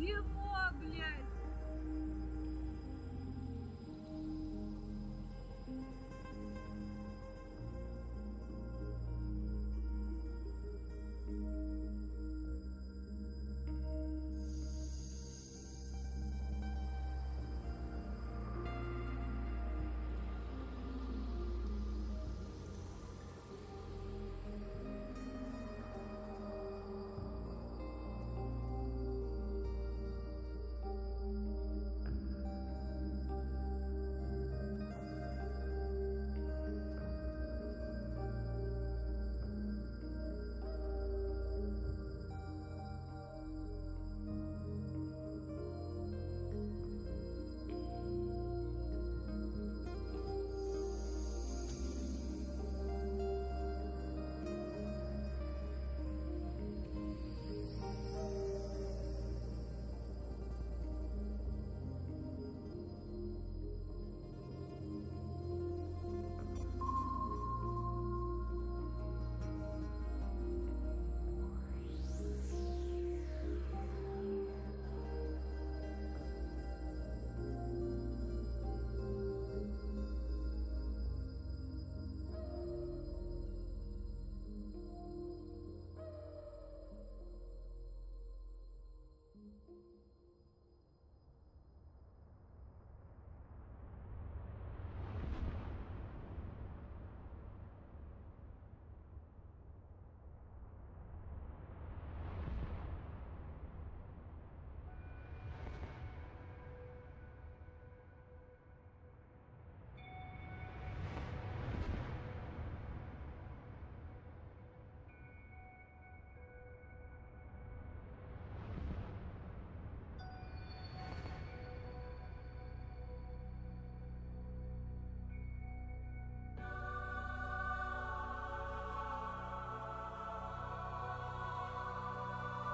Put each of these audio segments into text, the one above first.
Чего, блядь?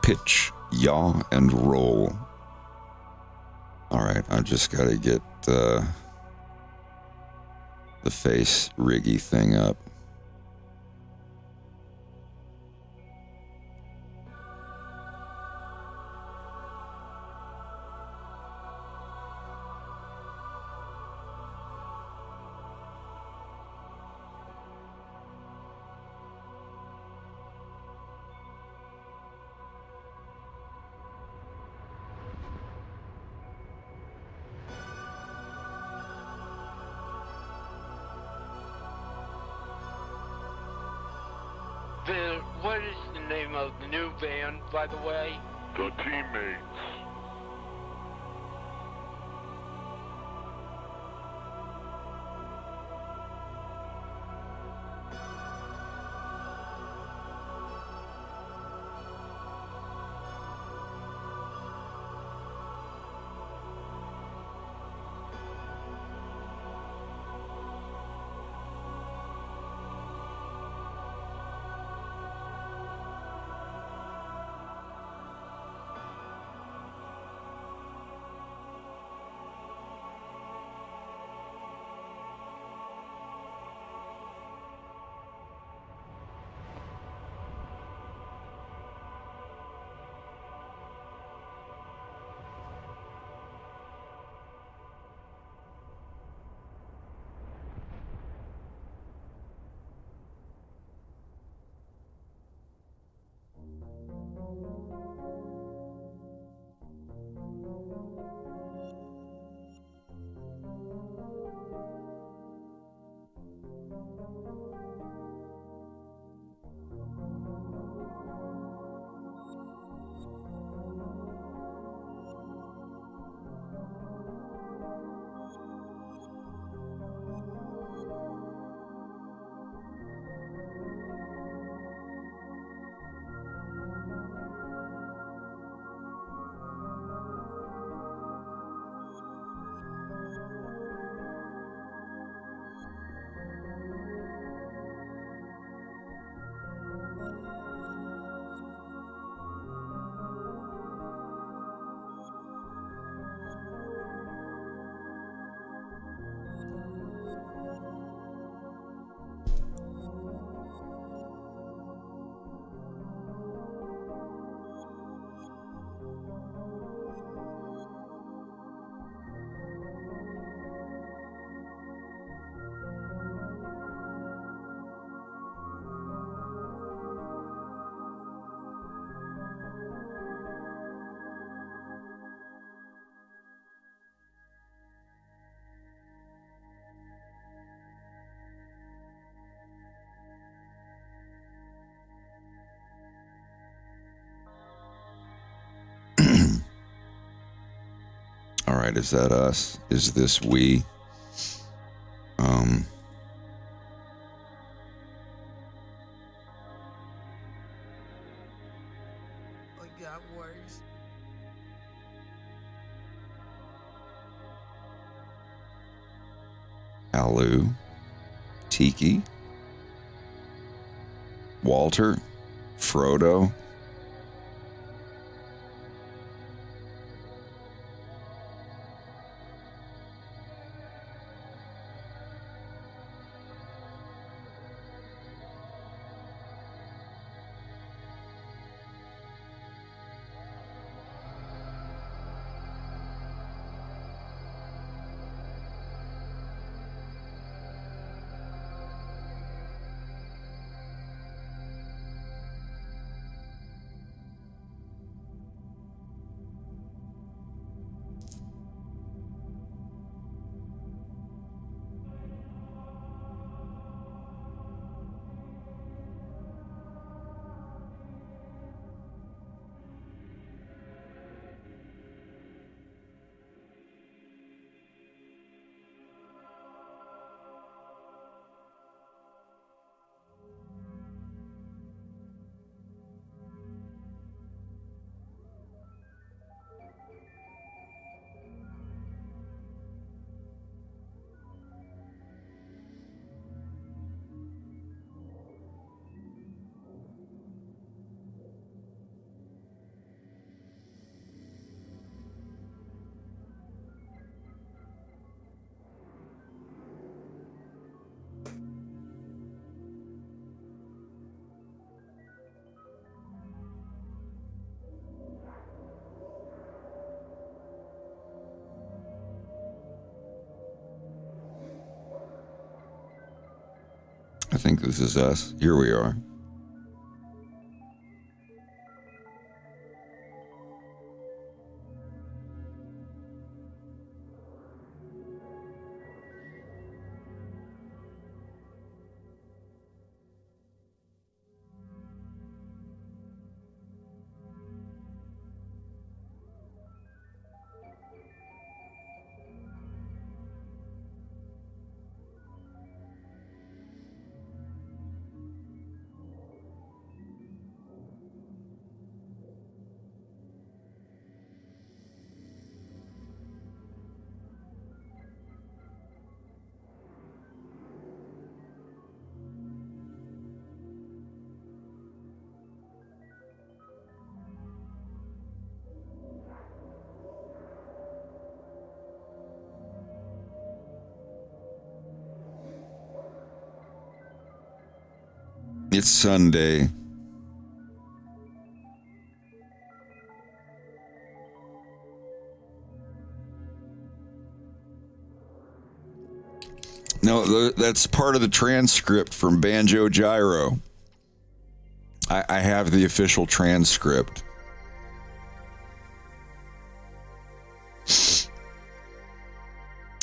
Pitch, yaw, and roll. All right, I just got to get the face riggy thing up. What is the name of the new band, by the way? The Teammates. right, is that us? Is this we? We got words. Alu, Tiki, Walter, Frodo. I think this is us. Here we are. It's Sunday. No, that's part of the transcript from Banjo Gyro. I have the official transcript.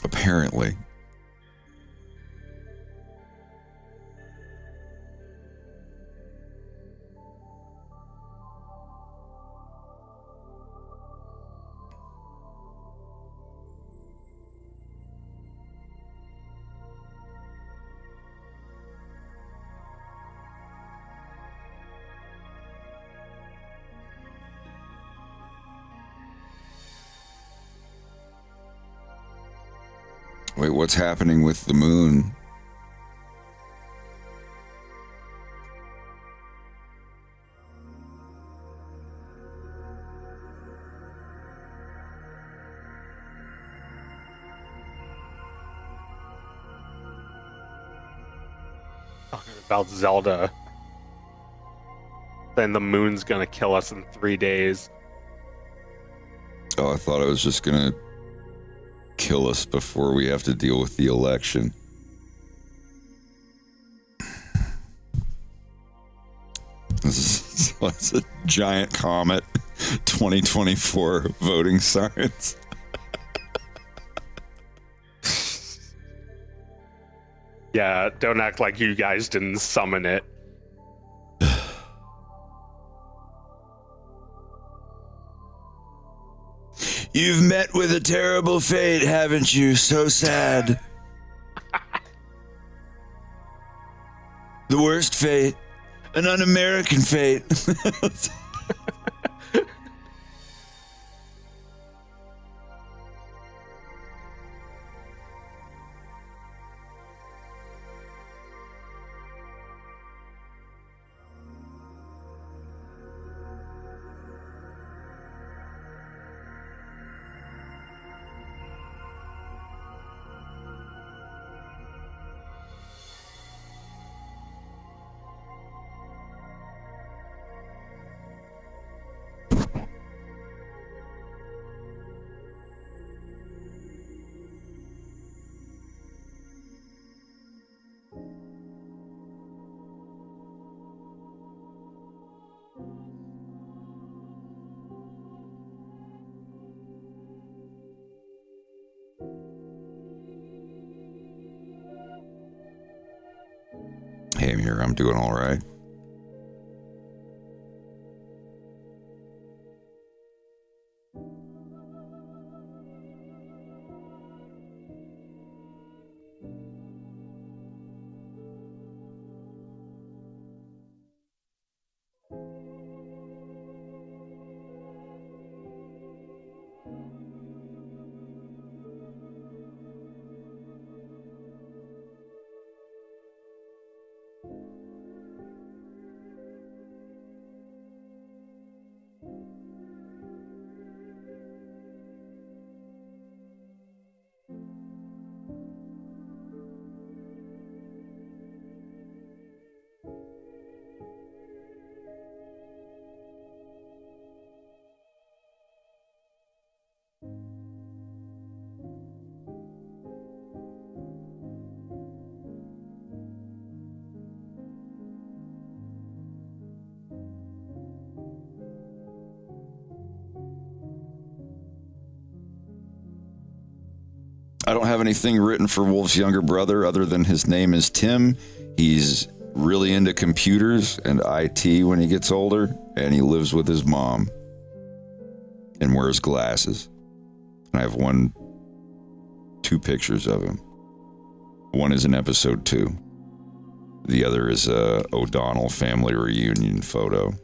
Apparently. Wait, what's happening with the moon? Talking about Zelda. Then the moon's gonna kill us in 3 days. Oh, I thought it was just gonna kill us before we have to deal with the election. It's a giant comet. 2024 voting science. Yeah, don't act like you guys didn't summon it. You've met with a terrible fate, haven't you? So sad. The worst fate. An un-American fate. Hey, Amir, I'm doing all right. I don't have anything written for Wolf's younger brother other than his name is Tim. He's really into computers and IT when he gets older, and he lives with his mom and wears glasses. And I have two pictures of him. One is in episode 2. The other is a O'Donnell family reunion photo.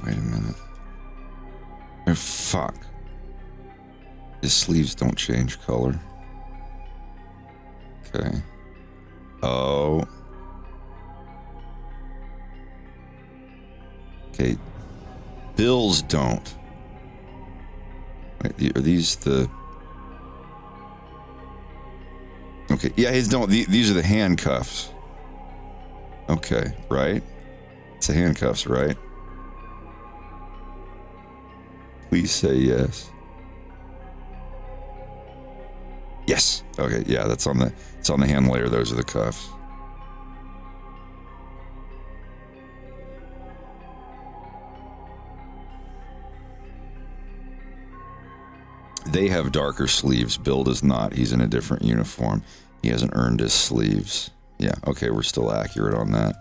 Wait a minute. Oh, fuck. His sleeves don't change color. Okay. Oh. Okay. Bills don't. Wait, are these the... Okay, yeah, his don't. These are the handcuffs. Okay, right? It's the handcuffs, right? Please say yes. Yes. Okay, yeah, it's on the hand layer. Those are the cuffs. They have darker sleeves. Bill does not. He's in a different uniform. He hasn't earned his sleeves. Yeah, okay, we're still accurate on that.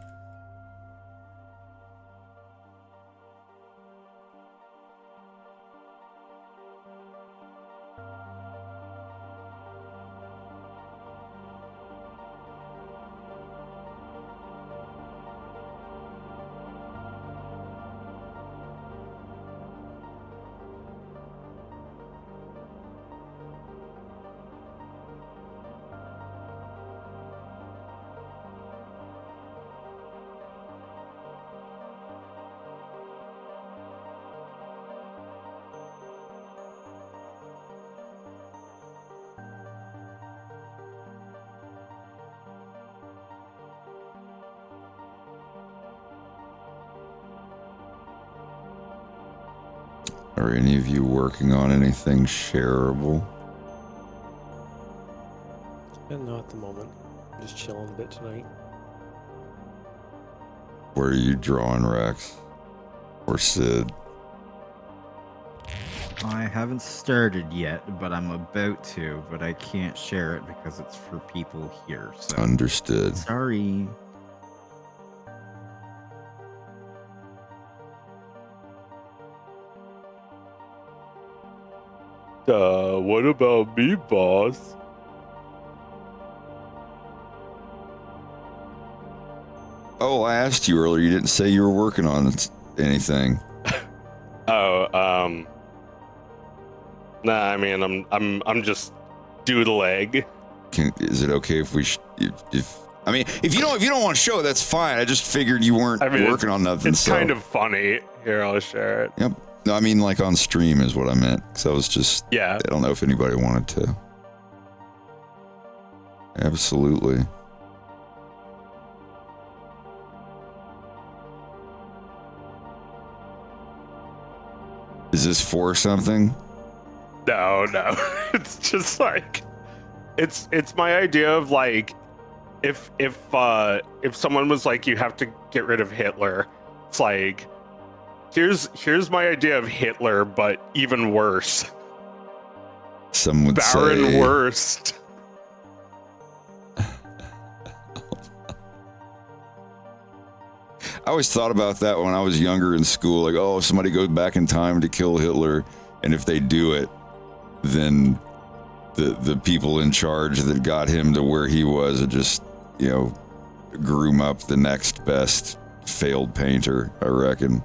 Are any of you working on anything shareable? And not at the moment. I'm just chilling a bit tonight. Where are you drawing, Rex? Or Sid? I haven't started yet, but I'm about to, but I can't share it because it's for people here, so... Understood. Sorry. What about me, boss? Oh, I asked you earlier. You didn't say you were working on anything. Oh, nah, I mean, I'm just doodling. Is it okay if we I mean, if you don't want to show it, that's fine. I just figured you weren't working on nothing. It's kind of funny. Here, I'll share it. Yep. No, I mean, like on stream is what I meant. Because I was just... Yeah. I don't know if anybody wanted to. Absolutely. Is this for something? No. It's just like... It's my idea of like... If someone was like, you have to get rid of Hitler, it's like... Here's my idea of Hitler, but even worse. Some would Baron say... Worst. I always thought about that when I was younger in school. Like, oh, if somebody goes back in time to kill Hitler, and if they do it, then the people in charge that got him to where he was would just, groom up the next best failed painter, I reckon.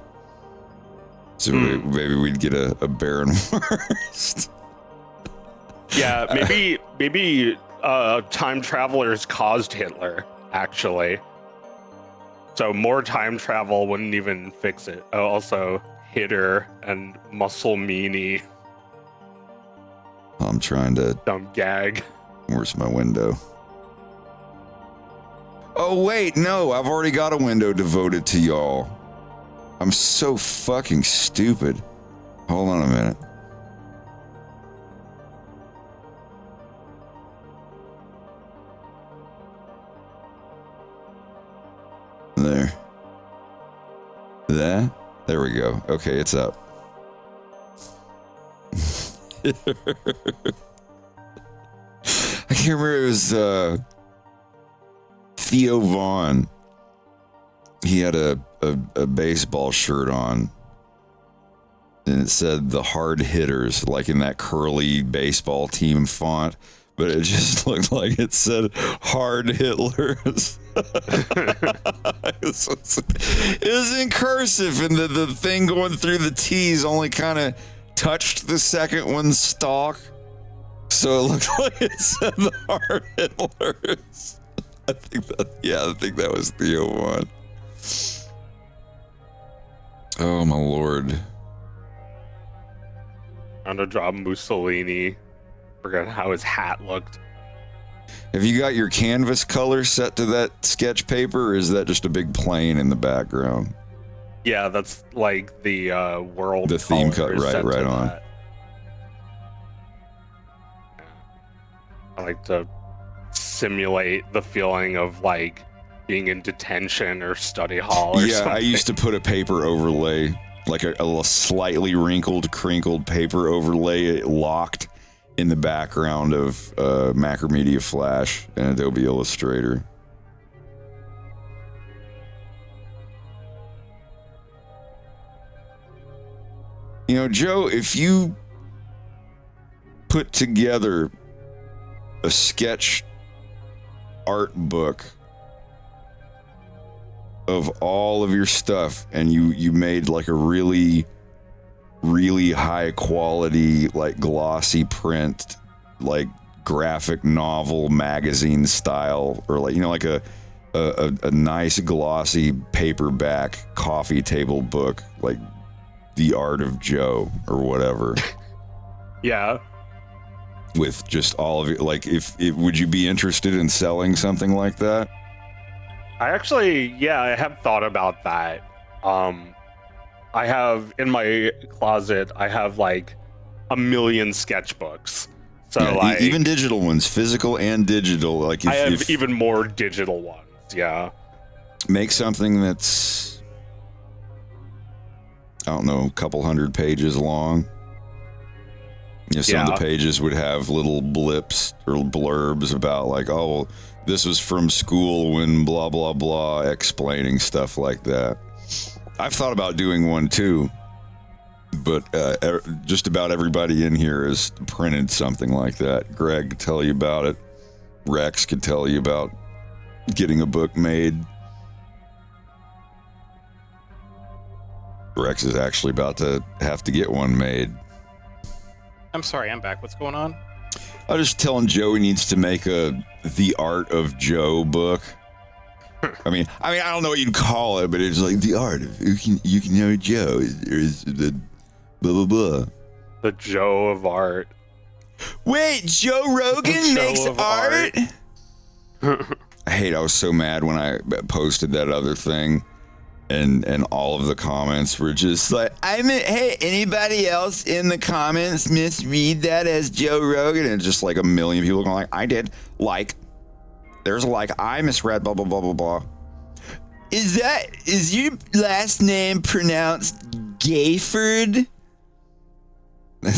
So maybe we'd get a Baron Worst. Yeah, maybe time travelers caused Hitler, actually. So more time travel wouldn't even fix it. Oh, also, Hitter and Muscle Meanie. I'm trying to... Dumb gag. Where's my window? Oh, wait, no, I've already got a window devoted to y'all. I'm so fucking stupid. Hold on a minute. There we go. Okay, it's up. I can't remember. It was Theo Vaughn. He had a baseball shirt on, and it said the hard hitters, like in that curly baseball team font, but it just looked like it said hard Hitlers. It was in cursive, and the thing going through the T's only kind of touched the second one's stalk, so it looked like it said the hard Hitlers. I think that was Theo Vaughn. Oh my lord. I'm gonna draw Mussolini. Forgot how his hat looked. Have you got your canvas color set to that sketch paper, or is that just a big plane in the background? Yeah, that's like the world. The theme cut, color is set right to on. that. I like to simulate the feeling of like being in detention or study hall or Yeah, something. I used to put a paper overlay, like a slightly wrinkled, crinkled paper overlay, locked in the background of Macromedia Flash and Adobe Illustrator. You know, Joe, if you put together a sketch art book of all of your stuff and you made like a really high quality, like glossy print, like graphic novel magazine style, or like, you know, like a nice glossy paperback coffee table book, like The Art of Joe or whatever. Yeah. With just all of it, like, would you be interested in selling something like that? I have thought about that. I have in my closet, I have like 1 million sketchbooks. So Yeah, like even digital ones, physical and digital. Like I have even more digital ones. Yeah. Make something that's, I don't know, a couple hundred pages long. You know, some of the pages would have little blips or blurbs about like, oh, well, this was from school when blah, blah, blah, explaining stuff like that. I've thought about doing one too, but just about everybody in here has printed something like that. Greg could tell you about it. Rex could tell you about getting a book made. Rex is actually about to have to get one made. I'm sorry, I'm back. What's going on? I was just telling Joe he needs to make a The Art of Joe book. I mean, I don't know what you'd call it, but it's like the art of you can know Joe is the blah blah blah. The Joe of art. Wait, Joe Rogan makes art? I was so mad when I posted that other thing. And all of the comments were just like, hey, anybody else in the comments misread that as Joe Rogan? And just like 1 million people going like, I did. Like, there's like, I misread blah, blah, blah, blah, blah. Is your last name pronounced Gayford? If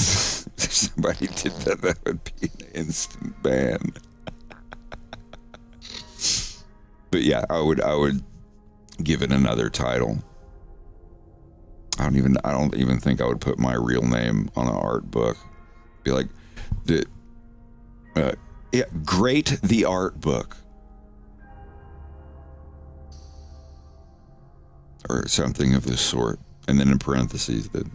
somebody did that would be an instant ban. But yeah, I would give it another title. I don't even think I would put my real name on an art book. Be like, Great the Art Book. Or something of this sort. And then in parentheses, the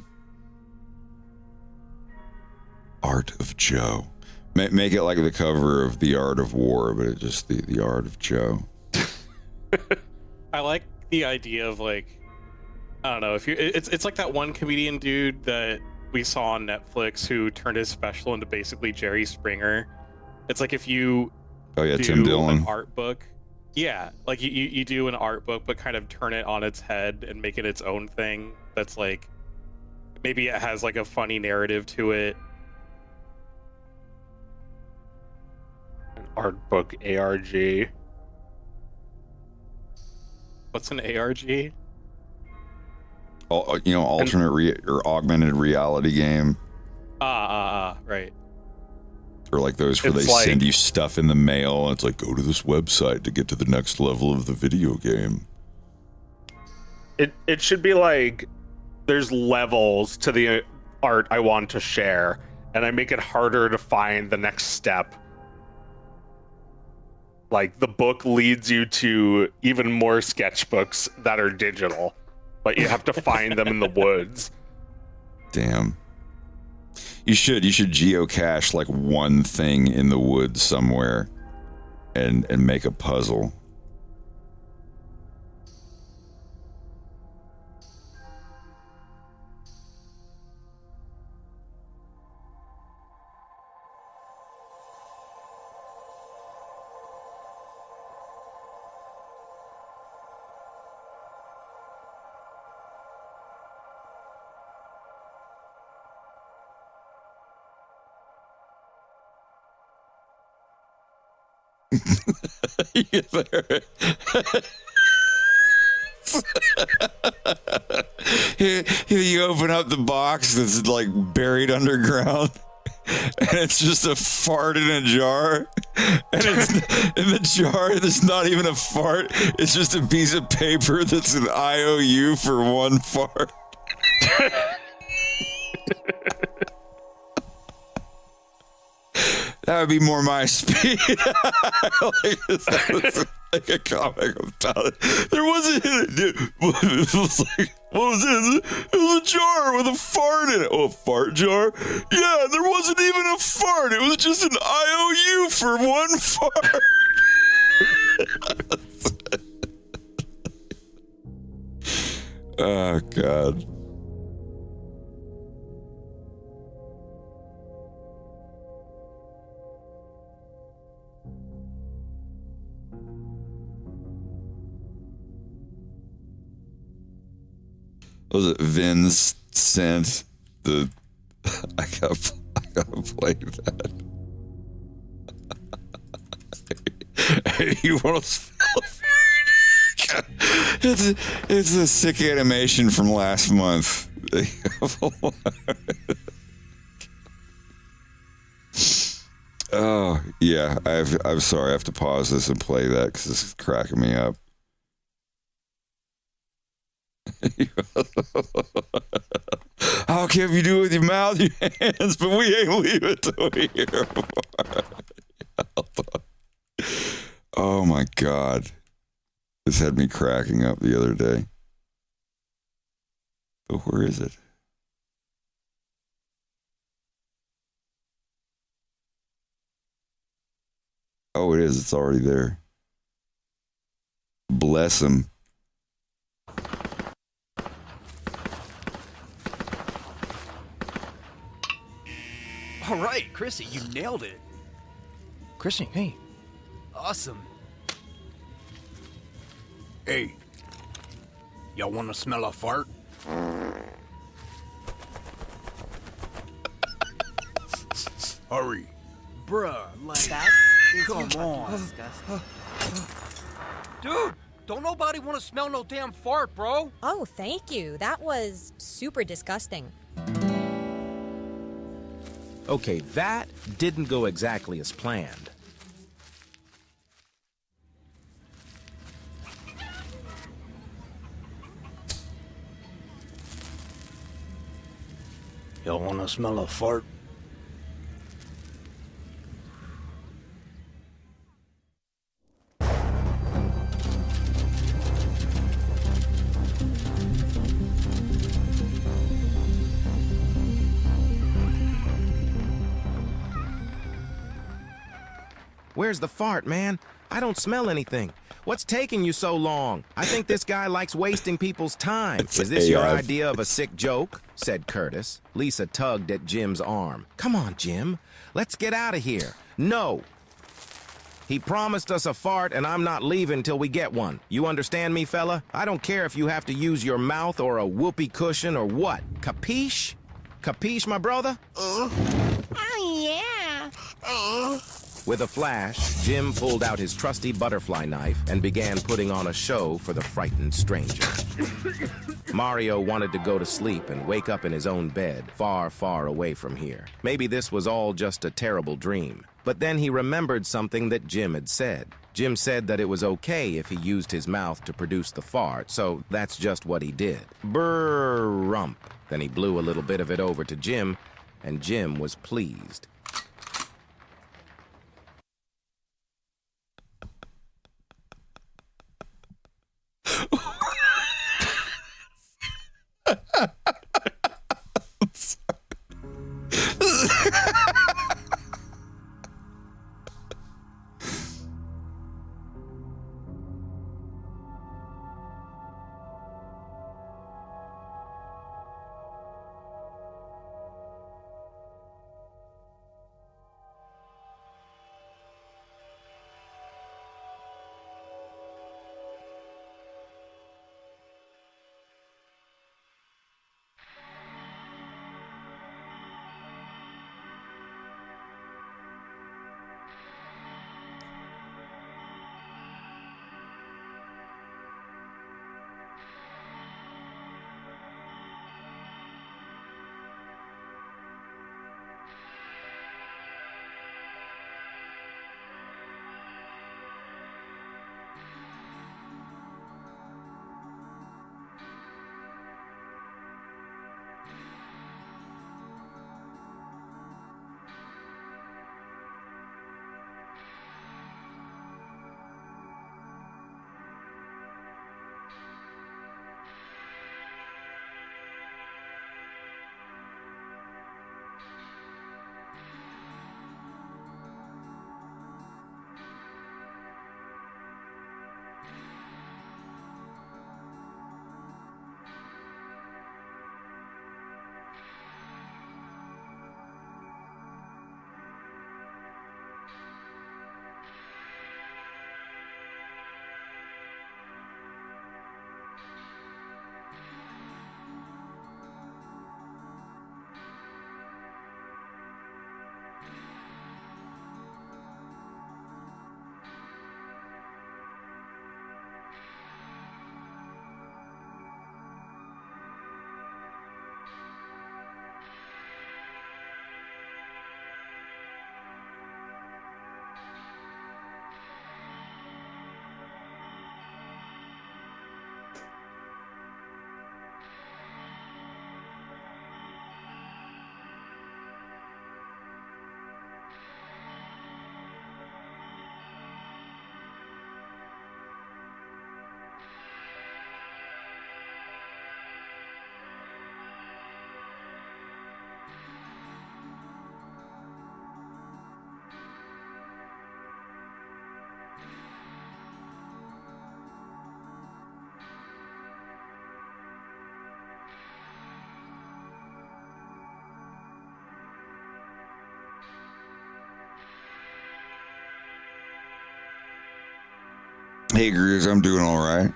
Art of Joe. Make it like the cover of The Art of War, but it's just the Art of Joe. I like the idea of like, I don't know, it's like that one comedian dude that we saw on Netflix who turned his special into basically Jerry Springer. It's like if you do Tim Dillon. an art book, like you do an art book but kind of turn it on its head and make it its own thing that's like, maybe it has like a funny narrative to it. An art book ARG. What's an ARG? Alternate or augmented reality game. Right. Or like those where they send you stuff in the mail and it's like, go to this website to get to the next level of the video game. It should be like, there's levels to the art I want to share, and I make it harder to find the next step. Like, the book leads you to even more sketchbooks that are digital, but you have to find them in the woods. Damn. You should geocache like one thing in the woods somewhere and make a puzzle. You open up the box that's like buried underground, and it's just a fart in a jar. And it's in the jar, there's not even a fart. It's just a piece of paper that's an IOU for one fart. That would be more my speed. Like a comic about it. There wasn't. It was like, what was it? It was a jar with a fart in it. Oh, a fart jar? Yeah, there wasn't even a fart. It was just an IOU for one fart. Oh, God. Was it Vin's sent the? I gotta play that. Hey, you want to smell? It's a sick animation from last month. Oh yeah, I'm sorry. I have to pause this and play that because this is cracking me up. How can you do it with your mouth, your hands, but we ain't leave it till we hear more. Oh my God. This had me cracking up the other day. But where is it? Oh, it is. It's already there. Bless him. All right, Chrissy, you nailed it. Chrissy, hey. Awesome. Hey, y'all want to smell a fart? Hurry. Bruh, like That is Come on. disgusting. Dude, don't nobody want to smell no damn fart, bro. Oh, thank you. That was super disgusting. Okay, that didn't go exactly as planned. Y'all want to smell a fart? Where's the fart, man? I don't smell anything. What's taking you so long? I think this guy likes wasting people's time. Is this your idea of a sick joke? Said Curtis. Lisa tugged at Jim's arm. Come on, Jim. Let's get out of here. No. He promised us a fart, and I'm not leaving till we get one. You understand me, fella? I don't care if you have to use your mouth or a whoopee cushion or what. Capiche? Capiche, my brother? Oh, yeah. With a flash, Jim pulled out his trusty butterfly knife and began putting on a show for the frightened stranger. Mario wanted to go to sleep and wake up in his own bed, far, far away from here. Maybe this was all just a terrible dream. But then he remembered something that Jim had said. Jim said that it was okay if he used his mouth to produce the fart, so that's just what he did. Brrr-rump. Then he blew a little bit of it over to Jim, and Jim was pleased. Hey, Grizz, I'm doing all right.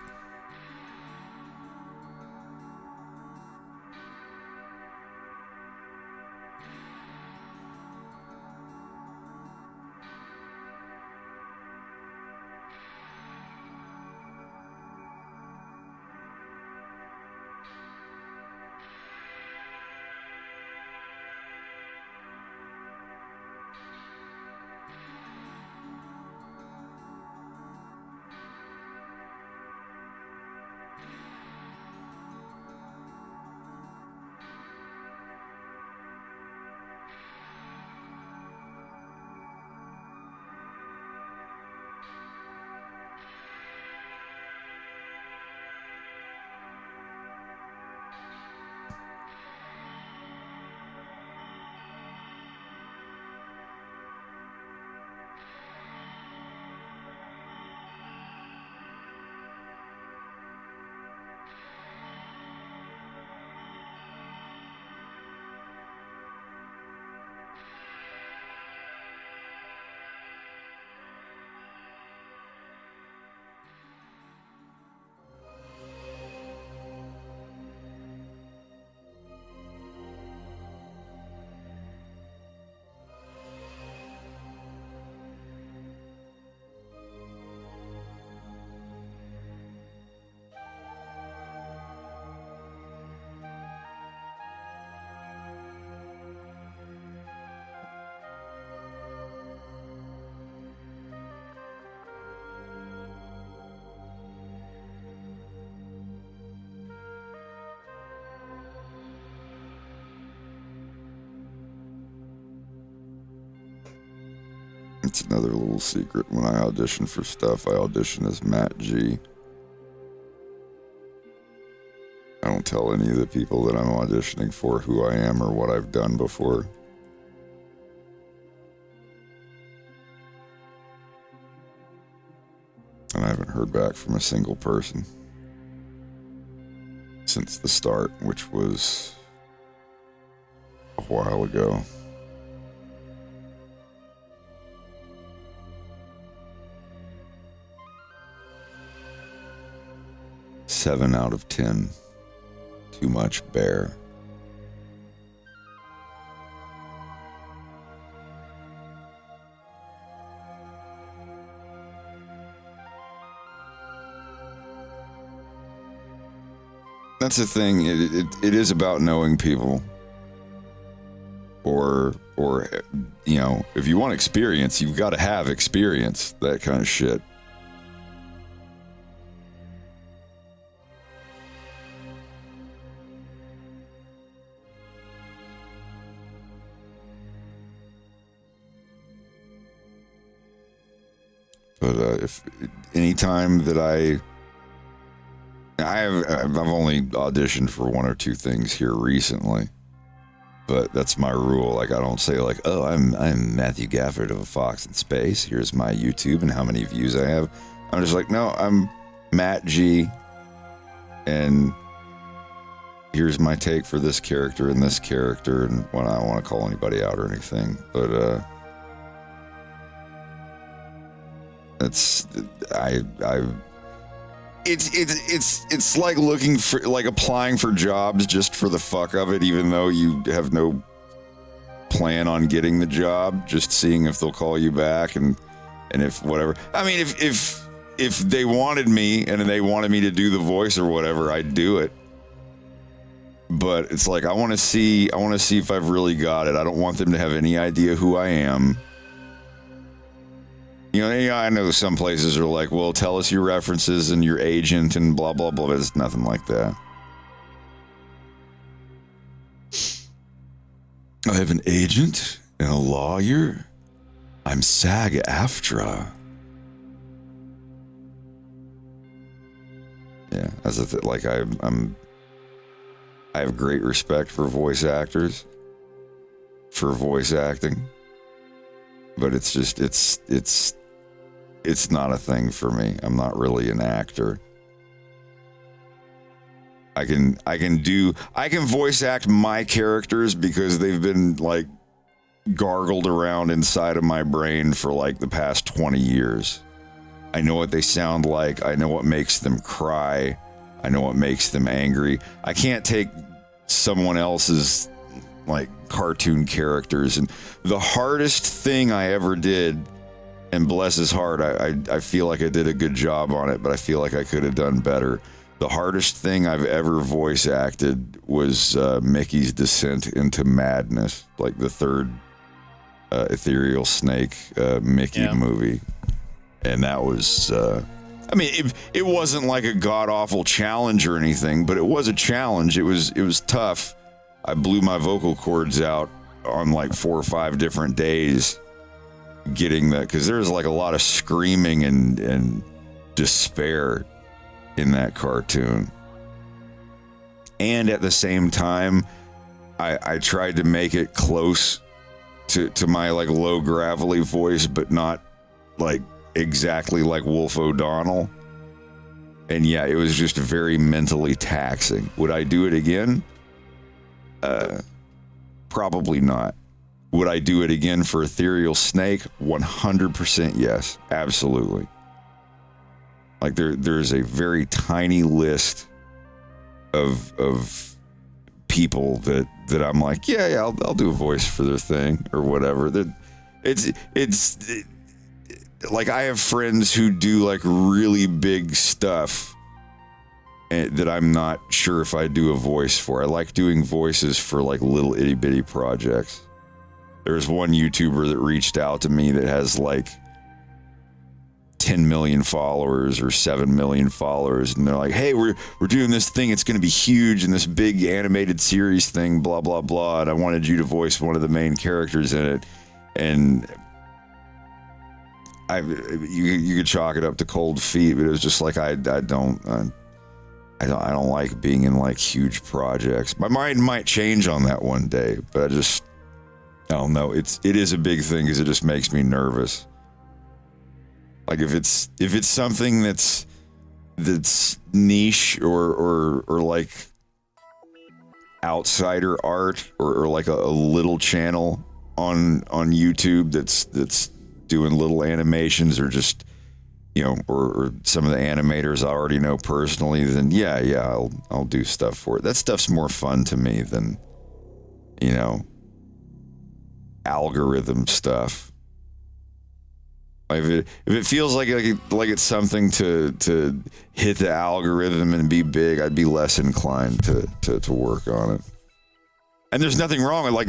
It's another little secret. When I audition for stuff, I audition as Matt G. I don't tell any of the people that I'm auditioning for who I am or what I've done before. And I haven't heard back from a single person since the start, which was a while ago. Seven out of 10. Too much bear. That's the thing. It is about knowing people. Or you know, if you want experience, you've got to have experience. That kind of shit. But if any time that I've only auditioned for one or two things here recently, but that's my rule. Like, I don't say like, oh, I'm Matthew Gafford of A Fox in Space. Here's my YouTube and how many views I have. I'm just like, no, I'm Matt G, and here's my take for this character and this character, and when I don't want to call anybody out or anything, but it's like looking for, like applying for jobs just for the fuck of it, even though you have no plan on getting the job, just seeing if they'll call you back and if whatever. I mean, if they wanted me and they wanted me to do the voice or whatever, I'd do it. But it's like, I want to see if I've really got it. I don't want them to have any idea who I am. You know, I know some places are like, well, tell us your references and your agent and blah, blah, blah. But it's nothing like that. I have an agent and a lawyer. I'm SAG-AFTRA. Yeah, as if like I have great respect for voice actors, for voice acting. But it's just, it's not a thing for me. I'm not really an actor. I can voice act my characters because they've been like gargled around inside of my brain for like the past 20 years. I know what they sound like. I know what makes them cry. I know what makes them angry. I can't take someone else's like cartoon characters. And the hardest thing I ever did, and bless his heart, I feel like I did a good job on it, but I feel like I could have done better. The hardest thing I've ever voice acted was Mickey's descent into madness, like the third Ethereal Snake Mickey movie. And that was, I mean, it wasn't like a god-awful challenge or anything, but it was a challenge. It was tough. I blew my vocal cords out on like 4 or 5 different days getting that, because there's like a lot of screaming and despair in that cartoon. And at the same time, I tried to make it close to my like low gravelly voice, but not like exactly like Wolf O'Donnell. And yeah, it was just very mentally taxing. Would I do it again? Probably not. Would I do it again for Ethereal Snake? 100% yes. Absolutely. Like there's a very tiny list of people that I'm like, yeah, I'll do a voice for their thing or whatever. That it's like I have friends who do like really big stuff that I'm not sure if I do a voice for. I like doing voices for like little itty bitty projects. There's one YouTuber that reached out to me that has like 10 million followers or 7 million followers, and they're like, hey, we're doing this thing, it's going to be huge, and this big animated series thing, blah blah blah, and I wanted you to voice one of the main characters in it. And you could chalk it up to cold feet, but it was just like I don't like being in like huge projects. My mind might change on that one day, but I don't know. It is a big thing because it just makes me nervous. Like if it's something that's niche or like outsider art or like a little channel on YouTube that's doing little animations, or just, you know, or some of the animators I already know personally, then yeah, I'll do stuff for it. That stuff's more fun to me than, you know, algorithm stuff. If it feels like it's something to hit the algorithm and be big, I'd be less inclined to work on it. And there's nothing wrong with like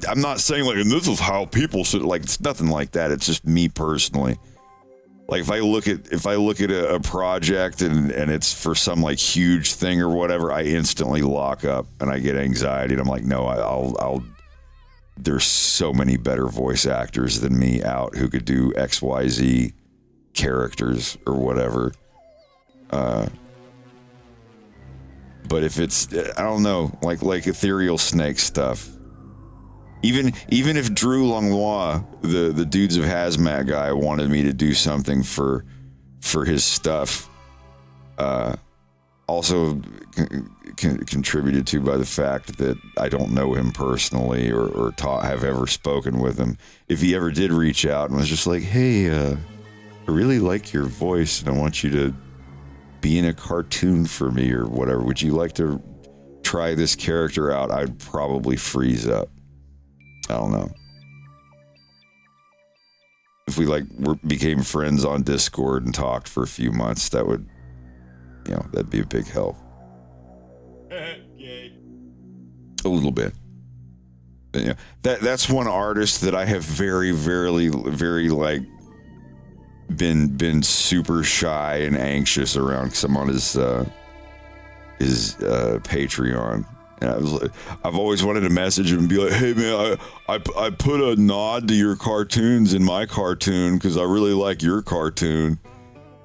I'm not saying like, and this is how people should, like, it's nothing like that. It's just me personally. Like if I look at a project and it's for some like huge thing or whatever, I instantly lock up and I get anxiety, and I'm like, no, I'll there's so many better voice actors than me out who could do XYZ characters or whatever. But if it's, I don't know, like Ethereal Snake stuff, even if Drew Langlois, the Dudes of Hazmat guy, wanted me to do something for his stuff, also contributed to by the fact that I don't know him personally or have ever spoken with him. If he ever did reach out and was just like, hey, I really like your voice and I want you to be in a cartoon for me or whatever, would you like to try this character out? I'd probably freeze up. I don't know. If we became friends on Discord and talked for a few months, that would, you know, that'd be a big help. A little bit. But, yeah, that's one artist that I have very, very, very like been super shy and anxious around, because I'm on his Patreon. And I've always wanted to message him and be like, hey man, I put a nod to your cartoons in my cartoon because I really like your cartoon.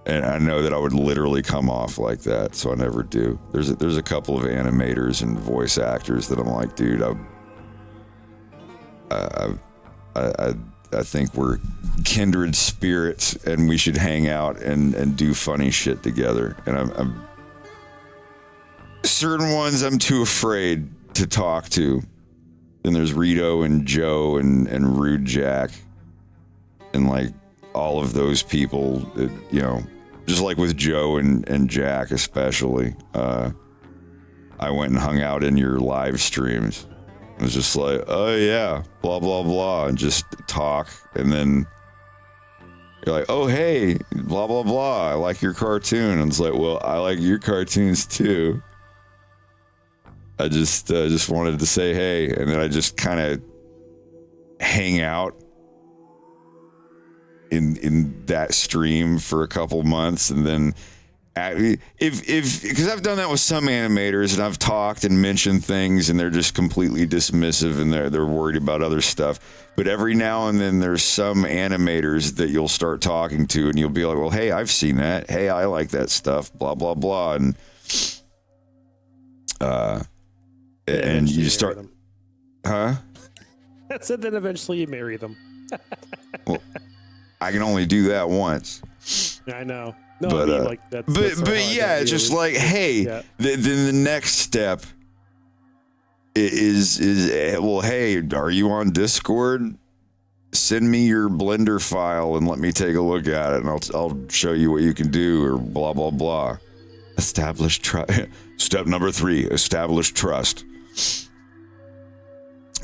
And I know that I would literally come off like that, so I never do. There's a couple of animators and voice actors that I'm like, dude, I think we're kindred spirits and we should hang out and do funny shit together. And I'm certain ones I'm too afraid to talk to. Then there's Rito and Joe and Rude Jack. And like, all of those people, you know, just like with Joe and Jack especially, I went and hung out in your live streams. It was just like, oh yeah, blah, blah, blah, and just talk. And then you're like, oh, hey, blah, blah, blah, I like your cartoon. And it's like, well, I like your cartoons too. I just wanted to say hey, and then I just kind of hang out in that stream for a couple months, and then if because I've done that with some animators, and I've talked and mentioned things, and they're just completely dismissive, and they're worried about other stuff. But every now and then there's some animators that you'll start talking to, and you'll be like, well, hey, I've seen that. Hey, I like that stuff. Blah blah blah, and you start, huh? I said that eventually you marry them. Well, I can only do that once. I know. No, But, I mean, like, that's yeah, it's just like, hey, yeah. then the next step is well, hey, are you on Discord? Send me your Blender file and let me take a look at it, and I'll show you what you can do, or blah blah blah. Establish trust. Step number 3: establish trust.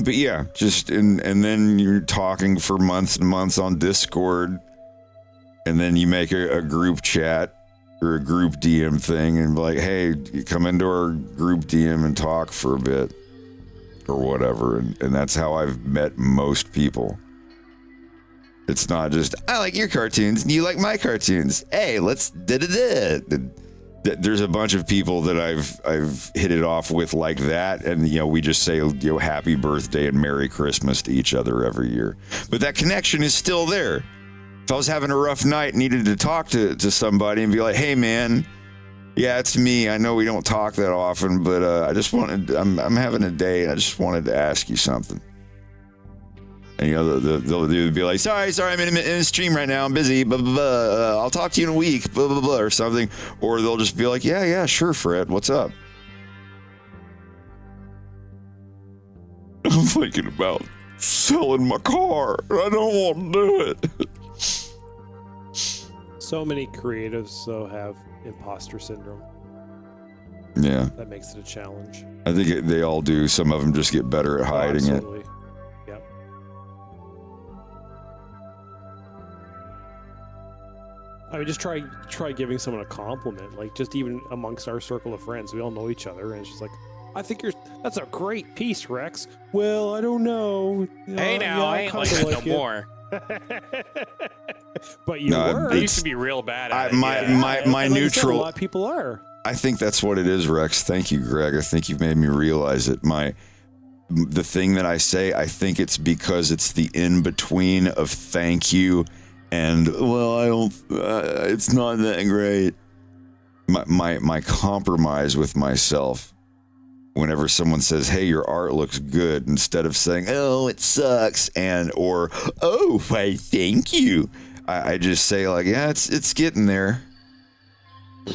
But yeah, just and then you're talking for months and months on Discord, and then you make a group chat or a group DM thing, and be like, hey, you come into our group DM and talk for a bit or whatever, and that's how I've met most people. It's not just, I like your cartoons and you like my cartoons. Hey, let's da-da-da. There's a bunch of people that I've hit it off with like that, and you know, we just say, you know, happy birthday and Merry Christmas to each other every year. But that connection is still there. If I was having a rough night and needed to talk to somebody and be like, hey man, yeah, it's me. I know we don't talk that often, but I just wanted, I'm having a day and I just wanted to ask you something. And you know, they'll be like, sorry, I'm in a stream right now. I'm busy. Blah, blah, blah. I'll talk to you in a week. Blah, blah, blah, or something. Or they'll just be like, yeah, sure, Fred. What's up? I'm thinking about selling my car. I don't want to do it. So many creatives have imposter syndrome. Yeah. That makes it a challenge. I think they all do. Some of them just get better at hiding it. Yep. I mean, just try giving someone a compliment, like just even amongst our circle of friends, we all know each other, and it's just like, I think that's a great piece, Rex. Well, I don't know. Hey, now I ain't like that no more. But you were. I used to be real bad at it. My neutral. A lot of people are. I think that's what it is, Rex. Thank you, Greg. I think you've made me realize it. The thing that I say, I think it's because it's the in between of thank you and, well, I don't. It's not that great. My compromise with myself. Whenever someone says, hey, your art looks good, instead of saying, oh, it sucks, or, oh, why, thank you, I just say, like, yeah, it's getting there.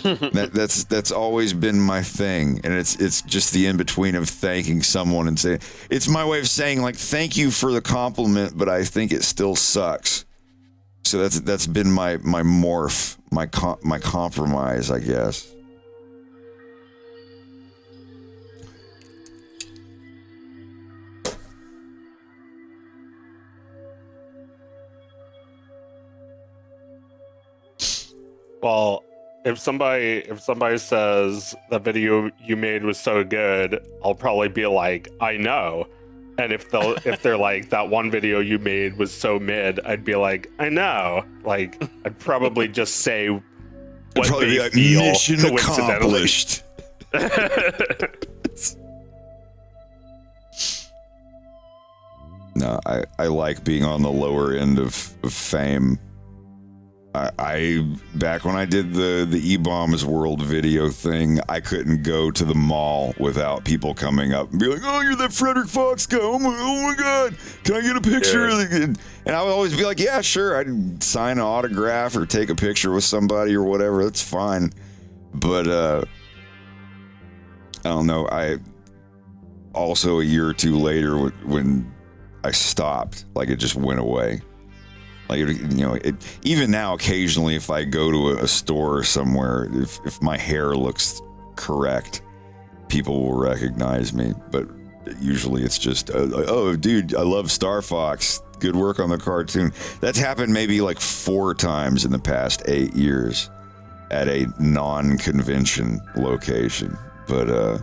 That's always been my thing, and it's just the in-between of thanking someone and saying, it's my way of saying, like, thank you for the compliment, but I think it still sucks. So that's been my morph, my compromise, I guess. Well, if somebody says the video you made was so good, I'll probably be like, I know. And if they're like, that one video you made was so mid, I'd be like, I know. Like, I'd probably just say what they like, feel. mission accomplished. No, I like being on the lower end of fame. I back when I did the E-Bombs World video thing, I couldn't go to the mall without people coming up and be like, oh, you're that Frederick Fox guy. Oh my God. Can I get a picture? Yeah. And I would always be like, yeah, sure. I'd sign an autograph or take a picture with somebody or whatever. That's fine. But I don't know. I also, a year or two later, when I stopped, like, it just went away. Like, even now, occasionally, if I go to a store or somewhere, if my hair looks correct, people will recognize me. But usually it's just, oh, dude, I love Star Fox. Good work on the cartoon. That's happened maybe like 4 times in the past 8 years at a non-convention location. But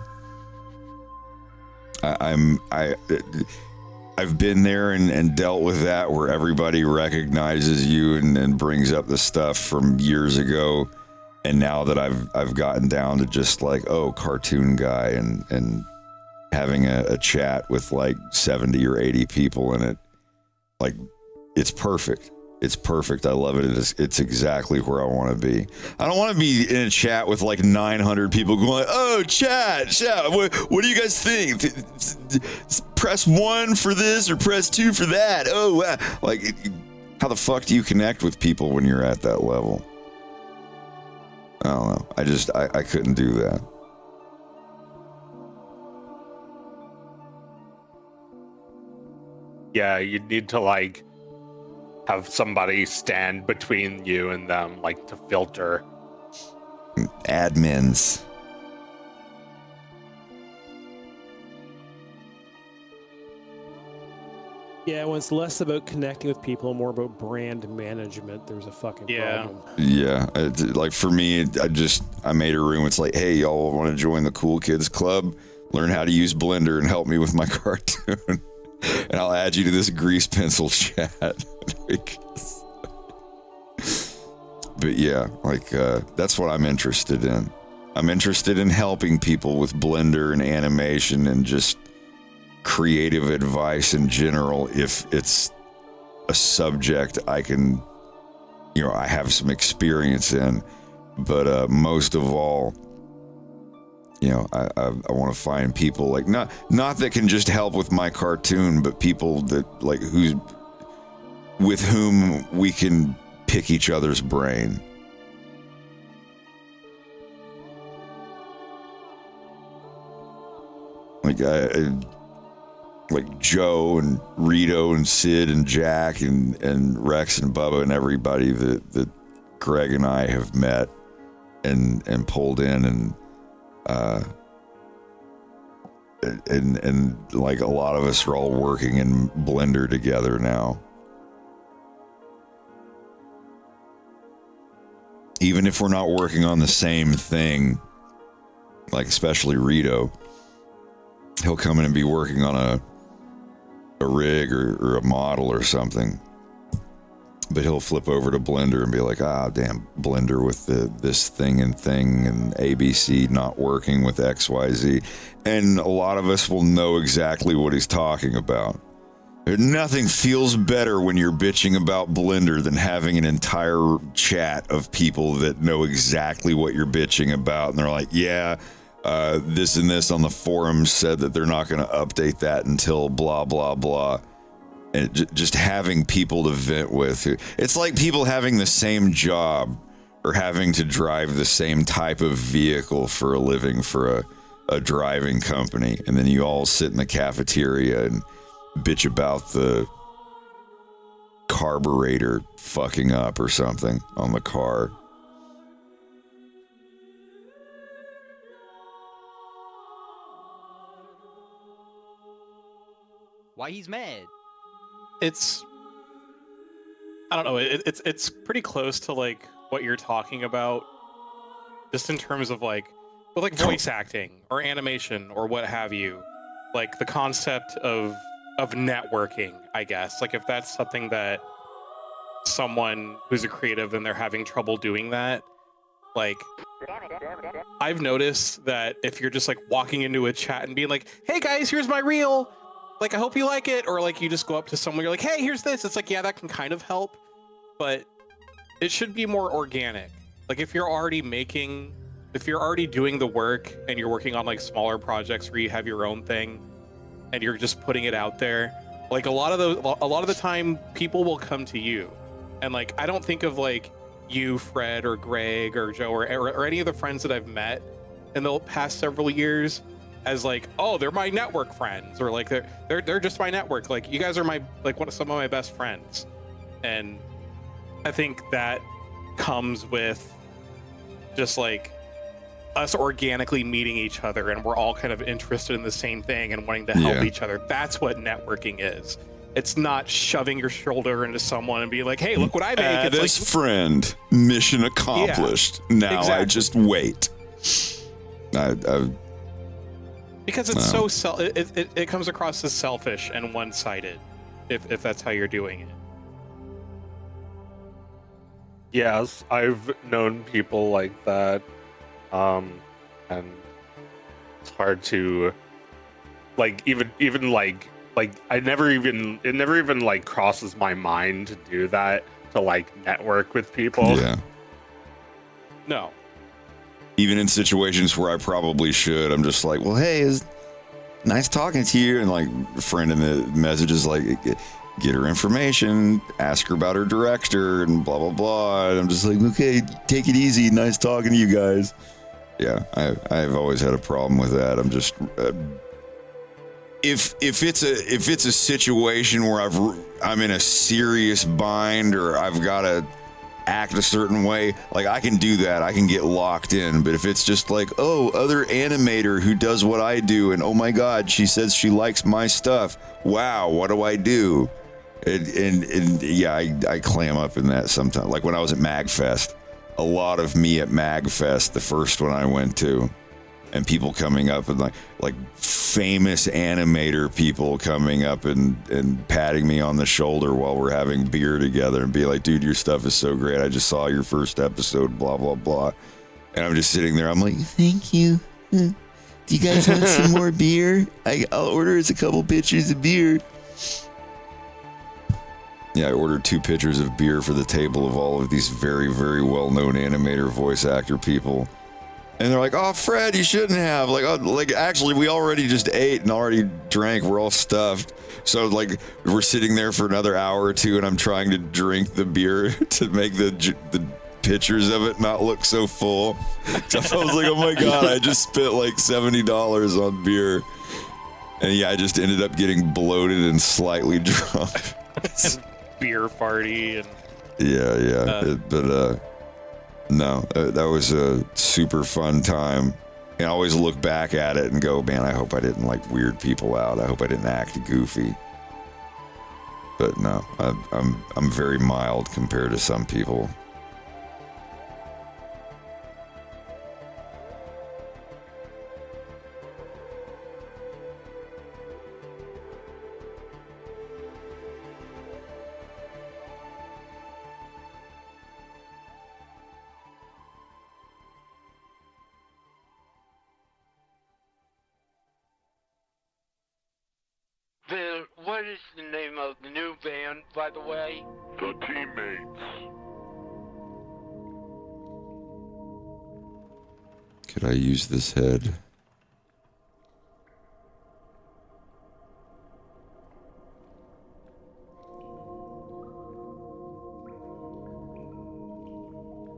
I've been there and dealt with that, where everybody recognizes you and brings up the stuff from years ago. And now that I've gotten down to just like, oh, cartoon guy, and having a chat with like 70 or 80 people in it, like, it's perfect. It's perfect. I love it. It's exactly where I want to be. I don't want to be in a chat with like 900 people going, oh, chat. What do you guys think? Press 1 for this or press 2 for that. Oh, wow. Like, how the fuck do you connect with people when you're at that level? I don't know. I couldn't do that. Yeah, you need to like have somebody stand between you and them, like, to filter. Admins. Yeah, when it's less about connecting with people and more about brand management, there's a fucking problem. Yeah, like for me, I made a room. It's like, hey, y'all want to join the Cool Kids Club? Learn how to use Blender and help me with my cartoon. And I'll add you to this grease pencil chat. But yeah, like that's what I'm interested in. I'm interested in helping people with Blender and animation and just creative advice in general, if it's a subject I can, I have some experience in. But most of all, I want to find people like not that can just help with my cartoon, but people that like with whom we can pick each other's brain. Like Joe and Rito and Sid and Jack and Rex and Bubba and everybody that Greg and I have met and pulled in and like a lot of us are all working in Blender together now. Even if we're not working on the same thing, like especially Rito, he'll come in and be working on a rig or a model or something, but he'll flip over to Blender and be like, damn, Blender with this thing and ABC not working with XYZ. And a lot of us will know exactly what he's talking about. Nothing feels better when you're bitching about Blender than having an entire chat of people that know exactly what you're bitching about. And they're like, yeah, this and this on the forums said that they're not going to update that until blah, blah, blah. And just having people to vent with. It's like people having the same job or having to drive the same type of vehicle for a living for a driving company. And then you all sit in the cafeteria and bitch about the carburetor fucking up or something on the car. Why he's mad? I don't know. It's pretty close to like what you're talking about, just in terms of like voice acting or animation or what have you, like the concept of networking, I guess. Like if that's something that someone who's a creative and they're having trouble doing that, like I've noticed that if you're just like walking into a chat and being like, hey guys, here's my reel, like I hope you like it, or like you just go up to someone, you're like, hey, here's this, it's like, yeah, that can kind of help, but it should be more organic. Like if you're already doing the work and you're working on like smaller projects where you have your own thing and you're just putting it out there, like a lot of the time people will come to you. And like I don't think of like you, Fred, or Greg, or Joe, or any of the friends that I've met in the past several years as like, oh, they're my network friends, or like they're just my network. Like you guys are my some of my best friends. And I think that comes with just like us organically meeting each other, and we're all kind of interested in the same thing and wanting to help each other. That's what networking is. It's not shoving your shoulder into someone and being like, hey, look what I make. Add It's as like, friend. Mission accomplished. Now I exactly. just wait. Because it's it comes across as selfish and one-sided if that's how you're doing it. Yes, I've known people like that. And it's hard to even like it never even like crosses my mind to do that, to like network with people. Yeah. No. Even in situations where I probably should, I'm just like, well, hey, it's nice talking to you. And like a friend in the message is like, get her information, ask her about her director and blah, blah, blah. And I'm just like, okay, take it easy. Nice talking to you guys. Yeah, I've always had a problem with that. I'm just, if it's a situation where I'm in a serious bind or I've got to act a certain way, like I can do that. I can get locked in. But if it's just like, oh, other animator who does what I do, and oh my God, she says she likes my stuff. Wow, what do I do? And yeah, I clam up in that sometimes. Like when I was at MagFest, a lot of me at MagFest, the first one I went to, and people coming up and like famous animator people coming up and patting me on the shoulder while we're having beer together and be like, dude, your stuff is so great. I just saw your first episode, blah, blah, blah. And I'm just sitting there. I'm like, thank you. Do you guys want some more beer? I'll order us a couple pitchers of beer. Yeah, I ordered 2 pitchers of beer for the table of all of these very, very well-known animator voice actor people. And they're like, oh, Fred, you shouldn't have. Like, oh, like actually, we already just ate and already drank. We're all stuffed. So, like, we're sitting there for another hour or two, and I'm trying to drink the beer to make the pictures of it not look so full. So I was like, oh, my God, I just spent like $70 on beer. And, yeah, I just ended up getting bloated and slightly drunk. Beer party. And no, that was a super fun time. And I always look back at it and go, man, I hope I didn't like weird people out. I hope I didn't act goofy. But no, I'm very mild compared to some people. Then, what is the name of the new band, by the way? The Teammates. Could I use this head?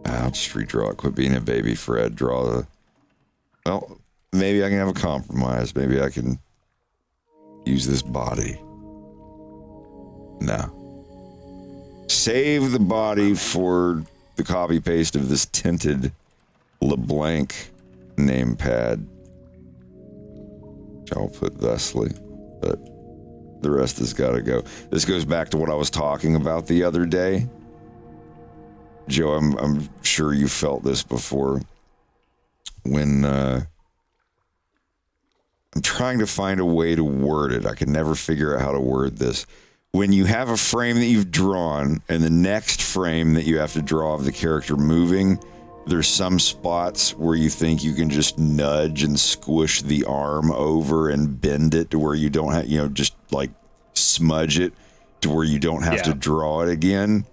I'll just redraw it. Quit being a baby, Fred. Draw the... Well, maybe I can have a compromise. Maybe I can use this body. No. Save the body for the copy paste of this tinted LeBlanc name pad, which I'll put thusly, but the rest has got to go. This goes back to what I was talking about the other day. Joe, I'm sure you felt this before. When I'm trying to find a way to word it. I can never figure out how to word this. When you have a frame that you've drawn and the next frame that you have to draw of the character moving, there's some spots where you think you can just nudge and squish the arm over and bend it to where you don't have, just like smudge it to where you don't have to draw it again.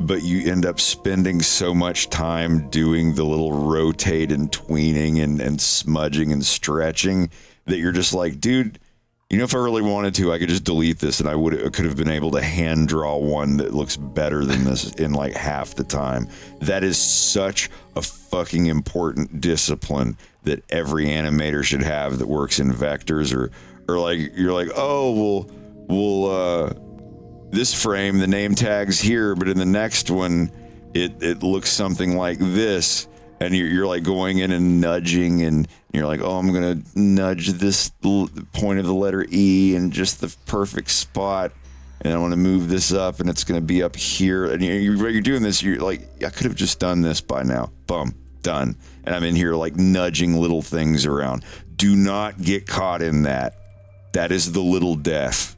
But you end up spending so much time doing the little rotate and tweening and smudging and stretching that you're just like, dude, if I really wanted to, I could just delete this and I could have been able to hand draw one that looks better than this in like half the time. That is such a fucking important discipline that every animator should have that works in vectors or like, you're like, oh, we'll this frame, the name tag's here, but in the next one, it looks something like this. And you're like going in and nudging, and you're like, oh, I'm going to nudge this point of the letter E in just the perfect spot. And I want to move this up, and it's going to be up here. And you're doing this, you're like, I could have just done this by now. Boom, done. And I'm in here like nudging little things around. Do not get caught in that. That is the little death.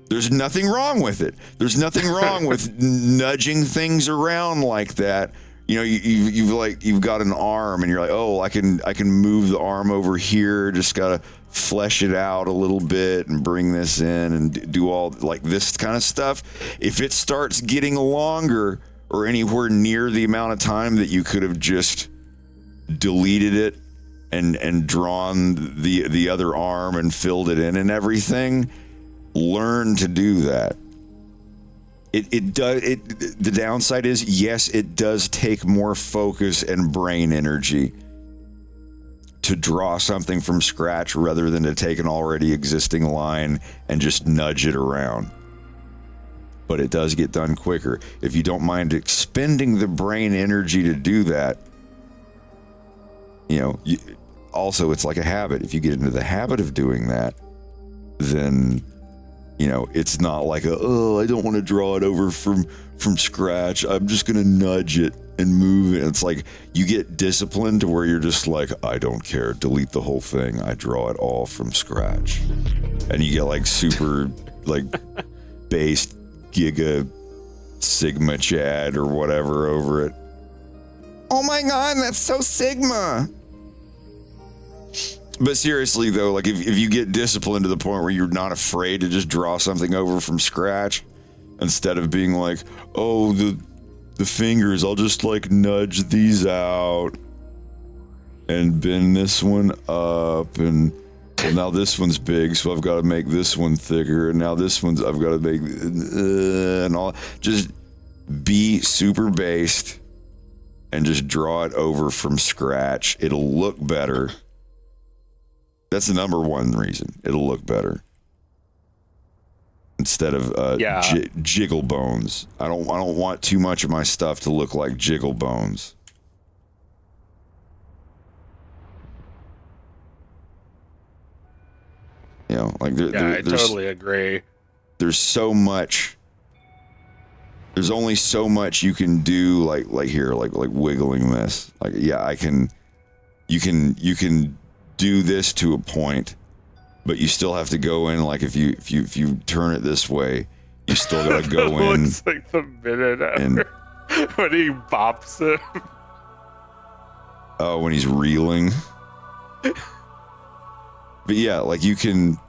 There's nothing wrong with it. There's nothing wrong with nudging things around like that. You know, you've got an arm, and you're like, oh, I can move the arm over here. Just gotta flesh it out a little bit and bring this in and do all like this kind of stuff. If it starts getting longer or anywhere near the amount of time that you could have just deleted it and drawn the other arm and filled it in and everything, learn to do that. The downside is, yes, it does take more focus and brain energy to draw something from scratch rather than to take an already existing line and just nudge it around. But it does get done quicker. If you don't mind expending the brain energy to do that, also it's like a habit. If you get into the habit of doing that, then it's not like I don't want to draw it over from scratch. I'm just going to nudge it and move it. It's like you get disciplined to where you're just like, I don't care. Delete the whole thing. I draw it all from scratch. And you get like super like based giga sigma chad or whatever over it. Oh my God, that's so sigma. But seriously, though, like if you get disciplined to the point where you're not afraid to just draw something over from scratch, instead of being like, oh, the fingers, I'll just like nudge these out and bend this one up, and well, now this one's big, so I've got to make this one thicker, and now this one's I've got to make and all. Just be super based and just draw it over from scratch. It'll look better. That's the number one reason. It'll look better instead of jiggle bones. I don't want too much of my stuff to look like jiggle bones. Like I totally agree. There's so much. There's only so much you can do. Like here, like wiggling this. Like I can. You can do this to a point, but you still have to go in. Like if you turn it this way, you still gotta go in. Looks like the minute after when he bops him. Oh, when he's reeling. But yeah, like you can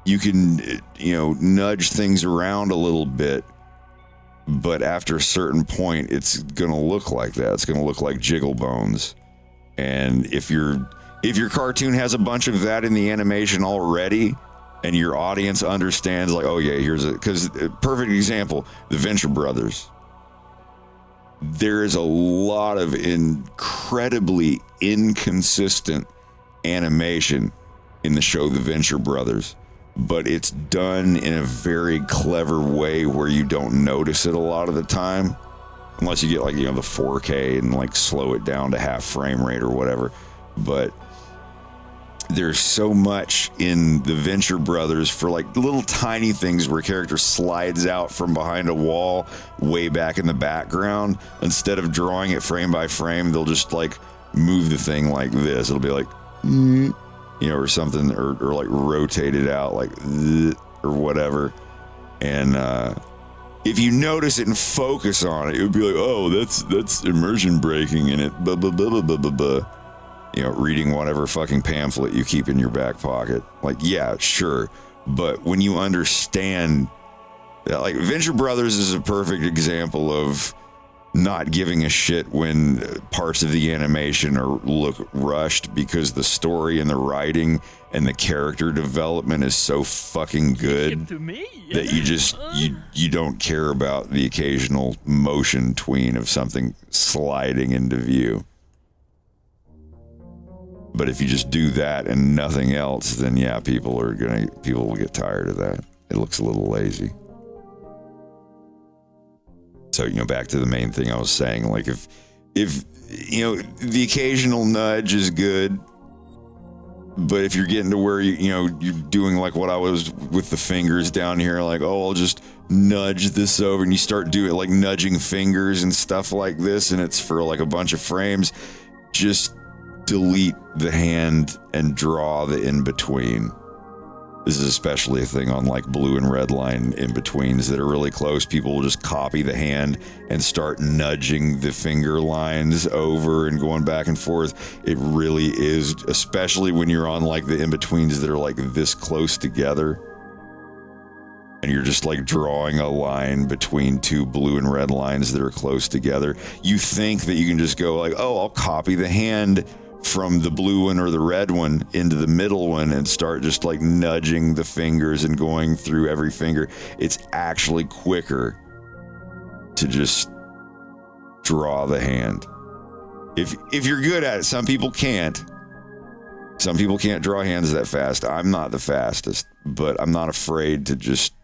nudge things around a little bit, but after a certain point, it's gonna look like that. It's gonna look like jiggle bones, and if your cartoon has a bunch of that in the animation already, and your audience understands, like, oh yeah, because perfect example, the Venture Brothers. There is a lot of incredibly inconsistent animation in the show The Venture Brothers, but it's done in a very clever way where you don't notice it a lot of the time, unless you get like, the 4K and like slow it down to half frame rate or whatever. But there's so much in the Venture Brothers for like little tiny things where a character slides out from behind a wall way back in the background. Instead of drawing it frame by frame, they'll just like move the thing like this. It'll be like, or something, or like rotate it out like or whatever. And if you notice it and focus on it, it would be like, oh, that's immersion breaking in it. Blah, blah, blah, blah, blah, blah, blah. Reading whatever fucking pamphlet you keep in your back pocket. Like, yeah, sure. But when you understand that, like, Venture Brothers is a perfect example of not giving a shit when parts of the animation look rushed, because the story and the writing and the character development is so fucking good that you don't care about the occasional motion tween of something sliding into view. But if you just do that and nothing else, then yeah, people will get tired of that. It looks a little lazy. So, back to the main thing I was saying, like if the occasional nudge is good, but if you're getting to where you're doing like what I was with the fingers down here, like, oh, I'll just nudge this over, and you start doing like nudging fingers and stuff like this, and it's for like a bunch of frames, just delete the hand and draw the in-between. This is especially a thing on like blue and red line in-betweens that are really close. People will just copy the hand and start nudging the finger lines over and going back and forth. It really is, especially when you're on like the in-betweens that are like this close together. And you're just like drawing a line between two blue and red lines that are close together. You think that you can just go like, oh, I'll copy the hand from the blue one or the red one into the middle one and start just like nudging the fingers and going through every finger. It's actually quicker to just draw the hand. If you're good at it. Some people can't draw hands that fast. I'm not the fastest, but I'm not afraid to just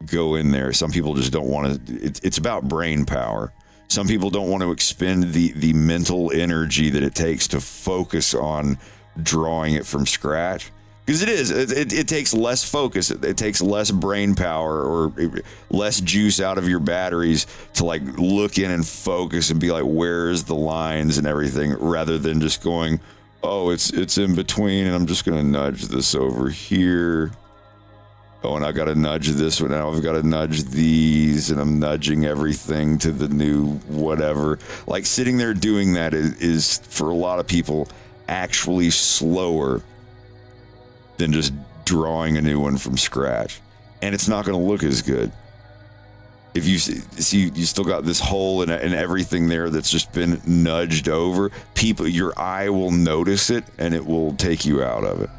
go in there. Some people just don't want to. It's about brain power. Some people don't want to expend the mental energy that it takes to focus on drawing it from scratch. Because it takes less focus. It takes less brain power or less juice out of your batteries to like look in and focus and be like, where's the lines and everything, rather than just going, oh, it's in between and I'm just going to nudge this over here. Oh, and I got to nudge this one. Now I've got to nudge these, and I'm nudging everything to the new whatever. Like sitting there doing that is for a lot of people actually slower than just drawing a new one from scratch. And it's not going to look as good. If you see, you still got this hole and everything there that's just been nudged over. Your eye will notice it, and it will take you out of it.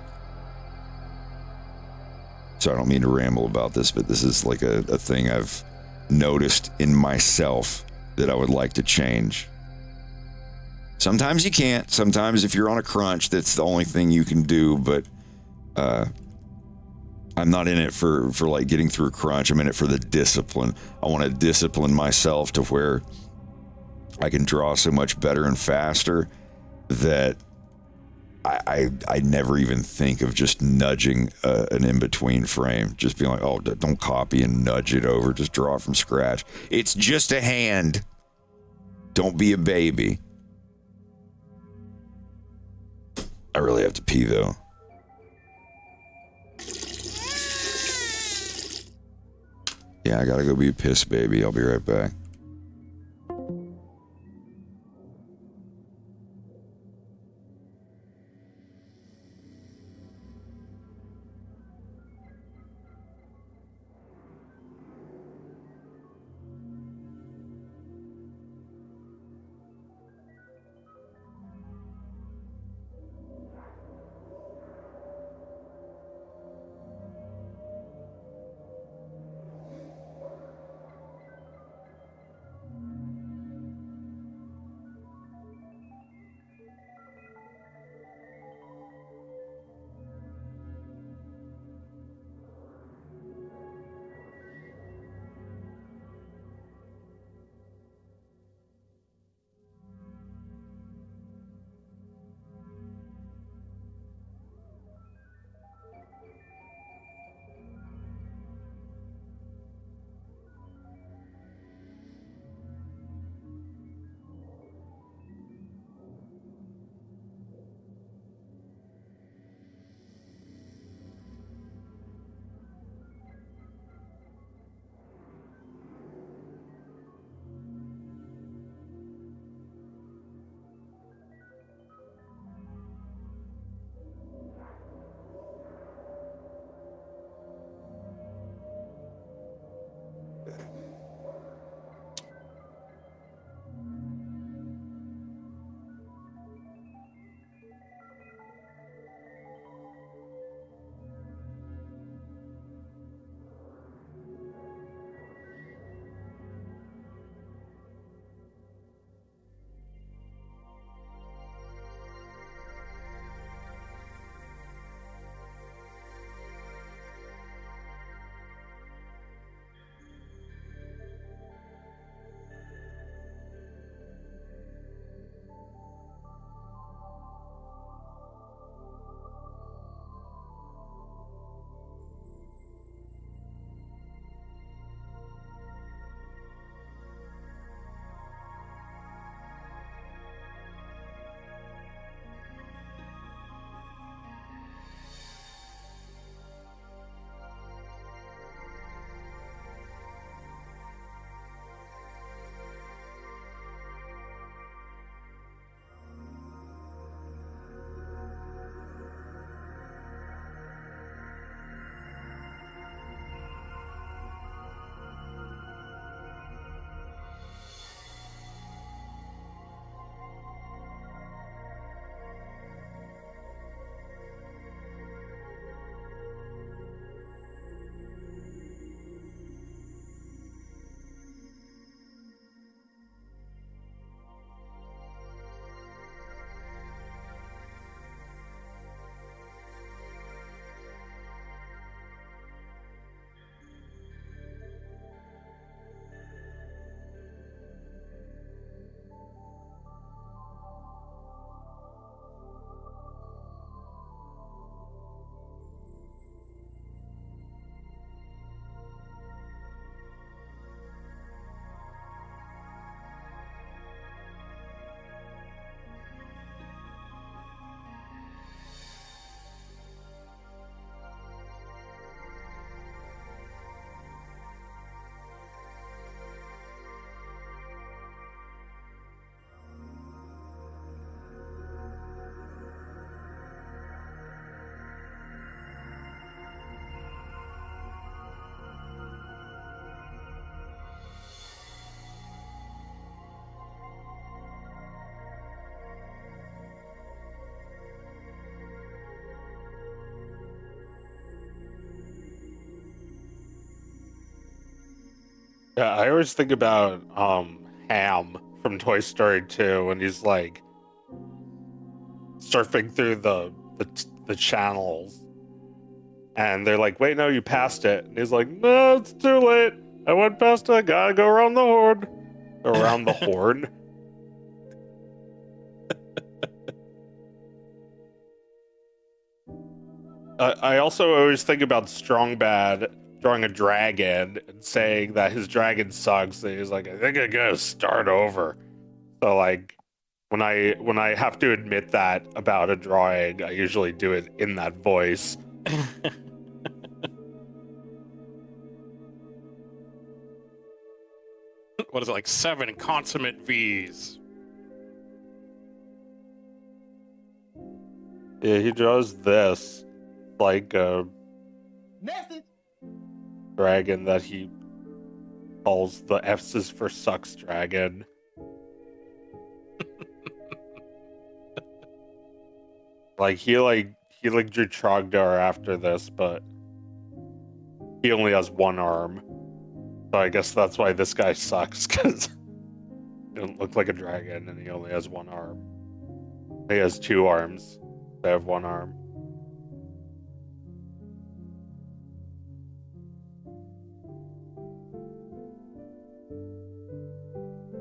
So I don't mean to ramble about this, but this is like a thing I've noticed in myself that I would like to change. Sometimes you can't. Sometimes if you're on a crunch, that's the only thing you can do. But I'm not in it for like getting through a crunch. I'm in it for the discipline. I want to discipline myself to where I can draw so much better and faster that I never even think of just nudging an in-between frame. Just being like, oh, don't copy and nudge it over. Just draw it from scratch. It's just a hand. Don't be a baby. I really have to pee, though. Yeah, I gotta go be a piss baby. I'll be right back. Yeah, I always think about Ham from Toy Story 2 when he's like surfing through the channels, and they're like, "Wait, no, you passed it." And he's like, "No, it's too late. I went past it. I gotta go around the horn." Around the horn. I also always think about Strong Bad drawing a dragon and saying that his dragon sucks. And he's like, "I think I gotta start over." So like, when I have to admit that about a drawing, I usually do it in that voice. What is it, like 7 consummate V's? Yeah, he draws this like a dragon that he calls the F's is for sucks dragon. He drew Trogdor after this, but he only has one arm. So I guess that's why this guy sucks, because he doesn't look like a dragon and he only has one arm. He has 2 arms. They have 1 arm.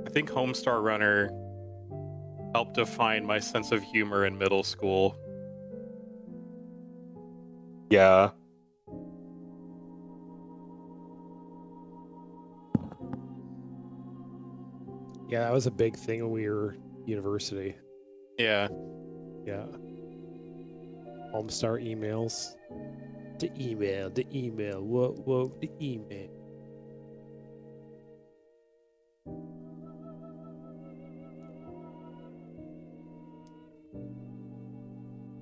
I think Homestar Runner helped define my sense of humor in middle school. Yeah. Yeah, that was a big thing when we were university. Yeah. Yeah. Homestar emails. The email. Whoa, the email.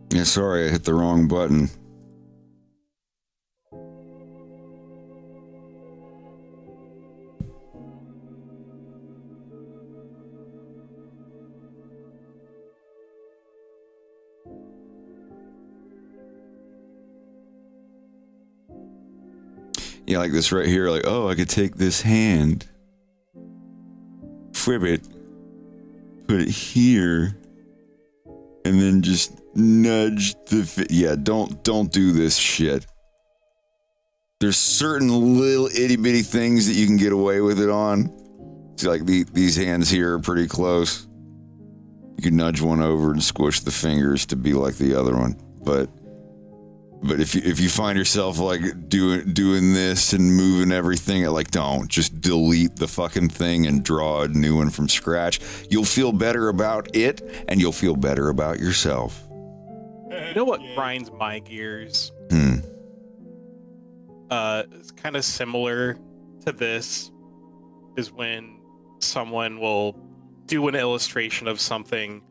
Yeah, sorry, I hit the wrong button. Yeah, like this right here, like, oh, I could take this hand, flip it, put it here, and then just nudge the yeah, don't do this shit. There's certain little itty bitty things that you can get away with it on. See, like these hands here are pretty close. You can nudge one over and squish the fingers to be like the other one. But if you find yourself like doing this and moving everything, like, don't just delete the fucking thing and draw a new one from scratch. You'll feel better about it, and you'll feel better about yourself. You know what grinds my gears? It's kind of similar to this, is when someone will do an illustration of something,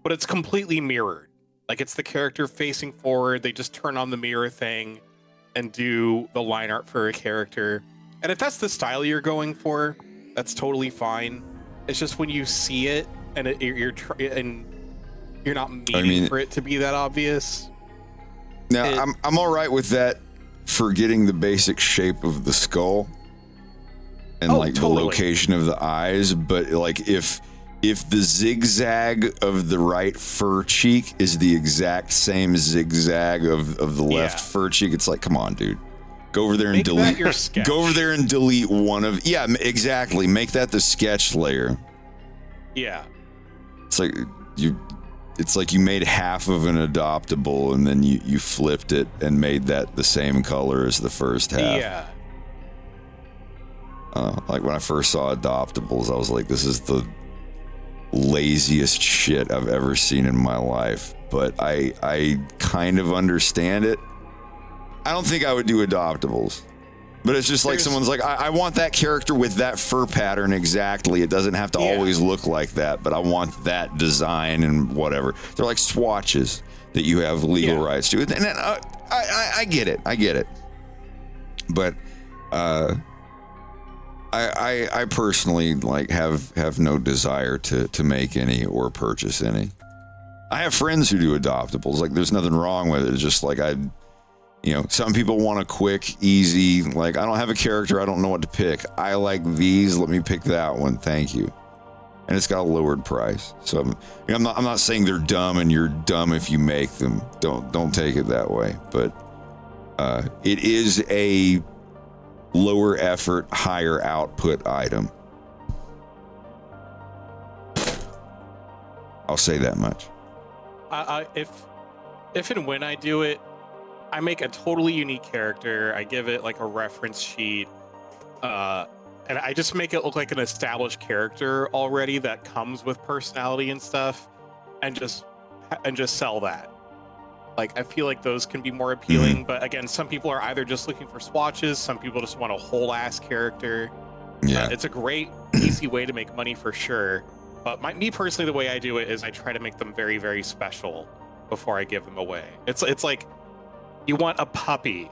but it's completely mirrored. Like, it's the character facing forward, they just turn on the mirror thing and do the line art for a character. And if that's the style you're going for, that's totally fine. It's just when you see it and you're not meaning for it to be that obvious. Now, I'm all right with that for getting the basic shape of the skull and the location of the eyes, but like if the zigzag of the right fur cheek is the exact same zigzag of the left fur cheek, it's like, come on, dude. Go over there and delete. Go over there and delete one of. Yeah, exactly. Make that the sketch layer. Yeah. It's like you made half of an adoptable and then you flipped it and made that the same color as the first half. Yeah. Like when I first saw adoptables, I was like, this is the laziest shit I've ever seen in my life. But I kind of understand it. I don't think I would do adoptables. But it's just like someone's like, I want that character with that fur pattern exactly. It doesn't have to always look like that, but I want that design and whatever. They're like swatches that you have legal rights to. And I get it. I get it. But I personally like have no desire to make any or purchase any. I have friends who do adoptables. Like, there's nothing wrong with it. It's just like You know, some people want a quick, easy, like, I don't have a character, I don't know what to pick. I like these, let me pick that one, thank you. And it's got a lowered price. So I'm not saying they're dumb and you're dumb if you make them. Don't take it that way. But it is a lower effort, higher output item. I'll say that much. If and when I do it, I make a totally unique character. I give it like a reference sheet, and I just make it look like an established character already that comes with personality and stuff, and just sell that. Like, I feel like those can be more appealing. But again, some people are either just looking for swatches. Some people just want a whole ass character. Yeah, it's a great, easy way to make money for sure. But me personally, the way I do it is I try to make them very, very special before I give them away. It's like you want a puppy,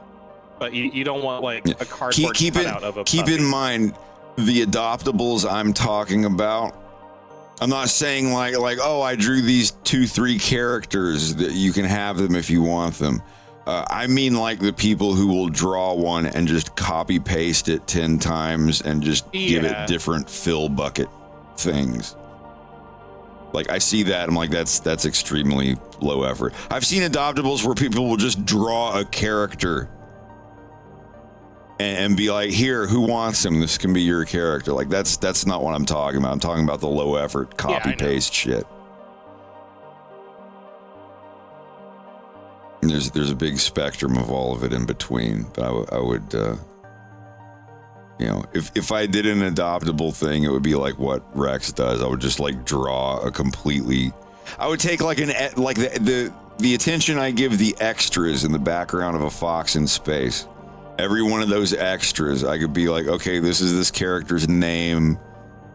but you don't want like a cardboard cutout of a puppy. Keep in mind, the adoptables I'm talking about, I'm not saying like, oh, I drew these 2-3 characters that you can have them if you want them. I mean like the people who will draw one and just copy paste it 10 times and just give it different fill bucket things. Like, I see that, I'm like, that's extremely low effort. I've seen adoptables where people will just draw a character and be like, here, who wants him? This can be your character. Like, that's not what I'm talking about. I'm talking about the low effort copy paste shit. And there's a big spectrum of all of it in between. But I would, you know, if I did an adoptable thing, it would be like what Rex does. I would just like draw a completely. I would take like the attention I give the extras in the background of a Fox in Space. Every one of those extras, I could be like, okay, this is this character's name.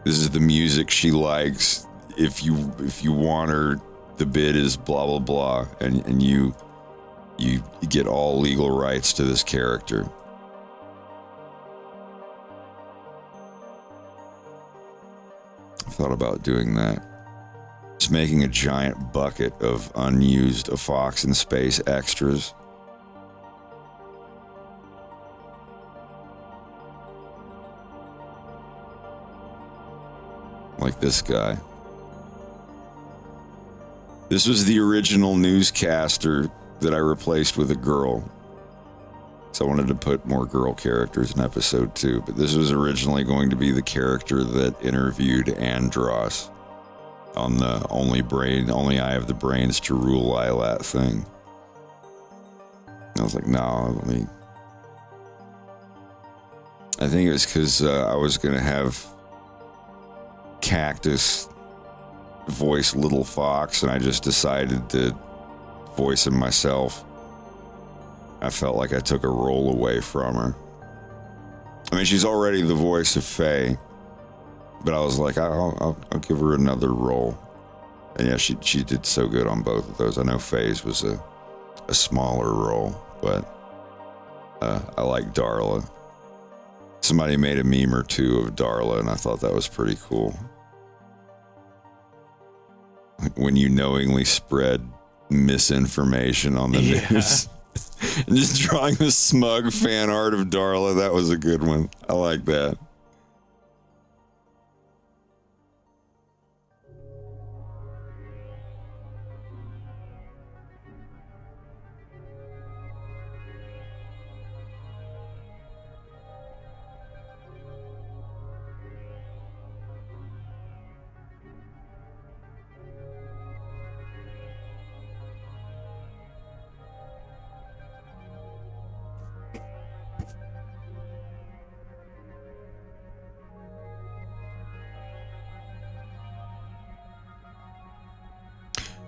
This is the music she likes. If you want her, the bid is blah blah blah, and you get all legal rights to this character. I thought about doing that. Just making a giant bucket of unused Fox in Space extras. Like this guy. This was the original newscaster that I replaced with a girl. So I wanted to put more girl characters in episode 2, but this was originally going to be the character that interviewed Andros on the only I have the brains to rule Ilat thing. I was like, no, I think it was because I was going to have Cactus voice Little Fox, and I just decided to voice him myself. I felt like I took a role away from her. I mean, she's already the voice of Faye, but I was like, I'll give her another role. And yeah, she did so good on both of those. I know Faye's was a smaller role, but I like Darla. Somebody made a meme or two of Darla, and I thought that was pretty cool. Like when you knowingly spread misinformation on the news. And just drawing the smug fan art of Darla, that was a good one. I like that.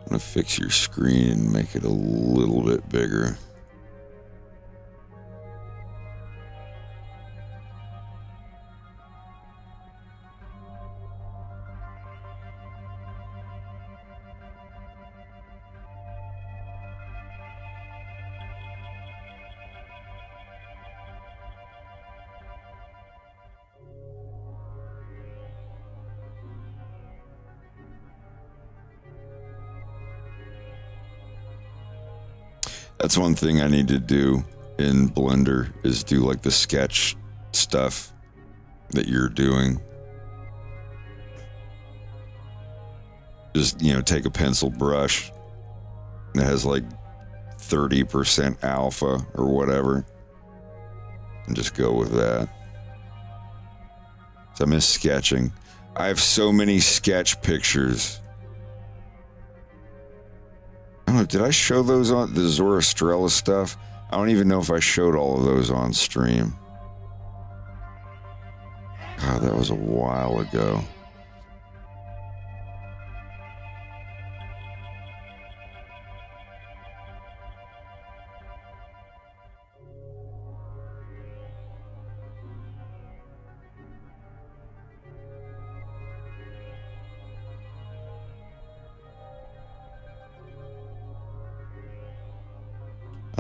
I'm gonna fix your screen and make it a little bit bigger. That's one thing I need to do. in Blender is do like the sketch stuff that you're doing. Just, take a pencil brush that has like 30% alpha or whatever and just go with that. So I miss sketching. I have so many sketch pictures. I don't know, did I show those on the Zoroastrella stuff? I don't even know if I showed all of those on stream. God, that was a while ago.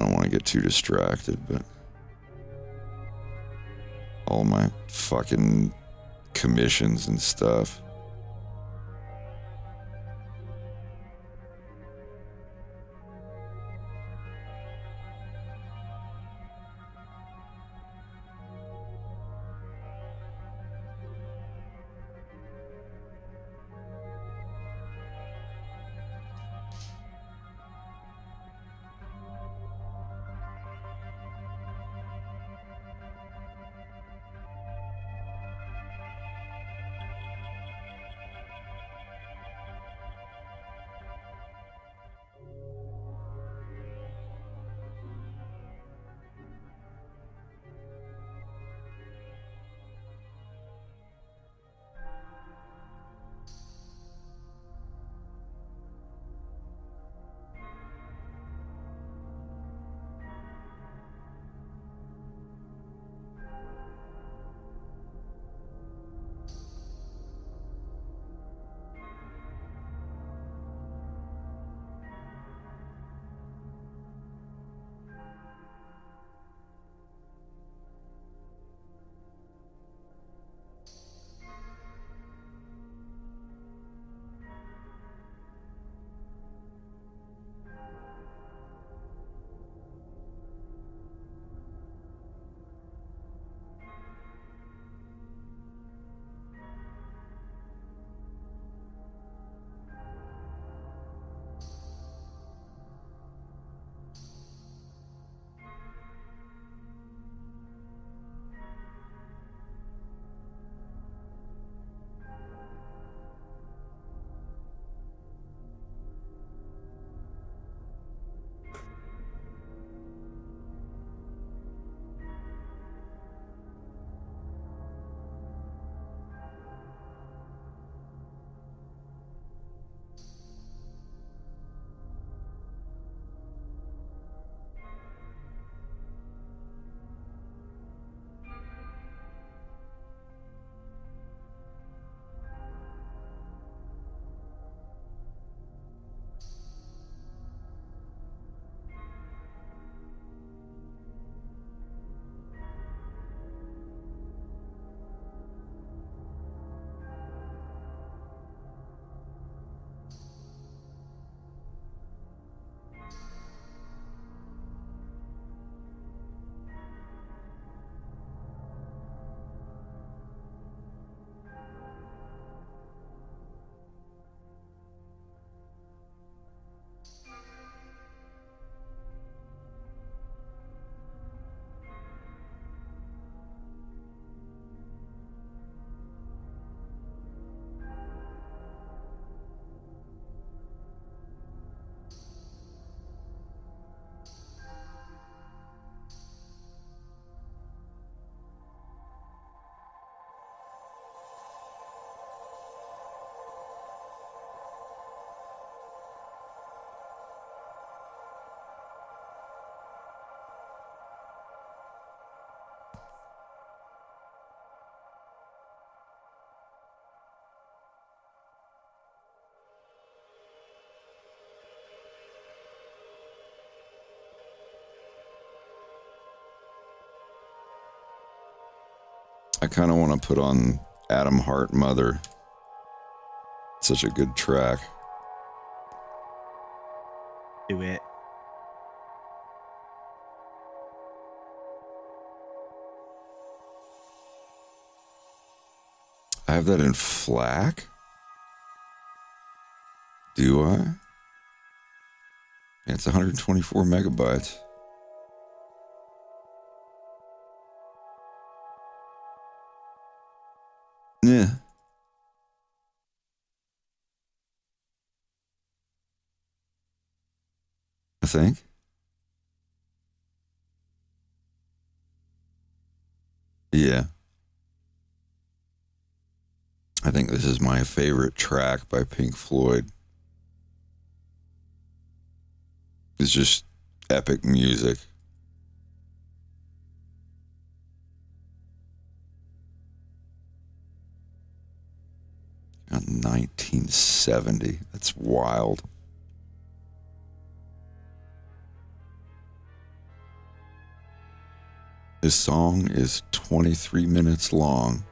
I don't want to get too distracted, but all my fucking commissions and stuff. I kind of want to put on Adam Hart Mother. Such a good track. Do it. I have that in FLAC? Do I? Yeah, it's 124 megabytes. Yeah. I think. Yeah. I think this is my favorite track by Pink Floyd. It's just epic music. Got 1970. That's wild. This song is 23 minutes long.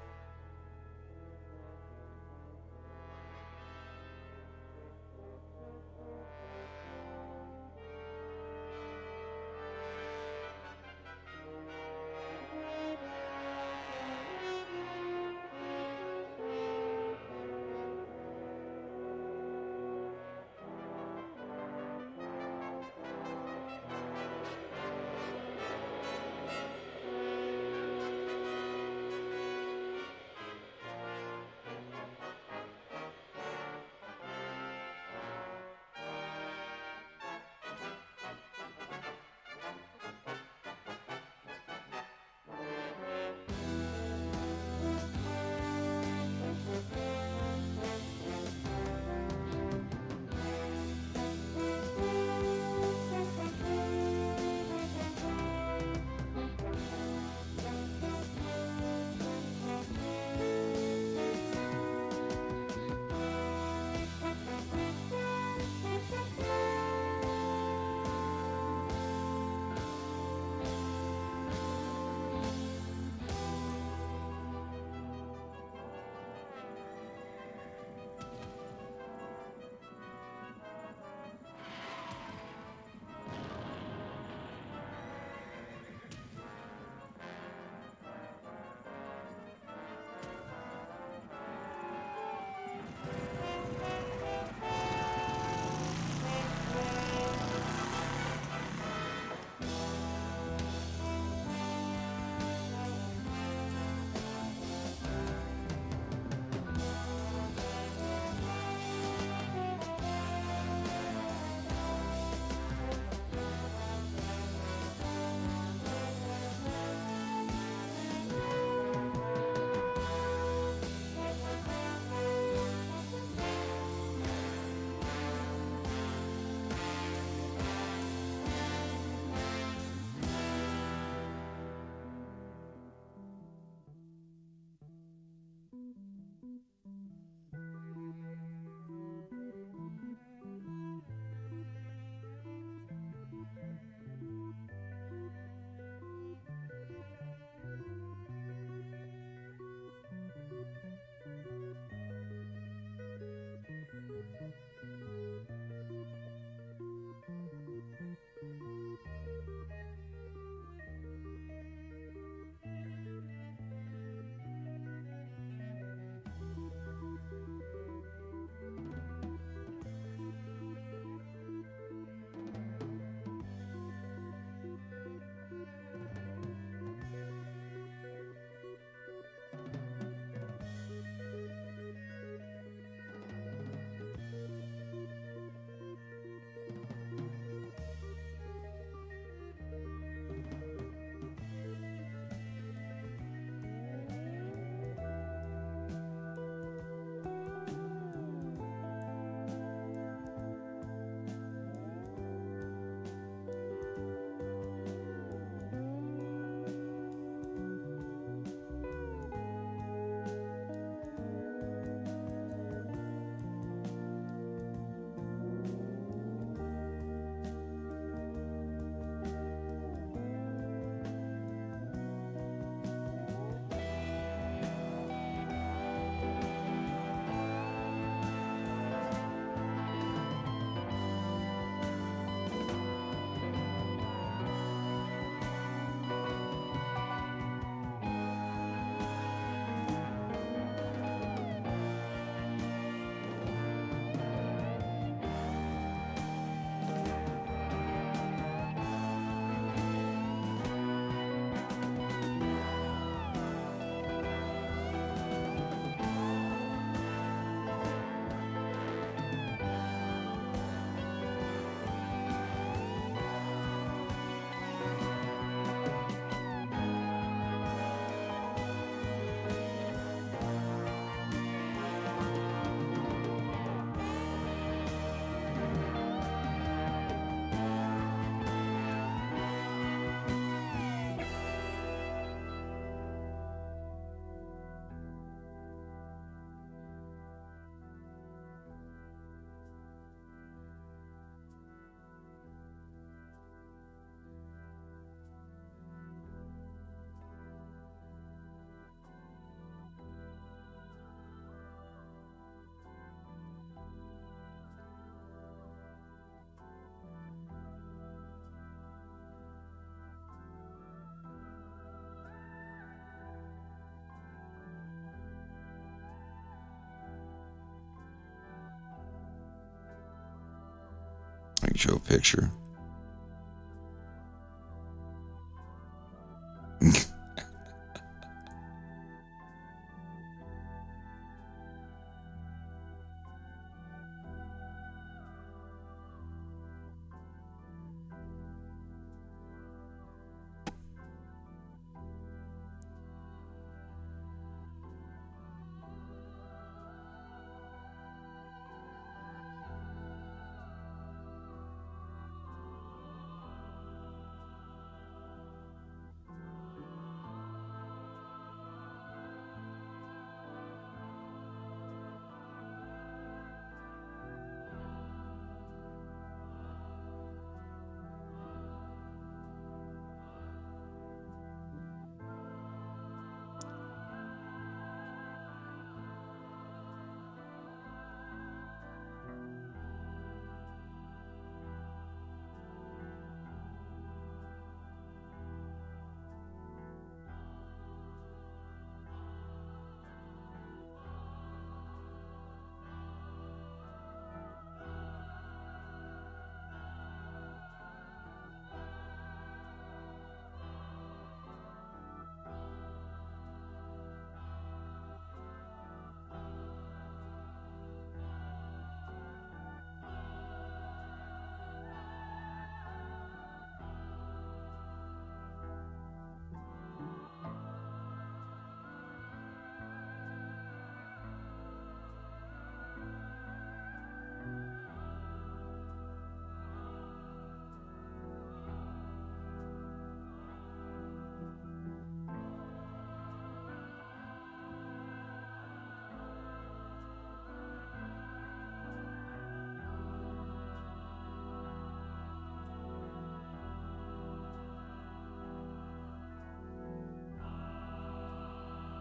Show picture.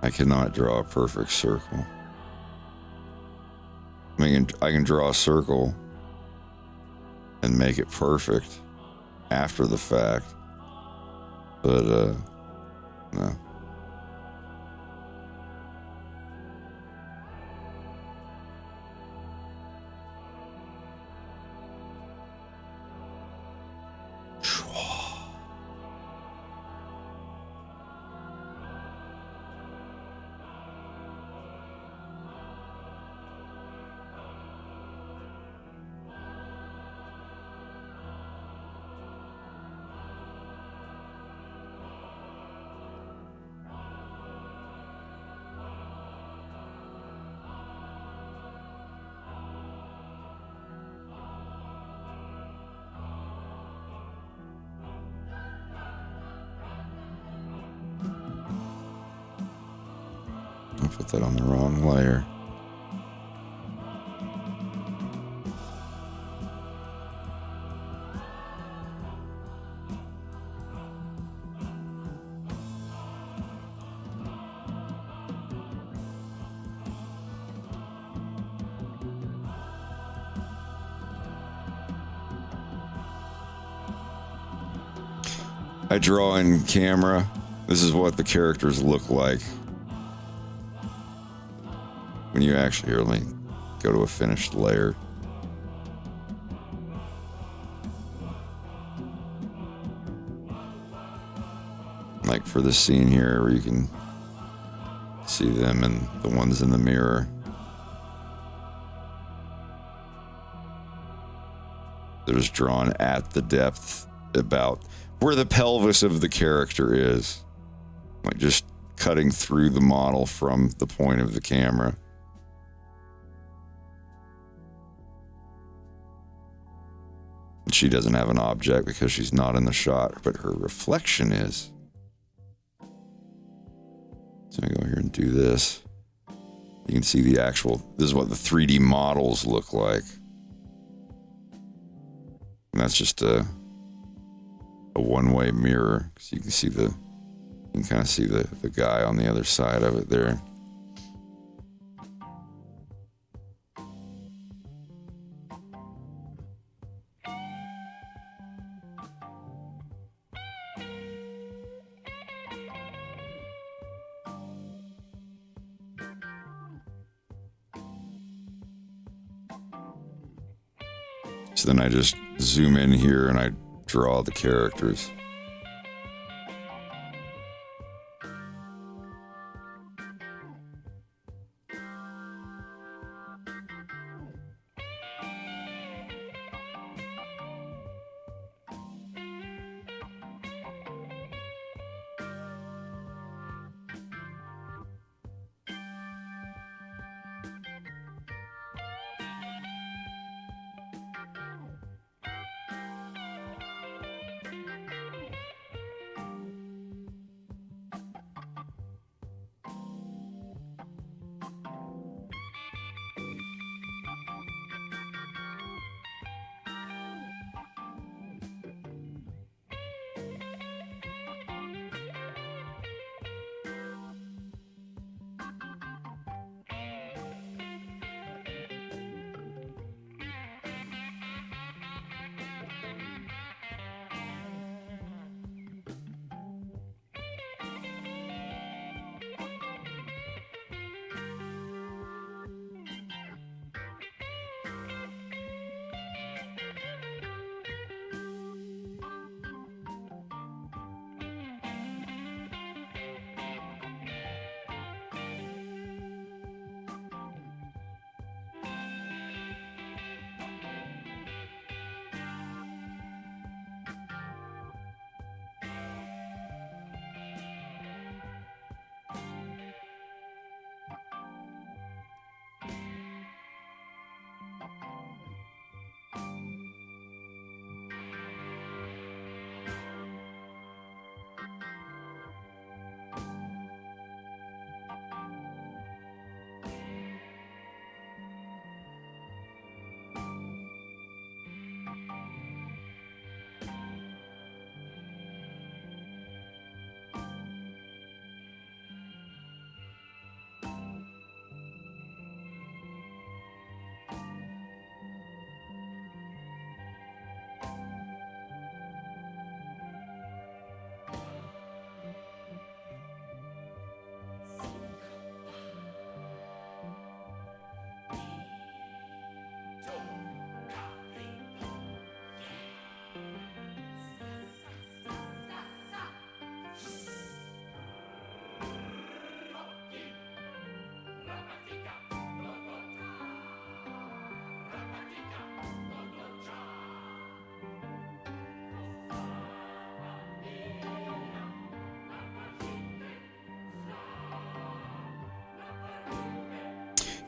I cannot draw a perfect circle. I mean, I can draw a circle and make it perfect after the fact, but no. I put that on the wrong layer. I draw in camera. This is what the characters look like. When you actually, here, let me go to a finished layer. Like for this scene here, where you can see them and the ones in the mirror. They're just drawn at the depth about where the pelvis of the character is. Like just cutting through the model from the point of the camera. She doesn't have an object because she's not in the shot, but her reflection is. So I go here and do this. You can see the actual, this is what the 3D models look like. And that's just a one-way mirror. So you can see you can kind of see the guy on the other side of it there. So then I just zoom in here and I draw the characters.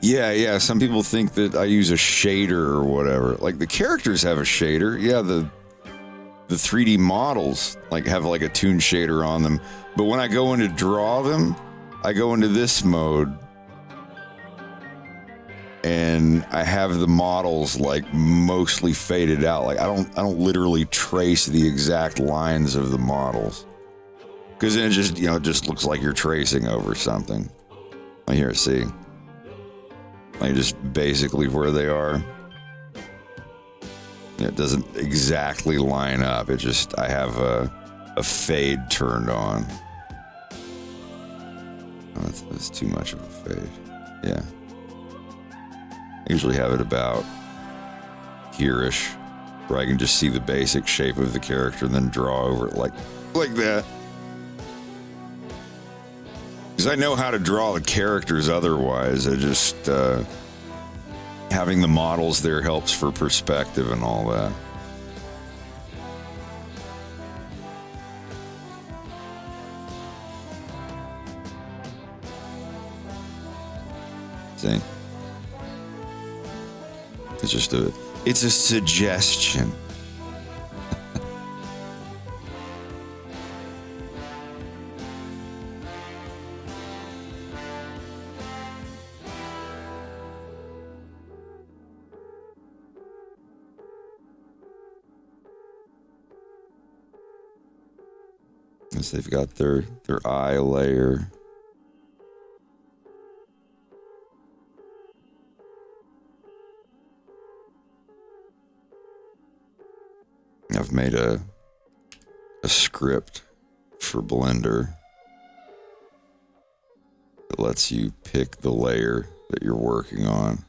Yeah. Some people think that I use a shader or whatever. Like the characters have a shader. Yeah, the 3D models like have like a toon shader on them. But when I go in to draw them, I go into this mode and I have the models like mostly faded out. Like I don't literally trace the exact lines of the models. Because then it just looks like you're tracing over something. Like here, see. Like just basically where they are. It doesn't exactly line up. It just, I have a fade turned on. Oh, that's too much of a fade. Yeah. I usually have it about here-ish, where I can just see the basic shape of the character and then draw over it like that. Because I know how to draw the characters otherwise. I just, having the models there helps for perspective and all that. See? It's a suggestion. As they've got their eye layer. I've made a script for Blender that lets you pick the layer that you're working on.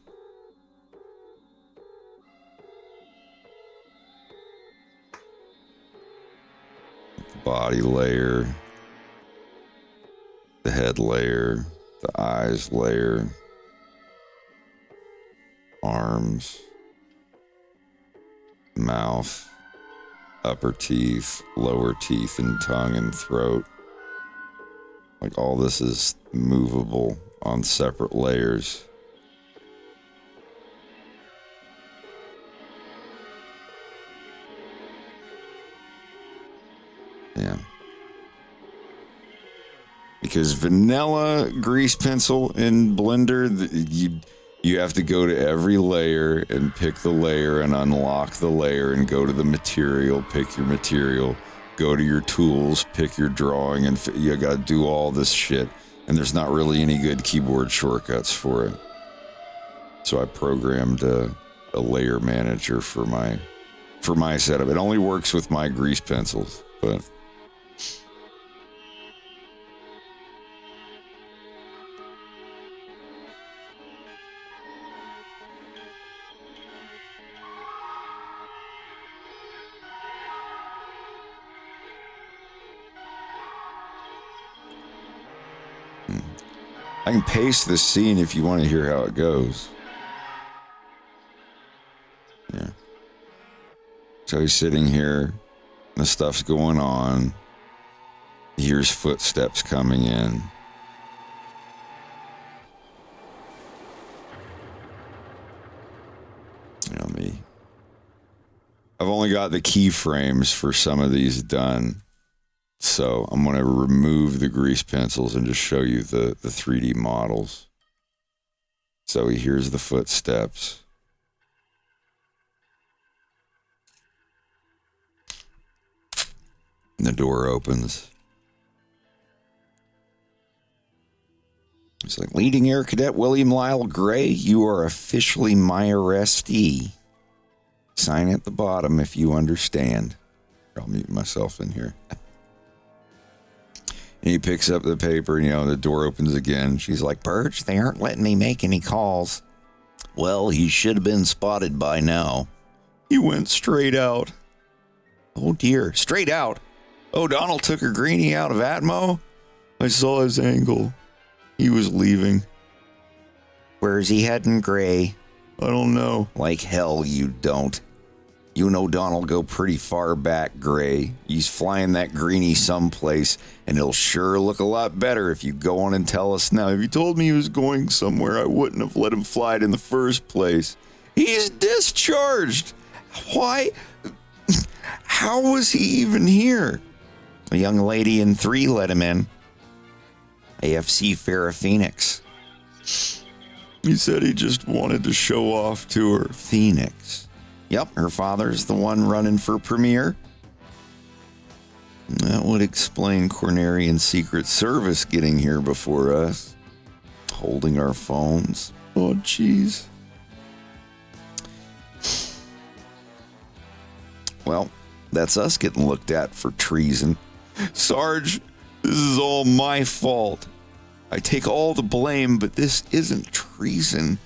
body layer, the head layer, the eyes layer, arms, mouth, upper teeth, lower teeth, and tongue and throat. Like all this is movable on separate layers. Yeah. Because vanilla grease pencil in Blender, you have to go to every layer and pick the layer and unlock the layer and go to the material, pick your material, go to your tools, pick your drawing, and you got to do all this shit. And there's not really any good keyboard shortcuts for it. So I programmed a layer manager for my setup. It only works with my grease pencils, but I can paste this scene if you want to hear how it goes. Yeah. So he's sitting here, and the stuff's going on. He hears footsteps coming in. You know me. I've only got the keyframes for some of these done. So I'm going to remove the grease pencils and just show you the 3D models. So he hears the footsteps. And the door opens. It's like, Leading Air Cadet William Lyle Gray, you are officially my arrestee. Sign at the bottom if you understand. I'll mute myself in here. And he picks up the paper, and, the door opens again. She's like, Burge, they aren't letting me make any calls. Well, he should have been spotted by now. He went straight out. Oh, dear. Straight out? O'Donnell took her greenie out of Atmo? I saw his angle. He was leaving. Where's he heading, Gray? I don't know. Like hell you don't. You and O'Donnell go pretty far back, Gray. He's flying that greenie someplace, and it'll sure look a lot better if you go on and tell us now. If you told me he was going somewhere, I wouldn't have let him fly it in the first place. He's discharged. Why? How was he even here? A young lady in 3 let him in. AFC Farrah Phoenix. He said he just wanted to show off to her. Phoenix. Yep, her father's the one running for premier. That would explain Cornerian's Secret Service getting here before us. Holding our phones. Oh, jeez. Well, that's us getting looked at for treason. Sarge, this is all my fault. I take all the blame, but this isn't treason.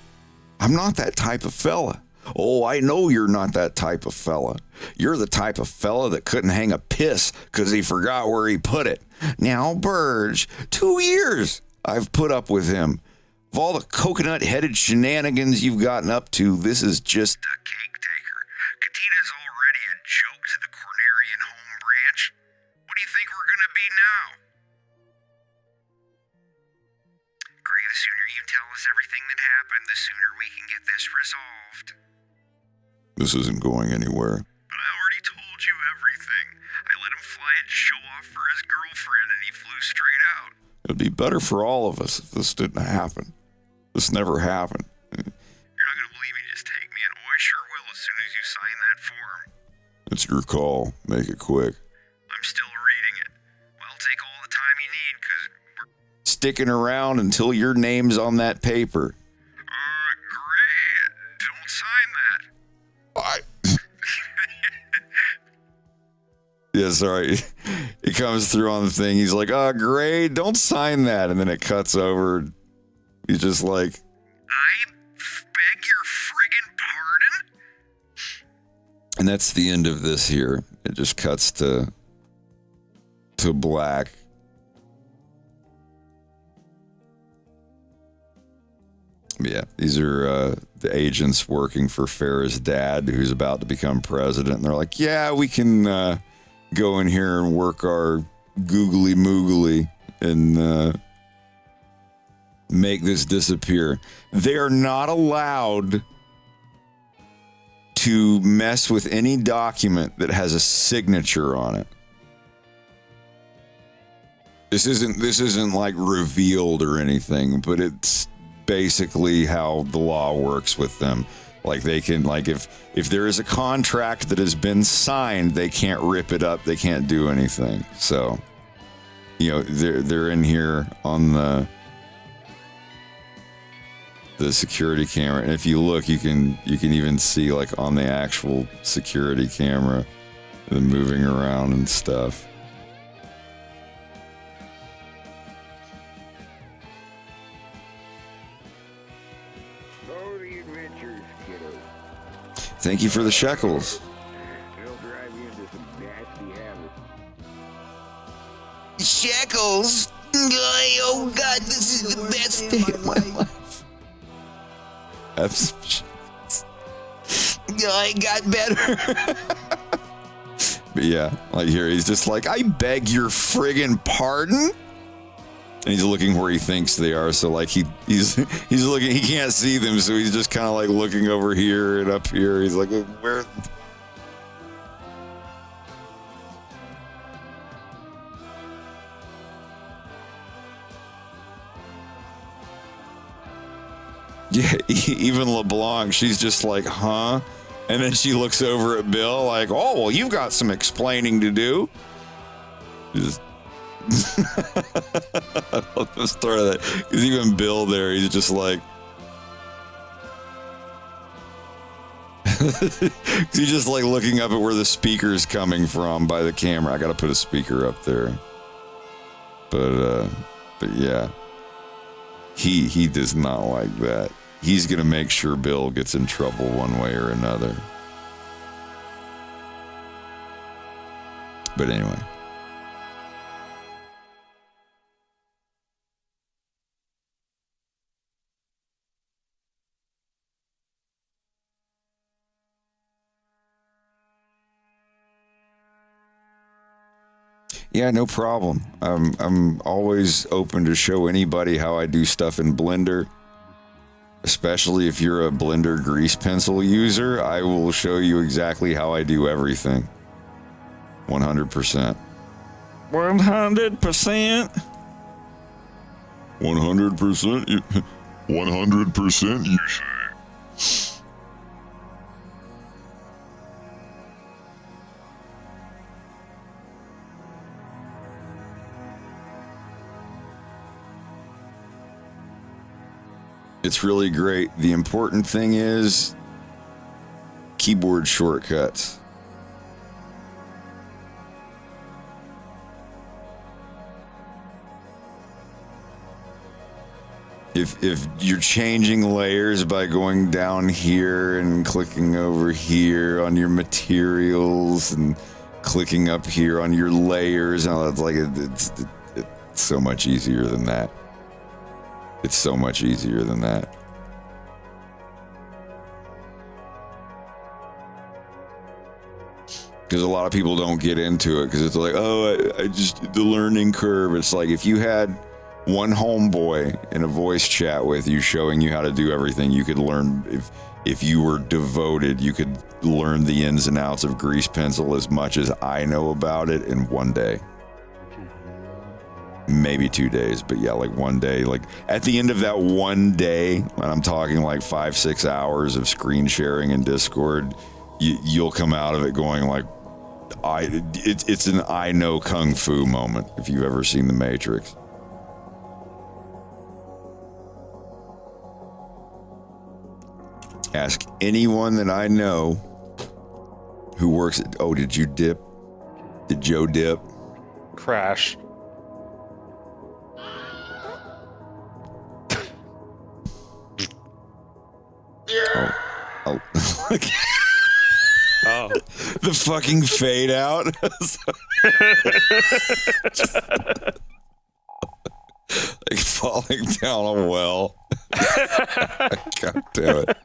I'm not that type of fella. Oh, I know you're not that type of fella. You're the type of fella that couldn't hang a piss because he forgot where he put it. Now, Burge, 2 years I've put up with him. Of all the coconut-headed shenanigans you've gotten up to, this is just a cake taker. Katina's already a joke to the Cornerian home branch. What do you think we're going to be now? Gray, the sooner you tell us everything that happened, the sooner we can get this resolved. This isn't going anywhere. But I already told you everything. I let him fly it to show off for his girlfriend, and he flew straight out. It'd be better for all of us if this didn't happen. This never happened. You're not going to believe me. Just take me, and I sure will as soon as you sign that form. It's your call. Make it quick. I'm still reading it. Well, take all the time you need, because we're sticking around until your name's on that paper. Gray, don't sign that. Yeah, sorry. It comes through on the thing. He's like, Gray, don't sign that. And then it cuts over. He's just like, I beg your friggin' pardon? And that's the end of this here. It just cuts to to black. Yeah, these are the agents working for Farrah's dad, who's about to become president. And they're like, yeah, we can go in here and work our googly moogly and make this disappear. They are not allowed to mess with any document that has a signature on it. This isn't like revealed or anything, but it's basically how the law works with them. Like they can, like if there is a contract that has been signed, they can't rip it up, they can't do anything. So, you know, they're in here on the security camera, and if you look, you can even see like on the actual security camera them moving around and stuff. Thank you for the shekels. It'll drive you into some nasty habits. Shekels? Oh God, this is the best day of my life. I got better. But yeah, like here, he's just like, I beg your friggin' pardon? And he's looking where he thinks they are, so like he's looking, he can't see them, so he's just kind of like looking over here and up here. He's like, where? Yeah, even LeBlanc, she's just like, huh? And then she looks over at Bill like, oh, well, you've got some explaining to do. Just I love the start of that, because even Bill there, he's just like, he's just like looking up at where the speaker's coming from by the camera. I gotta put a speaker up there, but yeah, he does not like that. He's gonna make sure Bill gets in trouble one way or another. But anyway. Yeah, no problem. I'm always open to show anybody how I do stuff in Blender. Especially if you're a Blender grease pencil user, I will show you exactly how I do everything. 100%. 100%. 100%. 100% you say. It's really great. The important thing is keyboard shortcuts. If you're changing layers by going down here and clicking over here on your materials and clicking up here on your layers, and all that's like it's so much easier than that. It's so much easier than that. Because a lot of people don't get into it because it's like, oh, I just, the learning curve. It's like if you had one homeboy in a voice chat with you showing you how to do everything, you could learn. If you were devoted, you could learn the ins and outs of grease pencil as much as I know about it in one day. Maybe 2 days, but yeah, like one day. Like at the end of that one day, and I'm talking like 5-6 hours of screen sharing in Discord, you'll come out of it going like, it's an I know kung fu moment if you've ever seen The Matrix. Ask anyone that I know who works at, oh, did you dip? Did Joe dip? Crash. Oh. Oh, The fucking fade out. Like falling down a well. God damn it.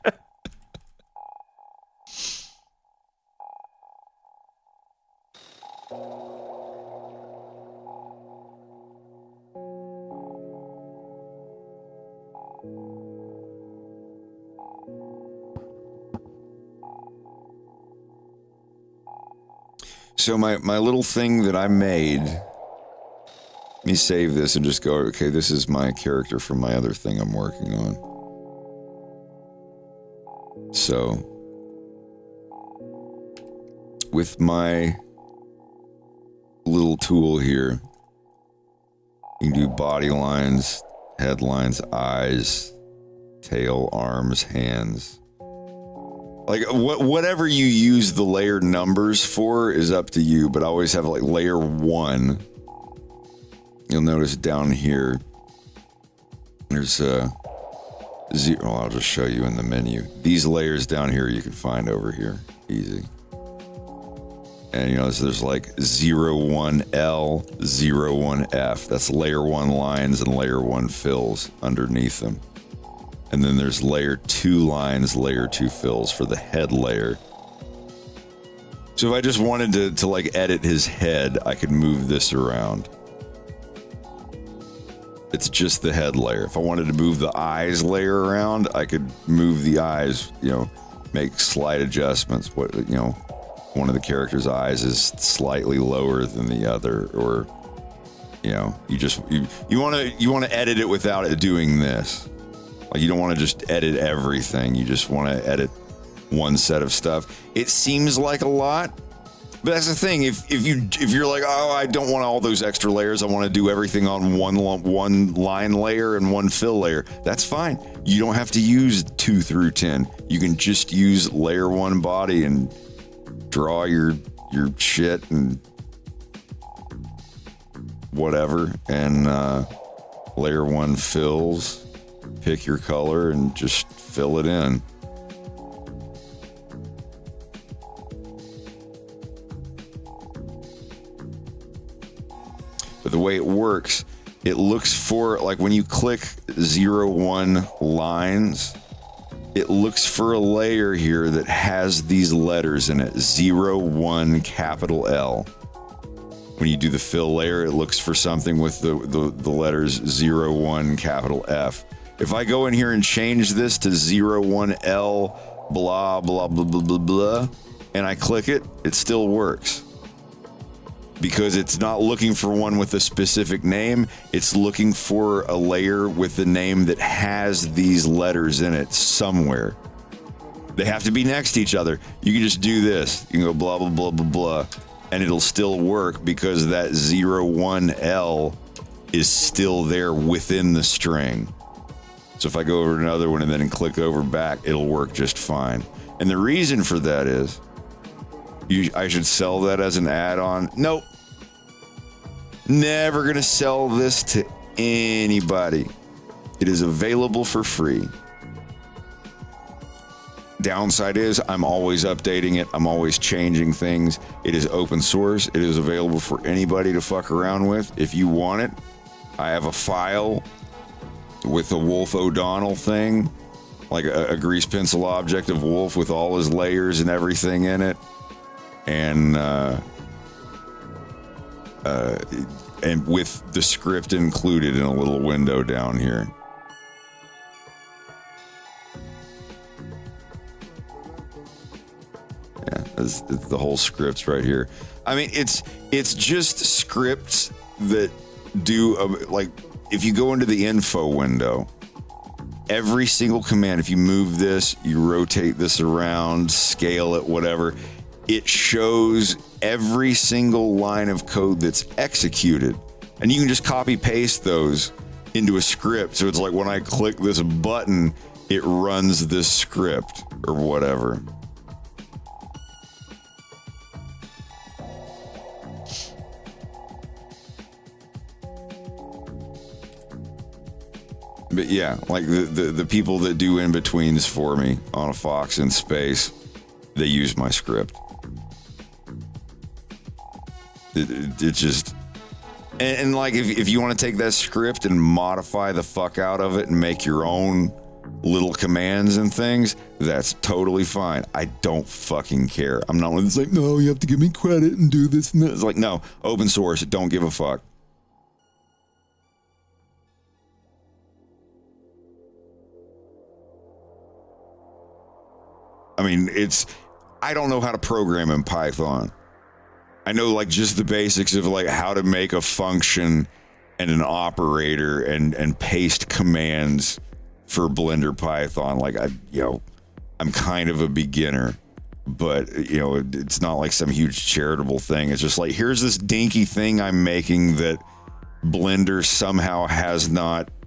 So my little thing that I made, let me save this and just go, okay, this is my character from my other thing I'm working on. So, with my little tool here, you can do body lines, headlines, eyes, tail, arms, hands. Like, whatever you use the layer numbers for is up to you, but I always have like layer 1. You'll notice down here, there's a zero. Well, I'll just show you in the menu. These layers down here you can find over here, easy. And you notice there's like 01L, 01F. That's layer 1 lines and layer 1 fills underneath them. And then there's layer 2 lines, layer 2 fills for the head layer. So if I just wanted to like edit his head, I could move this around. It's just the head layer. If I wanted to move the eyes layer around, I could move the eyes, make slight adjustments. One of the character's eyes is slightly lower than the other, or you want to edit it without it doing this. Like, you don't want to just edit everything. You just want to edit one set of stuff. It seems like a lot, but that's the thing. If you're like, oh, I don't want all those extra layers. I want to do everything on one line layer and one fill layer. That's fine. You don't have to use 2 through 10. You can just use layer 1 body and draw your shit and whatever, and layer 1 fills. Pick your color and just fill it in. But the way it works, it looks for, like, when you click 01 lines, it looks for a layer here that has these letters in it, 01 capital L. When you do the fill layer, it looks for something with the letters 01 capital F. If I go in here and change this to 01L blah, blah, blah, blah, blah, blah, and I click it, it still works. Because it's not looking for one with a specific name, it's looking for a layer with the name that has these letters in it somewhere. They have to be next to each other. You can just do this. You can go blah, blah, blah, blah, blah, and it'll still work because that 01L is still there within the string. So if I go over to another one and then click over back, it'll work just fine. And the reason for that is, I should sell that as an add-on. Nope. Never gonna sell this to anybody. It is available for free. Downside is I'm always updating it. I'm always changing things. It is open source. It is available for anybody to fuck around with. If you want it, I have a file with a Wolf O'Donnell thing, like a grease pencil object of Wolf with all his layers and everything in it, and with the script included in a little window down here. Yeah, it's the whole script's right here. I mean, it's just scripts that do like. If you go into the info window, every single command, if you move this, you rotate this around, scale it, whatever, it shows every single line of code that's executed. And you can just copy paste those into a script. So it's like when I click this button, it runs this script or whatever. But yeah, like the people that do in-betweens for me on a Fox in Space, they use my script. It just, and like if you want to take that script and modify the fuck out of it and make your own little commands and things, that's totally fine. I don't fucking care. I'm not one that's like, no, you have to give me credit and do this and this. It's like, no, open source, don't give a fuck. I mean, I don't know how to program in Python. I know like just the basics of like how to make a function and an operator and paste commands for Blender Python. Like I'm kind of a beginner, but it's not like some huge charitable thing. It's just like, here's this dinky thing I'm making that Blender somehow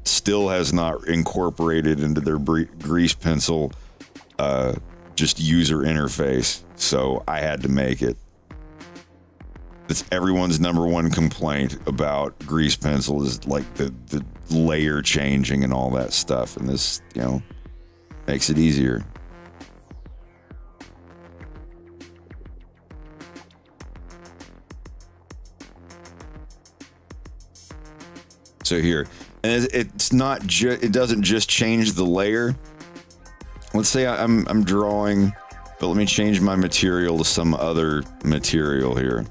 still has not incorporated into their grease pencil just user interface. So I had to make it. That's everyone's number one complaint about grease pencil is like the layer changing and all that stuff. And this, makes it easier. So here, and it's not it doesn't just change the layer. Let's say I'm drawing, but let me change my material to some other material here.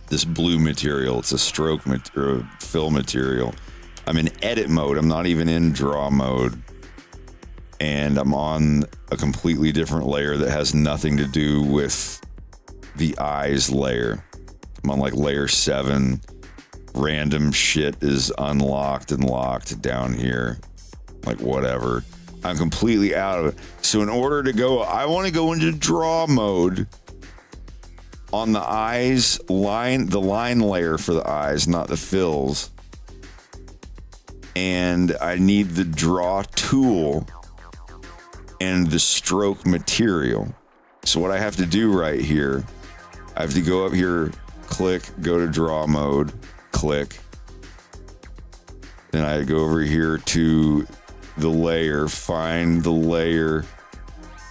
This blue material, it's a stroke or fill material. I'm in edit mode. I'm not even in draw mode. And I'm on a completely different layer that has nothing to do with the eyes layer. I'm on like layer 7. Random shit is unlocked and locked down here. Like whatever. I'm completely out of it. So in order to go, I want to go into draw mode on the eyes line, the line layer for the eyes, not the fills. And I need the draw tool and the stroke material. So what I have to do right here, I have to go up here, click, go to draw mode, click. Then I go over here to the layer, find the layer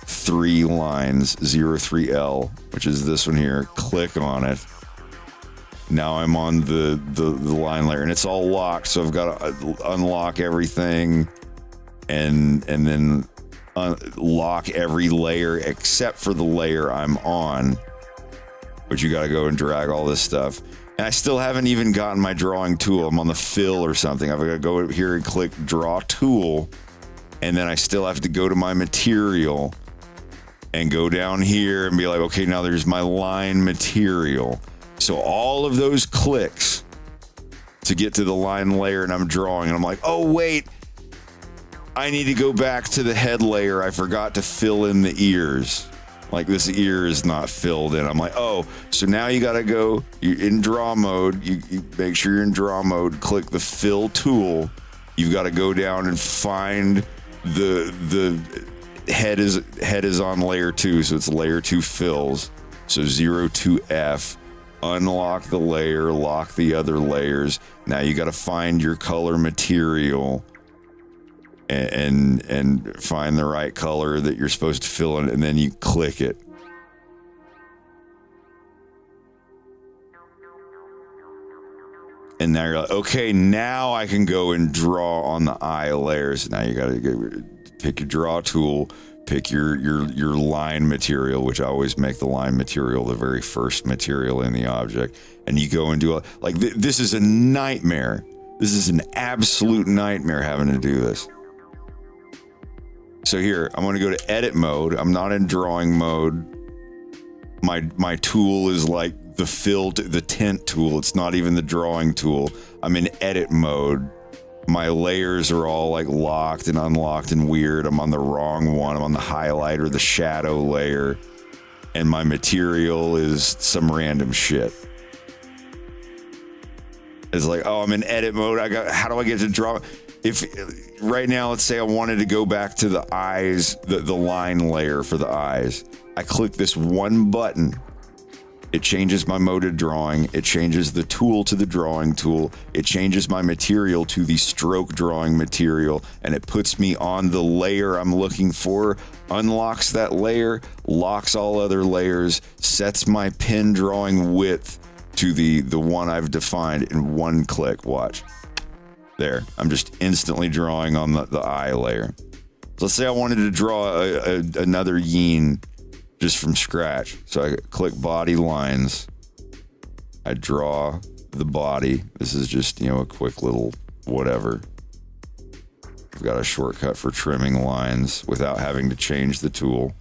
3 lines, 03L, which is this one here. Click on it. Now I'm on the line layer, and it's all locked. So I've got to unlock everything, and then lock every layer except for the layer I'm on. But you got to go and drag all this stuff. And I still haven't even gotten my drawing tool. I'm on the fill or something. I've got to go here and click draw tool, and then I still have to go to my material and go down here and be like, okay, now there's my line material. So all of those clicks to get to the line layer, and I'm drawing, and I'm like, oh wait, I need to go back to the head layer. I forgot to fill in the ears. Like this ear is not filled in. I'm like, oh, so now you gotta go, you're in draw mode, you make sure you're in draw mode, click the fill tool. You've got to go down and find the head is on layer 2, so it's layer 2 fills. So 02F, unlock the layer, lock the other layers. Now you got to find your color material and find the right color that you're supposed to fill in, and then you click it. And now you're like, okay, now I can go and draw on the eye layers. Now you got to pick your draw tool, pick your line material, which I always make the line material the very first material in the object. And you go and do this is a nightmare. This is an absolute nightmare having to do this. So here, I'm going to go to edit mode. I'm not in drawing mode. My tool is like the tint tool. It's not even the drawing tool. I'm in edit mode. My layers are all like locked and unlocked and weird. I'm on the wrong one. I'm on the highlighter, the shadow layer, and my material is some random shit. It's like, oh, I'm in edit mode. How do I get to draw? If right now, let's say I wanted to go back to the eyes, the line layer for the eyes. I click this one button. It changes my mode of drawing. It changes the tool to the drawing tool. It changes my material to the stroke drawing material, and it puts me on the layer I'm looking for, unlocks that layer, locks all other layers, sets my pen drawing width to the one I've defined in one click. Watch. There. I'm just instantly drawing on the eye layer. So let's say I wanted to draw another yin just from scratch. So I click body lines. I draw the body. This is just, a quick little whatever. I've got a shortcut for trimming lines without having to change the tool.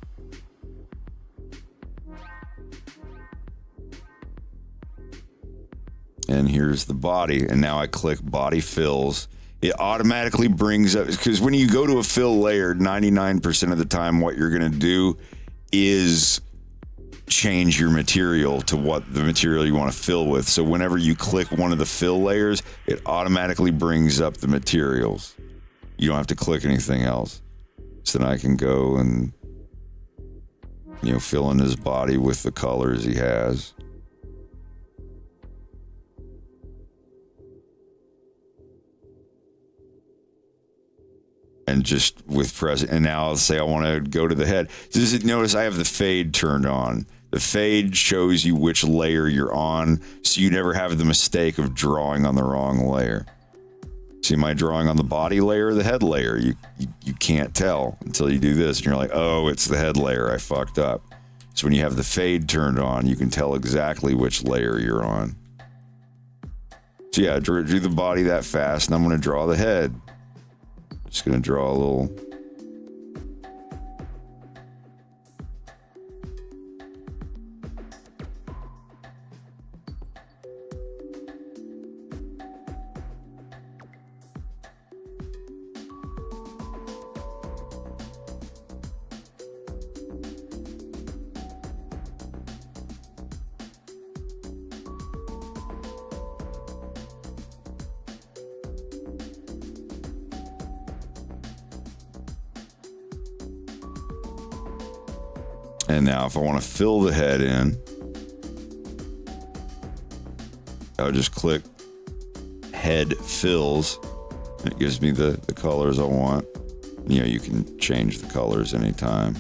And here's the body. And now I click body fills. It automatically brings up, because when you go to a fill layer, 99% of the time what you're going to do is change your material to what the material you want to fill with. So whenever you click one of the fill layers, it automatically brings up the materials. You don't have to click anything else. So then I can go and, fill in his body with the colors he has. And just with present, and now I'll say I want to go to the head. Notice I have the fade turned on. The fade shows you which layer you're on, so you never have the mistake of drawing on the wrong layer. See, am I drawing on the body layer or the head layer? You can't tell until you do this, and you're like, oh, it's the head layer. I fucked up. So when you have the fade turned on, you can tell exactly which layer you're on. So yeah, I drew the body that fast, and I'm going to draw the head. Just going to draw a little. And now if I want to fill the head in, I'll just click head fills, and it gives me the colors I want. You can change the colors anytime.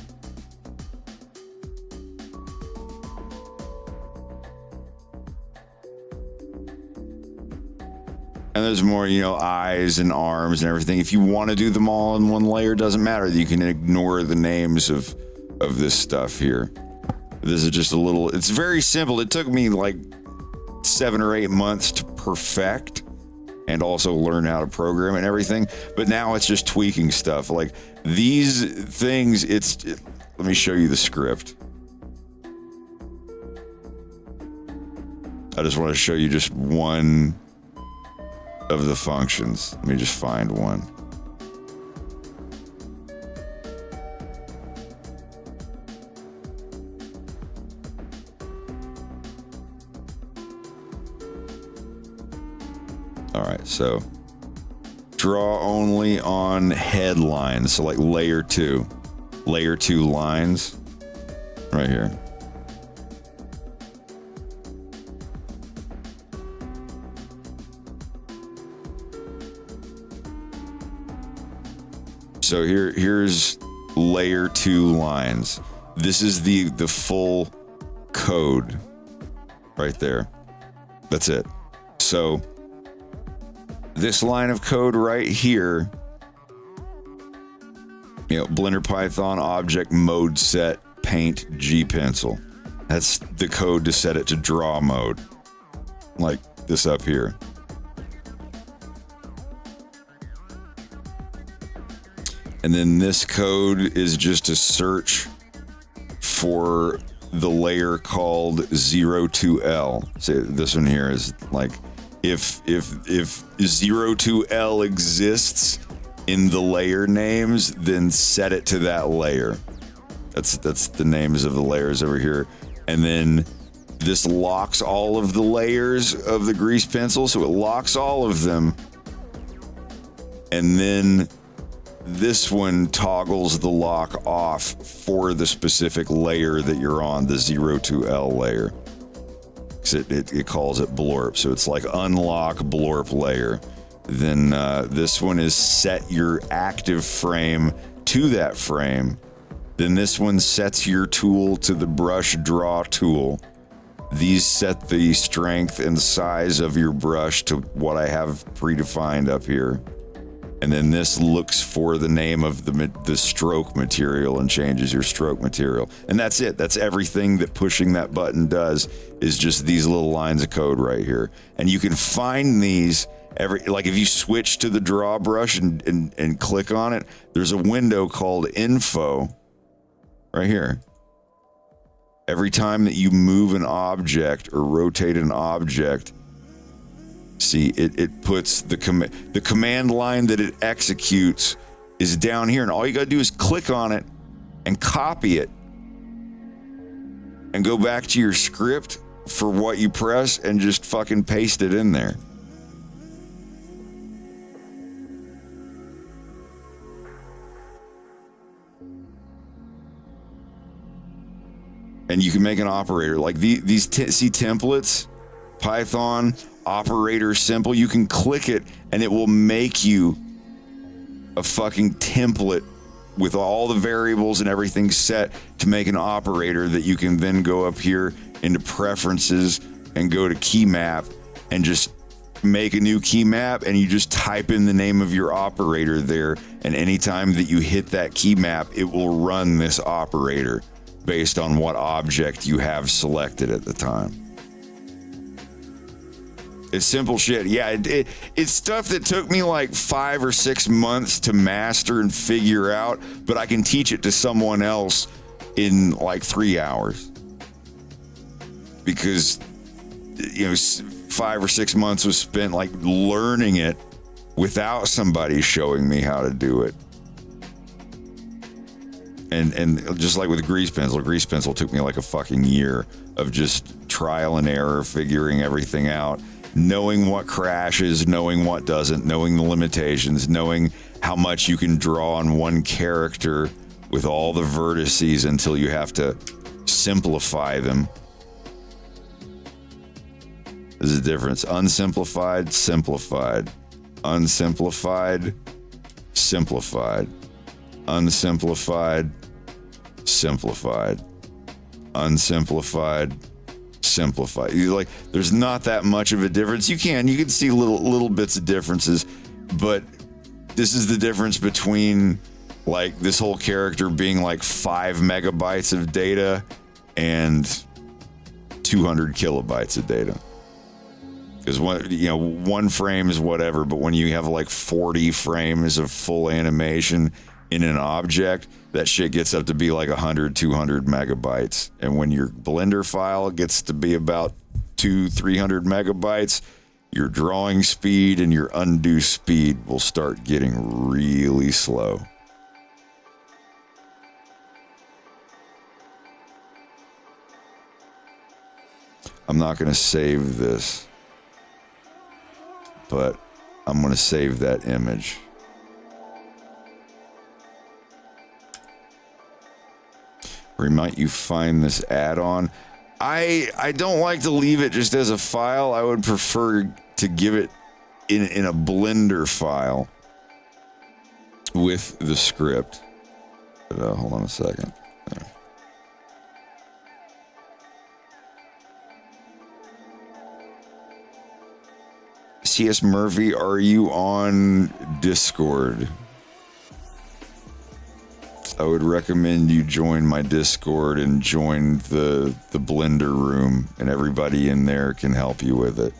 And there's more, eyes and arms and everything. If you want to do them all in one layer, doesn't matter. You can ignore the names of this stuff here. This is just it's very simple. It took me like 7 or 8 months to perfect and also learn how to program and everything. But now it's just tweaking stuff. Like these things, let me show you the script. I just want to show you just one of the functions. Let me just find one. All right, so draw only on headlines. So like layer 2 lines right here. So here's layer 2 lines. This is the full code right there. That's it. So this line of code right here, Blender Python object mode set paint G pencil. That's the code to set it to draw mode, like this up here. And then this code is just a search for the layer called 02L. So this one here is like, if 02L exists in the layer names, then set it to that layer. That's the names of the layers over here. And then this locks all of the layers of the grease pencil, so it locks all of them. And then this one toggles the lock off for the specific layer that you're on, the 02L layer. It calls it blorp, so it's like unlock blorp layer. Then this one is set your active frame to that frame. Then this one sets your tool to the brush draw tool. These set the strength and size of your brush to what I have predefined up here. And then this looks for the name of the stroke material and changes your stroke material. And that's it. That's everything that pushing that button does, is just these little lines of code right here. And you can find these like if you switch to the draw brush and click on it, there's a window called info right here. Every time that you move an object or rotate an object, see, it puts the command line that it executes is down here. And all you got to do is click on it and copy it and go back to your script for what you press and just fucking paste it in there. And you can make an operator like these templates, Python operator simple. You can click it and it will make you a fucking template with all the variables and everything set to make an operator that you can then go up here into preferences and go to key map and just make a new key map, and you just type in the name of your operator there, and anytime that you hit that key map, it will run this operator based on what object you have selected at the time. It's simple shit. Yeah, it's stuff that took me like 5 or 6 months to master and figure out, but I can teach it to someone else in like 3 hours. Because, 5 or 6 months was spent like learning it without somebody showing me how to do it. And just like with grease pencil took me like a fucking year of just trial and error, figuring everything out, knowing what crashes, knowing what doesn't, knowing the limitations, knowing how much you can draw on one character with all the vertices until you have to simplify them. There's a difference. Unsimplified, simplified. Unsimplified, simplified. Unsimplified, simplified. Unsimplified, simplified. Like, there's not that much of a difference. You can see little bits of differences, but this is the difference between like this whole character being like 5 megabytes of data and 200 kilobytes of data. Because one frame is whatever, but when you have like 40 frames of full animation in an object, that shit gets up to be like 100, 200 megabytes. And when your Blender file gets to be about 200-300 megabytes, your drawing speed and your undo speed will start getting really slow. I'm not going to save this, but I'm going to save that image. Where might you find this add-on? I don't like to leave it just as a file. I would prefer to give it in a Blender file with the script. But, hold on a second. There. CS Murphy, are you on Discord? I would recommend you join my Discord and join the Blender room, and everybody in there can help you with it.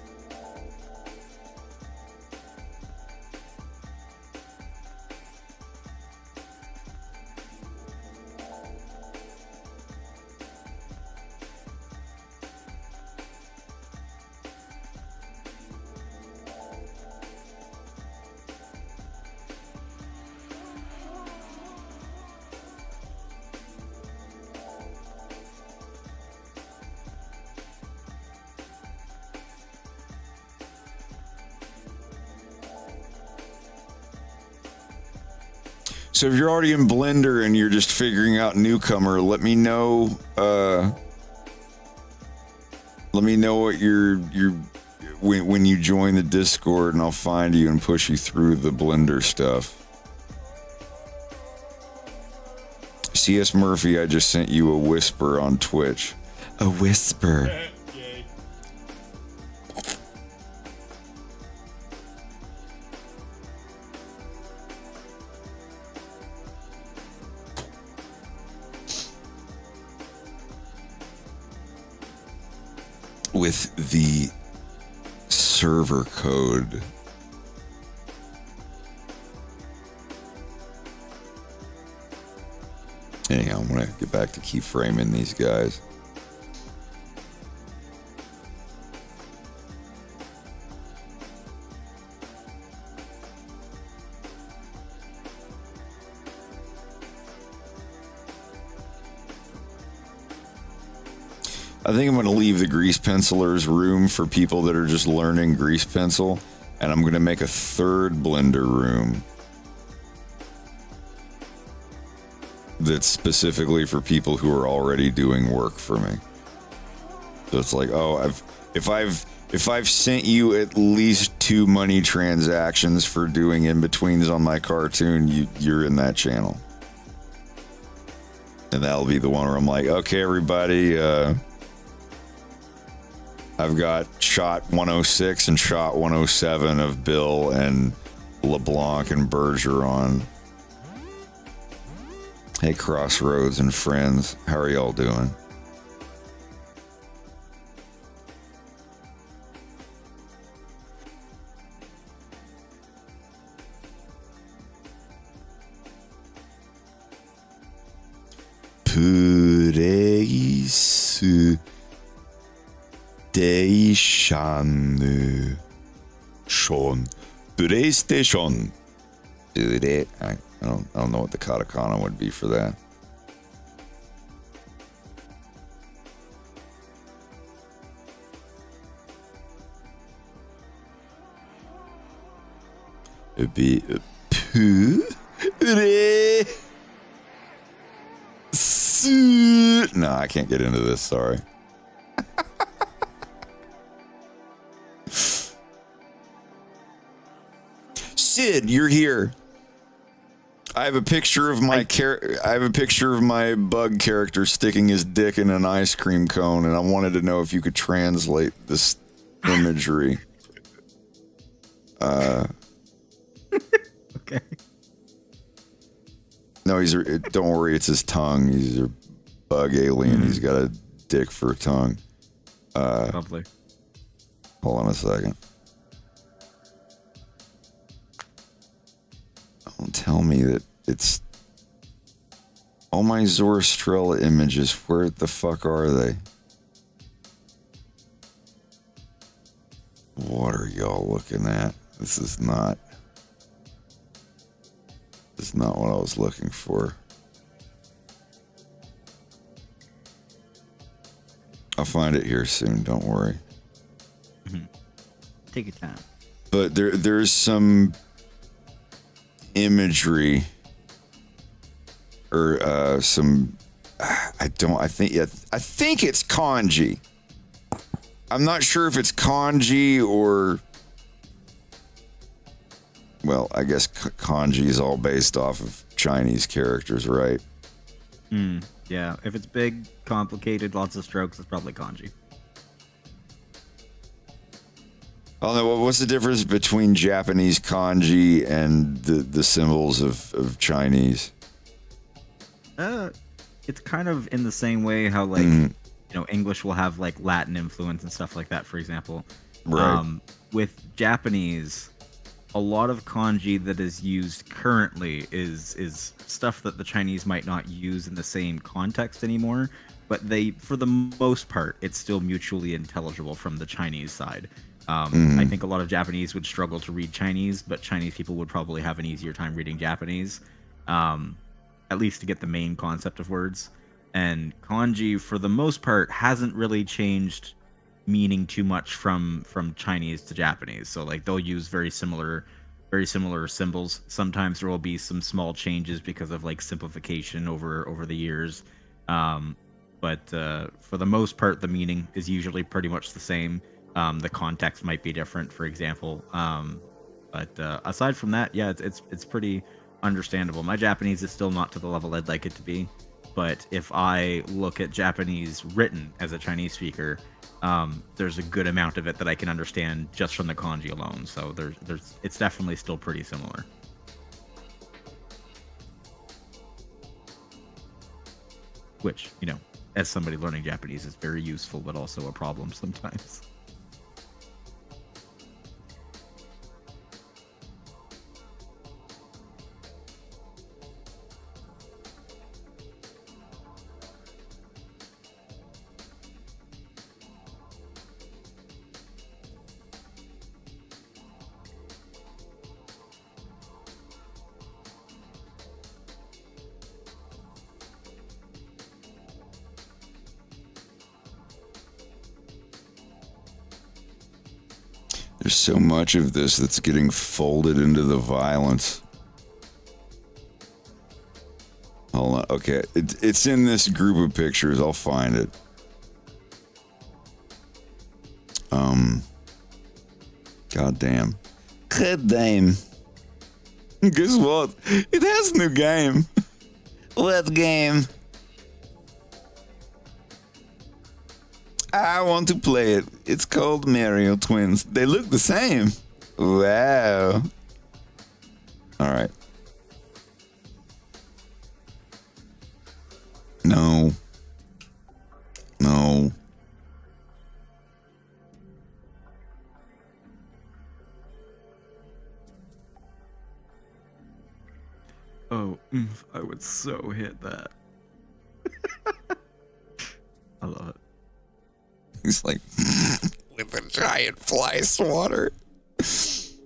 So if you're already in Blender and you're just figuring out newcomer, let me know. Let me know what when you join the Discord, and I'll find you and push you through the Blender stuff. CS Murphy, I just sent you a whisper on Twitch. A whisper. Yeah. with the server code. Anyhow, I'm gonna get back to keyframing these guys. I think I'm going to leave the grease pencilers room for people that are just learning grease pencil, and I'm going to make a third blender room that's specifically for people who are already doing work for me. So it's like, oh, if I've sent you at least 2 money transactions for doing in-betweens on my cartoon, you're in that channel. And that'll be the one where I'm like, okay, everybody, I've got shot 106 and shot 107 of Bill and LeBlanc and Bergeron. Hey, Crossroads and friends, how are y'all doing? PlayStation. PlayStation. Dude, I don't know what the katakana would be for that. It'd be no, I can't get into this, sorry. Sid, you're here. I have a picture of my bug character sticking his dick in an ice cream cone, and I wanted to know if you could translate this imagery. Okay. No, don't worry, it's his tongue. He's a bug alien. He's got a dick for a tongue. Lovely. Hold on a second. Don't tell me that it's... All my Zoroastrella images, where the fuck are they? What are y'all looking at? This is not what I was looking for. I'll find it here soon, don't worry. Mm-hmm. Take your time. But there's some imagery or some I think it's kanji. I'm not sure if it's kanji or, well, I guess kanji is all based off of Chinese characters, right? Yeah, if it's big, complicated, lots of strokes, it's probably kanji. Oh no, what's the difference between Japanese kanji and the symbols of Chinese? It's kind of in the same way how, like, English will have, like, Latin influence and stuff like that, for example. Right. With Japanese, a lot of kanji that is used currently is stuff that the Chinese might not use in the same context anymore, but for the most part, it's still mutually intelligible from the Chinese side. I think a lot of Japanese would struggle to read Chinese, but Chinese people would probably have an easier time reading Japanese, at least to get the main concept of words. And kanji, for the most part, hasn't really changed meaning too much from Chinese to Japanese. So, like, they'll use very similar symbols. Sometimes there will be some small changes because of, like, simplification over the years. But for the most part, the meaning is usually pretty much the same. The context might be different, for example. But aside from that, yeah, it's pretty understandable. My Japanese is still not to the level I'd like it to be, but if I look at Japanese written as a Chinese speaker, there's a good amount of it that I can understand just from the kanji alone. So it's definitely still pretty similar. Which, as somebody learning Japanese, is very useful, but also a problem sometimes. There's so much of this that's getting folded into the violence. Hold on. Okay. It's in this group of pictures. I'll find it. God damn. God damn. Guess what? It has a new game. What game? I want to play it. It's called Mario Twins. They look the same. Wow. All right. No. No. Oh, I would so hit that. I love it. He's like, with a giant fly swatter. This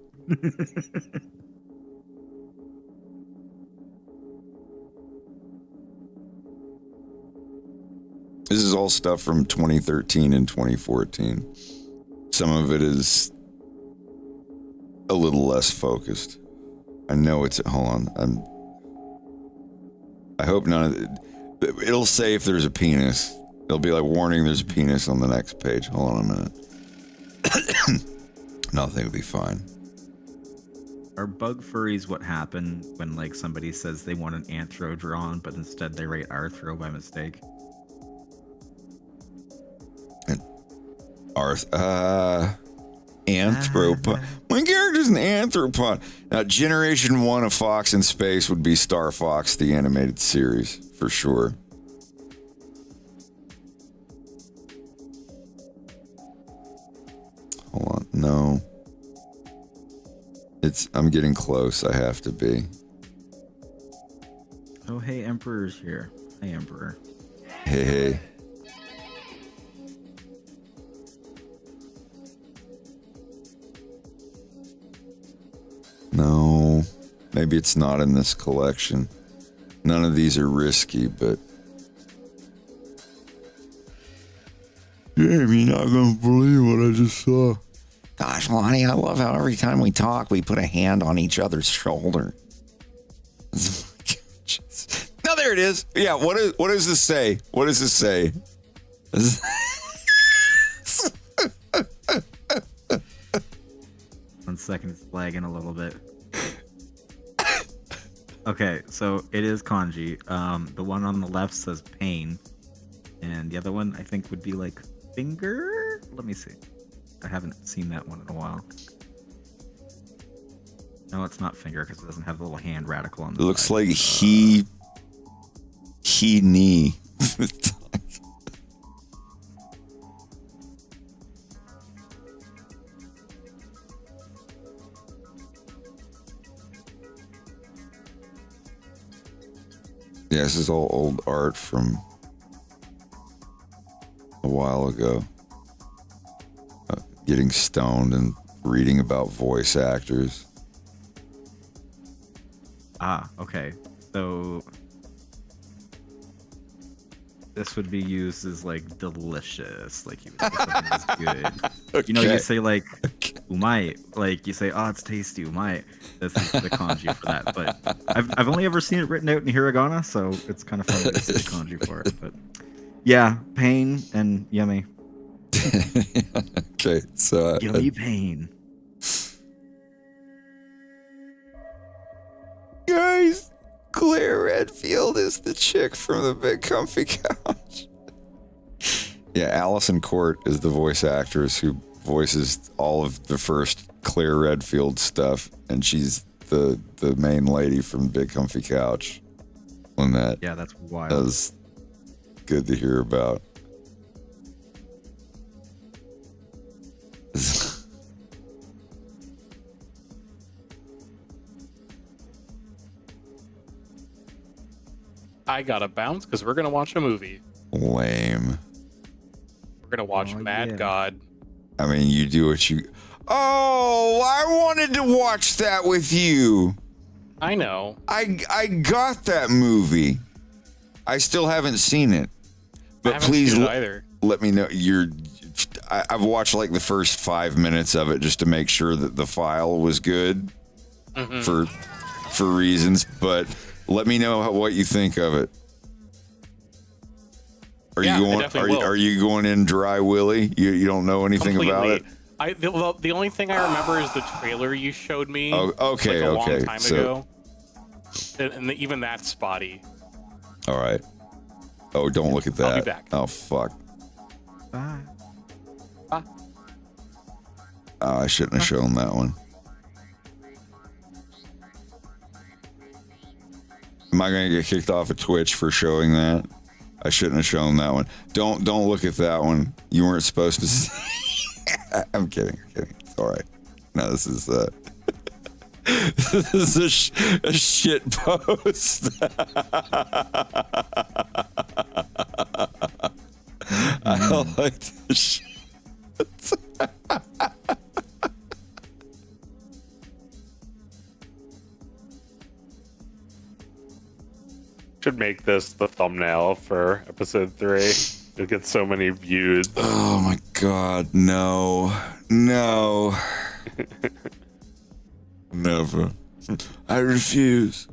is all stuff from 2013 and 2014. Some of it is a little less focused. I know it's, hold on. I hope none of it, it'll say if there's a penis. It'll be like, warning, there's a penis on the next page. Hold on a minute. Nothing will be fine. Are bug furries what happen when, like, somebody says they want an anthro drawn, but instead they write arthro by mistake? Anthropod. My character's an anthropod. Now, Generation 1 of Fox in Space would be Star Fox, the animated series, for sure. Hold on. No. I'm getting close. I have to be. Oh, hey, Emperor's here. Hey, Emperor. Hey. No, maybe it's not in this collection. None of these are risky, but Jamie, you're not gonna believe what I just saw. Gosh, Lonnie, I love how every time we talk, we put a hand on each other's shoulder. No, there it is. Yeah, what does this say? What does this say? 1 second, it's lagging a little bit. Okay, so it is kanji. The one on the left says pain, and the other one I think would be like finger. Let me see. I haven't seen that one in a while. No, it's not finger because it doesn't have the little hand radical on the It looks side. like he knee. Yeah, this is all old art from a while ago. Getting stoned and reading about voice actors. Ah, okay. So this would be used as like delicious, like you would say something that's good. Okay. You know, you say like umai, like you say, oh, it's tasty, umai. This is the kanji for that. But I've only ever seen it written out in hiragana, so it's kind of funny to see the kanji for it. But yeah, pain and yummy. Okay, so Yummy pain. Guys, Claire Redfield is the chick from the Big Comfy Couch. Yeah, Allison Court is the voice actress who voices all of the first Claire Redfield stuff, and she's the main lady from Big Comfy Couch. When that Yeah, that's wild. does good to hear about. I gotta bounce because we're gonna watch a movie. Lame. We're gonna watch Mad yeah. God. I mean, you do what you. Oh, I wanted to watch that with you. I know. I got that movie. I still haven't seen it, I but haven't please seen it either. let me know. I've watched like the first 5 minutes of it just to make sure that the file was good for reasons. But let me know what you think of it. Are Yeah, you I going? definitely will. Are you going in dry willy? You don't know anything about it? The only thing I remember is the trailer you showed me. Oh, okay, like a okay. long time ago. And even that's spotty. All right. Oh, don't look at that. I'll be back. Oh, fuck. Bye. Bye. Oh, I shouldn't have shown that one. Am I going to get kicked off of Twitch for showing that? I shouldn't have shown that one. Don't look at that one. You weren't supposed to see. I'm kidding. It's all right. No, this is this is a shit post. I don't like this shit. Should make this the thumbnail for episode 3. It gets so many views. Oh my god, no. Never. I refuse.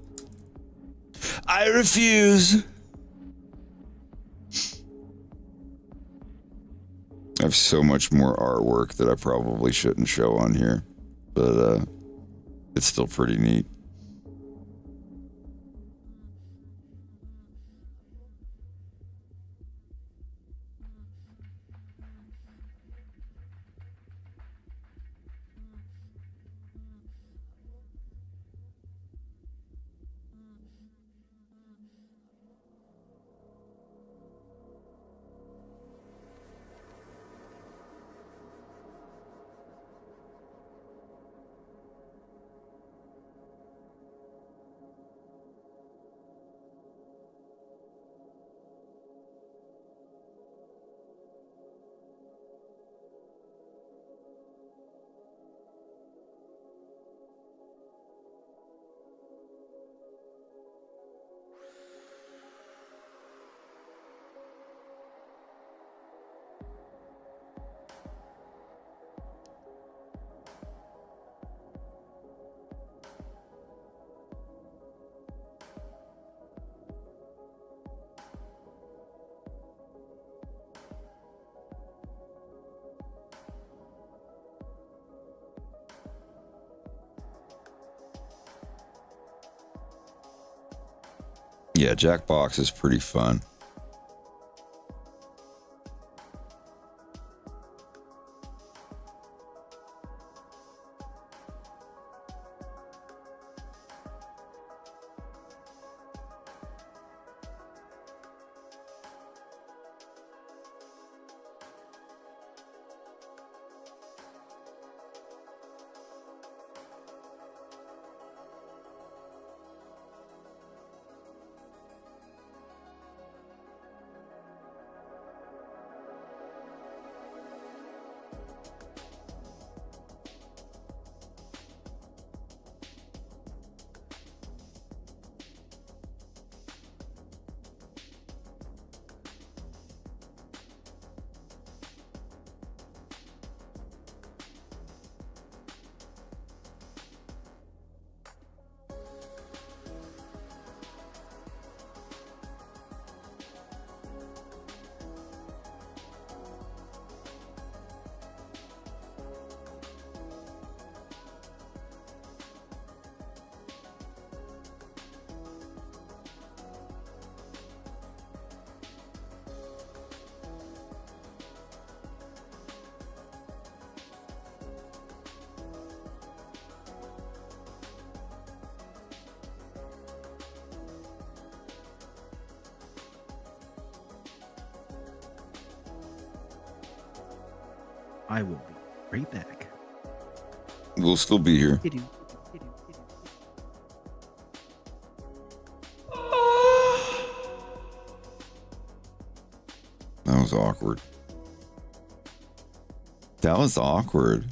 I have so much more artwork that I probably shouldn't show on here, but it's still pretty neat. Yeah, Jackbox is pretty fun. I will be right back. We'll still be here. That was awkward. That was awkward.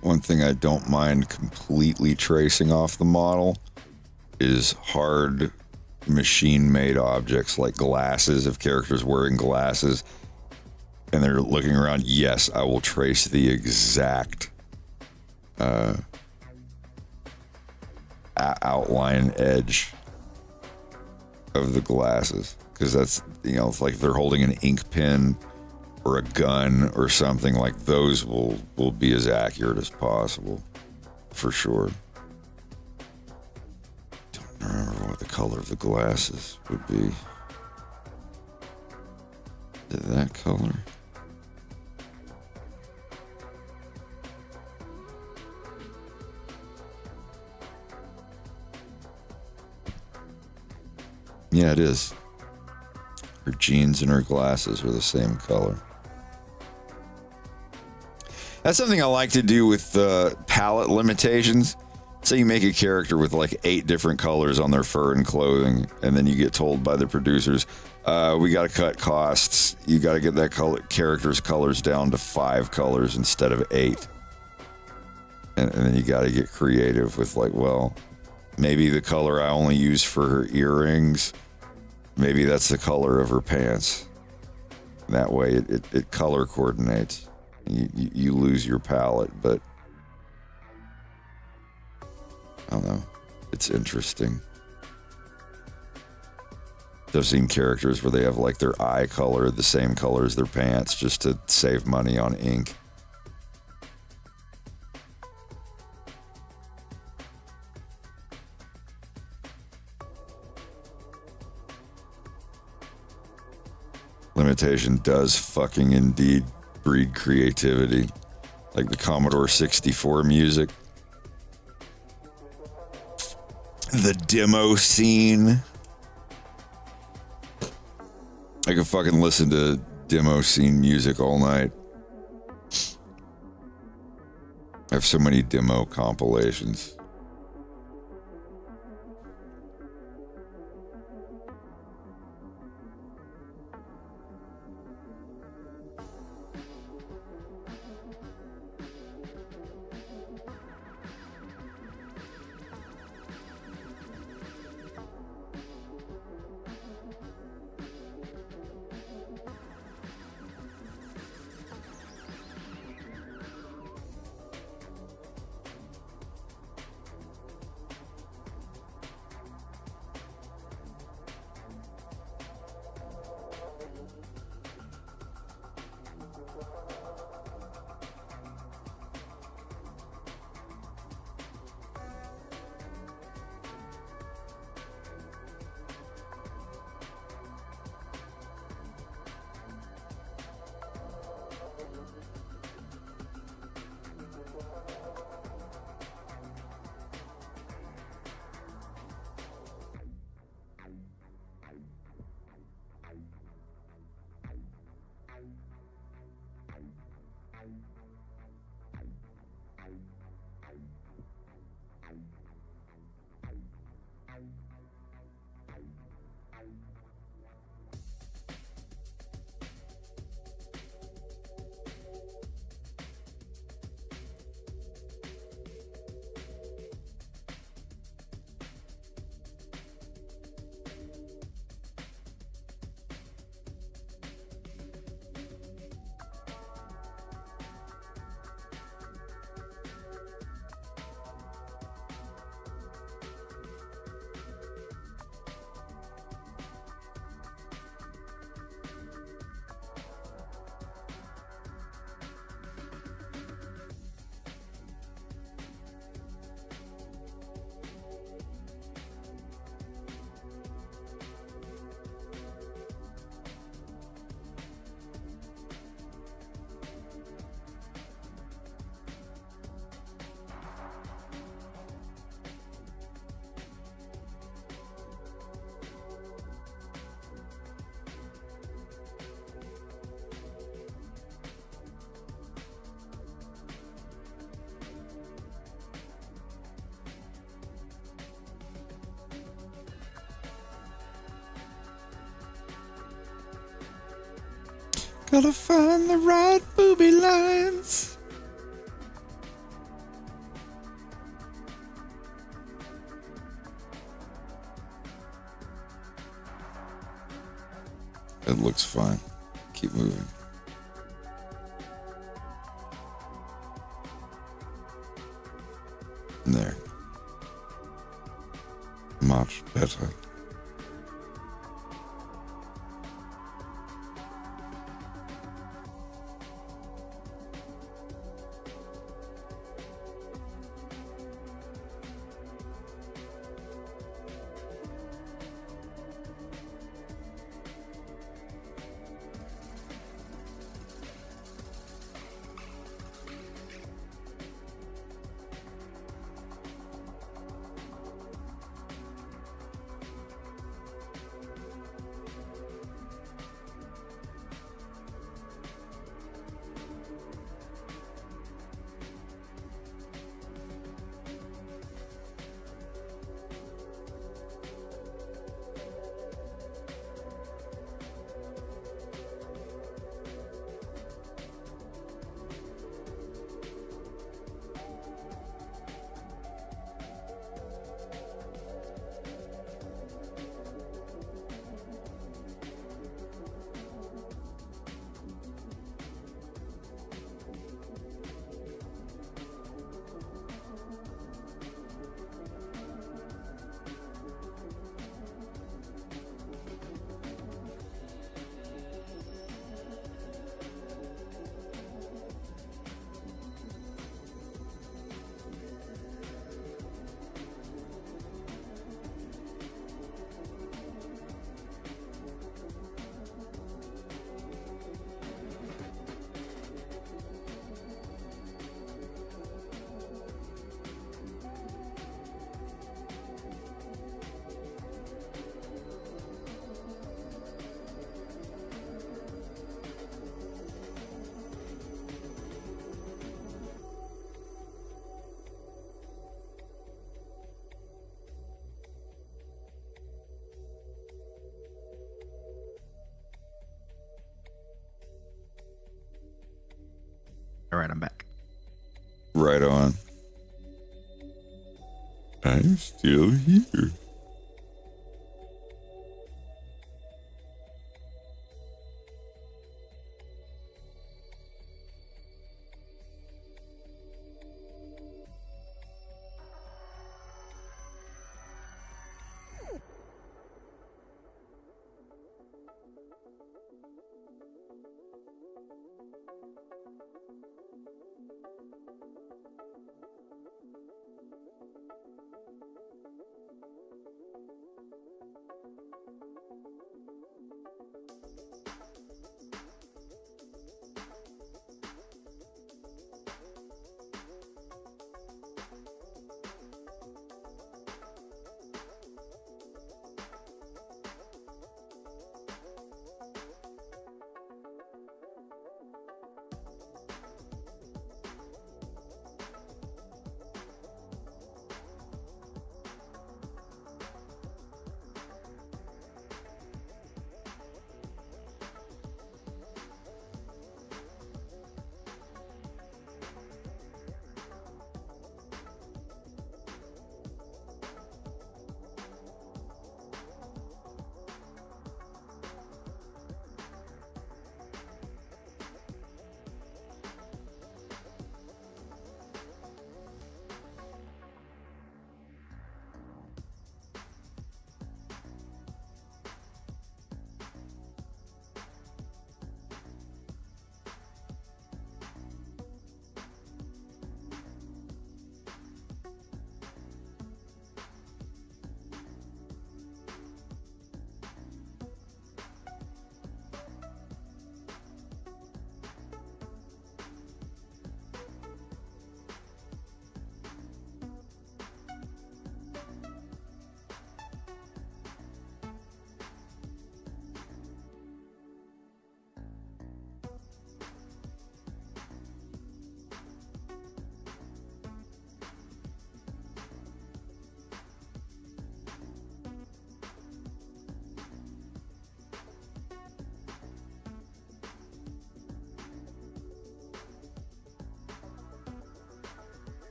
One thing I don't mind completely tracing off the model is hard machine-made objects like glasses. If characters wearing glasses and they're looking around, yes, I will trace the exact outline edge of the glasses, because that's, you know, it's like if they're holding an ink pen or a gun or something, like those will be as accurate as possible, for sure. Don't remember what the color of the glasses would be. Is it that color? Yeah, it is. Her jeans and her glasses are the same color. That's something I like to do with palette limitations. Say you make a character with like 8 different colors on their fur and clothing, and then you get told by the producers, we got to cut costs. You got to get that character's colors down to 5 colors instead of 8. And then you got to get creative with like, well, maybe the color I only use for her earrings, maybe that's the color of her pants. That way it color coordinates. You lose your palette, but I don't know. It's interesting. I've seen characters where they have like their eye color the same color as their pants just to save money on ink. Limitation does fucking indeed breed creativity. Like the Commodore 64 music. The demo scene. I could fucking listen to demo scene music all night. I have so many demo compilations. Gotta find the right booby lines. It looks fine. Keep moving. There. Much better. All right, I'm back. Right on. I'm still here.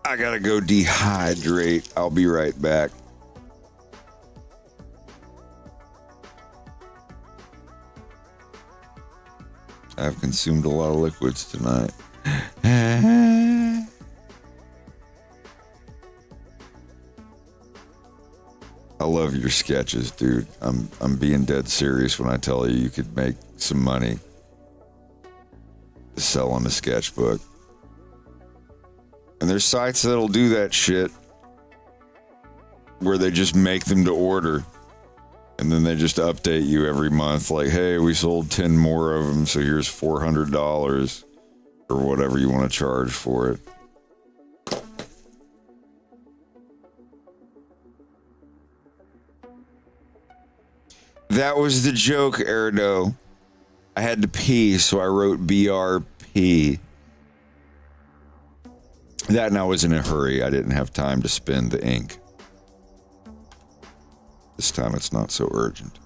I gotta go dehydrate. I'll be right back. I've consumed a lot of liquids tonight. I love your sketches, dude. I'm being dead serious when I tell you could make some money selling a sketchbook. And there's sites that'll do that shit where they just make them to order. And then they just update you every month like, hey, we sold 10 more of them, so here's $400 or whatever you want to charge for it. That was the joke, Erdo. I had to pee, so I wrote BRP. That, and I was in a hurry. I didn't have time to spend the ink. This time it's not so urgent.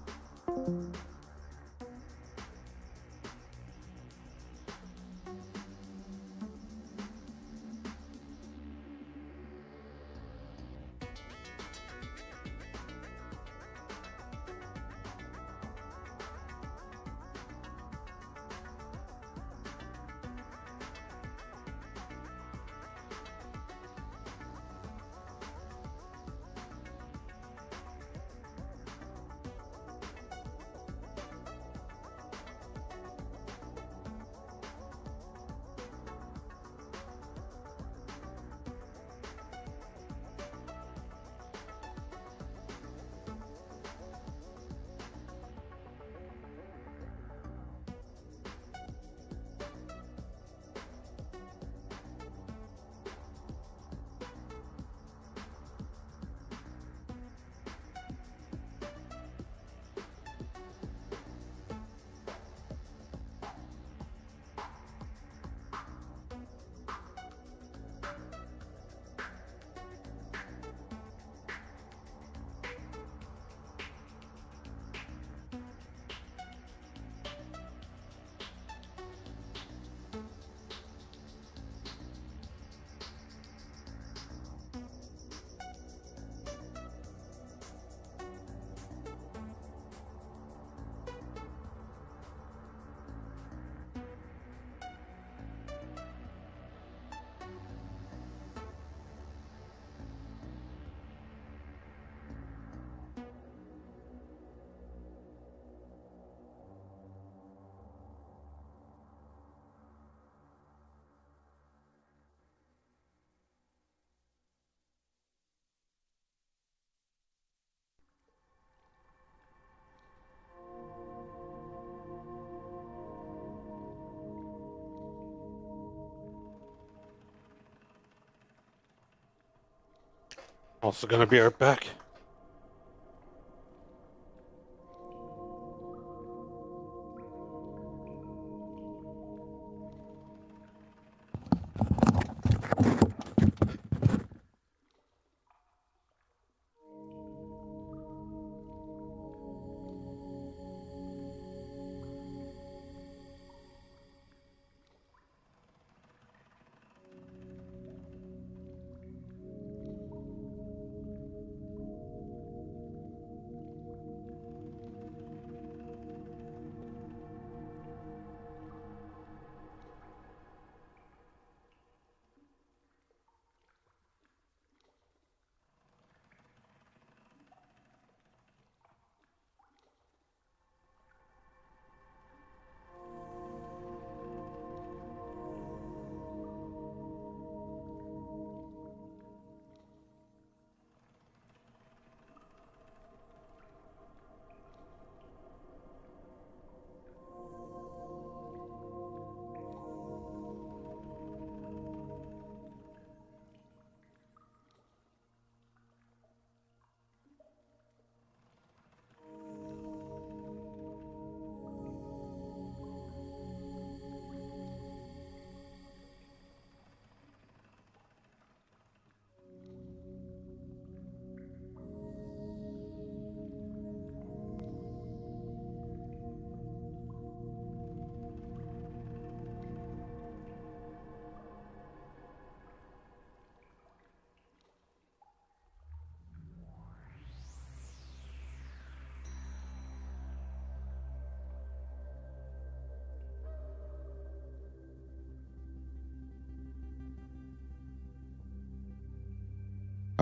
Also gonna be right back.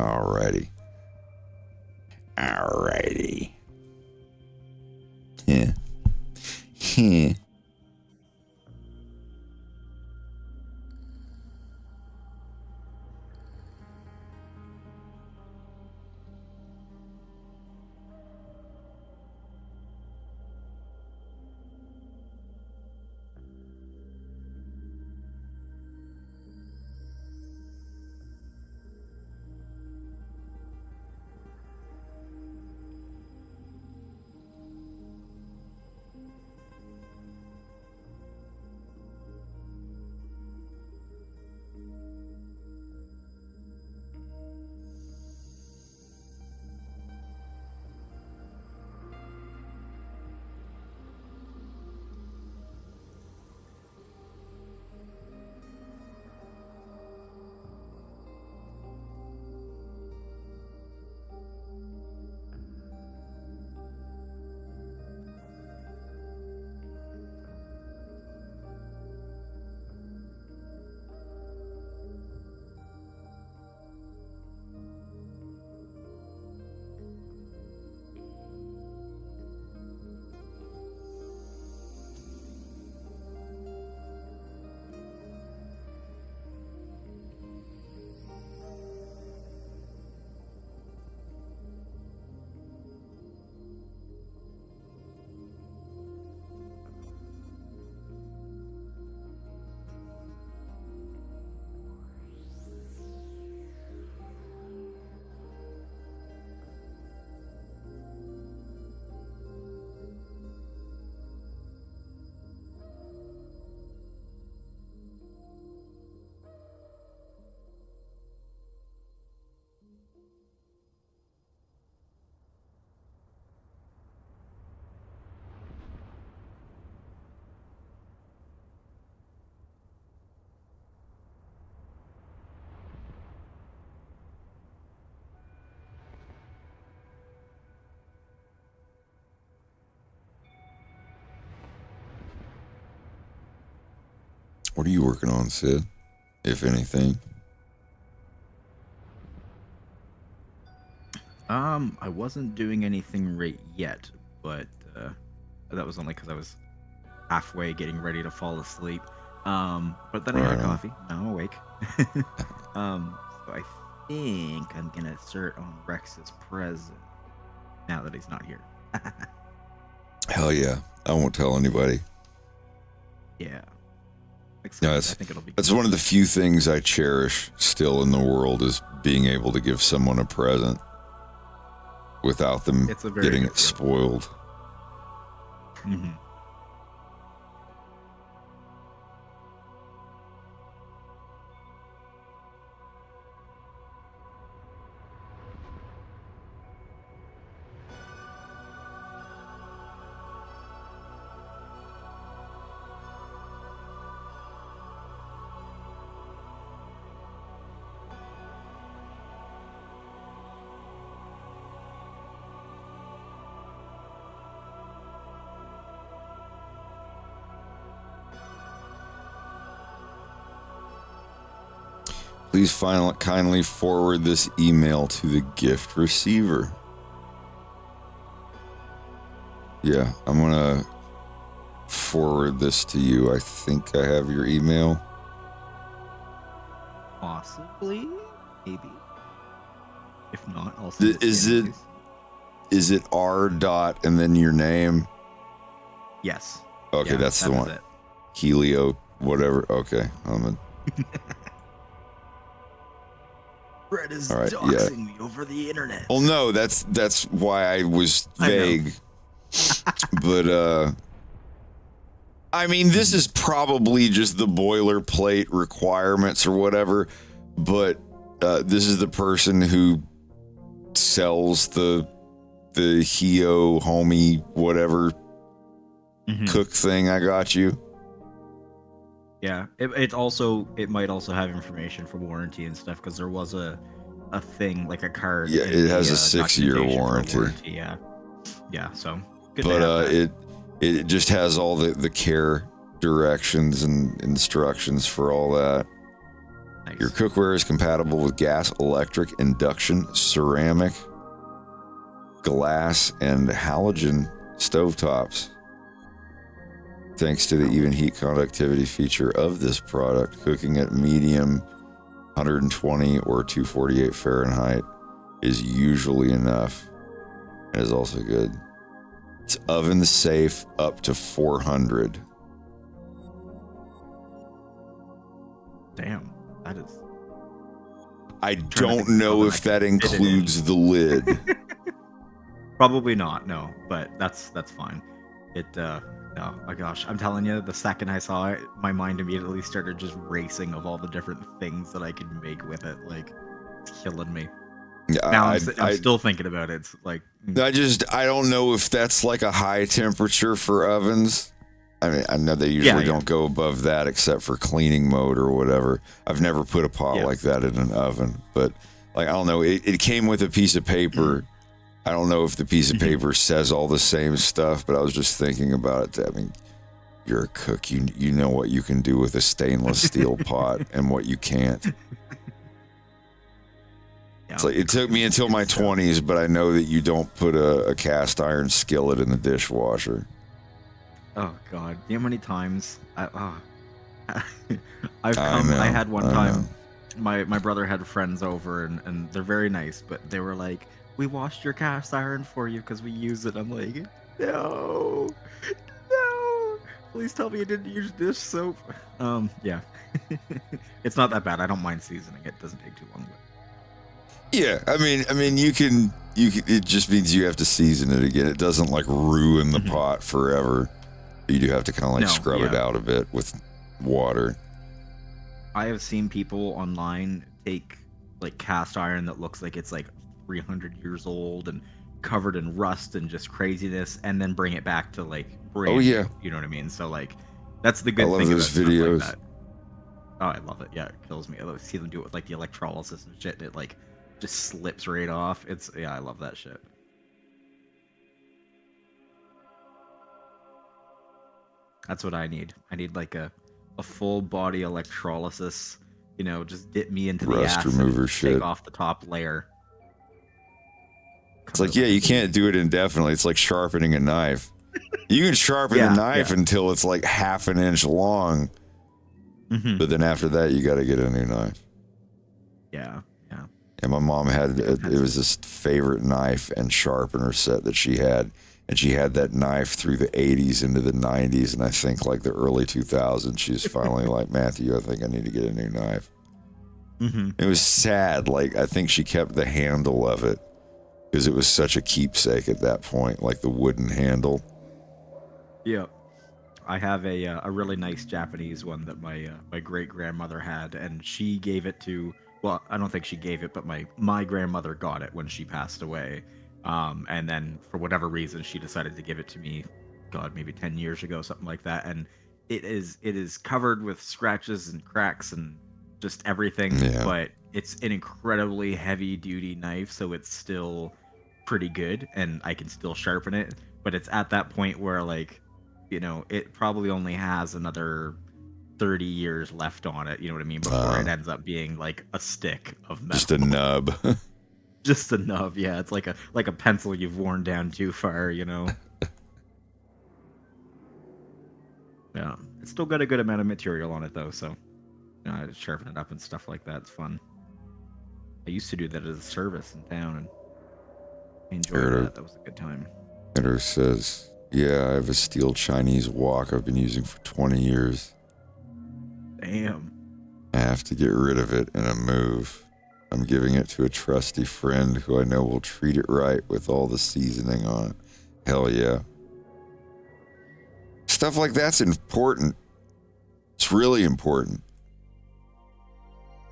Alrighty. Alrighty. Yeah. Yeah. What are you working on, Sid? If anything? I wasn't doing anything right yet, but that was only because I was halfway getting ready to fall asleep. But then I had coffee. Now I'm awake. So I think I'm gonna insert on Rex's present now that he's not here. Hell yeah. I won't tell anybody. Yeah. No, I think it'll be that's one of the few things I cherish still in the world is being able to give someone a present without them getting it spoiled. Mm-hmm. Please kindly forward this email to the gift receiver. Yeah, I'm gonna forward this to you. I think I have your email. Possibly, maybe. If not, I'll send Is it R dot and then your name? Yes. Okay, Yeah, that's the one. it. Helio, whatever. Okay, Brett is all right, doxing me over the internet. Well, no, that's why I was vague. But I mean, this is probably just the boilerplate requirements or whatever. But this is the person who sells the Heo homie whatever cook thing I got you. Yeah, it might also have information for warranty and stuff because there was a thing like a card. Yeah, it has a 6-year warranty. Yeah. So, but it just has all the care directions and instructions for all that. Nice. Your cookware is compatible with gas, electric, induction, ceramic, glass, and halogen stovetops. Thanks to the even heat conductivity feature of this product, cooking at medium 120 or 248 Fahrenheit is usually enough. It is also good. It's oven safe up to 400. Damn, that is. I don't know if that includes the lid. Probably not, no, but that's fine. No, my gosh, I'm telling you, the second I saw it, my mind immediately started just racing of all the different things that I could make with it. Like, it's killing me. Yeah, Now I'm still thinking about it. It's like, I don't know if that's like a high temperature for ovens. I mean, I know they usually don't go above that except for cleaning mode or whatever. I've never put a pot like that in an oven, but like, I don't know. It came with a piece of paper. I don't know if the piece of paper says all the same stuff, but I was just thinking about it. I mean, you're a cook. You know what you can do with a stainless steel pot and what you can't. It's like, it took me until my 20s, but I know that you don't put a cast iron skillet in the dishwasher. oh god, you know how many times I've come. I had one time. My brother had friends over, and they're very nice, but they were like, "We washed your cast iron for you because we use it." I'm like, no, please tell me you didn't use dish soap. Yeah, it's not that bad. I don't mind seasoning. It doesn't take too long. Yeah, I mean, you can. It just means you have to season it again. It doesn't like ruin the pot forever. You do have to kind of like scrub it out a bit with water. I have seen people online take like cast iron that looks like it's like 300 years old and covered in rust and just craziness, and then bring it back to like brand new, you know what I mean? So like, that's the good thing about stuff like that. Oh, I love it. Yeah, it kills me. I love to see them do it with like the electrolysis and shit. And it like just slips right off. I love that shit. That's what I need. I need like a full body electrolysis. You know, just dip me into the Rust acid remover and shit. take off the top layer. It's like, yeah, you can't do it indefinitely. It's like sharpening a knife. You can sharpen the knife until it's like half an inch long. But then after that, you got to get a new knife. Yeah. And my mom had, it was this favorite knife and sharpener set that she had. And she had that knife through the 80s into the 90s. And I think like the early 2000s, she was finally like, Matthew, I think I need to get a new knife. It was sad. Like, I think she kept the handle of it because it was such a keepsake at that point, like the wooden handle. Yeah. I have a really nice Japanese one that my great grandmother had, and she gave it to. Well, I don't think she gave it, but my grandmother got it when she passed away, and then for whatever reason she decided to give it to me. God, maybe 10 years ago, something like that, and it is covered with scratches and cracks and just everything. But it's an incredibly heavy duty knife, so it's still pretty good, and I can still sharpen it. But it's at that point where like, you know, it probably only has another 30 years left on it, you know what I mean, before it ends up being like a stick of metal. Just a nub. Just a nub, yeah. It's like a pencil you've worn down too far, you know. Yeah. It's still got a good amount of material on it though, so sharpen it up and stuff like that. It's fun. I used to do that as a service in town, and I enjoyed that. That was a good time. Editor says, yeah, I have a steel Chinese wok I've been using for 20 years. Damn. I have to get rid of it in a move. I'm giving it to a trusty friend who I know will treat it right with all the seasoning on it. Hell yeah. Stuff like that's important. It's really important.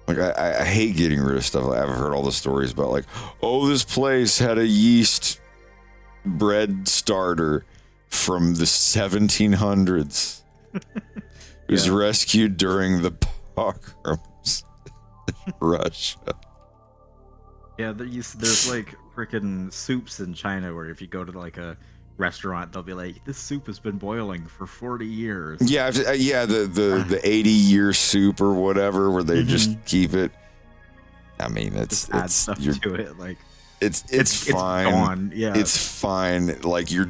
Like, I hate getting rid of stuff. I've heard all the stories about like, oh, this place had a yeast bread starter from the 1700s. It was rescued during the pogroms in Russia. Yeah, there's like freaking soups in China where if you go to like a restaurant, they'll be like, "This soup has been boiling for 40 years." Yeah, the 80-year soup or whatever, where they just keep it. I mean, it's add stuff to it, like it's fine. It's gone. Yeah, it's fine. Like you're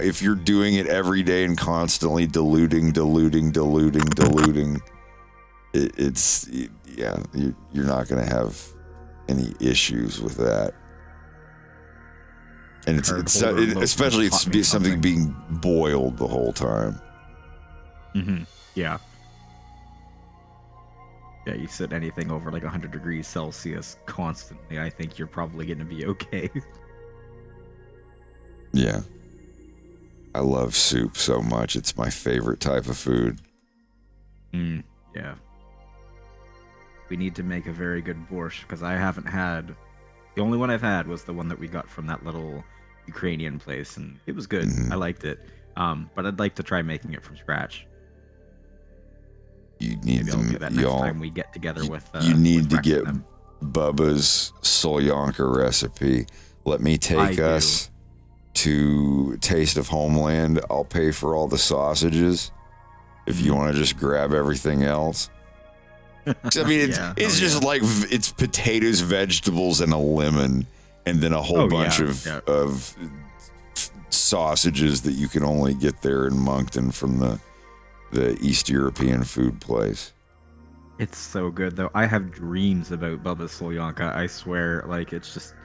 if you're doing it every day and constantly diluting, it's you're not going to have any issues with that. And it's especially it's something being boiled the whole time. Yeah. Yeah, you set anything over like 100 degrees Celsius constantly, I think you're probably going to be okay. Yeah. I love soup so much. It's my favorite type of food. Yeah. We need to make a very good borscht, because I haven't had... The only one I've had was the one that we got from that little Ukrainian place, and it was good. I liked it. But I'd like to try making it from scratch. You need to next time we get together with. You need to get Bubba's Solyanka recipe. Let me take us to Taste of Homeland. I'll pay for all the sausages. If you want to just grab everything else. I mean, it's just like it's potatoes, vegetables, and a lemon, and then a whole bunch of sausages that you can only get there in Moncton from the East European food place. It's so good, though. I have dreams about Bubba's Solyanka. I swear, like, it's just...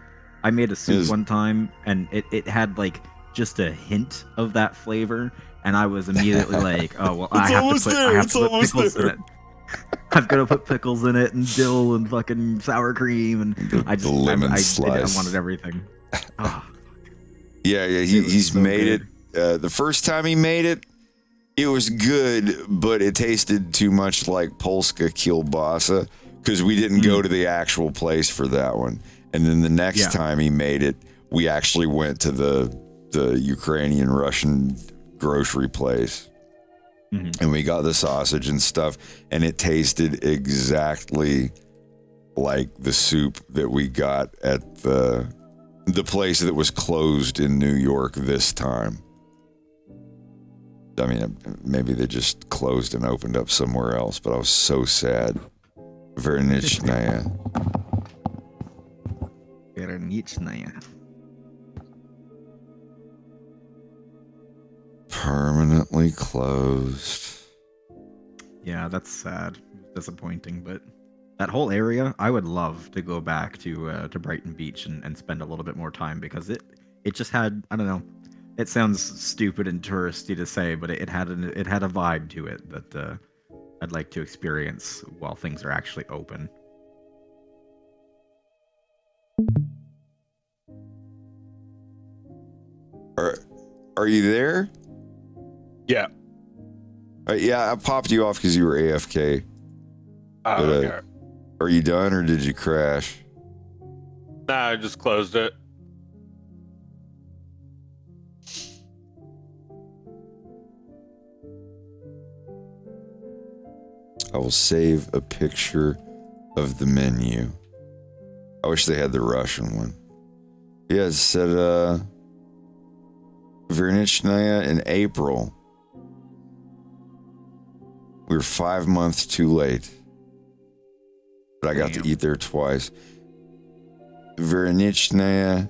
I made a soup one time, and it had, like, just a hint of that flavor, and I was immediately like, oh, well, I have to put pickles in it. I've got to put pickles in it, and dill, and fucking sour cream, and I wanted everything. Oh. Yeah, he's so made it. The first time he made it, it was good, but it tasted too much like Polska kielbasa, because we didn't go to the actual place for that one. And then the next time he made it, we actually went to the Ukrainian Russian grocery place. And we got the sausage and stuff, and it tasted exactly like the soup that we got at the place that was closed in New York this time. I mean, maybe they just closed and opened up somewhere else, but I was so sad. Vernichnaya. Permanently closed. Yeah, that's sad. Disappointing, but that whole area, I would love to go back to Brighton Beach and spend a little bit more time, because it just had, I don't know, it sounds stupid and touristy to say, but it had a vibe to it that I'd like to experience while things are actually open. Are you there? Yeah. Yeah, I popped you off because you were AFK. Okay. Are you done, or did you crash? Nah, I just closed it. I will save a picture of the menu. I wish they had the Russian one. Yeah, it said Vernichnaya in April. We were 5 months too late. But I got to eat there twice. Vernichnaya,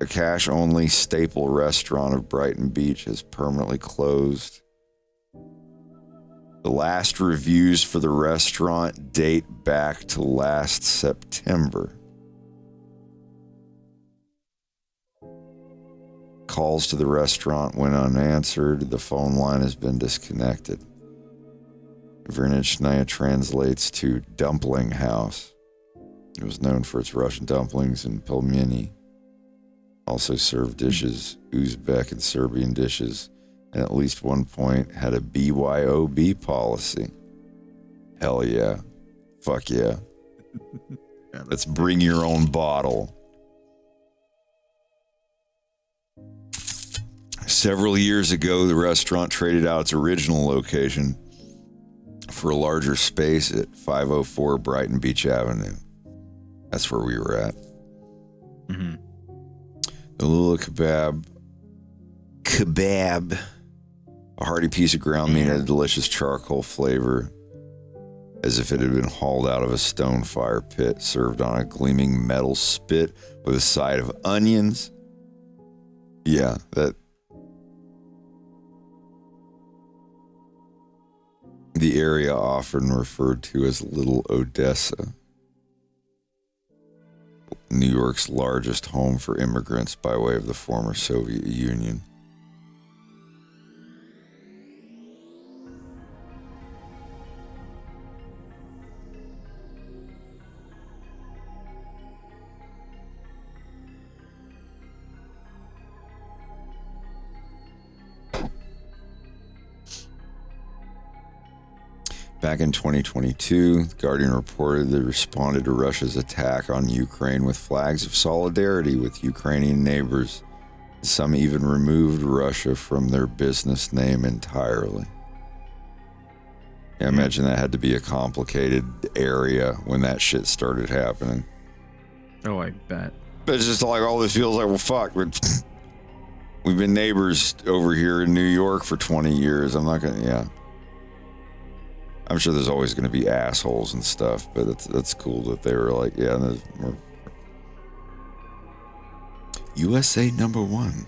a cash-only staple restaurant of Brighton Beach, has permanently closed. The last reviews for the restaurant date back to last September. Calls to the restaurant went unanswered. The phone line has been disconnected. Vernichnaya translates to dumpling house. It was known for its Russian dumplings and pelmeni. Also served dishes, Uzbek and Serbian dishes, and at least one point had a BYOB policy. Hell yeah. Fuck yeah. Let's bring your own bottle. Several years ago, the restaurant traded out its original location for a larger space at 504 Brighton Beach Avenue. That's where we were at. The Lula Kebab kebab. A hearty piece of ground meat had a delicious charcoal flavor, as if it had been hauled out of a stone fire pit, served on a gleaming metal spit with a side of onions. Yeah, that... The area often referred to as Little Odessa, New York's largest home for immigrants by way of the former Soviet Union. Back in 2022, The Guardian reported they responded to Russia's attack on Ukraine with flags of solidarity with Ukrainian neighbors. Some even removed Russia from their business name entirely. I imagine that had to be a complicated area when that shit started happening. Oh, I bet. But it's just like all this feels like, well, fuck. We've been neighbors over here in New York for 20 years. I'm not going to, yeah. I'm sure there's always going to be assholes and stuff, but that's cool that they were like, yeah, we're USA #1.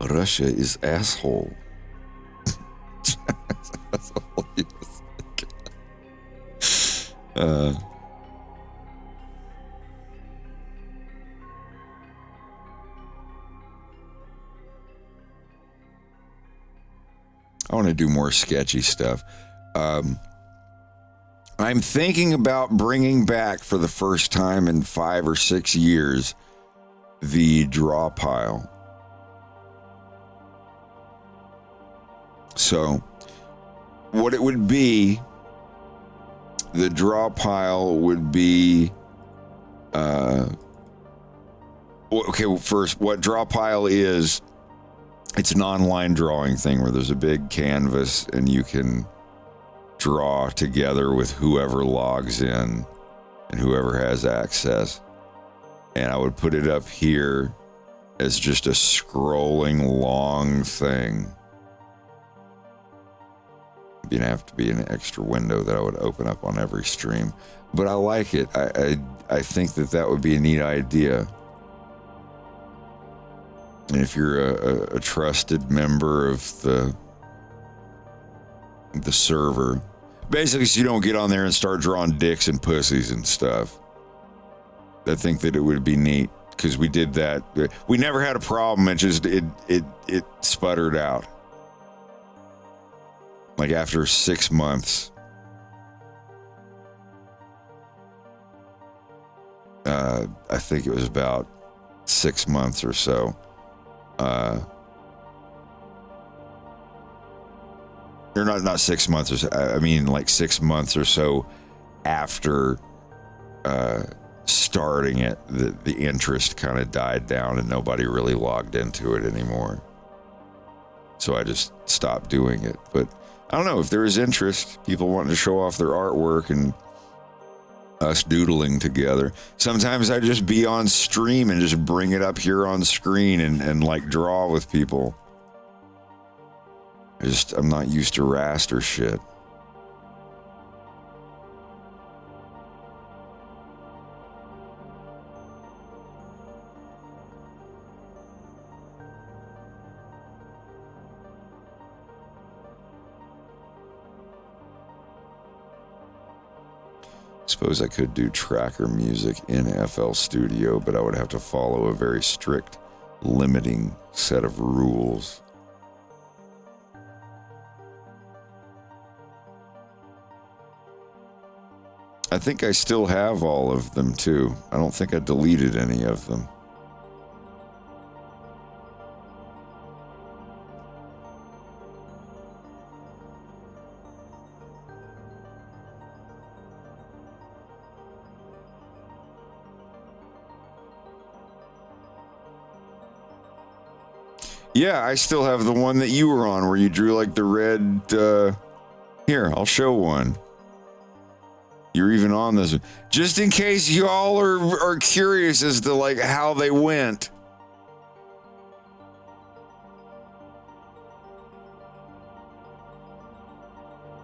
Russia is asshole. That's all he was thinking. I want to do more sketchy stuff. I'm thinking about bringing back for the first time in 5 or 6 years the draw pile. So what it would be, the draw pile would be, okay, well, first, what draw pile is, it's an online drawing thing where there's a big canvas and you can draw together with whoever logs in and whoever has access. And I would put it up here as just a scrolling long thing. It'd have to be an extra window that I would open up on every stream. But I like it. I think that would be a neat idea. And if you're a trusted member of the server, basically so you don't get on there and start drawing dicks and pussies and stuff, I think that it would be neat, because we did that. We never had a problem. It just, it sputtered out. Like after 6 months, I think it was about 6 months or so. Or not 6 months or so, I mean like 6 months or so after starting it, the interest kind of died down and nobody really logged into it anymore. So I just stopped doing it. But I don't know, if there is interest, people wanting to show off their artwork and us doodling together. Sometimes I just be on stream and just bring it up here on screen and like draw with people. I'm not used to raster shit. Suppose I could do tracker music in FL Studio, but I would have to follow a very strict limiting set of rules. I think I still have all of them too. I don't think I deleted any of them. Yeah, I still have the one that you were on where you drew like the red, here, I'll show one. You're even on this. Just in case you all are curious as to like how they went.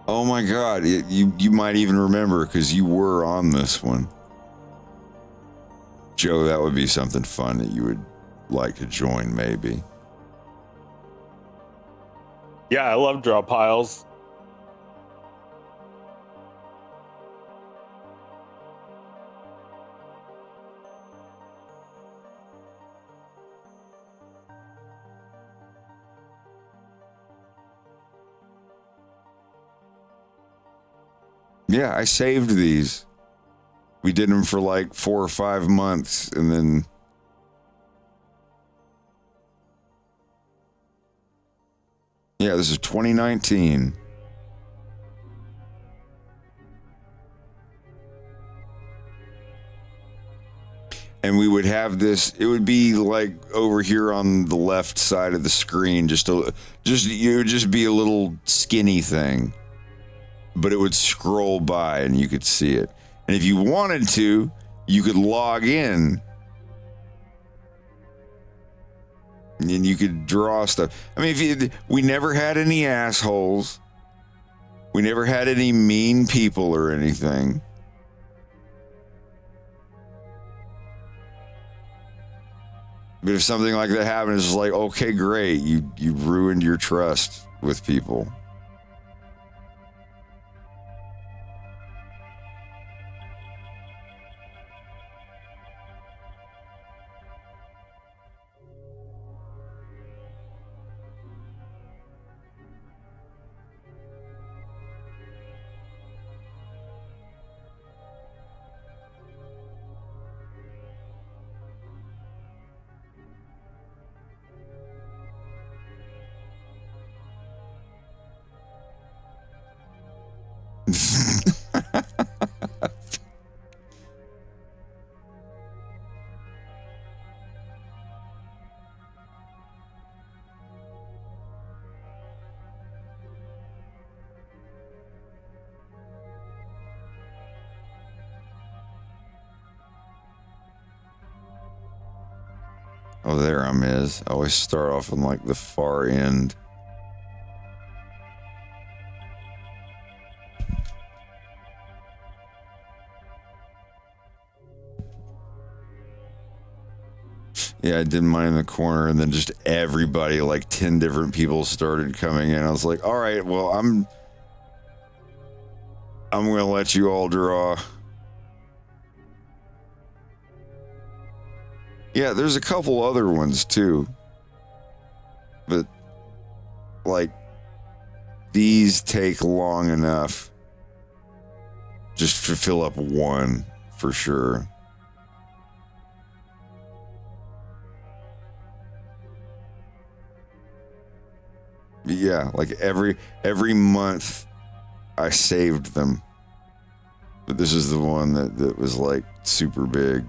Oh my God, you might even remember because you were on this one. Joe, that would be something fun that you would like to join, maybe. Yeah, I love draw piles. Yeah, I saved these. We did them for like 4 or 5 months, and then yeah, this is 2019. And we would have this, it would be like over here on the left side of the screen, it would just be a little skinny thing. But it would scroll by and you could see it. And if you wanted to, you could log in and you could draw stuff. I mean, we never had any assholes. We never had any mean people or anything. But if something like that happened, it's just like, okay, great. You ruined your trust with people. Oh, there I'm is. I always start off on like the far end. Yeah, I did mine in the corner, and then just everybody, like 10 different people started coming in. I was like, all right, well, I'm going to let you all draw. Yeah, there's a couple other ones too. But like these take long enough just to fill up one for sure. Yeah, like every month I saved them. But this is the one that was like super big.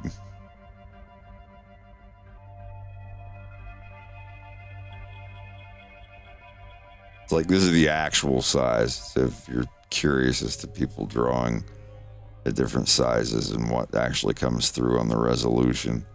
It's like this is the actual size. So if you're curious as to people drawing at different sizes and what actually comes through on the resolution.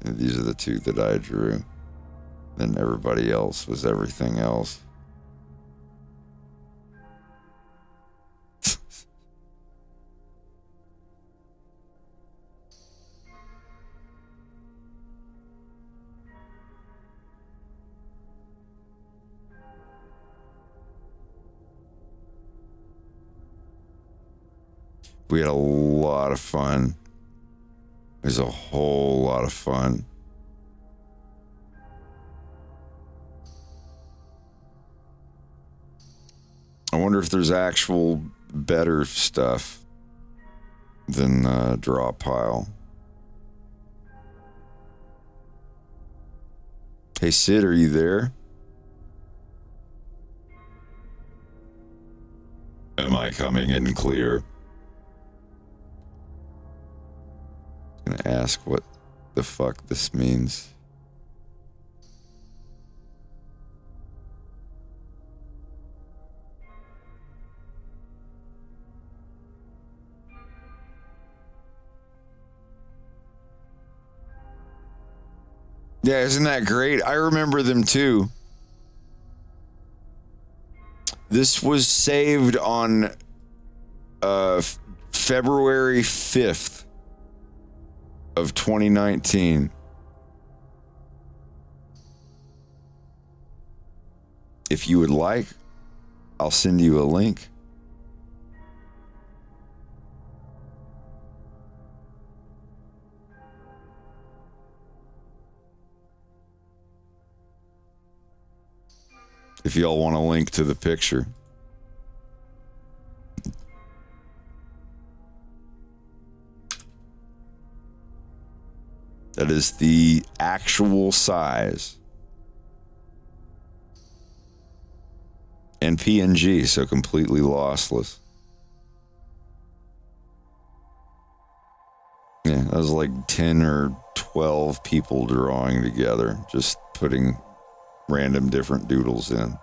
And these are the two that I drew. Then everybody else was everything else. We had a lot of fun. It was a whole lot of fun. I wonder if there's actual better stuff than draw pile. Hey Sid, are you there? Am I coming in clear? I'm gonna ask what the fuck this means. Yeah, isn't that great? I remember them too. This was saved on February 5th of 2019. If you would like, I'll send you a link. If y'all want a link to the picture. That is the actual size. And PNG, so completely lossless. Yeah, that was like 10 or 12 people drawing together, just putting random different doodles in.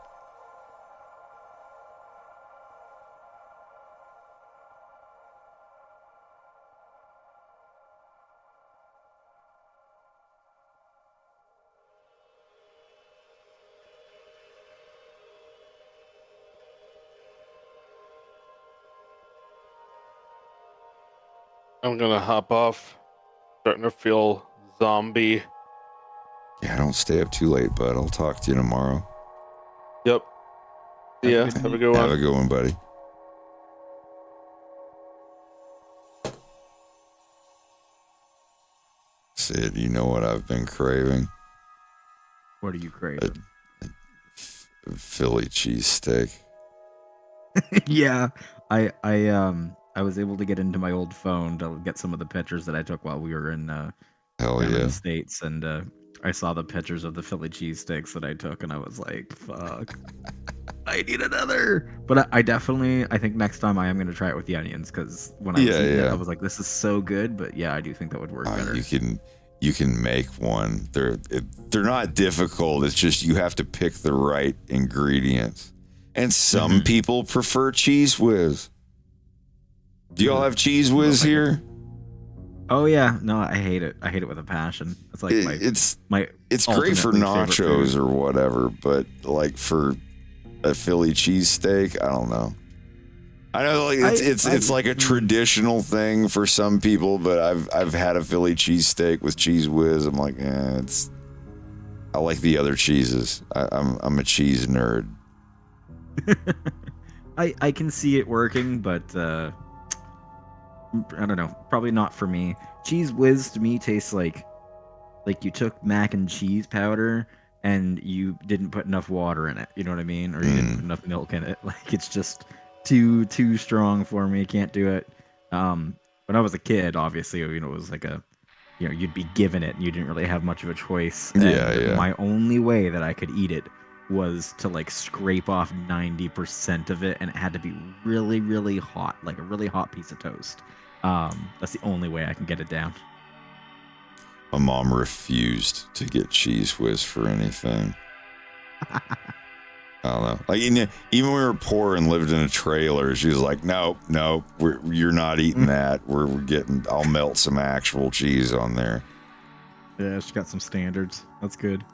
I'm gonna hop off. Starting to feel zombie. Yeah, don't stay up too late, bud. I'll talk to you tomorrow. Yep. Yeah, have a good one. Have a good one, buddy. Sid, you know what I've been craving? What are you craving? A Philly cheesesteak. Yeah, I was able to get into my old phone to get some of the pictures that I took while we were in Hell in yeah. the States, and I saw the pictures of the Philly cheesesteaks that I took, and I was like, fuck. I need another. But I think next time I am gonna try it with the onions, because when I was eating it, I was like, this is so good. But yeah, I do think that would work better. You can make one. They're not difficult. It's just you have to pick the right ingredients. And some people prefer Cheese Whiz. Do y'all have Cheese Whiz here? Oh yeah, no, I hate it. I hate it with a passion. It's like it's great for nachos or whatever, but like for a Philly cheesesteak, I don't know. I know like it's like a traditional thing for some people, but I've had a Philly cheesesteak with Cheese Whiz. I'm like, I like the other cheeses. I'm a cheese nerd. I can see it working, but I don't know. Probably not for me. Cheese Whiz to me tastes like you took mac and cheese powder and you didn't put enough water in it. You know what I mean? Or you didn't put enough milk in it. Like it's just too strong for me. Can't do it. When I was a kid, obviously, it was like you'd be given it and you didn't really have much of a choice. And my only way that I could eat it was to like scrape off 90% of it, and it had to be really, really hot, like a really hot piece of toast. That's the only way I can get it down. My mom refused to get Cheese Whiz for anything. I don't know. Like even when we were poor and lived in a trailer, she was like, "No, you're not eating that. I'll melt some actual cheese on there." Yeah, she got some standards. That's good.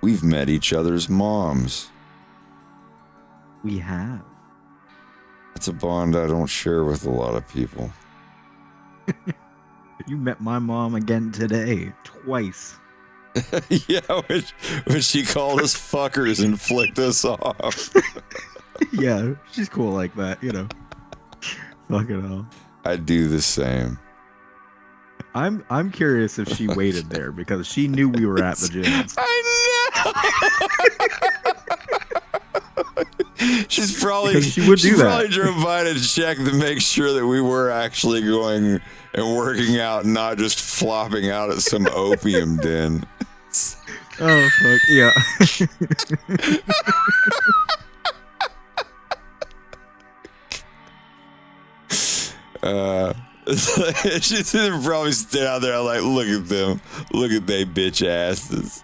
We've met each other's moms. We have. It's a bond I don't share with a lot of people. You met my mom again today, twice. Yeah, when she called us fuckers and flicked us off. Yeah, she's cool like that, you know. Fucking hell. I'd do the same. I'm curious if she waited there because she knew we were at the gym. I She's probably Because she would do that. probably drove by to check to make sure that we were actually going and working out, not just flopping out at some opium den. Oh fuck yeah. She's probably stood out there like, look at them, look at they bitch asses,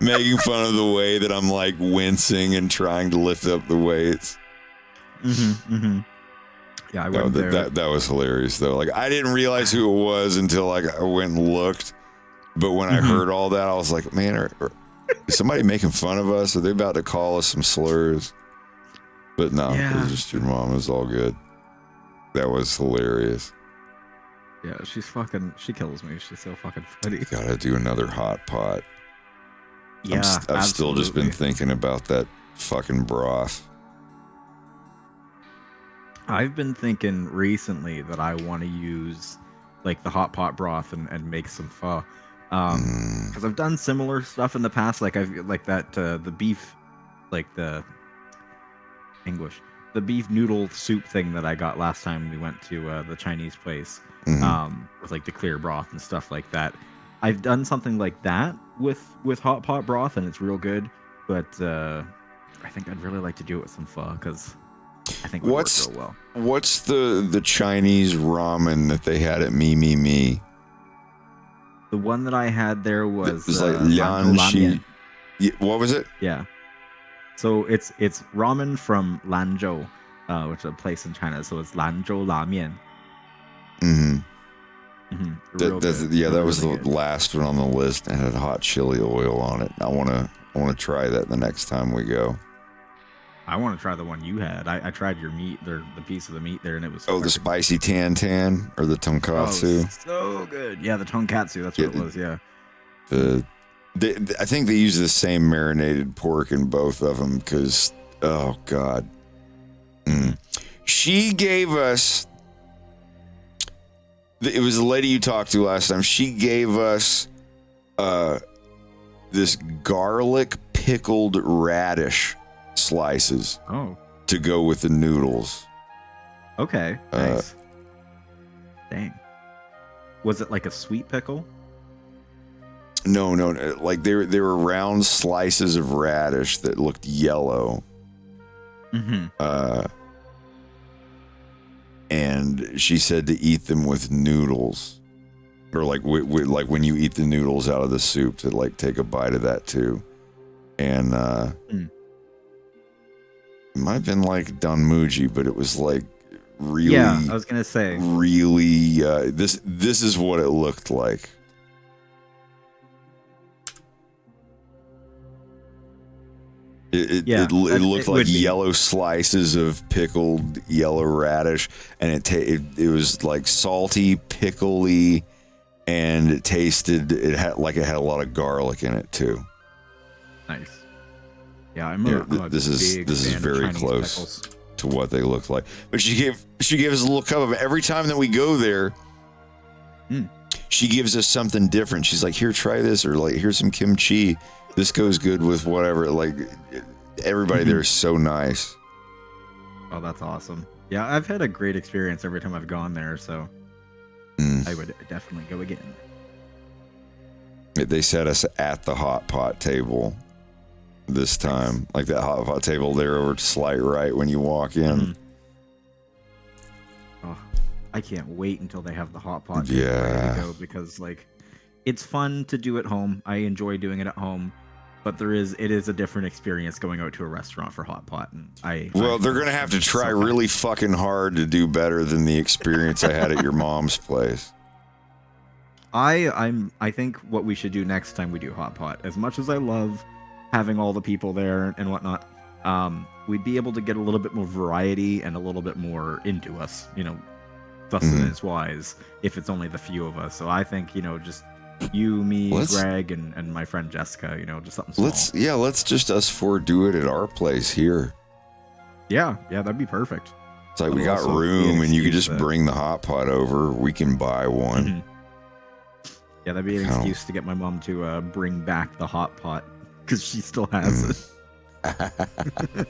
making fun of the way that I'm like wincing and trying to lift up the weights. Yeah, I went there. That was hilarious though. Like I didn't realize who it was until like I went and looked, but when I heard all that, I was like, man, is somebody making fun of us? Are they about to call us some slurs? But no, it was just your mom. It was all good. That was hilarious. Yeah, she kills me. She's so fucking funny. Gotta do another hot pot. Yeah, I've still just been thinking about that fucking broth. I've been thinking recently that I want to use like the hot pot broth and make some pho. Because I've done similar stuff in the past. Like I've like that the beef, like the beef noodle soup thing that I got last time we went to the Chinese place, with like the clear broth and stuff like that. I've done something like that with hot pot broth, and it's real good. But I think I'd really like to do it with some pho because I think it would work real well. What's the Chinese ramen that they had at Me? The one that I had there was like Lian Shi. What was it? Yeah. So it's ramen from Lanzhou, which is a place in China. So it's Lanzhou Lamian. That was the last one on the list. It had hot chili oil on it. I wanna try that the next time we go. I want to try the one you had. I tried your meat, the piece of the meat there, and it was the spicy tan or the tonkatsu. Oh, so good. Yeah, the tonkatsu. That's what it was. Yeah. I think they use the same marinated pork in both of them because, oh God. She gave us, it was the lady you talked to last time. She gave us this garlic pickled radish slices to go with the noodles. Okay, nice. Dang. Was it like a sweet pickle? No. Like they were round slices of radish that looked yellow. And she said to eat them with noodles, or like like when you eat the noodles out of the soup, to like take a bite of that too. And it might have been like Danmuji, but it was like really. Yeah, I was gonna say. Really, this is what it looked like. It looked like yellow slices of pickled yellow radish, and it was like salty, pickly, and it had a lot of garlic in it too. Nice. Yeah, this is very close pickles to what they look like. But she gave us a little cup of it every time that we go there. She gives us something different. She's like, "Here, try this," or like, "Here's some kimchi. This goes good with whatever." Like, everybody there is so nice. Oh, that's awesome. Yeah, I've had a great experience every time I've gone there, so I would definitely go again. They set us at the hot pot table this time, like that hot pot table there over to slight right when you walk in. Oh, I can't wait until they have the hot pot table ready to go, because like it's fun to do at home. I enjoy doing it at home, but it is a different experience going out to a restaurant for hot pot. And they're gonna have to try really fucking hard to do better than the experience I had at your mom's place. I think what we should do next time we do hot pot, as much as I love having all the people there and whatnot, we'd be able to get a little bit more variety and a little bit more into us, sustenance wise, if it's only the few of us. So I think, just you, me, Greg, and my friend Jessica, just something small. Let's just us four do it at our place here. Yeah, that'd be perfect. It's like we got room and you could just bring the hot pot over. We can buy one. Yeah, that'd be an excuse to get my mom to bring back the hot pot because she still has it.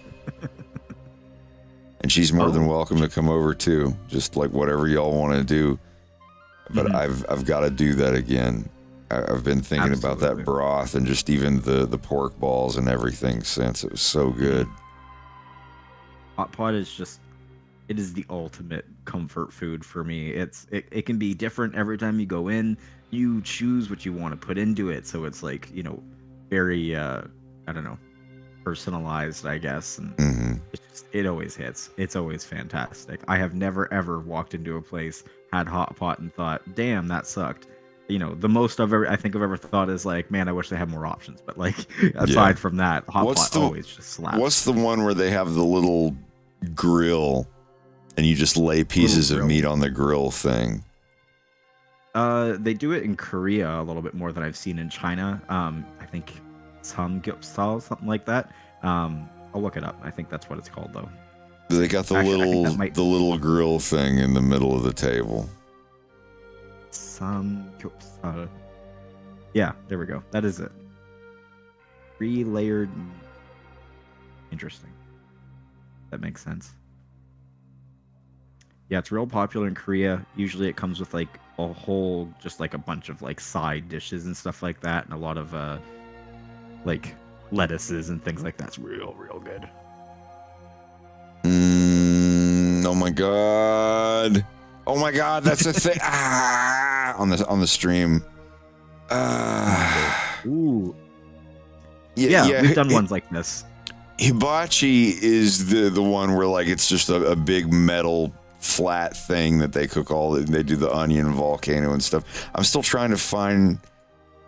And she's more than welcome to come over too. Just like whatever y'all want to do. But I've got to do that again. I've been thinking about that broth and just even the pork balls and everything since. It was so good. Hot pot is just, it is the ultimate comfort food for me. It can be different every time you go in. You choose what you want to put into it, so it's like, you know, very I don't know, personalized, I guess. And it always hits. It's always fantastic. I have never ever walked into a place, had hot pot, and thought, "Damn, that sucked." You know, the most I've ever thought is like, "Man, I wish they had more options." But like, aside from that, hot pot always just slaps. What's the one where they have the little grill, and you just lay pieces of meat on the grill thing? They do it in Korea a little bit more than I've seen in China. I think samgyeopsal, something like that. I'll look it up. I think that's what it's called, though. They got the little grill thing in the middle of the table. Samgyeopsal. Yeah, there we go. That is it. 3-layered. Interesting. That makes sense. Yeah, it's real popular in Korea. Usually it comes with like a whole, just like a bunch of like side dishes and stuff like that, and a lot of like lettuces and things like that. It's real good. Oh my god, that's a thing. On the stream. Ooh. Yeah, we've done ones like this. Hibachi is the one where like it's just a big metal flat thing that they cook they do the onion volcano and stuff. I'm still trying to find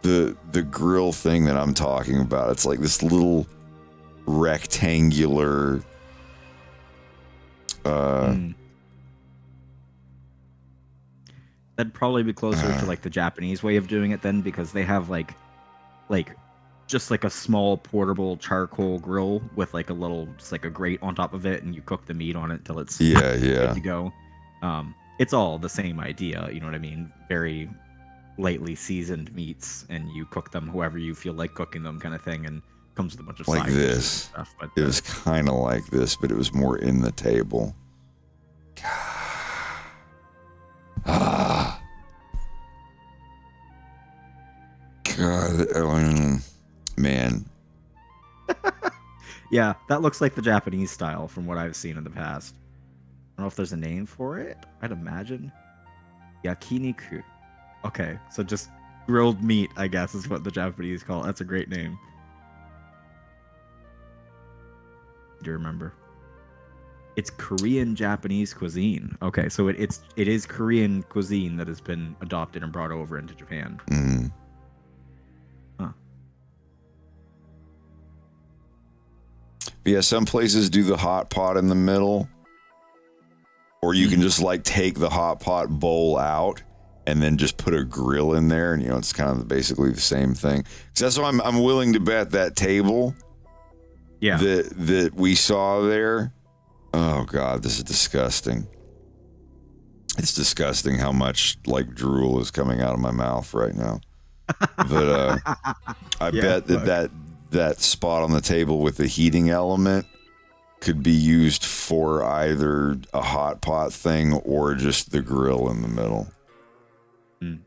the grill thing that I'm talking about. It's like this little rectangular That'd probably be closer to like the Japanese way of doing it then, because they have like just like a small portable charcoal grill with like a little, just like a grate on top of it, and you cook the meat on it until it's good to go. It's all the same idea, you know what I mean? Very lightly seasoned meats, and you cook them however you feel like cooking them, kind of thing, and comes with a bunch of like side this. dishes and stuff. But it was kind of like this, but it was more in the table. God, man. Yeah, that looks like the Japanese style from what I've seen in the past. I don't know if there's a name for it. I'd imagine. Yakiniku. Okay, so just grilled meat, I guess, is what the Japanese call it. That's a great name. Do you remember? It's Korean Japanese cuisine. Okay, so it is Korean cuisine that has been adopted and brought over into Japan. Huh. Yeah, some places do the hot pot in the middle, or you can just like take the hot pot bowl out and then just put a grill in there, and you know it's kind of basically the same thing. Because that's why I'm willing to bet that table, that we saw there. Oh God, this is disgusting. It's disgusting how much like drool is coming out of my mouth right now. But I bet that spot on the table with the heating element could be used for either a hot pot thing or just the grill in the middle.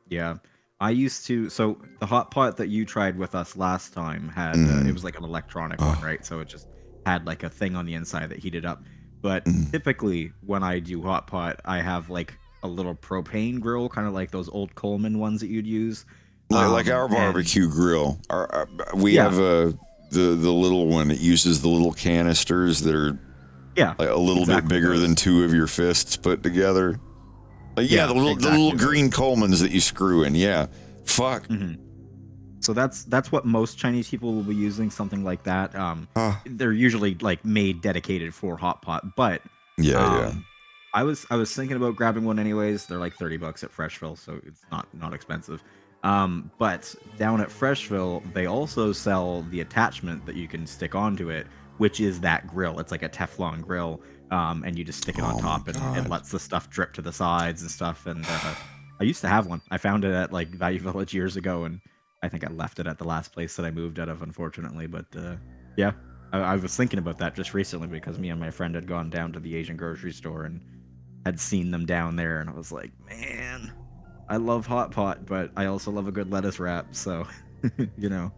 Yeah. I used to, so the hot pot that you tried with us last time had, it was like an electronic one, right? So it just had like a thing on the inside that heated up. But typically when I do hot pot, I have like a little propane grill, kind of like those old Coleman ones that you'd use. Like our barbecue grill. We have the little one that uses the little canisters that are like a little bit bigger than two of your fists put together. Like, the little green Colemans that you screw in. Yeah. Fuck. So that's what most Chinese people will be using, something like that. They're usually like made dedicated for hot pot, but I was thinking about grabbing one anyways. They're like $30 at Freshville, so it's not expensive. But down at Freshville, they also sell the attachment that you can stick onto it, which is that grill. It's like a Teflon grill, and you just stick it on top, and it lets the stuff drip to the sides and stuff. And I used to have one. I found it at like Value Village years ago, and I think I left it at the last place that I moved out of, unfortunately. But yeah, I was thinking about that just recently because me and my friend had gone down to the Asian grocery store and had seen them down there, and I was like, man, I love hot pot, but I also love a good lettuce wrap. So, you know,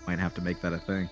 might have to make that a thing.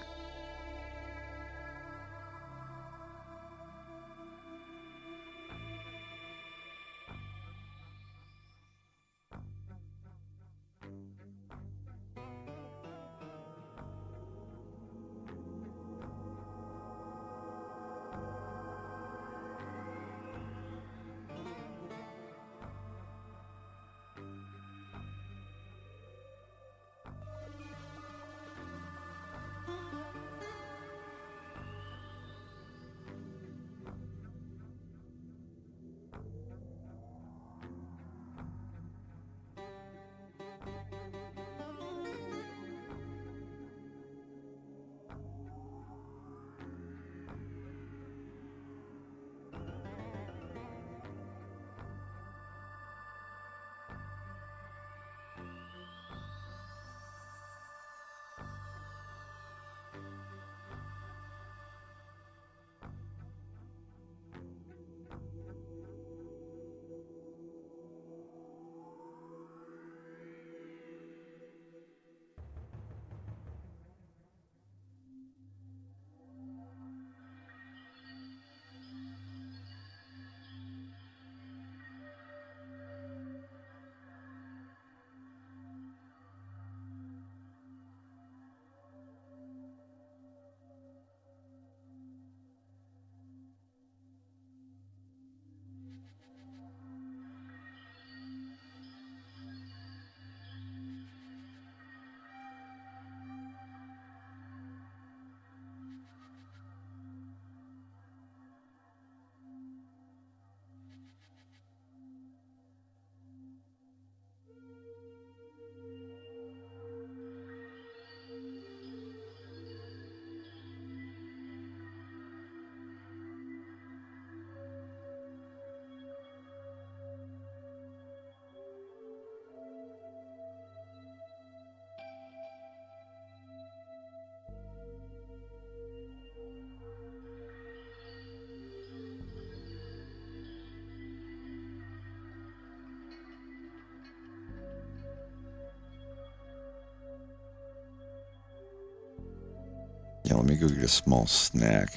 Yeah, let me go get a small snack.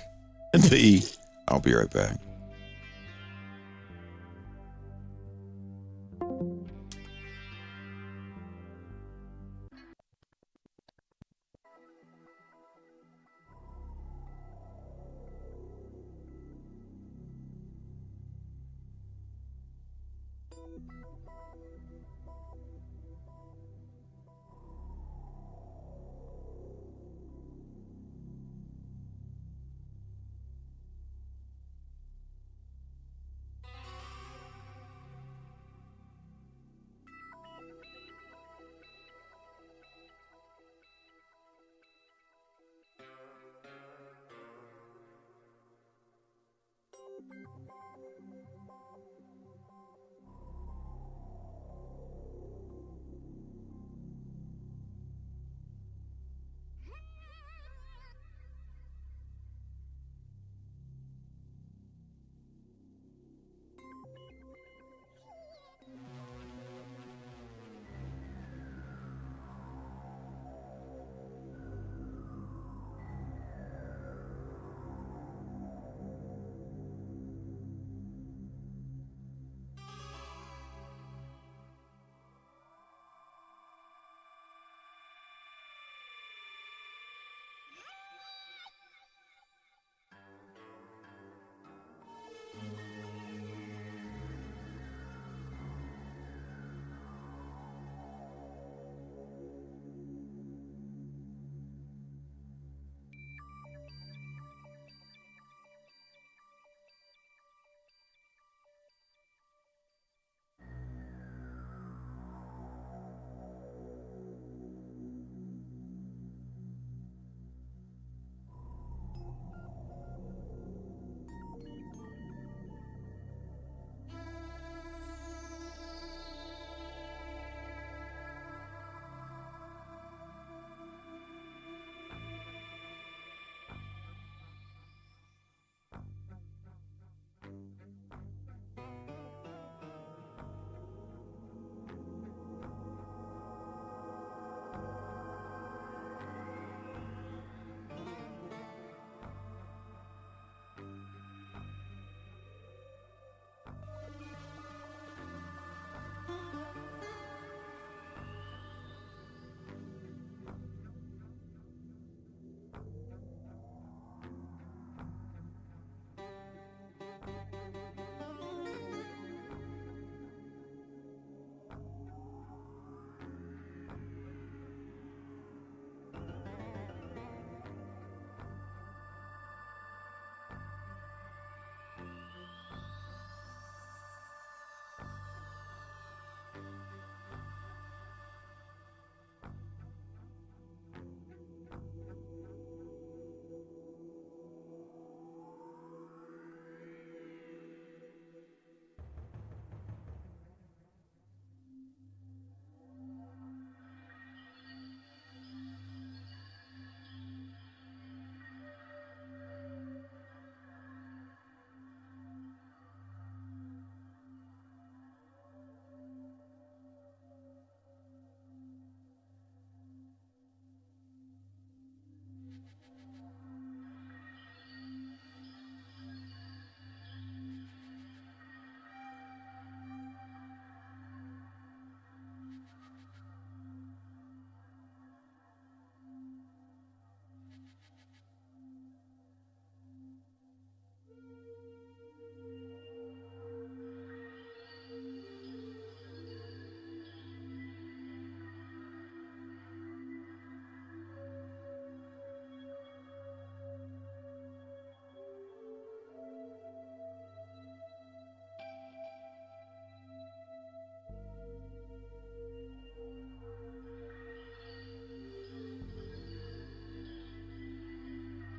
I'll be right back.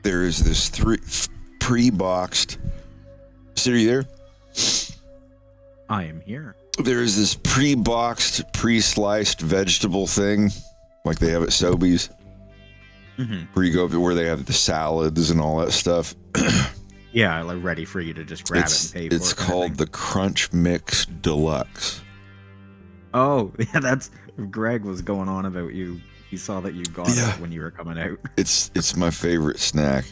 there is this pre-boxed. So are you there? I am here. There is this pre-boxed, pre-sliced vegetable thing, like they have at Sobeys, where you go up to where they have the salads and all that stuff. Yeah, like ready for you to just grab it and pay for it. It's called the Crunch Mix Deluxe. Oh, yeah, that's Greg was going on about you. He saw that you got it when you were coming out. It's my favorite snack.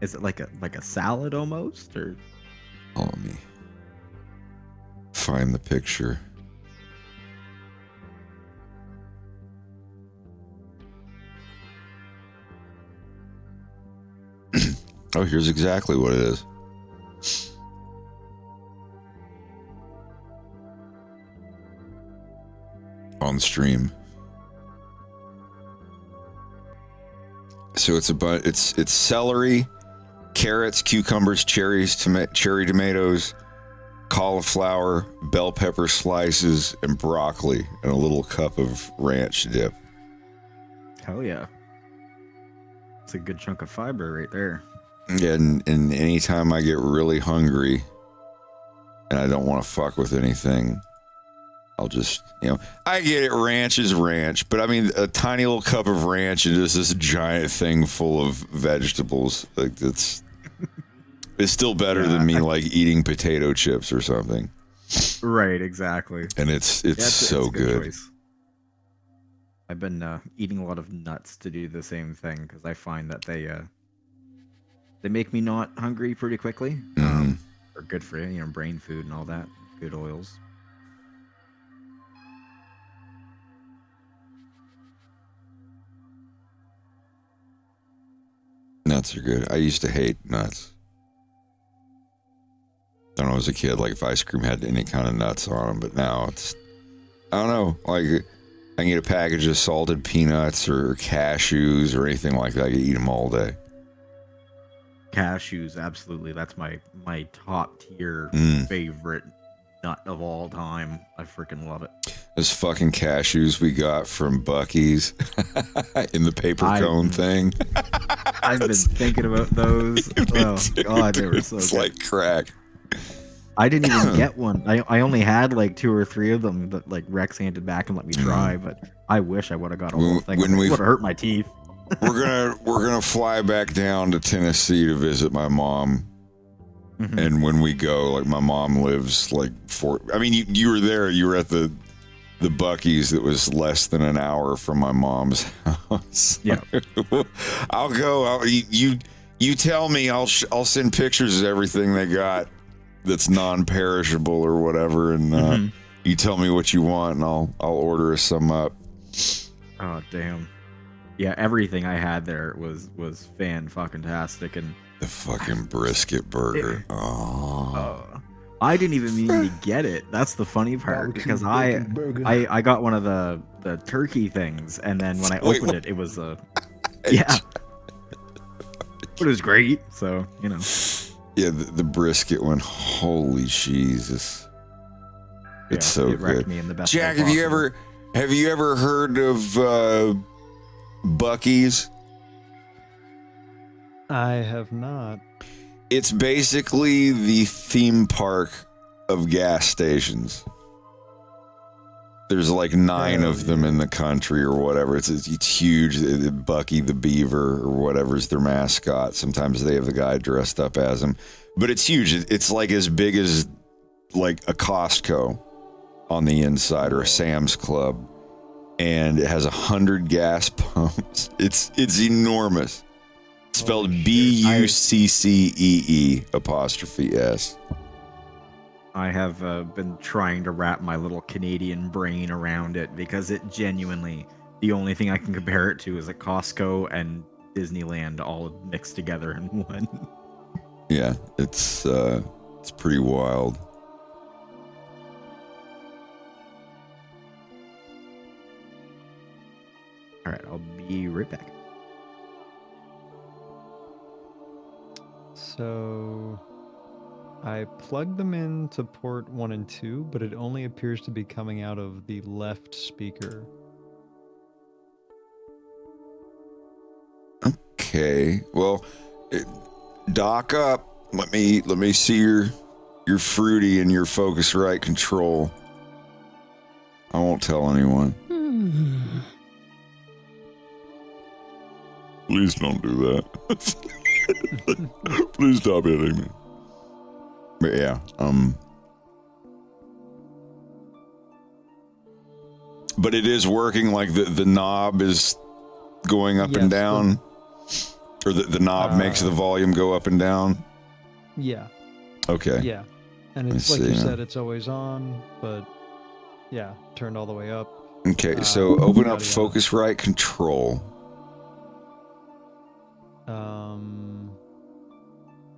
Is it like a salad almost, or? Oh, let me find the picture. Oh, here's exactly what it is. On stream. So it's celery, carrots, cucumbers, cherries, cherry tomatoes, cauliflower, bell pepper slices, and broccoli, and a little cup of ranch dip. Hell yeah. It's a good chunk of fiber right there. And anytime I get really hungry and I don't want to fuck with anything, I'll just, I get it, ranch is ranch, but I mean, a tiny little cup of ranch and just this giant thing full of vegetables, like it's still better than me like eating potato chips or something. Right, exactly. And it's so good. Choice. I've been eating a lot of nuts to do the same thing because I find that they make me not hungry pretty quickly. They're good for you, brain food and all that, good oils. Nuts are good. I used to hate nuts. I don't know, as a kid, like if ice cream had any kind of nuts on them, but now it's, I don't know, like I can get a package of salted peanuts or cashews or anything like that. I can eat them all day. Cashews, absolutely. That's my top tier favorite nut of all time. I freaking love it. Those fucking cashews we got from Buc-ee's in the paper cone thing. I've been thinking about those. Oh god, they were so it's good. Like crack. I didn't even get one. I only had like 2 or 3 of them that like Rex handed back and let me try, but I wish I would have got a whole thing. It would have hurt my teeth. we're gonna fly back down to Tennessee to visit my mom. And when we go, like my mom lives like you were there, you were at the Buc-ee's that was less than an hour from my mom's house. Yeah. I'll go. You tell me, I'll send pictures of everything they got that's non-perishable or whatever, and you tell me what you want, and I'll order us some up. Oh damn! Yeah, everything I had there was fan-fucking-tastic, and the fucking brisket burger. I didn't even mean to get it. That's the funny part, because I got one of the turkey things, and then when I opened it, it was yeah. But it was great, so Yeah, the brisket one. Holy Jesus! It's so it wrecked good. me in the best Jack, way have you ever heard of Buc-ee's? I have not. It's basically the theme park of gas stations. There's like 9 of them in the country or whatever. It's huge. Bucky the Beaver or whatever's their mascot. Sometimes they have the guy dressed up as him. But it's huge. It's like as big as like a Costco on the inside or a Sam's Club. And it has 100 gas pumps. It's enormous. Spelled BUCCEE''S. I have been trying to wrap my little Canadian brain around it because it genuinely, the only thing I can compare it to is a Costco and Disneyland all mixed together in one. Yeah, it's pretty wild. All right, I'll be right back. So I plugged them in to port 1 and 2, but it only appears to be coming out of the left speaker. Okay. Well, dock up. Let me see your fruity and your Focusrite control. I won't tell anyone. Please don't do that. Please stop hitting me. But yeah, but it is working. Like the knob is going up and down, or the knob makes the volume go up and down. Yeah. Okay. Yeah, and it's like you said, it's always on, but yeah, turned all the way up. Okay, so open up Focusrite control.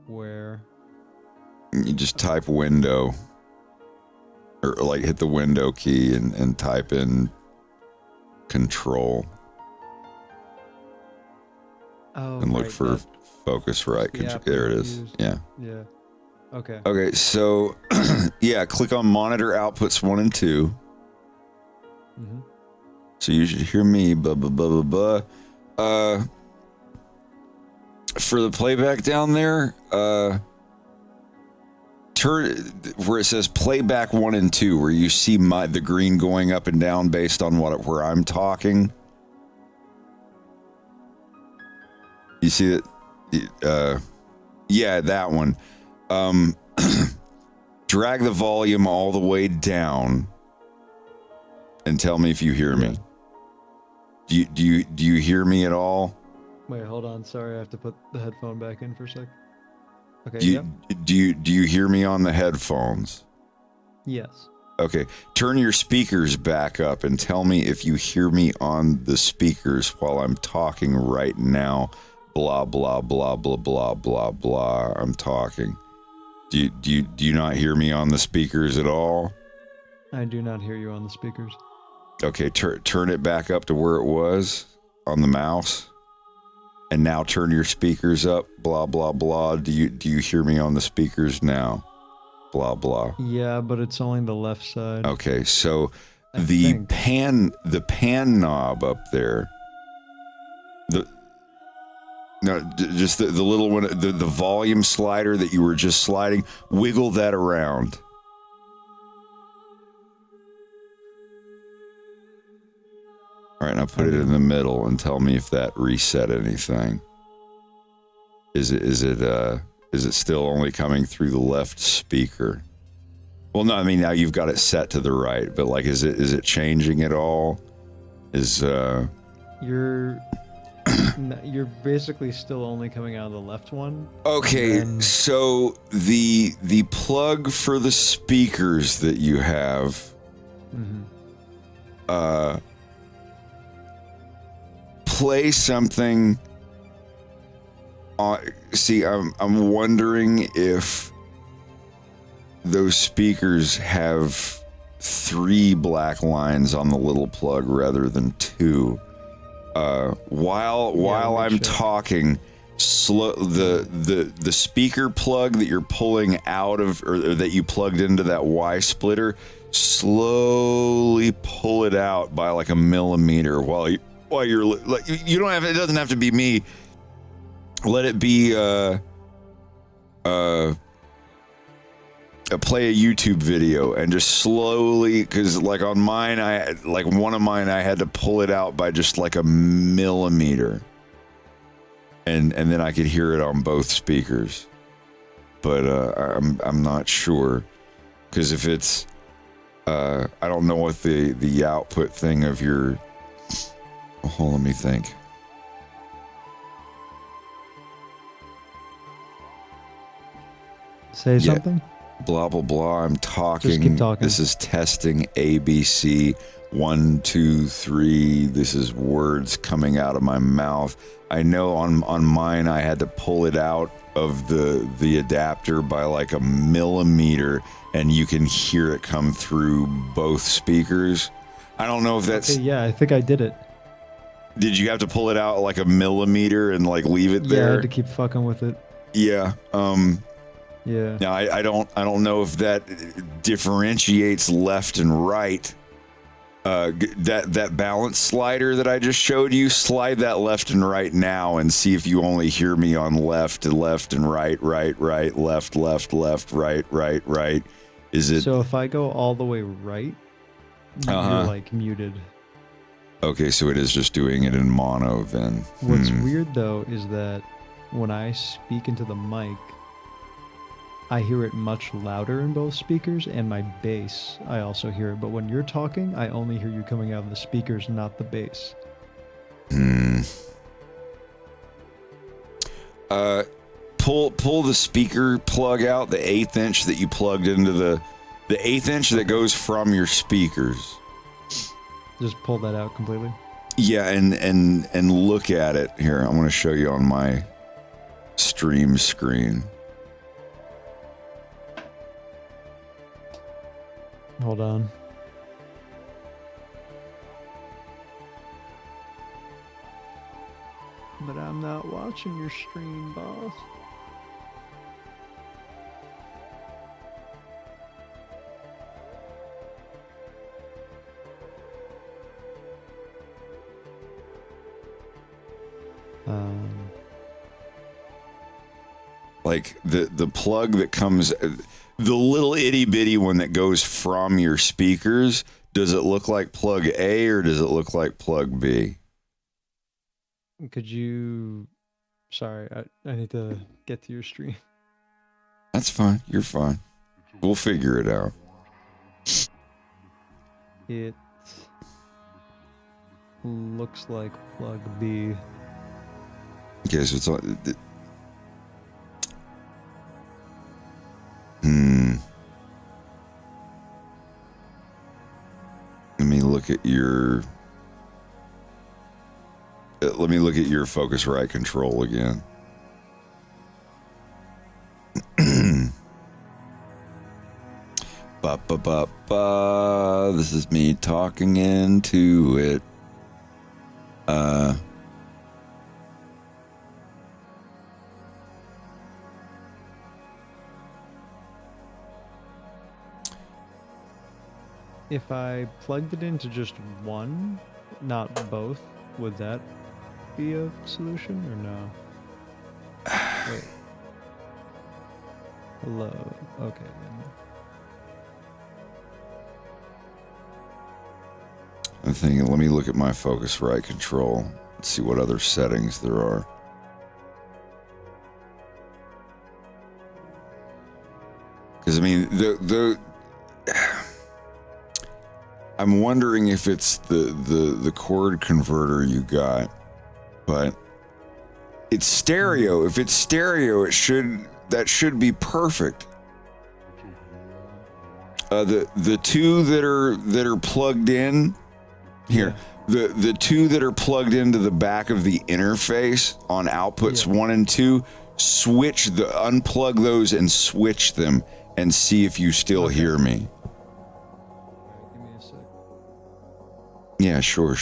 Where? You just type window, or like hit the window key and type in control. Oh, and look for Focusrite control. There it is. Yeah. Yeah. Okay. Okay, so yeah, click on monitor outputs 1 and 2. Mm-hmm. So you should hear me, blah, blah, blah, blah, blah. For the playback down there, turn where it says playback 1 and 2, where you see the green going up and down based on where I'm talking. You see that? Yeah, that one. Drag the volume all the way down and tell me if you hear me. Do you hear me at all? Wait, hold on. Sorry, I have to put the headphone back in for a sec. Okay. Do you hear me on the headphones? Yes. Okay. Turn your speakers back up and tell me if you hear me on the speakers while I'm talking right now. Blah blah blah blah blah blah blah. I'm talking. Do you not hear me on the speakers at all? I do not hear you on the speakers. Okay, turn it back up to where it was on the mouse, and now turn your speakers up. Blah blah blah. Do you hear me on the speakers now? Blah blah. Yeah, but it's only the left side. Okay, so the pan knob up there. Just the little one, the volume slider that you were just sliding. Wiggle that around. All right, now put it in the middle and tell me if that reset anything. Is it still only coming through the left speaker? Well, no, I mean now you've got it set to the right, but like, is it changing at all? You're basically still only coming out of the left one. Okay, so the plug for the speakers that you have, play something. See, I'm wondering if those speakers have 3 black lines on the little plug rather than 2. While I'm talking, the speaker plug that you're pulling out of, or that you plugged into that Y splitter, slowly pull it out by like a millimeter while you're like, you don't have, it doesn't have to be me. Let it be play a YouTube video and just slowly, because like on mine, one of mine I had to pull it out by just like a millimeter, and then I could hear it on both speakers, but I'm not sure, because if it's I don't know what the output thing of your, hold on, let me think. Say something. Blah blah blah. I'm talking. Just keep talking. This is testing ABC 1 2 3. This is words coming out of my mouth. I know on mine I had to pull it out of the adapter by like a millimeter, and you can hear it come through both speakers. I don't know if that's. Okay, yeah, I think I did it. Did you have to pull it out like a millimeter and like leave it there? Yeah, I had to keep fucking with it. Yeah. Yeah. Now I don't know if that differentiates left and right. That balance slider that I just showed you, slide that left and right now and see if you only hear me on left and right, left, right. Is it? So if I go all the way right, you're like muted. Okay, so it is just doing it in mono then. What's weird though is that when I speak into the mic, I hear it much louder in both speakers, and my bass, I also hear it. But when you're talking, I only hear you coming out of the speakers, not the bass. Pull the speaker plug out, the 1/8 inch that you plugged into the 1/8 inch that goes from your speakers. Just pull that out completely. Yeah, and look at it here. I want to show you on my stream screen. Hold on. But I'm not watching your stream, boss. Like the plug that comes, the little itty bitty one that goes from your speakers, does it look like plug A or does it look like plug B? Could you... Sorry, I need to get to your stream. That's fine. You're fine. We'll figure it out. It looks like plug B. Okay, so it's on... Let me look at your... Let me look at your Focusrite control again. Ba ba ba ba. This is me talking into it. If I plugged it into just one, not both, would that be a solution or no? Wait. Hello. Okay. I'm thinking, let me look at my Focusrite control. Let's see what other settings there are. Because I mean, I'm wondering if it's the chord converter you got, but it's stereo. If it's stereo, that should be perfect. The two that are plugged in here, the two that are plugged into the back of the interface on outputs 1 and 2, unplug those and switch them and see if you still hear me. Give me a sec. Yeah, sure.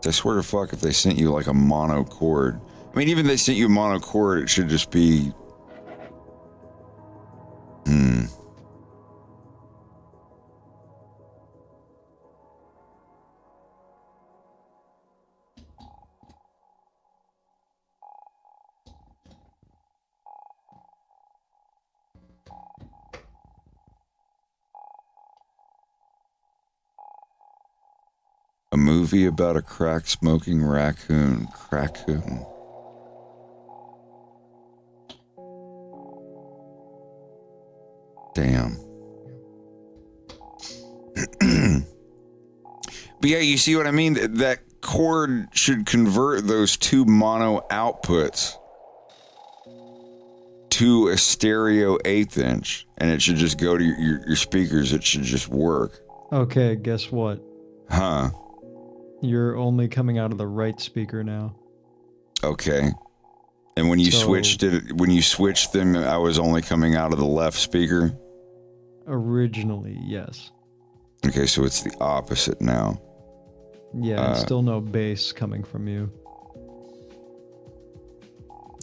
I swear to fuck, if they sent you like a mono chord. I mean, even if they sent you a mono chord, it should just be... A movie about a crack-smoking raccoon. Crackoon. Damn. But yeah, you see what I mean? That chord should convert those two mono outputs to a stereo 1/8 inch, and it should just go to your speakers. It should just work. Okay, guess what? Huh? You're only coming out of the right speaker now. Okay. And when you switched them, I was only coming out of the left speaker? Originally, yes. Okay, so it's the opposite now. Yeah, and still no bass coming from you.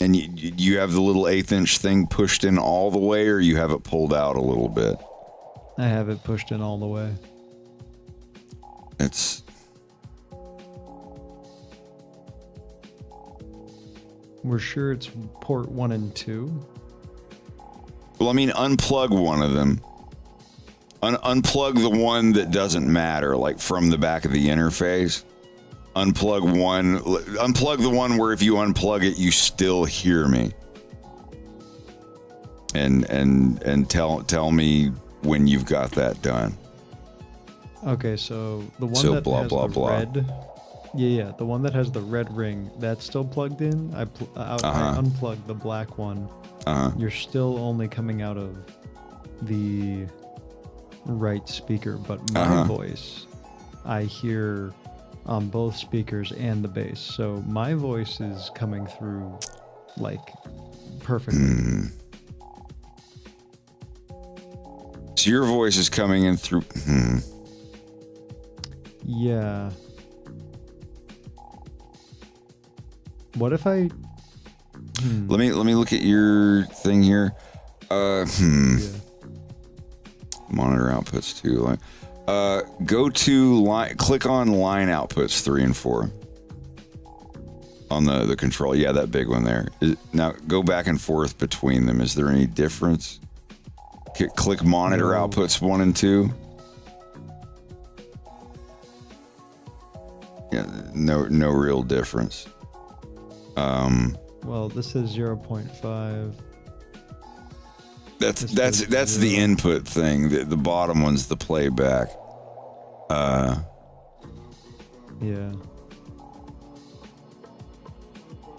And you have the little 1/8 inch thing pushed in all the way, or you have it pulled out a little bit? I have it pushed in all the way. It's... We're sure it's port 1 and 2? Well, I mean, unplug one of them. Unplug the one that doesn't matter, like from the back of the interface. Unplug the one where if you unplug it, you still hear me. And tell me when you've got that done. Okay, so the one So that blah, has blah, the blah. red... Yeah, the one that has the red ring, that's still plugged in. I unplugged the black one. You're still only coming out of the right speaker, but my voice, I hear on both speakers and the bass. So my voice is coming through, like, perfectly. So your voice is coming in through... Yeah. What if I... Let me look at your thing here. Yeah. Monitor outputs 2. Go to line. Click on line outputs 3 and 4 on the control. Yeah, that big one there. Now go back and forth between them. Is there any difference? Click monitor outputs 1 and 2. Yeah, no real difference. Well, this is 0.5. That's the input thing. The bottom one's the playback. Yeah.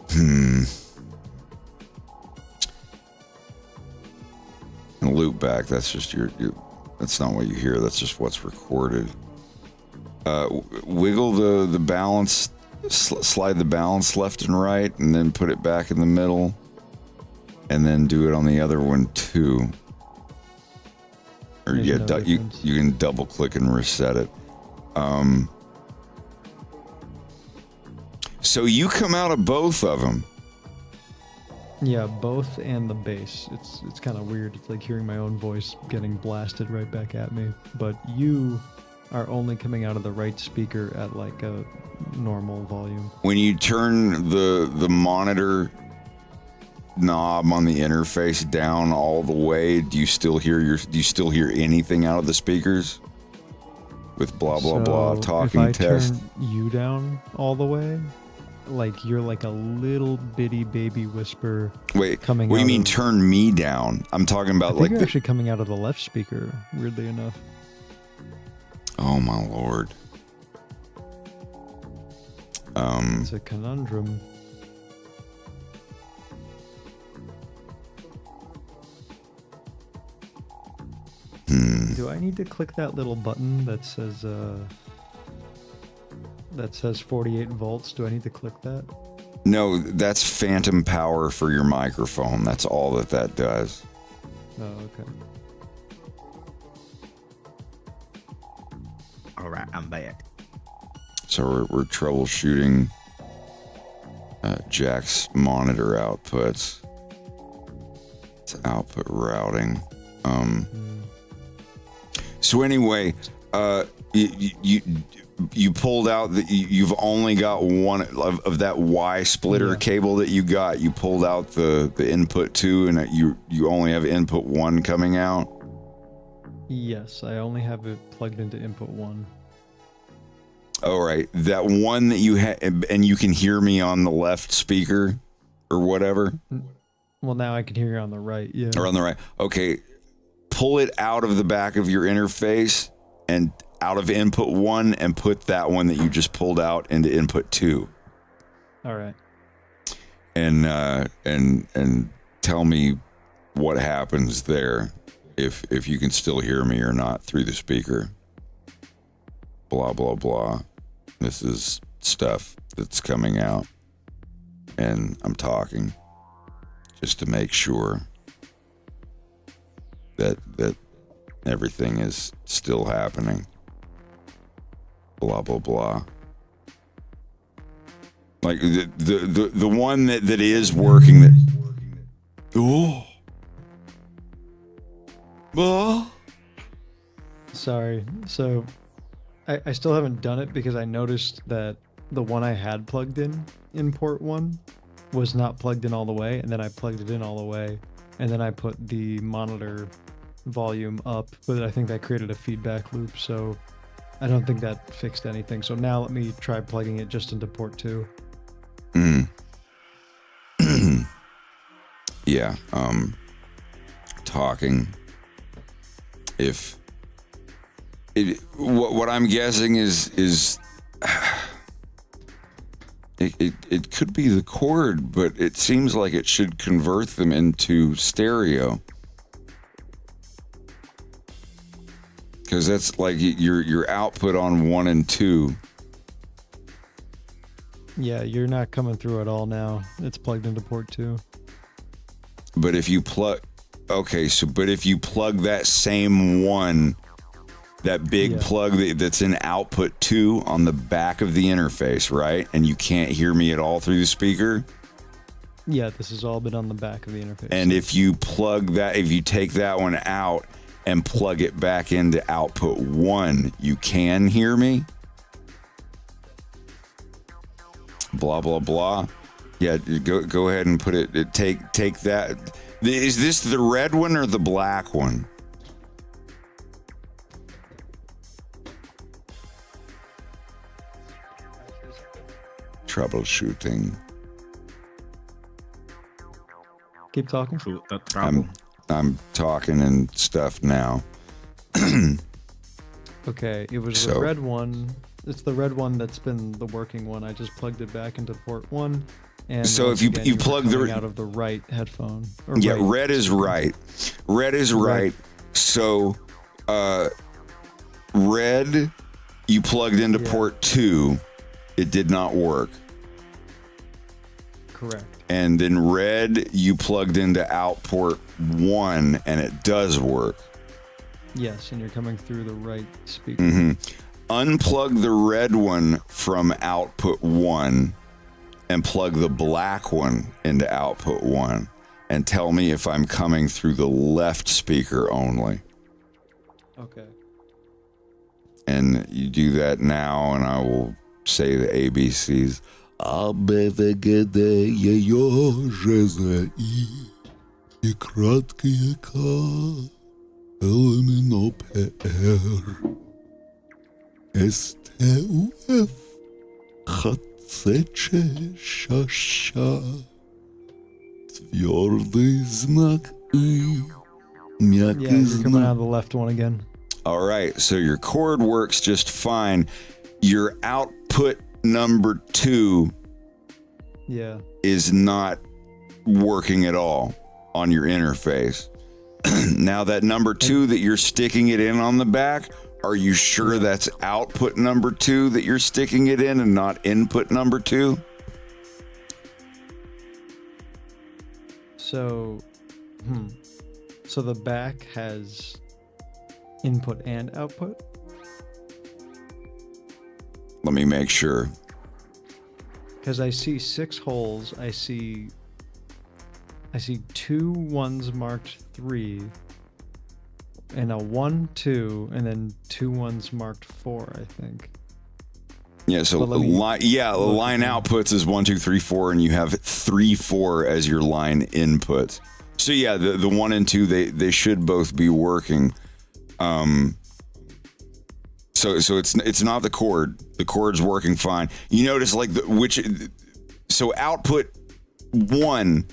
And loop back. That's just your. That's not what you hear. That's just what's recorded. Wiggle the balance. Slide the balance left and right, and then put it back in the middle, and then do it on the other one too. Or you can double click and reset it. So you come out of both of them. Yeah, both and the bass. It's kind of weird. It's like hearing my own voice getting blasted right back at me. But you are only coming out of the right speaker at like a normal volume. When you turn the monitor knob on the interface down all the way, do you still hear anything out of the speakers? With blah blah blah talking if I test. turn you down all the way, like you're like a little bitty baby whisper. Wait, coming. What do you mean turn me down? I'm talking about I think you're actually coming out of the left speaker. Weirdly enough. Oh my lord. It's a conundrum. Do I need to click that little button that says 48 volts? Do I need to click that? No, that's phantom power for your microphone. That's all that does. Oh, okay. All right, I'm back. So we're troubleshooting Jack's monitor outputs. It's output routing. So anyway, you pulled out you've only got one of that Y splitter cable that you got. You pulled out the input 2, and you only have input 1 coming out. Yes, I only have it plugged into input 1. All right, that one that you had, and you can hear me on the left speaker or whatever. Well, now I can hear you on the right. Yeah. Or on the right. Okay, pull it out of the back of your interface and out of input 1, and put that one that you just pulled out into input 2. All right. And tell me what happens there, if you can still hear me or not through the speaker. Blah blah blah. This is stuff that's coming out, and I'm talking just to make sure that everything is still happening. Blah blah blah. Like the one that is working. That oh. Sorry. So I still haven't done it because I noticed that the one I had plugged in port 1 was not plugged in all the way, and then I plugged it in all the way, and then I put the monitor volume up, but I think that created a feedback loop, so I don't think that fixed anything. So now let me try plugging it just into port 2. Yeah, talking. If what I'm guessing is it could be the cord, but it seems like it should convert them into stereo. Because that's like your output on 1 and 2. Yeah, you're not coming through at all now. It's plugged into port 2. But if you plug, but if you plug that same one, that big plug that's in output 2 on the back of the interface, right? And you can't hear me at all through the speaker. Yeah, this has all been on the back of the interface. And if you plug that, if you take that one out and plug it back into output 1, you can hear me. Blah blah blah. Yeah, go ahead and put it. Take that. Is this the red one or the black one? Troubleshooting. Keep talking. I'm talking and stuff now. Okay, it was the red one. It's the red one that's been the working one. I just plugged it back into port 1. And so if you plug the out of the right headphone. Red is right. Red is right. So red, you plugged into port 2, it did not work. Correct. And then red, you plugged into output 1, and it does work. Yes, and you're coming through the right speaker. Unplug the red one from output 1 and plug the black one into output 1 and tell me if I'm coming through the left speaker only. Okay. And you do that now, and I will say the ABCs. STUF Chcecie siasia Twierdý znak I Miaky Yeah, you're coming out of the left one again. All right, so your cord works just fine. Your output number 2 is not working at all on your interface. Now that number 2 that you're sticking it in on the back, are you sure that's output number 2 that you're sticking it in and not input number 2? So, so the back has input and output? Let me make sure. Because I see 6 holes. I see 2 ones marked 3, and a 1, 2, and then 2 ones marked 4, I think. Yeah, so line outputs is 1, 2, 3, 4, and you have 3, 4 as your line inputs. So yeah, the 1 and 2 they should both be working. So it's not the cord. The cord's working fine. You notice like so output 1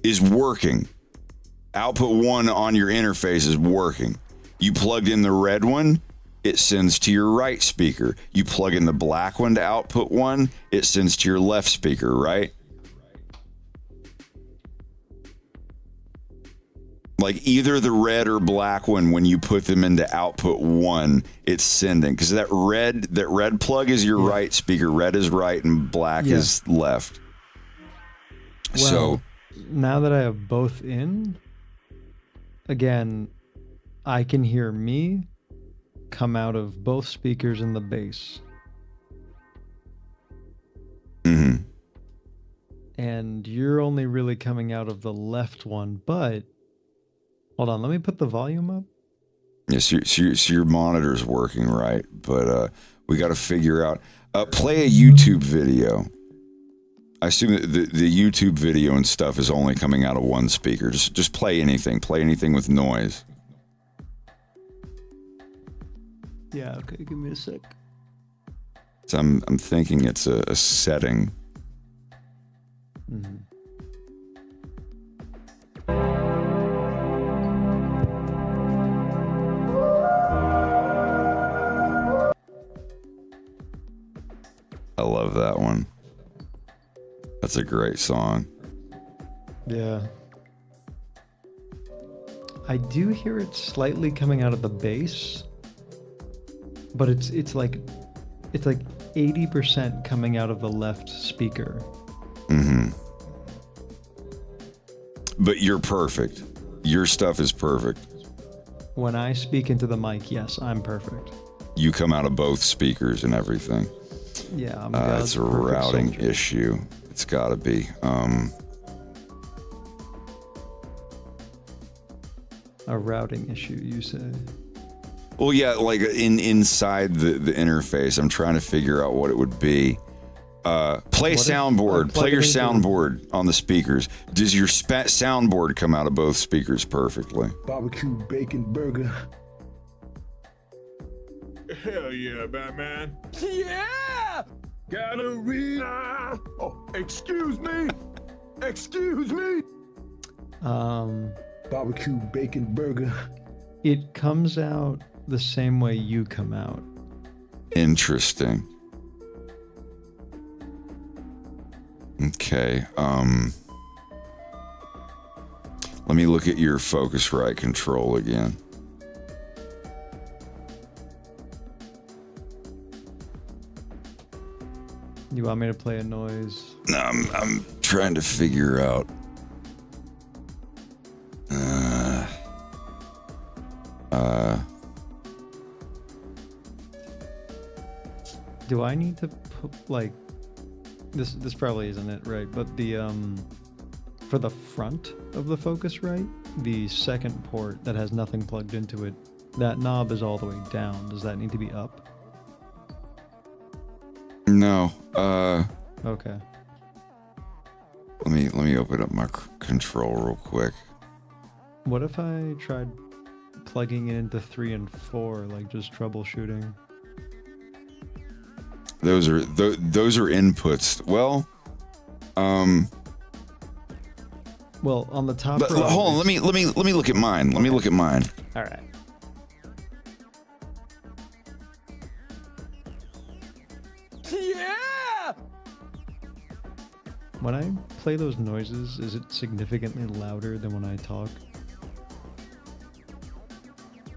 is working. Output 1 on your interface is working. You plugged in the red one, it sends to your right speaker. You plug in the black one to output 1, it sends to your left speaker, right? Like either the red or black one, when you put them into output 1, it's sending. Because that red plug is your right speaker. Red is right and black is left. Well, so now that I have both in, again, I can hear me come out of both speakers in the bass. and you're only really coming out of the left one, but hold on, let me put the volume up. Yes, so your monitor's working right, but we got to figure out. Play a YouTube video. I assume that the YouTube video and stuff is only coming out of one speaker. Just play anything. Play anything with noise. Yeah, okay, give me a sec. So I'm thinking it's a setting. Mm-hmm. I love that one. That's a great song. Yeah. I do hear it slightly coming out of the bass, but it's like 80% coming out of the left speaker. Mm-hmm. But you're perfect. Your stuff is perfect. When I speak into the mic, yes, I'm perfect. You come out of both speakers and everything. Yeah, I'm it's a routing issue. It's got to be. A routing issue, you say? Well, yeah, like inside the interface, I'm trying to figure out what it would be. Play soundboard. Play your soundboard on the speakers. Does your soundboard come out of both speakers perfectly? Barbecue bacon burger. Hell yeah, Batman. Yeah! Galleria. Oh, excuse me. Excuse me. Barbecue bacon burger. It comes out the same way you come out. Interesting. Okay. Let me look at your Focusrite control again. You want me to play a noise? No, I'm trying to figure out. Do I need to put like this? This probably isn't it, right? But the for the front of the Focusrite, the second port that has nothing plugged into it, that knob is all the way down. Does that need to be up? No. Okay. Let me open up my control real quick. What if I tried plugging it into 3 and 4, like just troubleshooting? Those are inputs. Well, well, on the top. Hold on. Let me look at mine. Let me look at mine. All right. Yeah! When I play those noises, is it significantly louder than when I talk?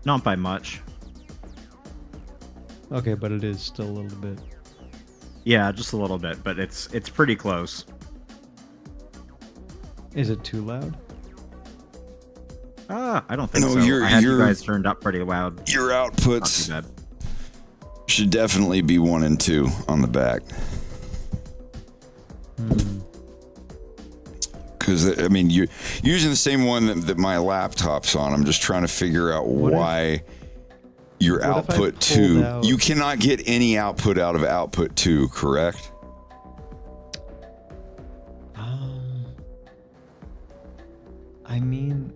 Not by much. Okay, but it is still a little bit. Yeah, just a little bit, but it's pretty close. Is it too loud? I don't think No, so. I had you guys turned up pretty loud. Your outputs should definitely be 1 and 2 on the back. Because I mean, you're using the same one that my laptop's on. I'm just trying to figure out why your output 2. You cannot get any output out of output 2, correct? I mean,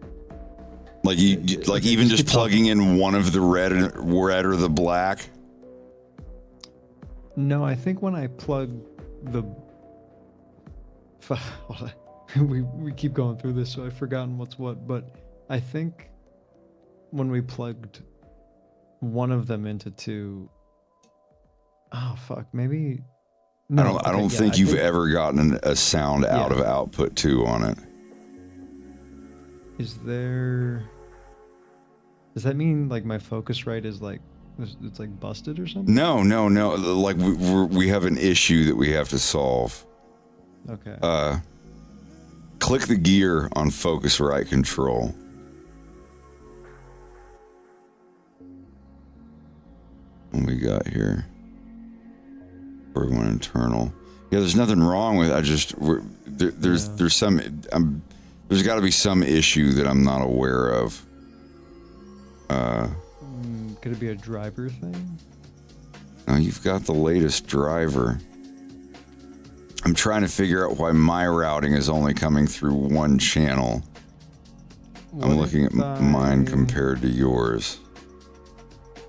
like like even just plugging in one of the red or the black. No, I think when I plug the we keep going through this, so I've forgotten what's what. But I think when we plugged one of them into 2, oh fuck, maybe. No, I don't think you've ever gotten a sound out of output 2 on it. Is there? Does that mean like my Focusrite is like it's like busted or something? No. Like we have an issue that we have to solve. Okay. Click the gear on Focusrite control. What we got here? We're going internal. Yeah, there's nothing wrong with it. There's got to be some issue that I'm not aware of. Could it be a driver thing? No, you've got the latest driver. I'm trying to figure out why my routing is only coming through one channel. I'm looking at mine compared to yours.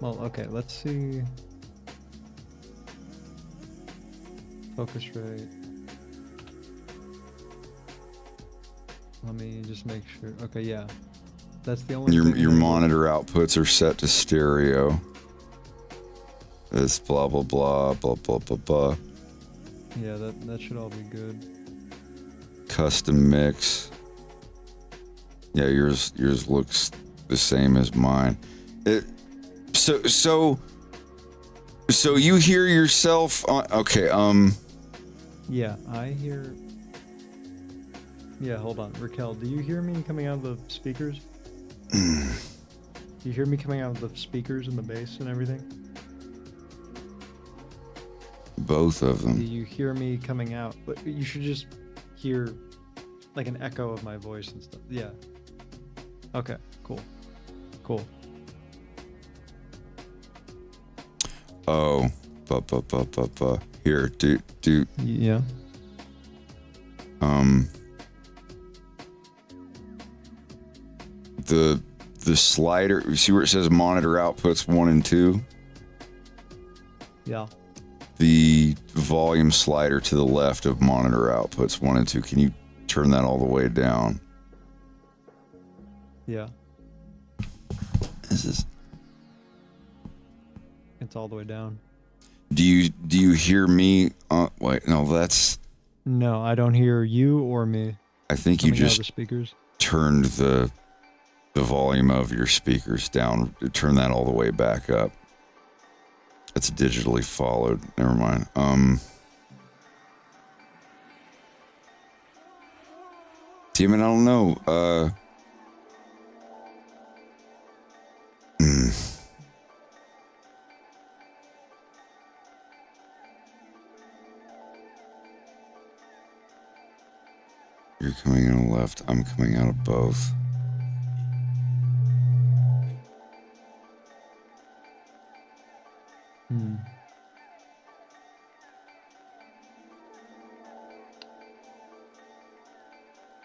Well, okay, let's see. Focus rate. Let me just make sure. Okay, yeah. That's the only thing. Your monitor outputs are set to stereo. This blah blah blah blah blah blah blah. Yeah, that should all be good. Custom mix. Yeah, yours looks the same as mine. So you hear yourself on, okay, Yeah, I hear. Yeah, hold on. Raquel, do you hear me coming out of the speakers? Do you hear me coming out of the speakers and the bass and everything? Both of them. Do you hear me coming out? But you should just hear like an echo of my voice and stuff. Yeah. Okay, cool. Cool. Oh, here, do. Yeah. The slider, you see where it says monitor outputs 1 and 2? Yeah. The volume slider to the left of monitor outputs 1 and 2. Can you turn that all the way down? Yeah. This is. It's all the way down. Do you hear me? Wait, no, that's. No, I don't hear you or me. I think you just the speakers. Turned the volume of your speakers down. Turn that all the way back up. It's digitally followed. Never mind. Damn it, I don't know. You're coming out of the left. I'm coming out of both.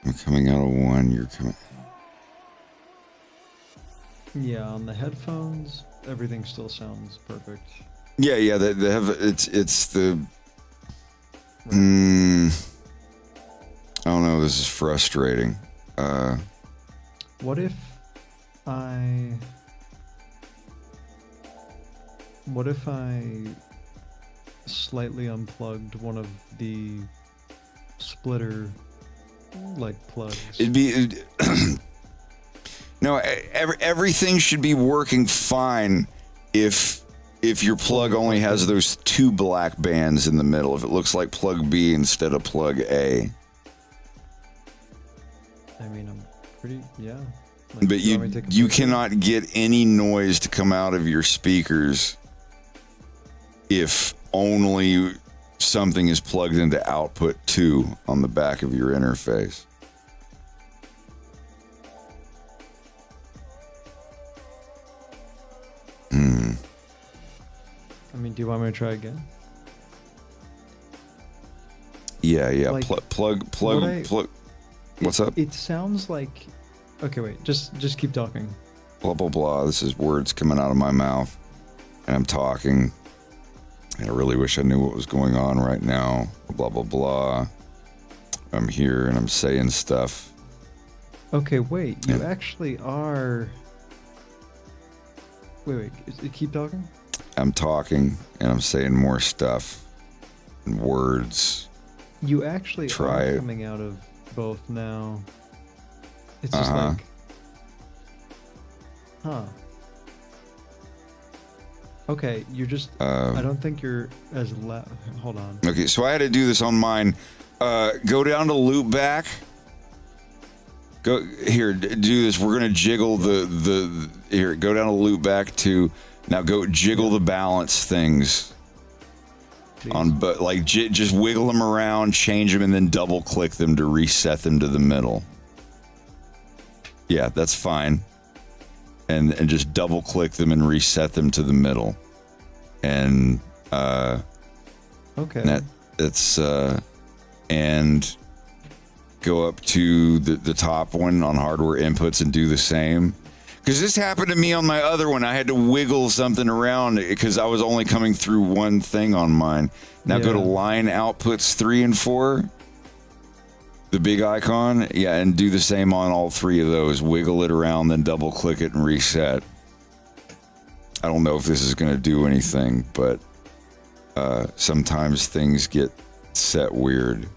I'm coming out of one. You're coming. Yeah, on the headphones, everything still sounds perfect. Yeah. They have. It's the. I don't know. This is frustrating. What if I slightly unplugged one of the splitter plugs? It'd be no. Everything should be working fine if your plug only has those 2 black bands in the middle. If it looks like plug B instead of plug A. I mean, I'm pretty, yeah. But you cannot get any noise to come out of your speakers if only something is plugged into output 2 on the back of your interface. I mean, do you want me to try again? Yeah. Like, Plug. What's up? It sounds like. Okay, wait. Just keep talking. Blah blah blah. This is words coming out of my mouth, and I'm talking. And I really wish I knew what was going on right now. Blah blah blah. I'm here and I'm saying stuff. Okay, wait. You actually are. Wait. Keep talking. I'm talking and I'm saying more stuff. And words. You actually are coming out of both now. It's just like, okay, you're just. I don't think you're as loud. Hold on. Okay, so I had to do this on mine. Go down to loop back. Go here. Do this. We're gonna jiggle the here. Go down to loop back to now. Go jiggle the balance things. But like just wiggle them around, change them, and then double click them to reset them to the middle. Yeah, that's fine. And just double click them and reset them to the middle. And okay. That's and go up to the top one on hardware inputs and do the same. Because this happened to me on my other one. I had to wiggle something around because I was only coming through one thing on mine. Now go to line outputs 3 and 4. The big icon. Yeah, and do the same on all 3 of those. Wiggle it around, then double click it and reset. I don't know if this is going to do anything, but sometimes things get set weird.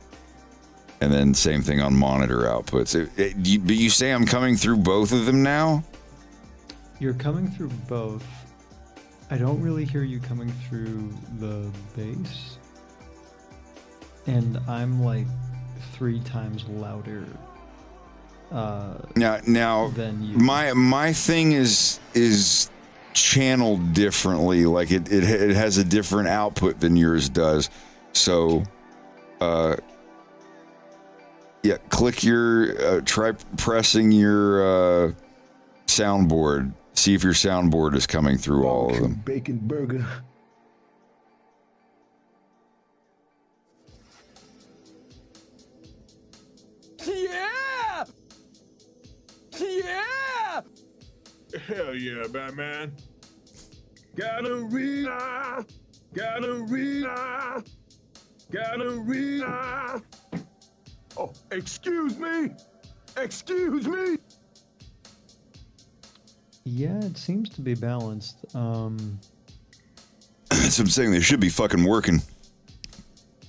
And then same thing on monitor outputs. But you say I'm coming through both of them now? You're coming through both. I don't really hear you coming through the bass. And I'm like 3 times louder. Now than you. My thing is channeled differently. Like it has a different output than yours does. So click your try pressing your soundboard. See if your soundboard is coming through all of them. Bacon burger. Yeah! Yeah! Hell yeah, Batman. Gotta read. Oh, excuse me. Yeah, it seems to be balanced. That's what I'm saying. They should be fucking working.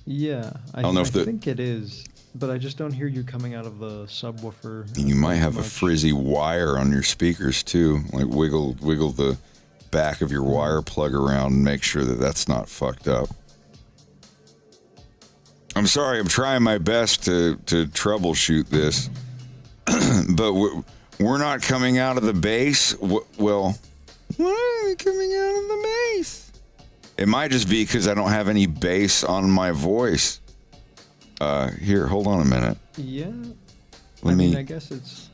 Yeah, I think it is, but I just don't hear you coming out of the subwoofer. And you might have a frizzy wire on your speakers too. Like wiggle the back of your wire plug around and make sure that that's not fucked up. I'm sorry, I'm trying my best to troubleshoot this, but we're not coming out of the bass. Well, why are we coming out of the bass? It might just be because I don't have any bass on my voice. Here, hold on a minute. Yeah. I guess it's...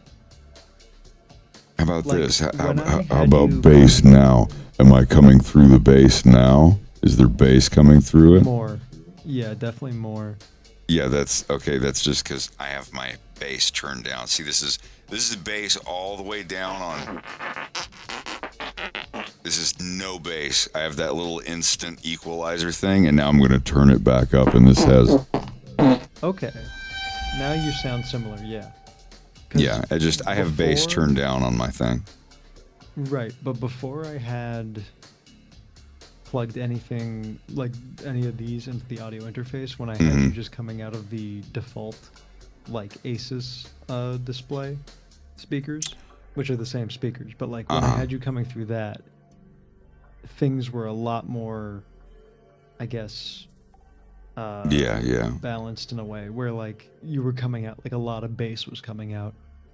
How about like, this? How how about bass now? Am I coming through the bass now? Is there bass coming through it? More. Yeah, definitely more. Yeah, that's okay. That's just because I have my bass turned down. See, this is bass all the way down on. This is no bass. I have that little instant equalizer thing, and now I'm going to turn it back up, and this has. Okay. Now you sound similar, yeah. Yeah, I have bass turned down on my thing. Right, but before I had plugged anything, like any of these into the audio interface, when I had you just coming out of the default, like ASUS display speakers, which are the same speakers, but like when I had you coming through that, things were a lot more, I guess, balanced in a way where like you were coming out, like a lot of bass was coming out.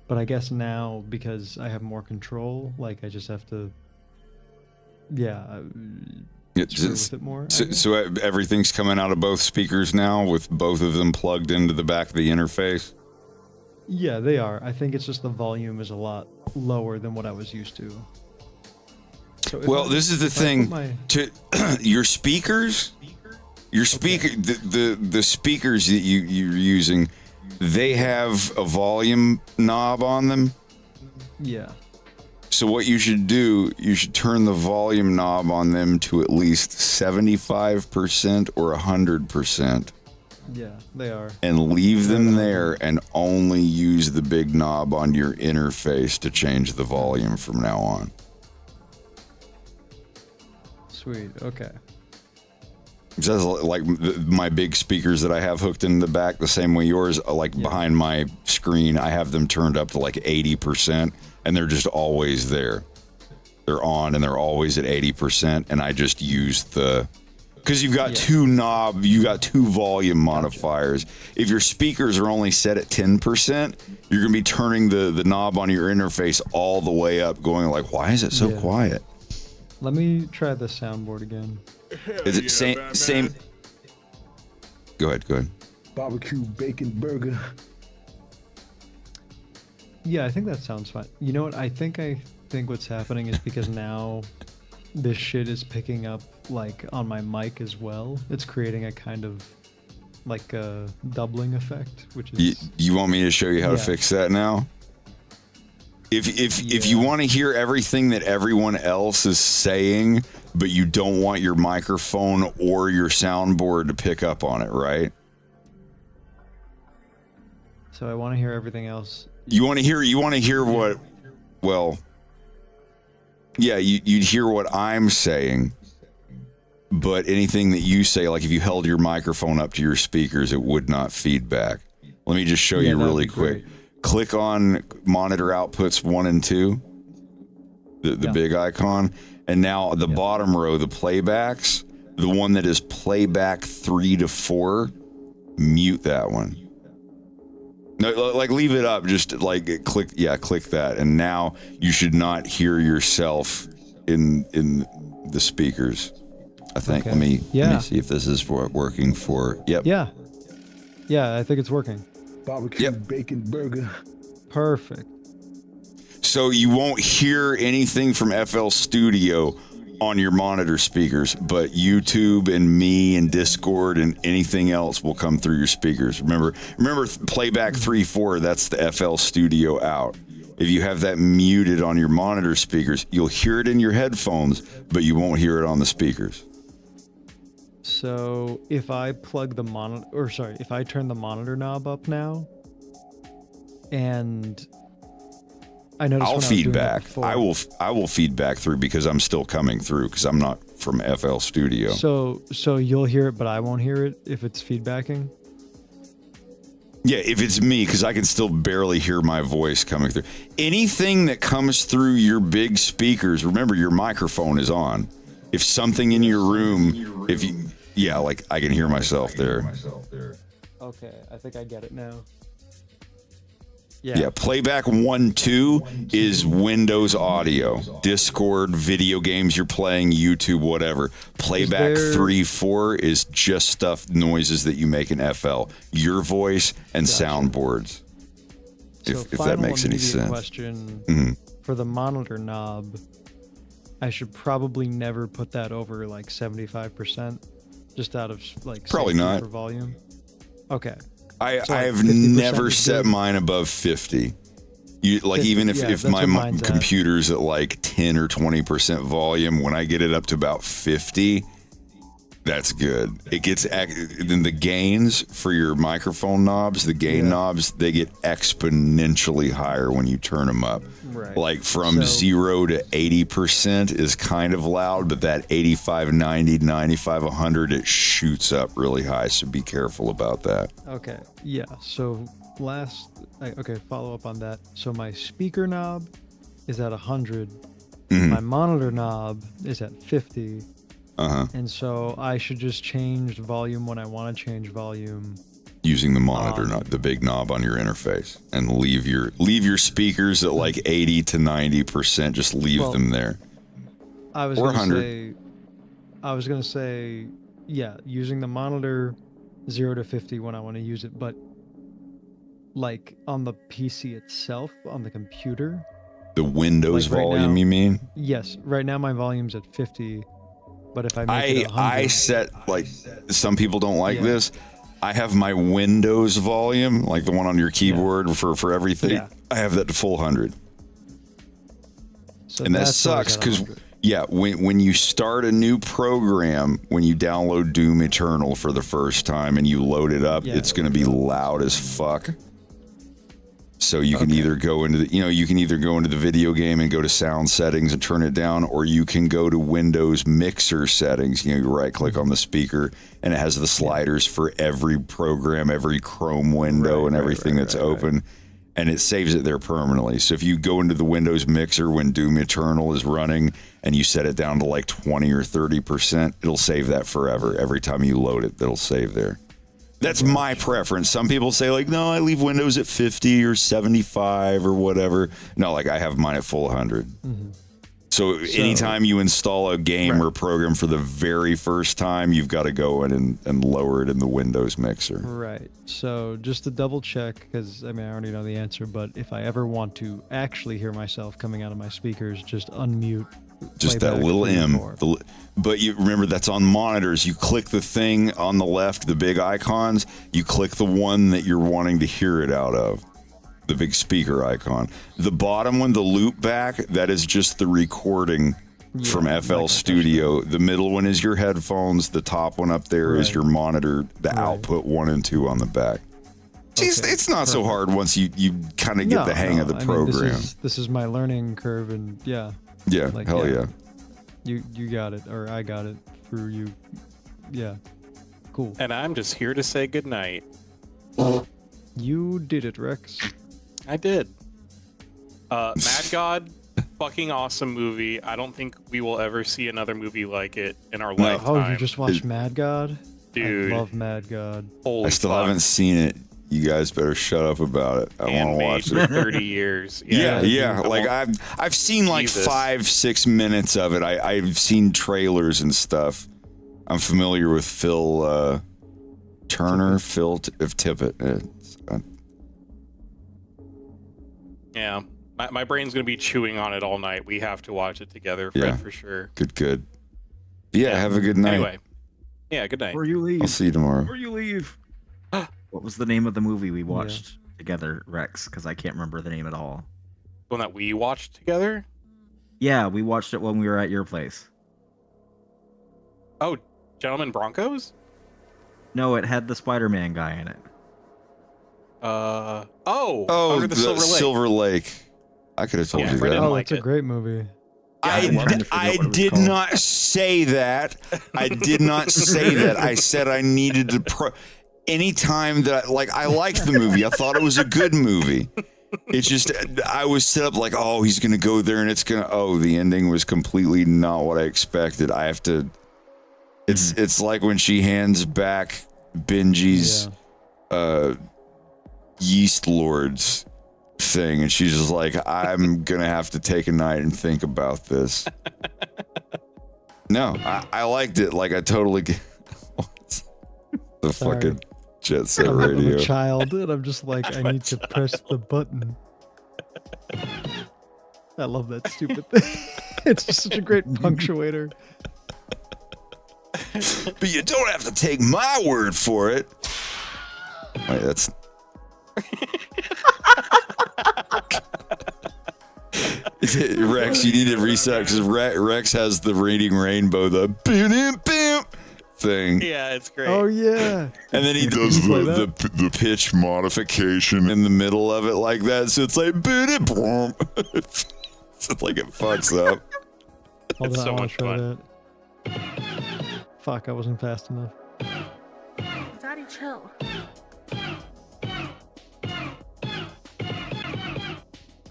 But I guess now, because I have more control, like I just have to, screw with it more. So everything's coming out of both speakers now with both of them plugged into the back of the interface? Yeah, they are. I think it's just the volume is a lot lower than what I was used to. So this is the thing. Your speakers, the speakers that you're using, they have a volume knob on them. Yeah. So what you should do, you should turn the volume knob on them to at least 75% or 100%. Yeah, they are. And leave them there and only use the big knob on your interface to change the volume from now on. Sweet, okay. Just like my big speakers that I have hooked in the back, the same way yours, behind my screen, I have them turned up to like 80%, and they're just always there. They're on, and they're always at 80%, and I just use because you've got two volume modifiers. If your speakers are only set at 10%, you're going to be turning the knob on your interface all the way up, going like, why is it so quiet? Let me try the soundboard again. Is it same? Go ahead. Barbecue bacon burger. Yeah, I think that sounds fine. You know what? I think what's happening is because now this shit is picking up like on my mic as well. It's creating a kind of like a doubling effect, which is. You want me to show you how to fix that now? If you want to hear everything that everyone else is saying, but you don't want your microphone or your soundboard to pick up on it, right? So I want to hear everything else. You want to hear what? Well, yeah, you'd hear what I'm saying, but anything that you say, like if you held your microphone up to your speakers, it would not feedback. Let me just show you really quick. Click on monitor outputs 1 and 2, the big icon, and now the bottom row, the playbacks, the one that is playback 3 to 4, mute that one. No, like leave it up, just like click that, and now you should not hear yourself in the speakers. I think. Okay. Let me see if this is working for. Yep. Yeah, I think it's working. Barbecue bacon burger. Perfect. So you won't hear anything from FL Studio on your monitor speakers, but YouTube and me and Discord and anything else will come through your speakers. Remember playback 3-4, that's the FL Studio out. If you have that muted on your monitor speakers, you'll hear it in your headphones, but you won't hear it on the speakers. So if I plug the if I turn the monitor knob up now, and I noticed I'll feedback. I will feedback through because I'm still coming through because I'm not from FL Studio. So you'll hear it, but I won't hear it if it's feedbacking. Yeah, if it's me, because I can still barely hear my voice coming through. Anything that comes through your big speakers, remember your microphone is on. If something in your room, like I can hear myself there. Okay, I think I get it now. Yeah, playback 1-2 is Windows audio, Discord, video games you're playing, YouTube, whatever. Playback 3-4 is just stuff, noises that you make in FL, your voice and soundboards. If that makes any sense. Question for the monitor knob, I should probably never put that over like 75%, just out of like probably not for volume. Okay. I have never set mine above 50. Even if my computer's at like 10 or 20% volume, when I get it up to about 50, that's good. It gets then the gains for your microphone knobs, the gain knobs, they get exponentially higher when you turn them up. Right. Like from 0 to 80% is kind of loud, but that 85, 90, 95, 100, it shoots up really high. So be careful about that. Okay. Yeah. So follow up on that. So my speaker knob is at 100. My monitor knob is at 50. And so I should just change volume when I want to change volume. Using the monitor knob, the big knob on your interface, and leave your speakers at like 80 to 90%. Just leave them there. I was gonna say, using the monitor 0 to 50 when I want to use it, but like on the PC itself, on the computer. The Windows volume, you mean? Yes. Right now my volume's at 50, but if I make it 100, I set, like, some people don't like this. I have my Windows volume, like the one on your keyboard for everything. Yeah. I have that to full 100. So and that sucks because, when you start a new program, when you download Doom Eternal for the first time and you load it up, it's going to be loud as fuck. So you can either go into the video game and go to sound settings and turn it down, or you can go to Windows mixer settings. You right click on the speaker and it has the sliders for every program, every Chrome window and everything that's open, and it saves it there permanently. So if you go into the Windows mixer when Doom Eternal is running and you set it down to like 20 or 30%, it'll save that forever. Every time you load it, that'll save there. That's my preference. Some people say like, no, I leave Windows at 50 or 75 or whatever. No, like I have mine at full 100. So anytime you install a game Right. or program for the very first time, you've got to go in and lower it in the Windows mixer. Right. So just to double check, because I mean I already know the answer, but if I ever want to actually hear myself coming out of my speakers, just unmute. Just that playback little 3 and M. 4. But you remember that's on monitors. You click the thing on the left, the big icons. You click the one that you're wanting to hear it out of. The big speaker icon. The bottom one, the loop back, that is just the recording from FL Studio. The middle one is your headphones. The top one up there is your monitor, the output 1 and 2 on the back. It's not so hard once you kind of get the hang of the program. I mean, this is my learning curve, and yeah. Yeah, hell yeah. You got it, or I got it through you. Yeah, cool. And I'm just here to say goodnight. You did it, Rex. I did. Mad God, fucking awesome movie. I don't think we will ever see another movie like it in our lifetime. Oh, you just watched Mad God? Dude. I love Mad God. Holy I still fuck. haven't seen it. You guys better shut up about it. I want to watch For it. 30 years. Yeah. Like I've seen like Jesus. 5-6 minutes of it. I've seen trailers and stuff. I'm familiar with Phil Turner, Phil Tippett. Yeah. My brain's going to be chewing on it all night. We have to watch it together, Fred, Yeah. for sure. Good. Yeah, have a good night. Anyway. Yeah, good night. Before you leave. I'll see you tomorrow. Before you leave. What was the name of the movie we watched together, Rex? Because I can't remember the name at all. The one that we watched together? Yeah, we watched it when we were at your place. Oh, Gentlemen Broncos? No, it had the Spider-Man guy in it. Under the Silver Lake. I could have told Yeah, you Fred that. didn't Oh, like that's a it. great movie. I did not say that. I did not say that. I said I needed to. Anytime that I liked the movie, I thought it was a good movie. It's just I was set up like, oh, he's gonna go there and it's gonna. Oh, the ending was completely not what I expected. I have to. It's like when she hands back Benji's Yeast Lords thing, and she's just like, I'm gonna have to take a night and think about this. No, I liked it. Like I totally get the Sorry. fucking Jet Set I'm Radio. a child, and I'm just like, I need to press the button. I love that stupid thing. It's just such a great punctuator. But you don't have to take my word for it. Wait, that's. Rex, you need to reset because Rex has the Reading Rainbow, the thing. Yeah, it's great. Oh yeah. And then he does the pitch modification in the middle of it like that, so it's like it's like it fucks up. Hold It's on, so I want much to try fun. that. Fuck, I wasn't fast enough. Daddy, chill.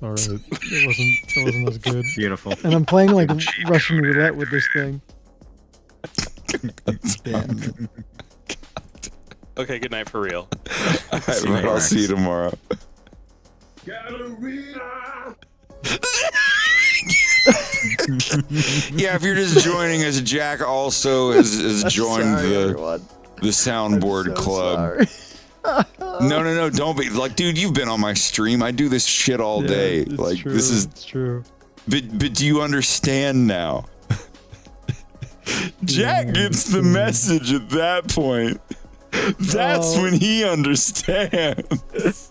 All right, it wasn't as good. Beautiful. And I'm playing like Russian roulette with this thing. Damn. Okay, good night for real. All right, man, I'll see you tomorrow. Yeah, if you're just joining us, Jack also has joined the soundboard club. No, don't be like, dude. You've been on my stream. I do this shit all day. Like true, this is. It's true. But do you understand now? Jack gets the message at that point. That's when he understands.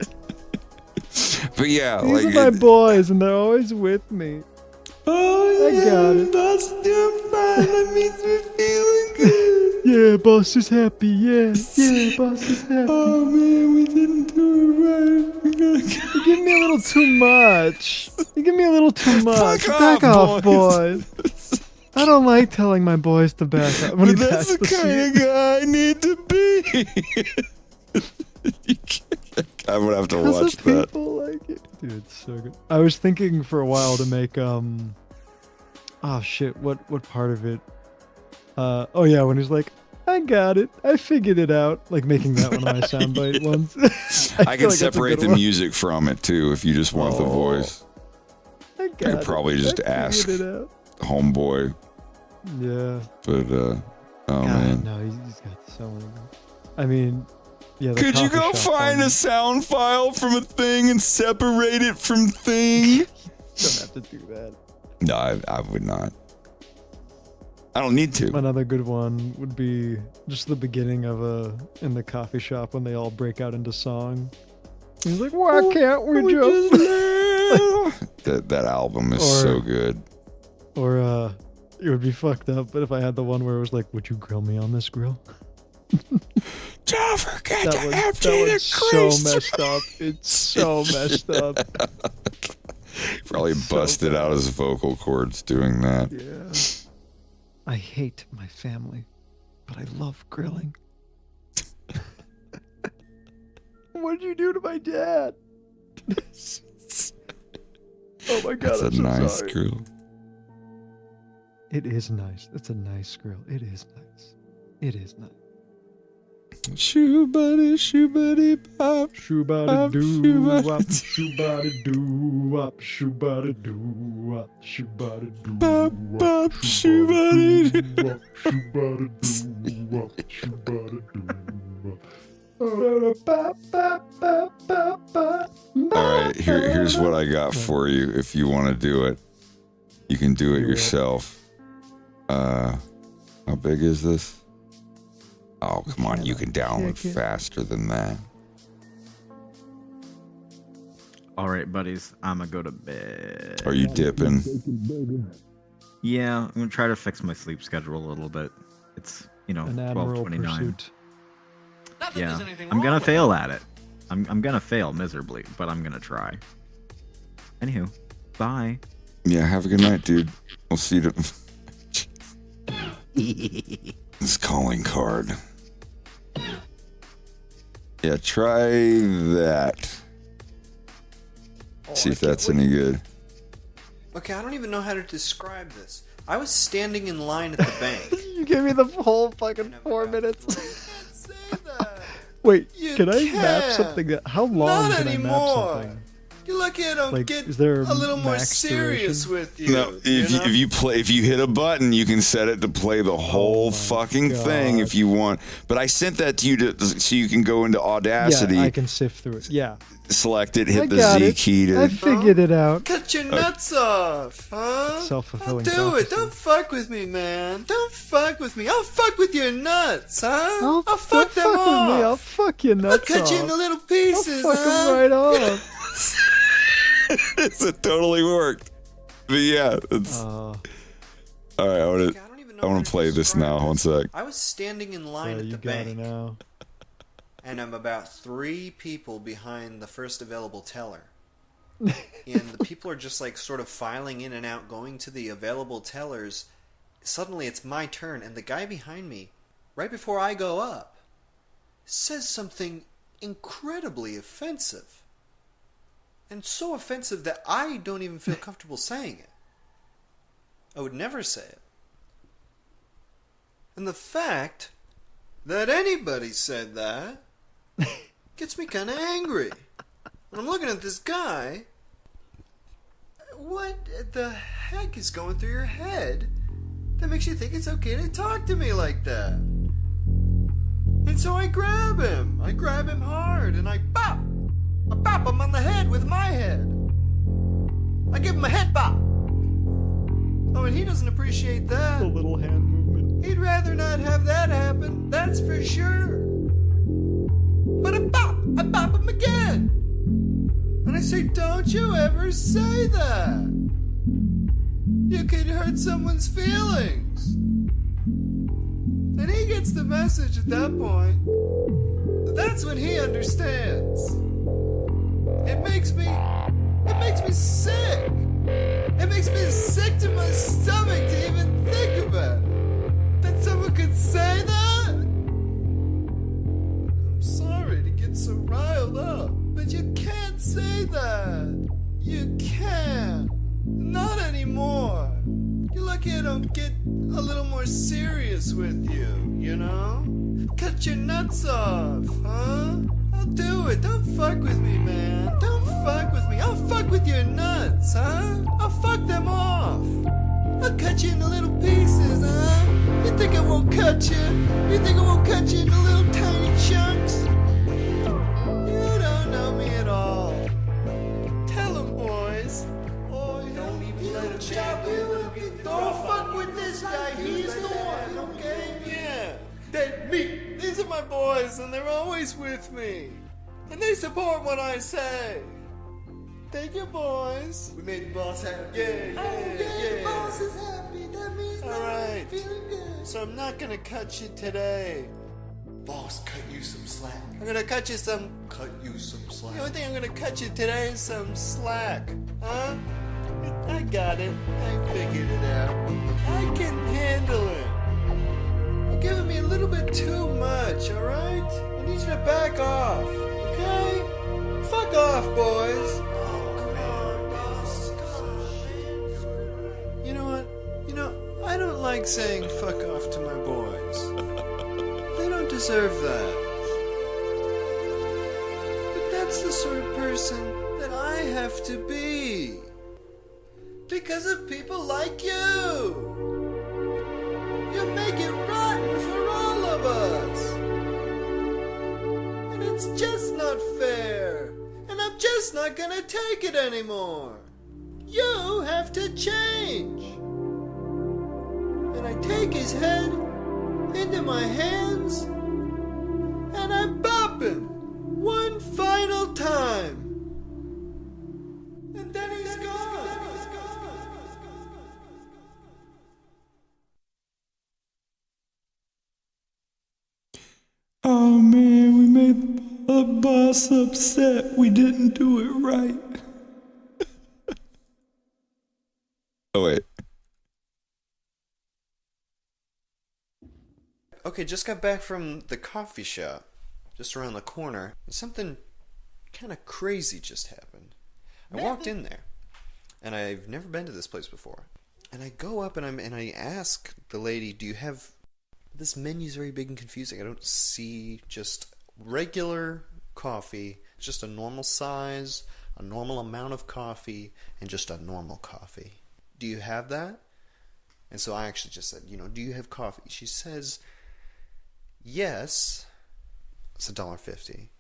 But yeah, These like are my boys, and they're always with me. oh, I got it. That's doing fine. That makes me feeling good. Yeah, boss is happy. Yeah, boss is happy. Oh man, we didn't do it right. We gotta You give me a little too much. You give me a little too much. Fuck Back off, off, boys. I don't like telling my boys to back up. When But he that's backs the kind seat. of guy I need to be. I'm gonna have to Because watch of that. people like it. Dude, it's so good. I was thinking for a while to make oh shit, what part of it? Oh yeah, when he's like, I got it, I figured it out. Like making that one of my soundbite ones. I can separate the music from it too if you just want the voice. I got I'd probably it. just I ask. figured it out. homeboy. Yeah. But oh God, man. no, he's got so many. I mean, yeah. The Could you coffee go shop find one- a sound file from a thing and separate it from thing? You don't have to do that. No, I would not. I don't need to. Another good one would be just the beginning of in the coffee shop when they all break out into song. He's like, why can't we just that album is Or- so good. Or it would be fucked up, but if I had the one where it was like, would you grill me on this grill? Don't forget That to was, empty that the was so grease. messed up. It's so messed up. Probably busted out his vocal cords doing that. Yeah. I hate my family, but I love grilling. What'd you do to my dad? Oh my god, That's I'm a so nice sorry. grill. It is nice. It's a nice grill. It is nice. It is nice. Shoo buddy bop. Shoo body doo wop. Shoo body doo wop. Shoo body doo wop. Shoo body doo Bop bop. Shoo buddy doo. wop. Shoo body doo wop. Shoo body doo wop. All right, here's what I got for you. If you want to do it, you can do it yourself. How big is this? Oh, come on, you can download faster than that. All right, buddies, I'm gonna go to bed. Are you dipping? Yeah, I'm gonna try to fix my sleep schedule a little bit. It's, An admiral 12:29. pursuit. Yeah, I'm gonna fail at it. I'm gonna fail miserably, but I'm gonna try. Anywho, bye. Yeah, have a good night, dude. We'll see you. This calling card. Yeah, try that. See if that's any good. Okay, I don't even know how to describe this. I was standing in line at the bank. You gave me the whole fucking 4 minutes. Wait, can I map can't. something? How long Not can I map anymore. something? You're lucky I don't Like, get is there a little more max serious duration? with you. No, if you hit a button, you can set it to play the whole fucking thing if you want. But I sent that to you so you can go into Audacity. Yeah, I can sift through it. Yeah. Select it, I hit the got Z it. key I to. figured it out. Cut your nuts off, huh? Self-fulfilling Do prophecy. it. Don't fuck with me, man. Don't fuck with me. I'll fuck with your nuts, huh? I'll fuck them Fuck with off. me. I'll fuck your nuts I'll cut off. you into little pieces, I'll fuck huh? them right off. It totally worked. But yeah, it's. All right, I want to play this now. One sec. I was standing in line Yeah, at you the got it bank, now. and I'm about 3 people behind the first available teller. And the people are just like sort of filing in and out, going to the available tellers. Suddenly it's my turn, and the guy behind me, right before I go up, says something incredibly offensive. And so offensive that I don't even feel comfortable saying it. I would never say it. And the fact that anybody said that gets me kind of angry. When I'm looking at this guy, what the heck is going through your head that makes you think it's okay to talk to me like that? And so I grab him. I grab him hard and I bop. I bop him on the head with my head. I give him a head bop. Oh, and he doesn't appreciate that. A little hand movement. He'd rather not have that happen, that's for sure. But I bop him again. And I say, don't you ever say that. You could hurt someone's feelings. And he gets the message at that point. That's when he understands. It makes me sick. It makes me sick to my stomach to even think about it. That someone could say that? I'm sorry to get so riled up, but you can't say that. You can't. Not anymore. You're lucky I don't get a little more serious with you, you know? Cut your nuts off, huh? I'll do it. Don't fuck with me, man. Don't fuck with me. I'll fuck with your nuts, huh? I'll fuck them off. I'll cut you into little pieces, huh? You think I won't cut you? You think I won't cut you into little tiny chunks? You don't know me at all. Tell them, boys. Oh, don't even let him chop you. Don't fuck with this guy. He's the one, okay? Yeah. Dead meat. These are my boys, and they're always with me. And they support what I say. Thank you, boys. We made the boss happy. Yeah. The boss is happy. That means I'm feeling good. So I'm not gonna cut you today. Boss, cut you some slack. I'm gonna cut you some slack. The only thing I'm gonna cut you today is some slack. Huh? I got it. I figured it out. I can handle it. You're giving me a little bit too much, alright? I need you to back off, okay? Fuck off, boys. You know what? I don't like saying fuck off to my boys. They don't deserve that. But that's the sort of person that I have to be. Because of people like you. You make it rotten for all of us. And it's just not fair. And I'm just not gonna take it anymore. You have to change. And I take his head into my hands and I bop him one final time. And then he's gone. Oh man, we made the boss upset. We didn't do it right. Oh, wait. Okay, just got back from the coffee shop, just around the corner, and something kind of crazy just happened. I walked in there, and I've never been to this place before. And I go up and I ask the lady, "Do you have this menu's very big and confusing. I don't see just regular coffee, just a normal size, a normal amount of coffee, and just a normal coffee. Do you have that?" And so I actually just said, "Do you have coffee?" She says, "Yes." It's $1.50.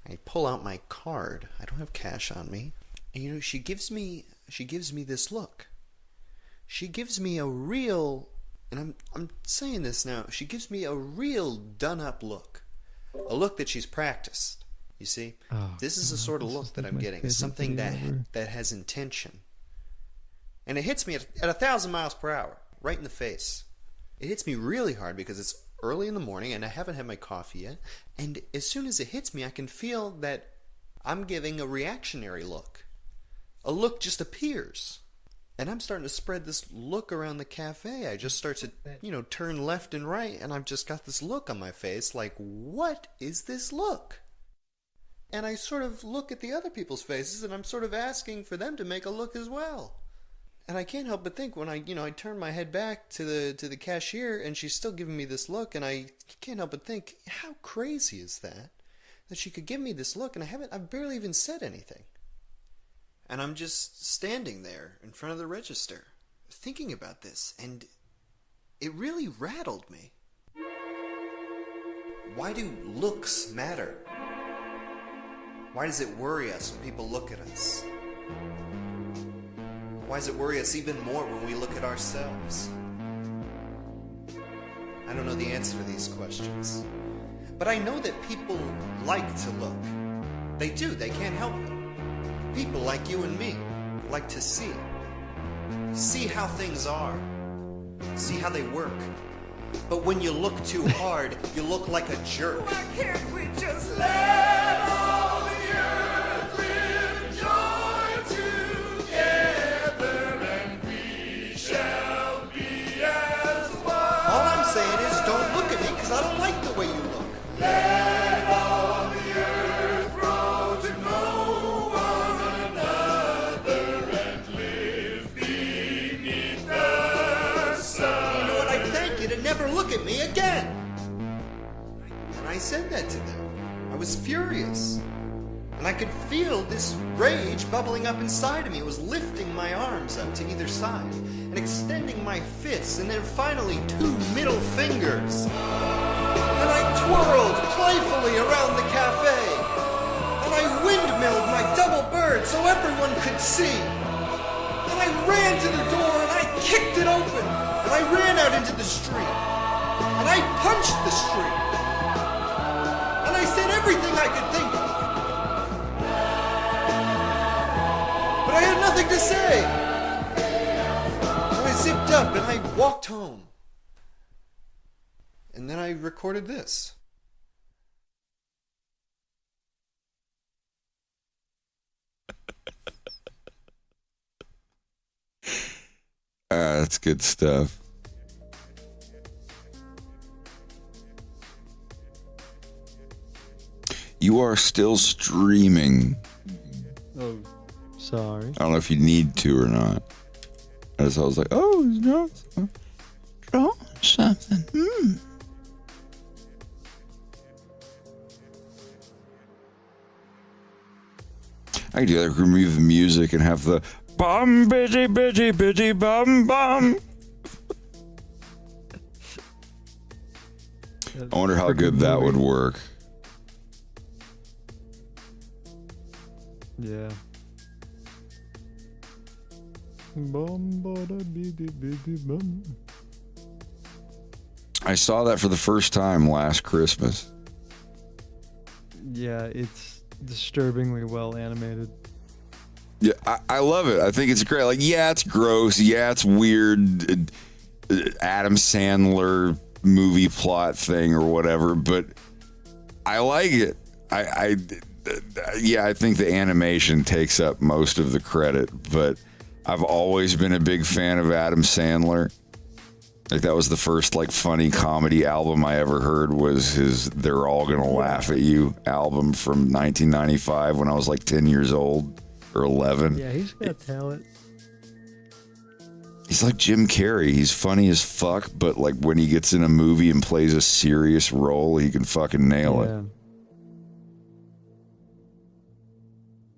I pull out my card. I don't have cash on me. And she gives me this look. She gives me a real, and I'm saying this now, she gives me a real done up look. A look that she's practiced. You see? This is the sort of look that I'm getting. It's something that has intention. And it hits me at 1,000 miles per hour, right in the face. It hits me really hard because it's early in the morning and I haven't had my coffee yet. And as soon as it hits me, I can feel that I'm giving a reactionary look. A look just appears. And I'm starting to spread this look around the cafe. I just start to, turn left and right, and I've just got this look on my face like, what is this look? And I sort of look at the other people's faces, and I'm sort of asking for them to make a look as well. And I can't help but think when I turn my head back to the cashier, and she's still giving me this look, and I can't help but think, how crazy is that? That she could give me this look, and I've barely even said anything. And I'm just standing there in front of the register, thinking about this, and it really rattled me. Why do looks matter? Why does it worry us when people look at us? Why does it worry us even more when we look at ourselves? I don't know the answer to these questions. But I know that people like to look. They do, they can't help it. People like you and me like to see how things are, see how they work. But when you look too hard, you look like a jerk. Why can't we just let all the earth live joy together and we shall be as one? All I'm saying is don't look at me because I don't like the way you look. Let all the earth grow to know one another and live beneath the sun. You know what? I thank you to never look at me again. And I said that to them. I was furious. And I could feel this rage bubbling up inside of me. It was lifting my arms up to either side. And and extending my fists, and then finally 2 middle fingers. And I twirled playfully around the cafe. And I windmilled my double bird so everyone could see. And I ran to the door and I kicked it open. And I ran out into the street. And I punched the street. And I said everything I could think of. But I had nothing to say. So I zipped up and I walked home. And then I recorded this. That's good stuff. You are still streaming. Oh, sorry. I don't know if you need to or not. I was like, oh, he's drawing something. I could do that, remove the music and have the bum bitty bitty bitty bum bum. I wonder how good that would work. Yeah. I saw that for the first time last Christmas. Yeah, it's disturbingly well animated. Yeah, I love it. I think it's great. Like, yeah, it's gross. Yeah, it's weird. Adam Sandler movie plot thing or whatever, but I like it. I think the animation takes up most of the credit, but I've always been a big fan of Adam Sandler. Like, that was the first like funny comedy album I ever heard, was his They're All Gonna Laugh at You album from 1995 when I was like 10 years old or 11. Yeah, he's got talent. He's like Jim Carrey. He's funny as fuck, but like when he gets in a movie and plays a serious role, he can fucking nail it.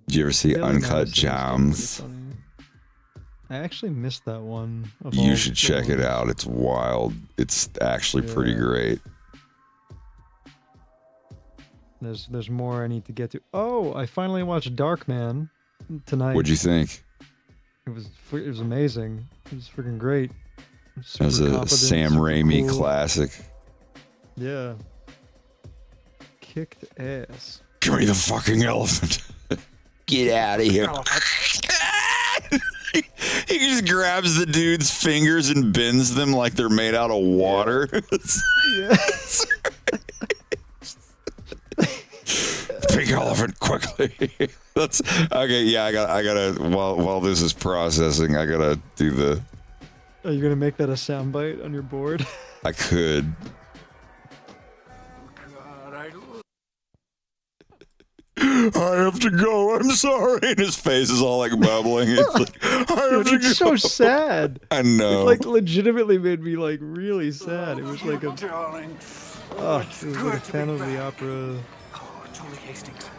Did you ever see Uncut Gems? I actually missed that one. You should check it out. It's wild. It's actually pretty great. There's more I need to get to. Oh, I finally watched Darkman tonight. What'd you think? It was amazing. It was freaking great. That was a Sam Raimi classic. Yeah. Kicked ass. Give me the fucking elephant. Get out of here. He just grabs the dude's fingers and bends them like they're made out of water. Yes. Pink elephant, quickly. That's okay. Yeah, I gotta. While this is processing, I gotta do the. Are you gonna make that a soundbite on your board? I could. I have to go. I'm sorry. And his face is all like bubbling. It's like, I have to It's go. so sad. I know. It like legitimately made me like really sad. It was like a. Oh, it was like a fan of the opera. Julie Hastings,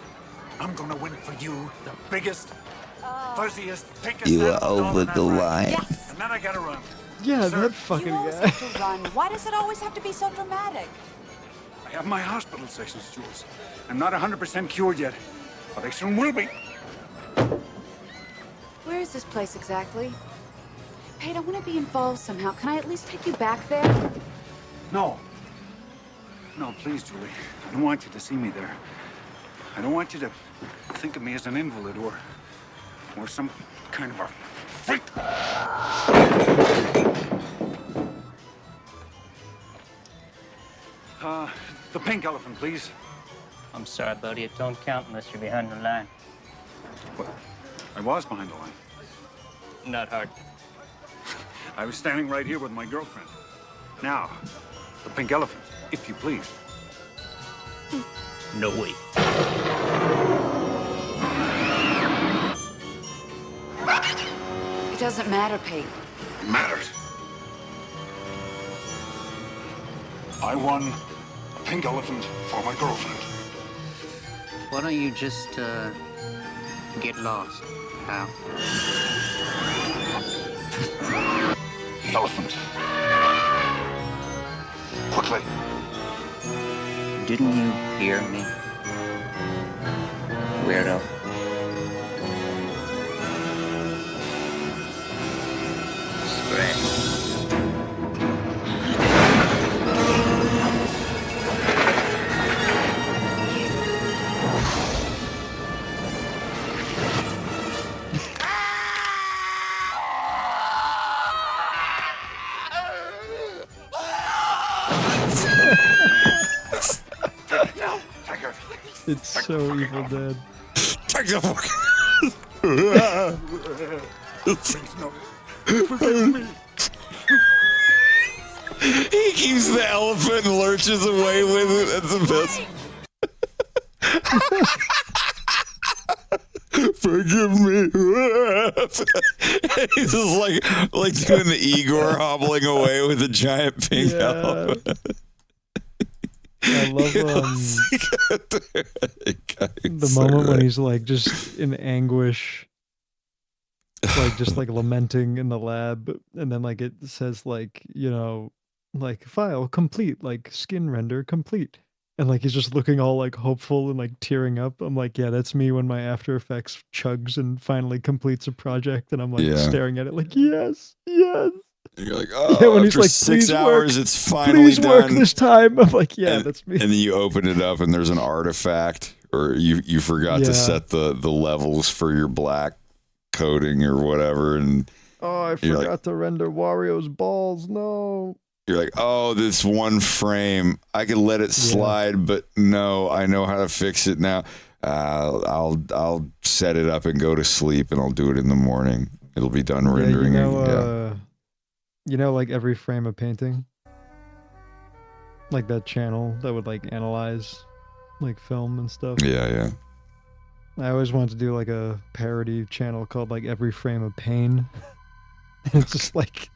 I'm gonna win for you the biggest, fuzziest, pinkest. You are over the line. Yes. And then I gotta run. Yeah, that fucking You always guy. have to run. Why does it always have to be so dramatic? I have my hospital sessions, Jules. I'm not 100% cured yet, but I soon will be. Where is this place exactly? Pate, I want to be involved somehow. Can I at least take you back there? No. No, please, Julie. I don't want you to see me there. I don't want you to think of me as an invalid or some kind of a freak. The pink elephant, please. I'm sorry, buddy. It don't count unless you're behind the line. What? I was behind the line. Not hard. I was standing right here with my girlfriend. Now, the pink elephant, if you please. No way. It doesn't matter, Pate. It matters. I won a pink elephant for my girlfriend. Why don't you just, get lost, pal? the elephant. Quickly. Didn't you hear me? Weirdo. Spread. It's so Evil Dead. Take the fuck. He keeps the elephant and lurches away with it. That's the best. Forgive me. He's just like doing the Igor hobbling away with a giant pink elephant. I love the moment when he's like just in anguish, like just like lamenting in the lab, and then like it says like, you know, like file complete, like skin render complete, and like he's just looking all like hopeful and like tearing up. I'm like, yeah, that's me when my After Effects chugs and finally completes a project, and I'm like staring at it like, yes, yes. You're like, oh, yeah, when after he's like, 6 hours, work, it's finally please done. work this time. I'm like, yeah, and, that's me. And then you open it up, and there's an artifact, or you forgot to set the levels for your black coating or whatever, and oh, I forgot to render Wario's balls. No. You're like, oh, this one frame, I could let it slide, but no, I know how to fix it now. I'll set it up and go to sleep, and I'll do it in the morning. It'll be done rendering. You know, like every frame of painting, like that channel that would like analyze like film and stuff. Yeah. I always wanted to do like a parody channel called like Every Frame of Pain. And it's just like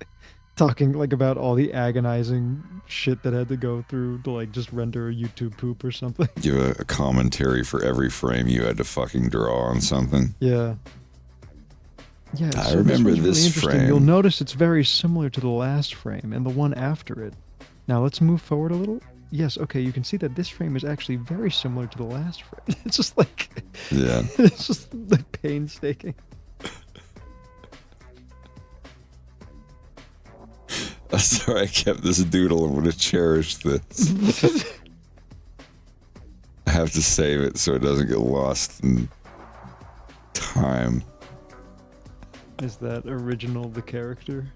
talking like about all the agonizing shit that had to go through to like just render a YouTube poop or something. Give a commentary for every frame you had to fucking draw on something. Yeah. Yeah, I remember this frame. You'll notice it's very similar to the last frame and the one after it. Now let's move forward a little. Yes, okay, you can see that this frame is actually very similar to the last frame. It's just like, it's just like painstaking. I'm sorry I kept this doodle. I'm going to cherish this. I have to save it so it doesn't get lost in time. Is that original the character?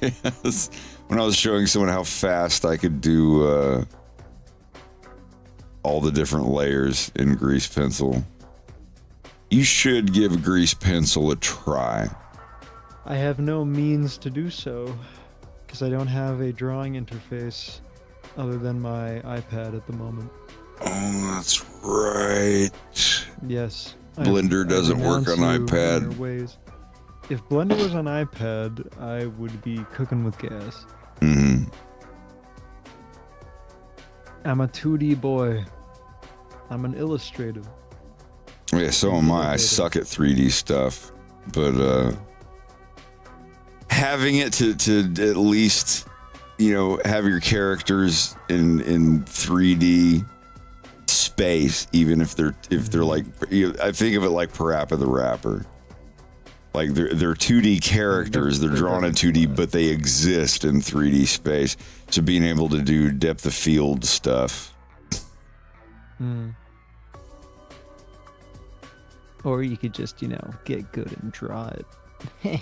Yes. When I was showing someone how fast I could do all the different layers in grease pencil. You should give grease pencil a try. I have no means to do so because I don't have a drawing interface other than my iPad at the moment. Oh, that's right. Yes. Blender doesn't work on iPad. Ways. If Blender was on iPad, I would be cooking with gas. Mm-hmm. I'm a 2D boy. I'm an illustrative. Yeah, so am I. I suck at 3D stuff, but having it to at least, you know, have your characters in 3D space, even if they're like, you know, I think of it like Parappa the Rapper. Like they're 2D characters, they're drawn in 2D, but they exist in 3D space. So being able to do depth of field stuff. Or you could just, you know, get good and draw it.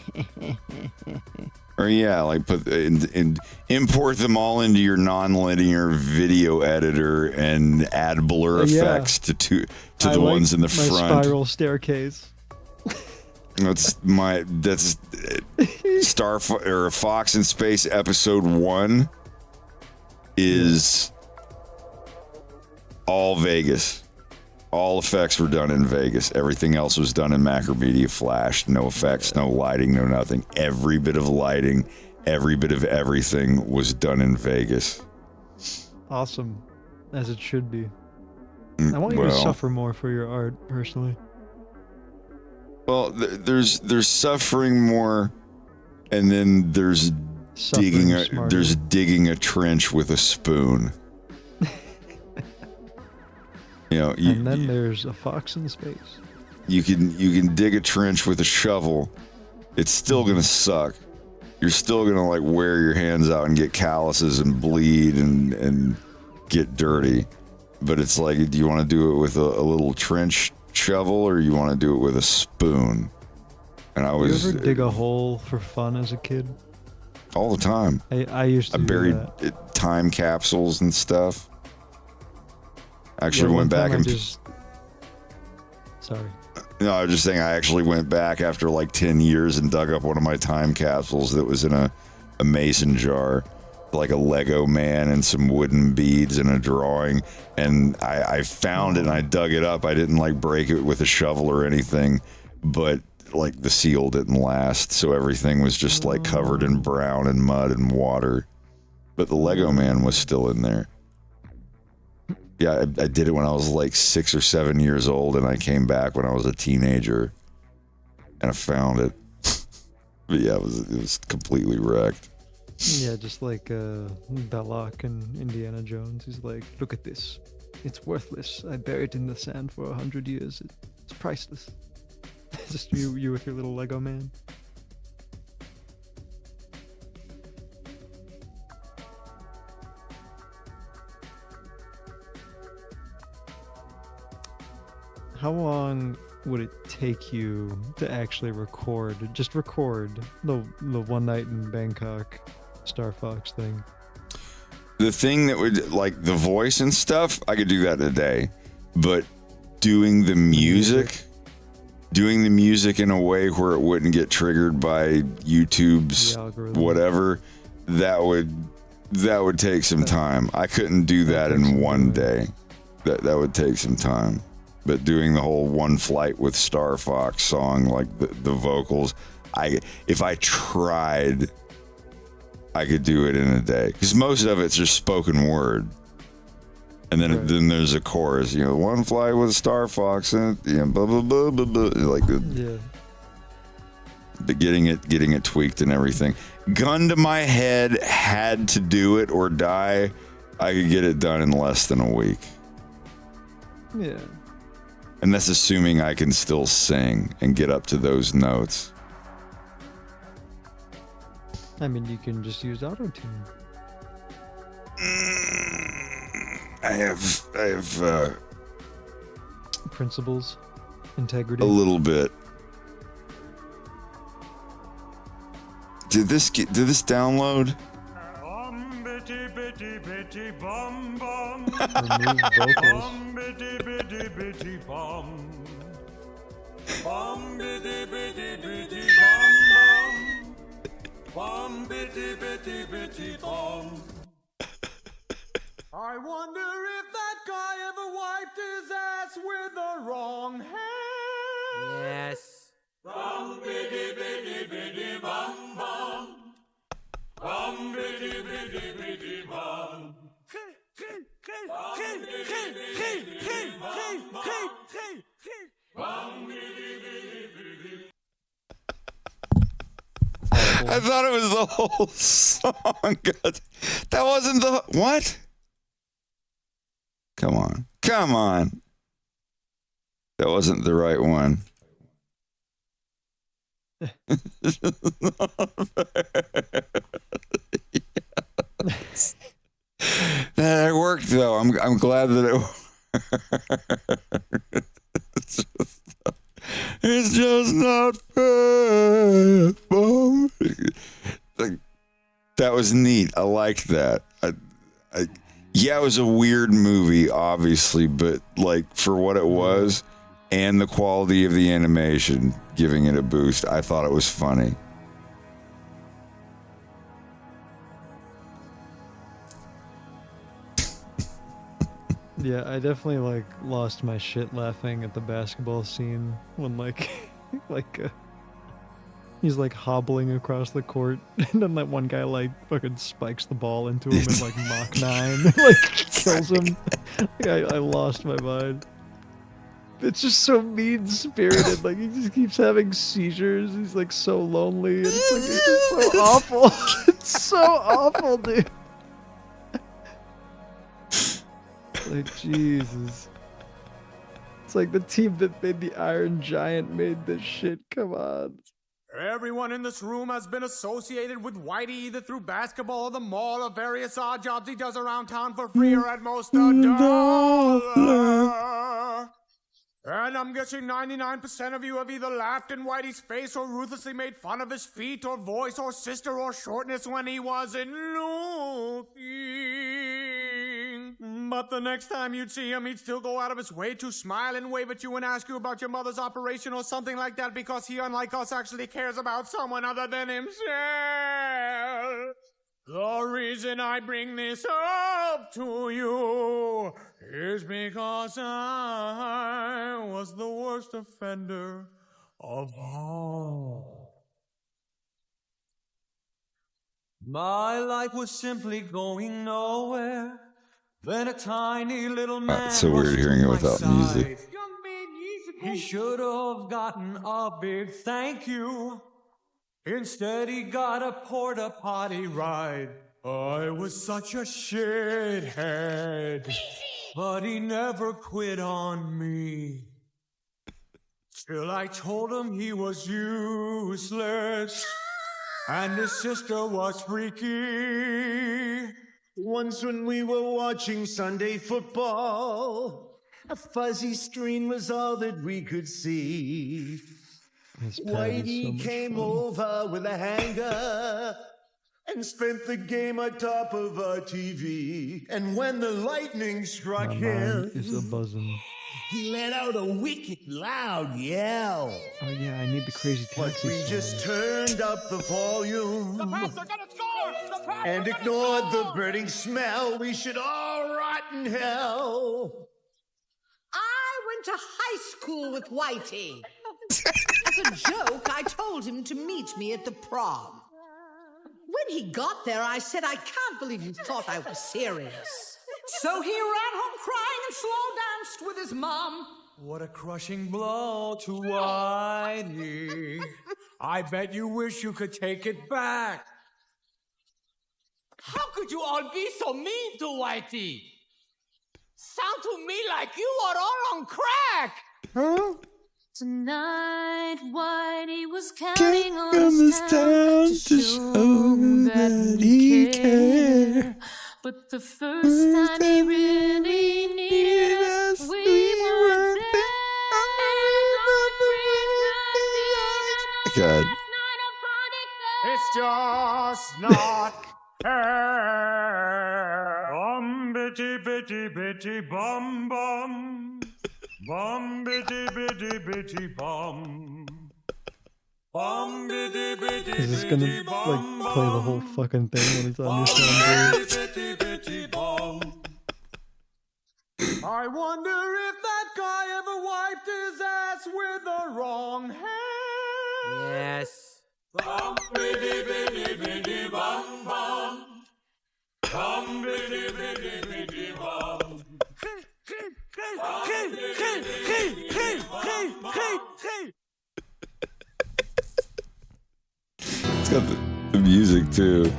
Or yeah, like put and import them all into your non-linear video editor and add blur effects to the ones in the front. My spiral staircase. That's or Fox in Space episode 1 is all Vegas. All effects were done in Vegas. Everything else was done in Macromedia Flash. No effects, no lighting, no nothing. Every bit of lighting, every bit of everything was done in Vegas. Awesome, as it should be. I want you to suffer more for your art, personally. Well, there's suffering more, and then there's digging a trench with a spoon. And then there's a fox in space. You can dig a trench with a shovel. It's still gonna suck. You're still gonna like wear your hands out and get calluses and bleed and get dirty. But it's like, do you want to do it with a little trench shovel or you want to do it with a spoon? And You ever dig a hole for fun as a kid? All the time. I used to. I buried time capsules and stuff. Actually went back and. Sorry. No, I was just saying I actually went back after like 10 years and dug up one of my time capsules that was in a mason jar, like a Lego man and some wooden beads and a drawing. And I found it and I dug it up. I didn't like break it with a shovel or anything, but like the seal didn't last. So everything was just like covered in brown and mud and water. But the Lego man was still in there. Yeah, I did it when I was like 6 or 7 years old, and I came back when I was a teenager, and I found it. But yeah, it was completely wrecked. Yeah, just like Belloc and Indiana Jones. He's like, look at this. It's worthless. I buried it in the sand for 100 years. It's priceless. Just you with your little Lego man. How long would it take you to actually record the one night in Bangkok Star Fox thing? The thing that would, like the voice and stuff, I could do that in a day. But doing the music in a way where it wouldn't get triggered by YouTube's whatever, that would take some time. I couldn't do that in one day. That would take some time. But doing the whole One Flight with Star Fox song, like the vocals, if I tried, I could do it in a day. Because most of it's just spoken word. And then there's a chorus, One Flight with Star Fox, and blah, blah, blah, blah, blah. But getting it tweaked and everything. Gun to my head, had to do it or die, I could get it done in less than a week. Yeah. And that's assuming I can still sing and get up to those notes. I mean, you can just use auto-tune. I have principles, integrity. A little bit. Did this download? Remove vocals. I wonder if that guy ever wiped his ass with the wrong hand. Yes. Bum biddy biddy biddy bum bum. Bum biddy biddy biddy bum. I thought it was the whole song. God, that wasn't the... What? Come on. That wasn't the right one. Yes. That worked though. I'm glad that it it's just not fair. That was neat. I liked that. Yeah, it was a weird movie, obviously, but like for what it was and the quality of the animation, giving it a boost, I thought it was funny. Yeah, I definitely like lost my shit laughing at the basketball scene when he's like hobbling across the court and then that one guy like fucking spikes the ball into him in like Mach 9 like kills him. I lost my mind. It's just so mean-spirited. Like, he just keeps having seizures. He's, like, so lonely. And it's, like, it's just so awful. It's so awful, dude. Like, Jesus. It's like the team that made the Iron Giant made this shit. Come on. Everyone in this room has been associated with Whitey either through basketball or the mall or various odd jobs he does around town for free or at most $1. And I'm guessing 99% of you have either laughed in Whitey's face or ruthlessly made fun of his feet or voice or sister or shortness when he wasn't looking. But the next time you'd see him, he'd still go out of his way to smile and wave at you and ask you about your mother's operation or something like that because he, unlike us, actually cares about someone other than himself. The reason I bring this up to you is because I was the worst offender of all. My life was simply going nowhere. Then a tiny little man. It's so weird hearing it without music. He should have gotten a big thank you. Instead, he got a porta potty ride. I was such a shithead, but he never quit on me. Till I told him he was useless, and his sister was freaky. Once when we were watching Sunday football, a fuzzy screen was all that we could see. Whitey came over with a hanger and spent the game atop of our TV. And when the lightning struck him, is a buzzing. he let out a wicked loud yell. Oh yeah, I need the crazy taxi But we song. just turned up the volume and ignored the burning smell. We should all rot in hell. I went to high school with Whitey. As a joke, I told him to meet me at the prom. When he got there, I said, I can't believe you thought I was serious. So he ran home crying and slow danced with his mom. What a crushing blow to Whitey. I bet you wish you could take it back. How could you all be so mean to Whitey? Sound to me like you are all on crack. Huh? Tonight, Whitey was counting on his town to show that he cared. But the first time he really needed us, we weren't there. God. It's just not fair. Bitty, bitty, bitty, bum, bum. Bum, bitty, bitty, bitty, bum. Bum, bitty, bitty, Is this gonna bitty, like bum, play the whole fucking thing when it's on your soundboard? bitty, bitty, bum. I wonder if that guy ever wiped his ass with the wrong hand. Yes. Bum, bitty, bitty, bitty, bum, bum. Bum, bitty, bitty, bitty, bum. It's got the music too.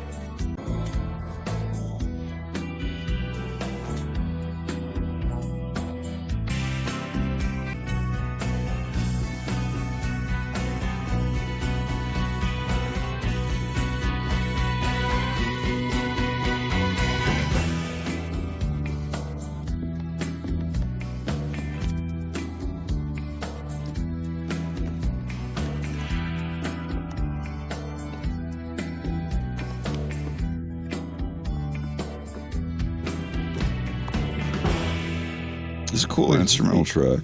It's a cool instrumental track.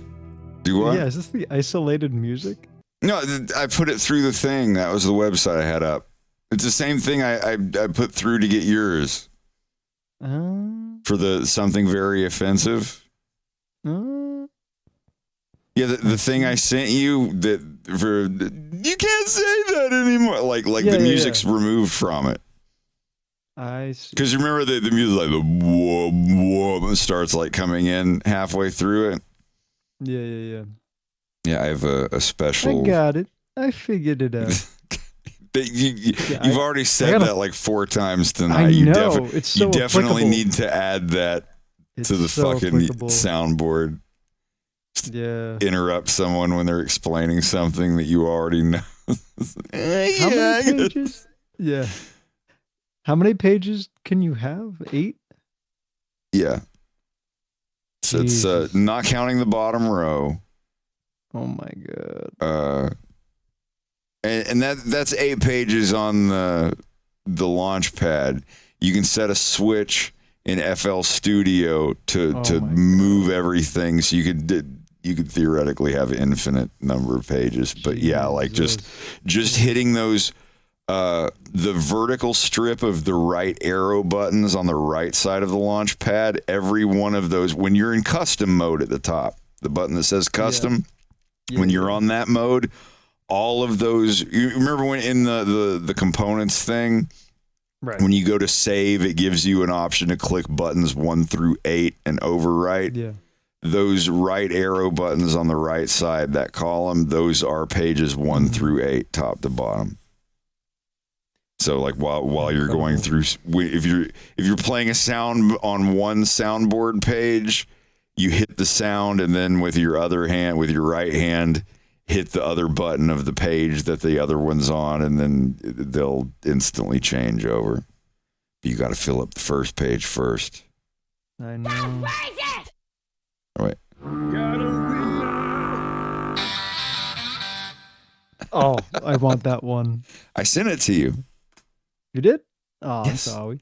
Do what? Yeah, is this the isolated music? No, I put it through the thing. That was the website I had up. It's the same thing I put through to get yours. For the something very offensive. Yeah, the thing I sent you that for you can't say that anymore. Like the music's removed from it. I see. Because you remember the music, like the whoa, whoa, starts like coming in halfway through it. Yeah. Yeah, I have a special. I got it. I figured it out. You've already said that like 4 times tonight. I know. It's so you definitely applicable. need to add that to the so fucking applicable. soundboard. Yeah. Interrupt someone when they're explaining something that you already know. How many pages? Yeah. How many pages can you have? 8? Yeah. So it's not counting the bottom row. Oh my god. And that's 8 pages on the launch pad. You can set a switch in FL Studio to move everything, so you could theoretically have infinite number of pages. But yeah, like just hitting those the vertical strip of the right arrow buttons on the right side of the launch pad. Every one of those, when you're in custom mode at the top, the button that says custom. When you're on that mode, all of those, you remember when in the components thing, right? When you go to save, it gives you an option to click buttons 1 through 8 and overwrite. Yeah. Those right arrow buttons on the right side, that column, those are pages 1 through 8, top to bottom. So like while you're going through, if you're playing a sound on one soundboard page, you hit the sound, and then with your right hand, hit the other button of the page that the other one's on, and then they'll instantly change over. You got to fill up the first page first. I know. All right. Oh, I want that one. I sent it to you. You did? Oh, Yes. I'm sorry.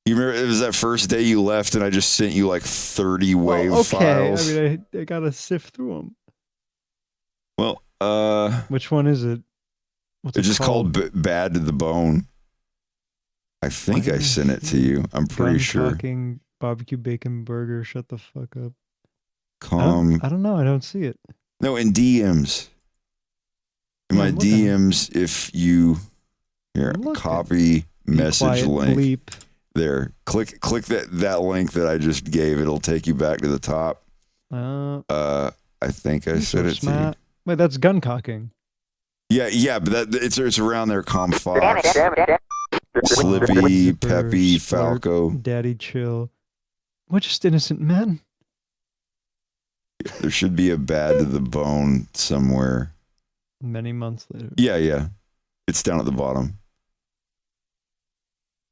You remember it was that first day you left, and I just sent you like 30 wave files. I mean, I gotta sift through them. Well, which one is it? What's it's it just called Bad to the Bone. I think I sent it to you. I'm pretty sure. Cocking, barbecue bacon burger. Shut the fuck up. I don't know. I don't see it. No, in DMs. In my DMs, if you copy message link. Bleep. There, click that link that I just gave. It'll take you back to the top. I think I said it to you. Wait, that's gun cocking. Yeah, but it's around there. Fox, Slippy, Peppy, Falco, Daddy Chill. We're just innocent men. There should be a Bad to the Bone somewhere. Many months later. Yeah, it's down at the bottom.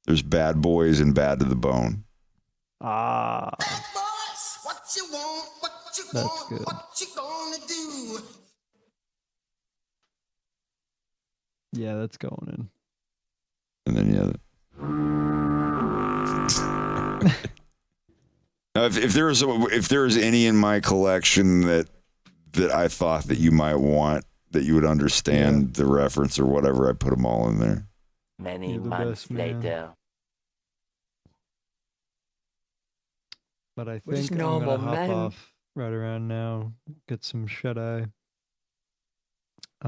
There's Bad Boys and Bad to the Bone. Ah. What you want, what you That's want, good. what you gonna do? Yeah, that's going in. And then now, if there was any in my collection that I thought that you might want, that you would understand the reference or whatever, I put them all in there. Many months later. But I We're just think I'm gonna normal hop men. off right around now. Get some shut eye.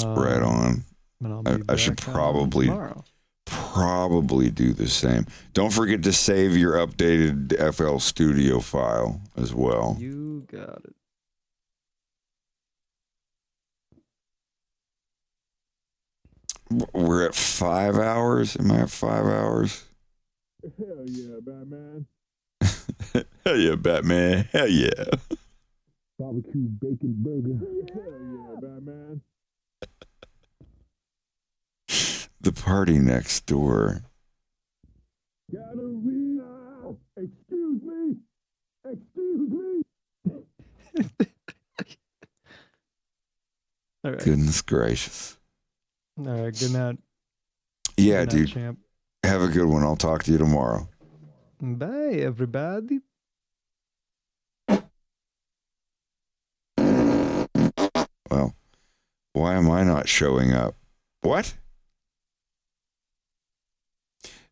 Right on. And I'll be I should back, probably tomorrow. do the same. Don't forget to save your updated FL Studio file as well. You got it. We're at 5 hours. Am I at 5 hours? Hell yeah, Batman. Hell yeah, Batman. Hell yeah. Barbecue bacon burger. Hell yeah, Batman. The party next door. Gotta read. Excuse me. Excuse me. All right. Goodness gracious. All right. Good night. Yeah, Good night, dude. champ. Have a good one. I'll talk to you tomorrow. Bye, everybody. Well, why am I not showing up? What?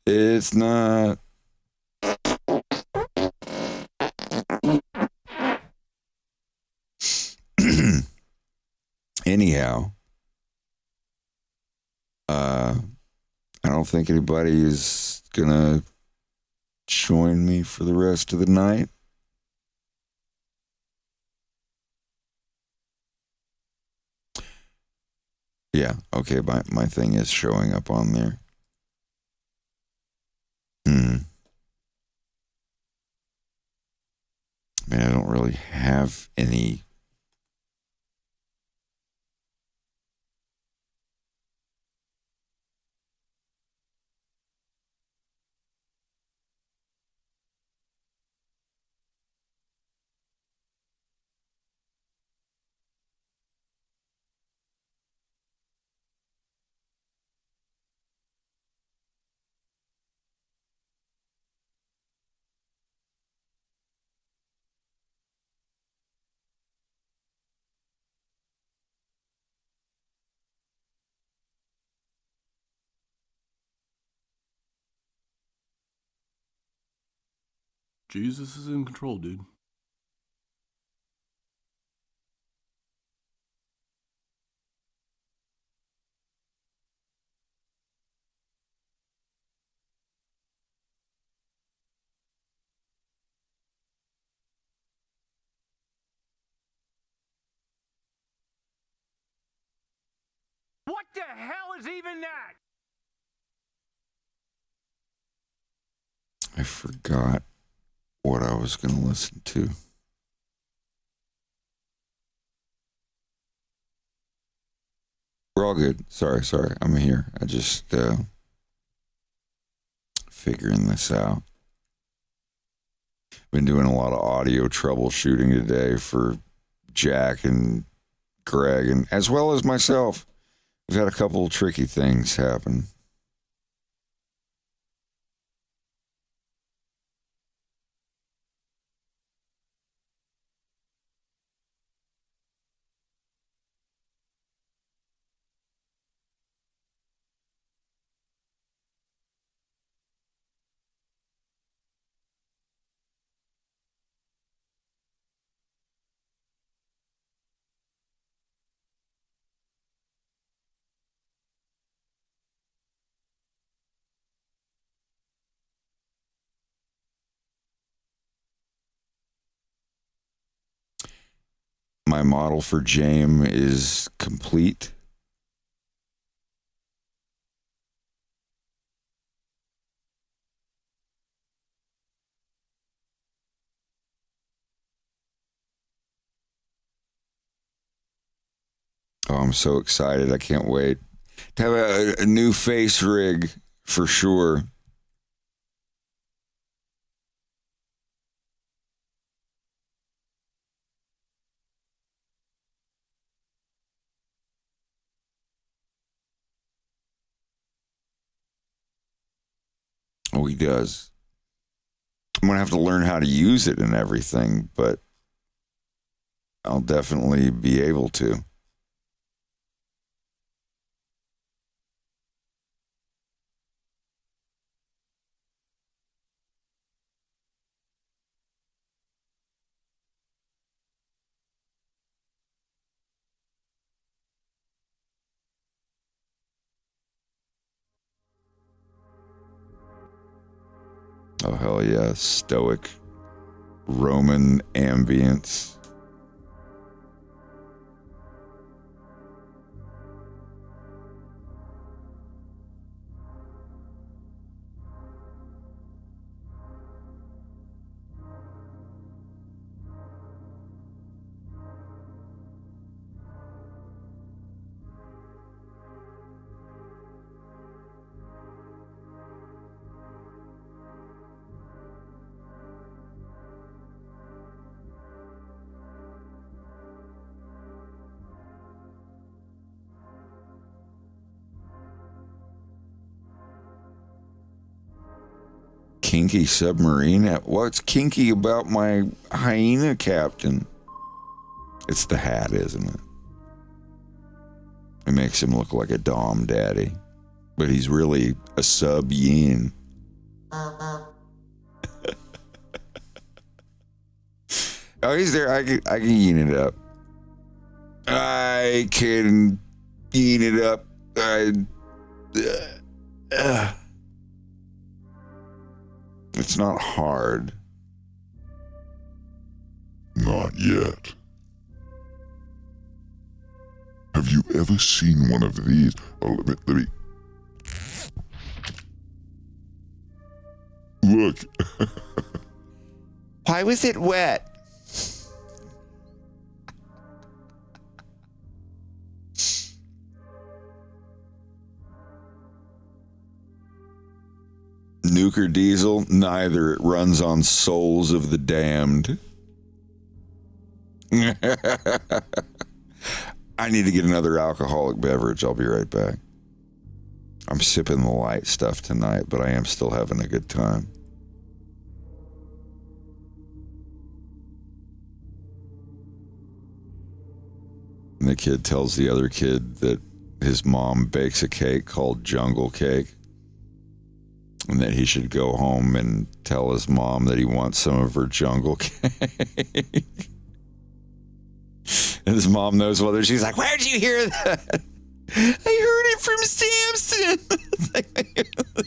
It's not. Anyhow, I don't think anybody is gonna join me for the rest of the night. Yeah, okay, my thing is showing up on there. I mean, I don't really have any. Jesus is in control, dude. What the hell is even that? I forgot what I was going to listen to. We're all good. Sorry. I'm here. I just figuring this out. Been doing a lot of audio troubleshooting today for Jack and Greg, and as well as myself. We've had a couple of tricky things happen. My model for James is complete. Oh, I'm so excited. I can't wait to have a new face rig for sure. Oh, he does. I'm going to have to learn how to use it and everything, but I'll definitely be able to. Oh, hell yeah. Stoic Roman ambience. Kinky submarine? What's kinky about my hyena captain? It's the hat, isn't it? It makes him look like a dom daddy, but he's really a sub yin. Oh, he's there. I can yin it up. I can yin it up. It's not hard. Not yet. Have you ever seen one of these? Oh, let me. Look. Why was it wet? Nuke or diesel? Neither. It runs on souls of the damned. I need to get another alcoholic beverage. I'll be right back. I'm sipping the light stuff tonight, but I am still having a good time. And the kid tells the other kid that his mom bakes a cake called jungle cake, and that he should go home and tell his mom that he wants some of her jungle cake. And his mom knows whether she's like, where'd you hear that? I heard it from Samson.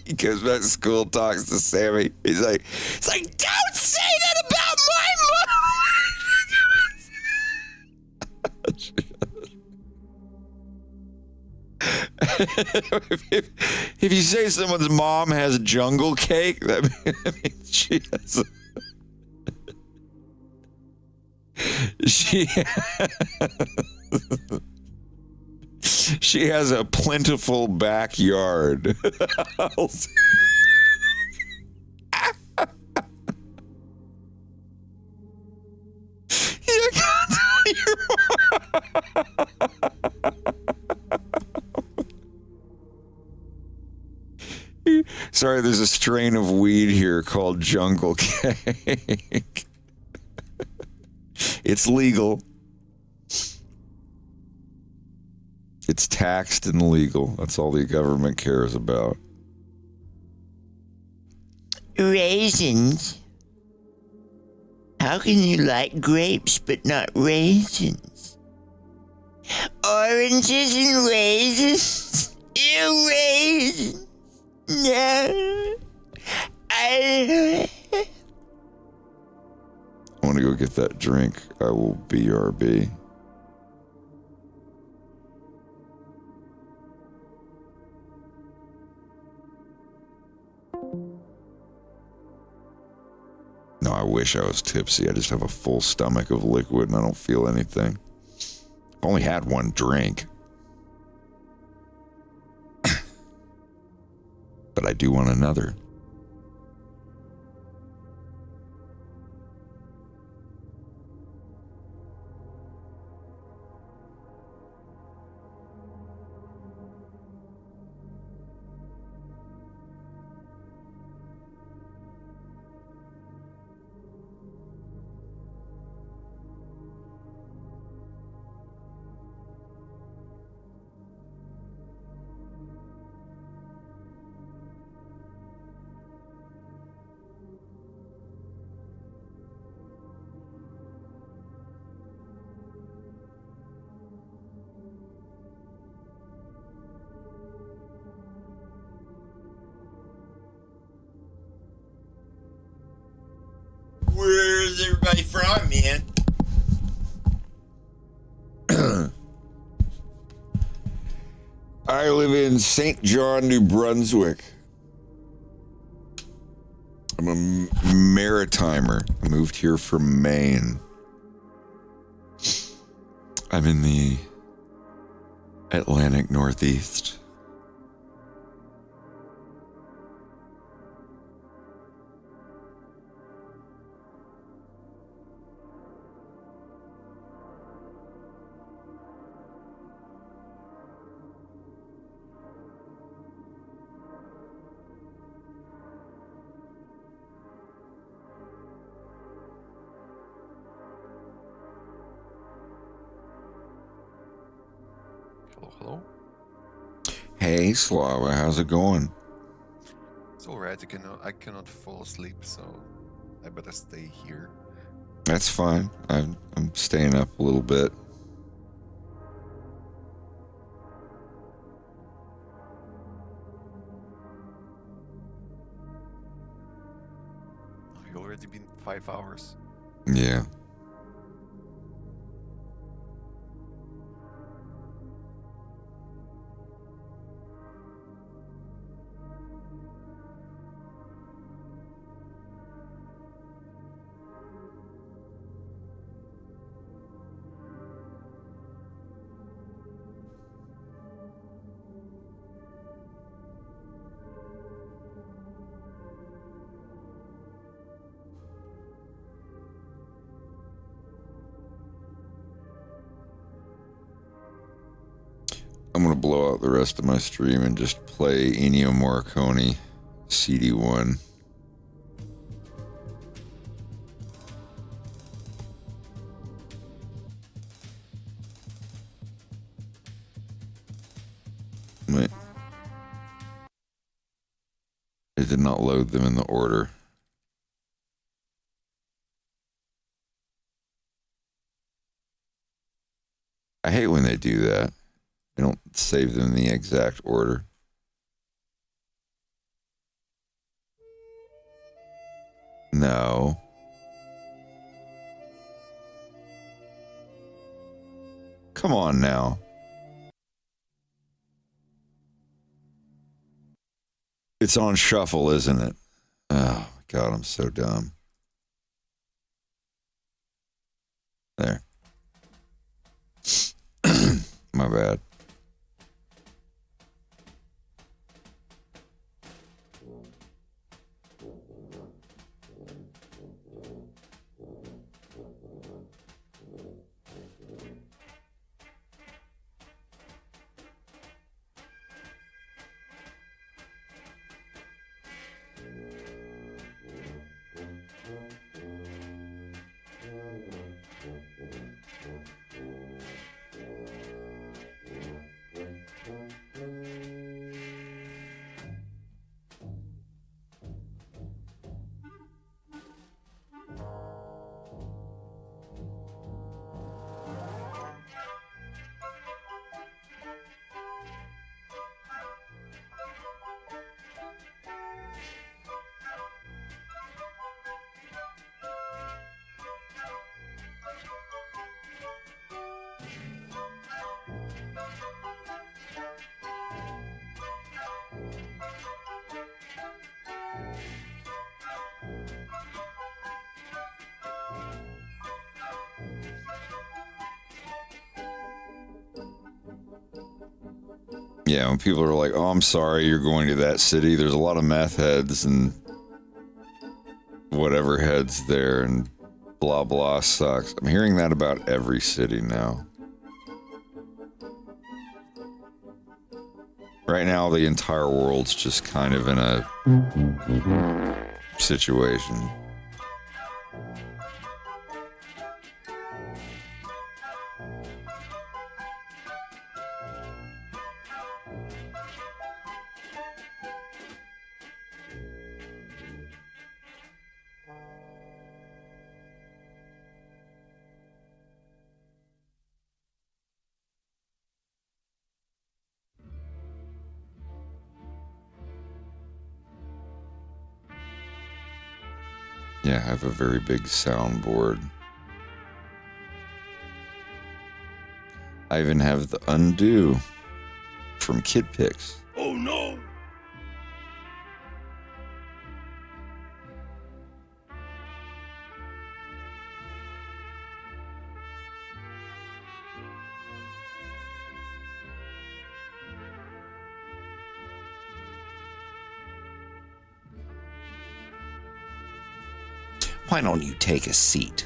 He goes back to school, talks to Sammy. He's like, don't say that about my mom. If you say someone's mom has jungle cake, that means she has she has a plentiful backyard. Sorry, there's a strain of weed here called jungle cake. It's legal. It's taxed and legal. That's all the government cares about. Raisins? How can you like grapes but not raisins? Oranges and raisins? Ew, raisins. No. I want to go get that drink. I will BRB. No, I wish I was tipsy. I just have a full stomach of liquid and I don't feel anything. I've only had one drink. But I do want another. Where's everybody from, man? I live in St. John, New Brunswick. I'm a maritimer. I moved here from Maine. I'm in the Atlantic Northeast. Hello. Hey, Slava, how's it going? It's alright. I cannot fall asleep, so I better stay here. That's fine. I'm staying up a little bit. You've already been 5 hours. Yeah. I'm going to blow out the rest of my stream and just play Ennio Morricone CD1. Wait. It did not load them in the order. I hate when they do that. They don't save them in the exact order. No. Come on now. It's on shuffle, isn't it? Oh, God, I'm so dumb. There. My bad. Yeah, when people are like, oh, I'm sorry, you're going to that city. There's a lot of meth heads and whatever heads there, and blah, blah sucks. I'm hearing that about every city now. Right now, the entire world's just kind of in a situation. Yeah, I have a very big soundboard. I even have the undo from Kid Picks. Oh no! Why don't you take a seat?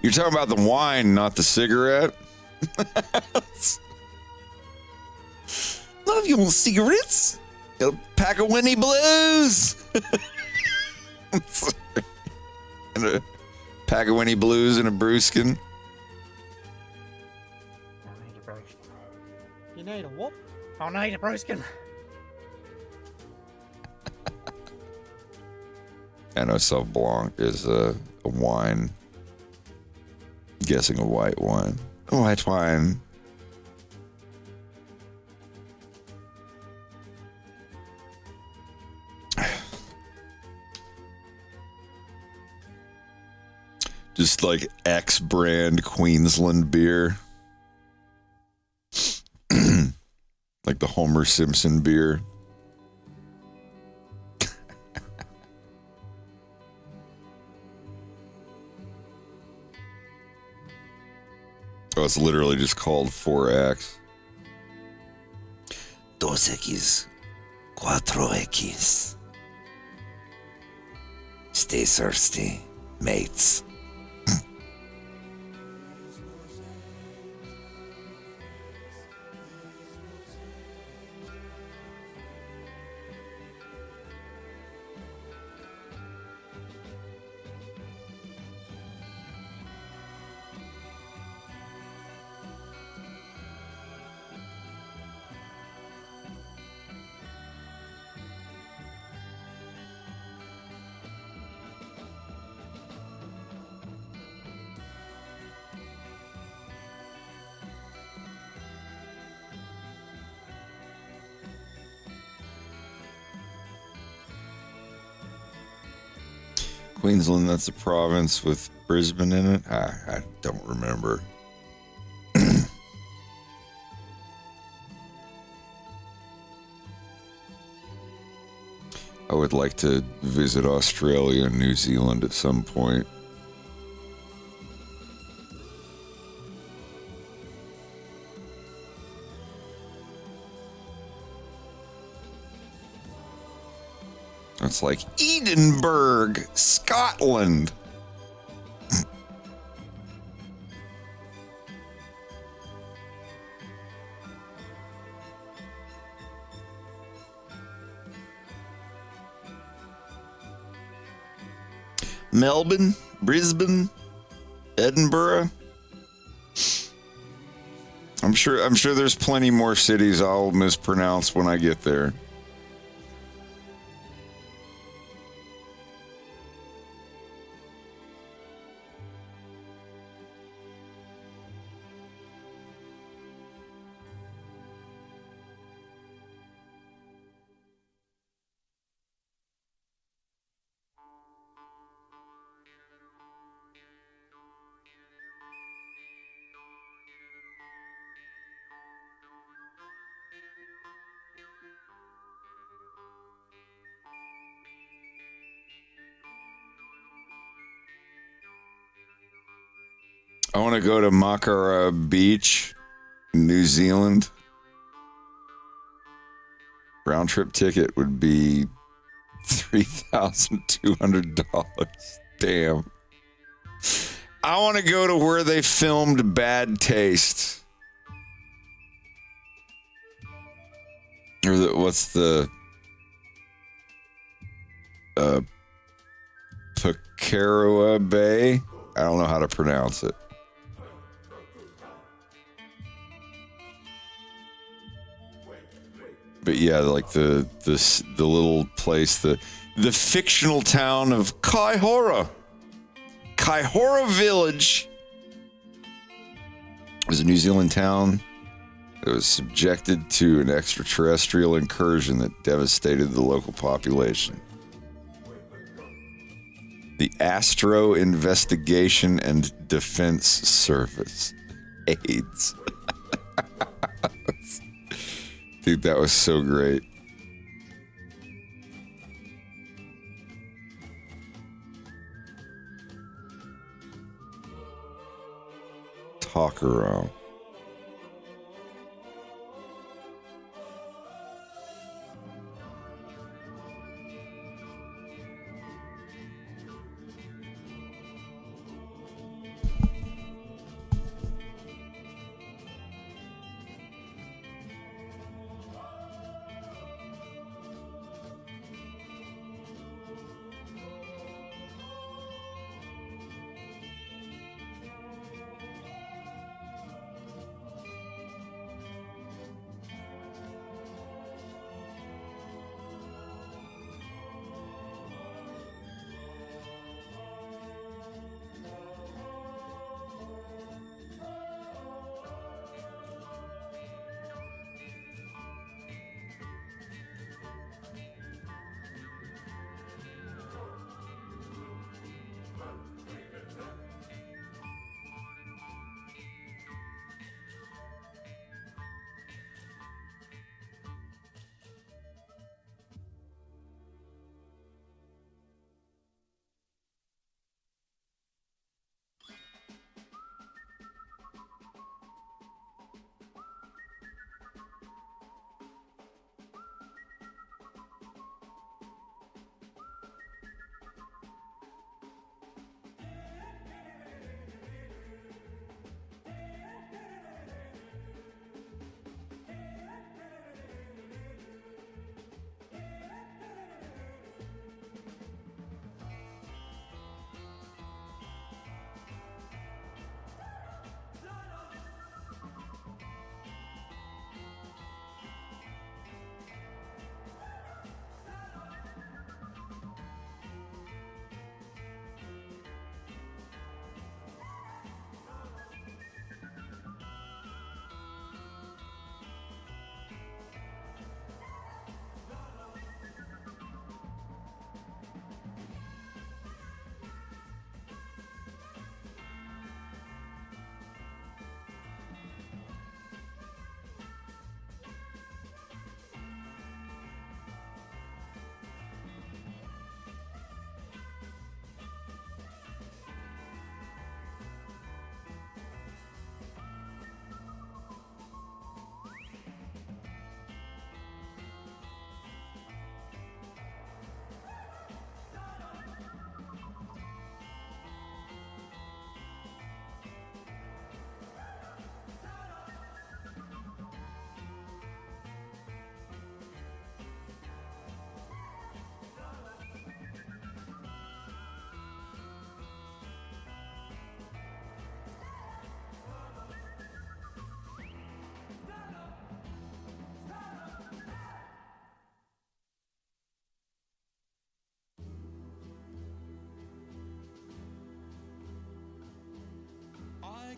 You're talking about the wine, not the cigarette? Love you on cigarettes? A pack of Winnie Blues. And a pack of Winnie Blues and a brewskin. You need a what? I need a brewskin. I know Sauv Blanc is a wine. I'm guessing a white wine. A white wine. Just like X brand Queensland beer. Like the Homer Simpson beer. Oh, it's literally just called 4X. Dos X, cuatro X. Stay thirsty, mates. Queensland, that's a province with Brisbane in it. I don't remember. I would like to visit Australia and New Zealand at some point. It's like Edinburgh, Scotland. Melbourne, Brisbane, Edinburgh. I'm sure there's plenty more cities I'll mispronounce when I get there. I want to go to Makara Beach, New Zealand. Round trip ticket would be $3,200. Damn. I want to go to where they filmed Bad Taste. Or what's the Pukeroa Bay? I don't know how to pronounce it. But yeah, like the little place, the fictional town of Kaihora Village was a New Zealand town that was subjected to an extraterrestrial incursion that devastated the local population. The Astro Investigation and Defense Service, AIDS. Dude, that was so great. Talk around.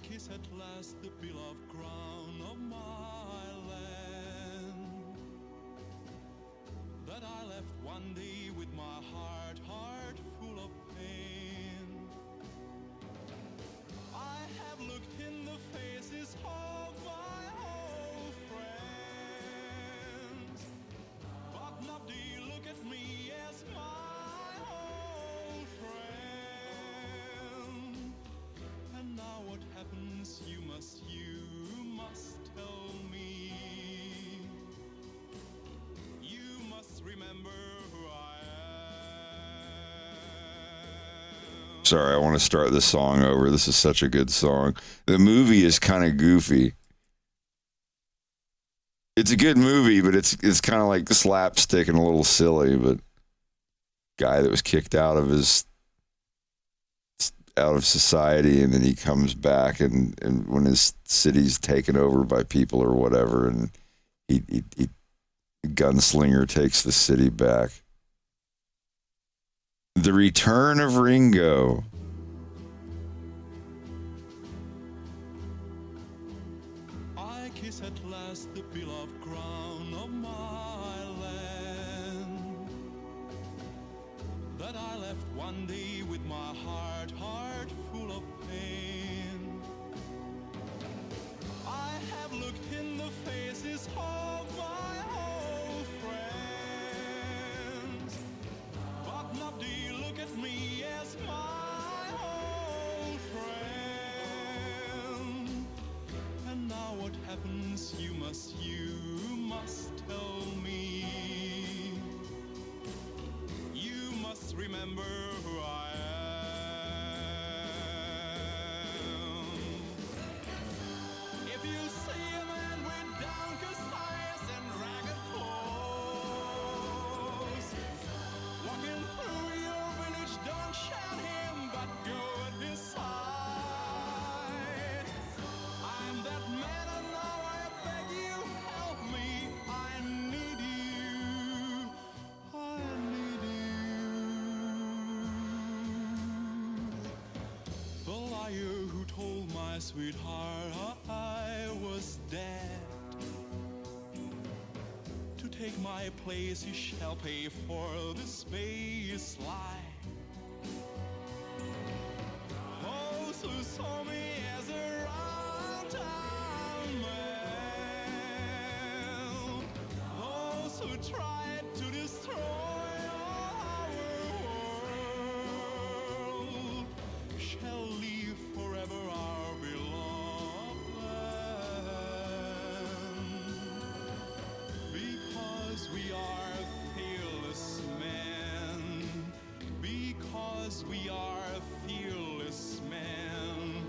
kiss at last the beloved crown of my land that I left one day with my heart full of pain. I have looked in the faces of my old friends, but not they look at me as my old friend. And now what happens, you must tell me. You must remember who I am. Sorry, I want to start this song over. This is such a good song. The movie is kind of goofy. It's a good movie, but it's kind of like slapstick and a little silly. But guy that was kicked out of society, and then he comes back, and when his city's taken over by people or whatever, and he gunslinger takes the city back. The Return of Ringo. I kiss at last the beloved crown of my land that I left one day with my heart full of pain. I have looked in the faces of my old friends, but not they look at me as my old friend. And now what happens, you must tell me. You must remember who I am. If you see a man with downcast eyes and ragged clothes walking through your village, don't shout him, but go at his side. I'm that man, and now I beg you, help me. I need you. I need you. The liar who told my sweetheart I was dead. To take my place, he shall pay for the space lie. Those who saw me as a round-town man, those who tried to destroy our world, shall leave forever our beloved land. Because we are fearless men, because we are fearless men,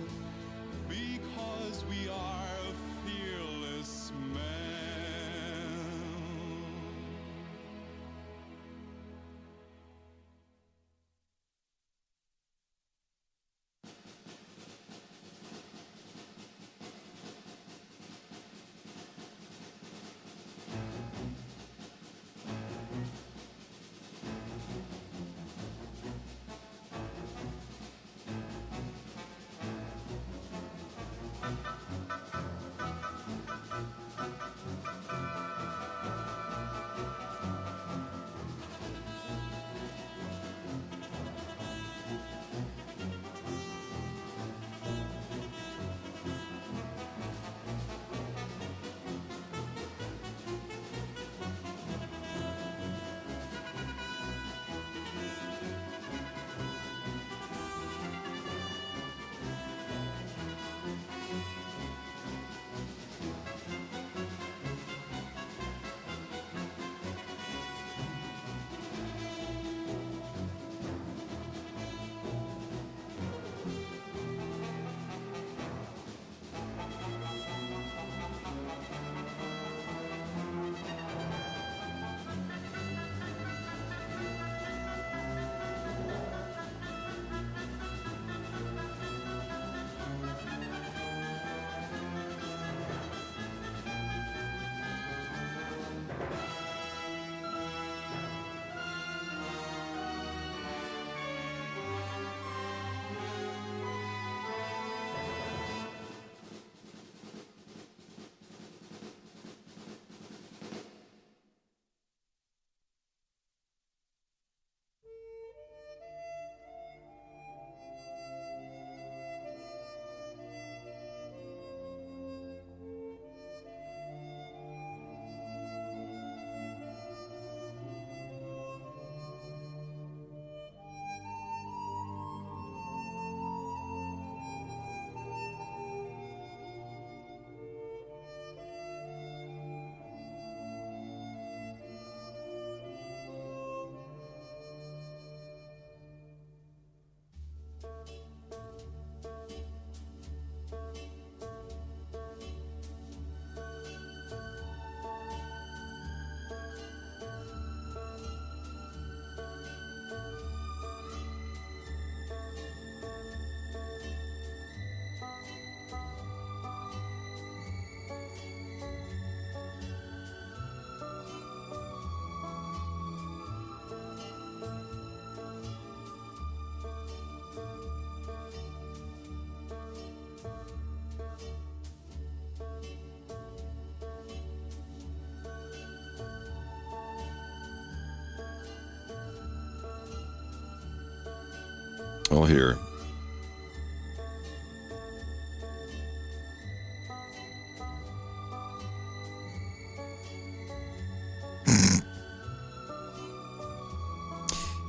Oh, here.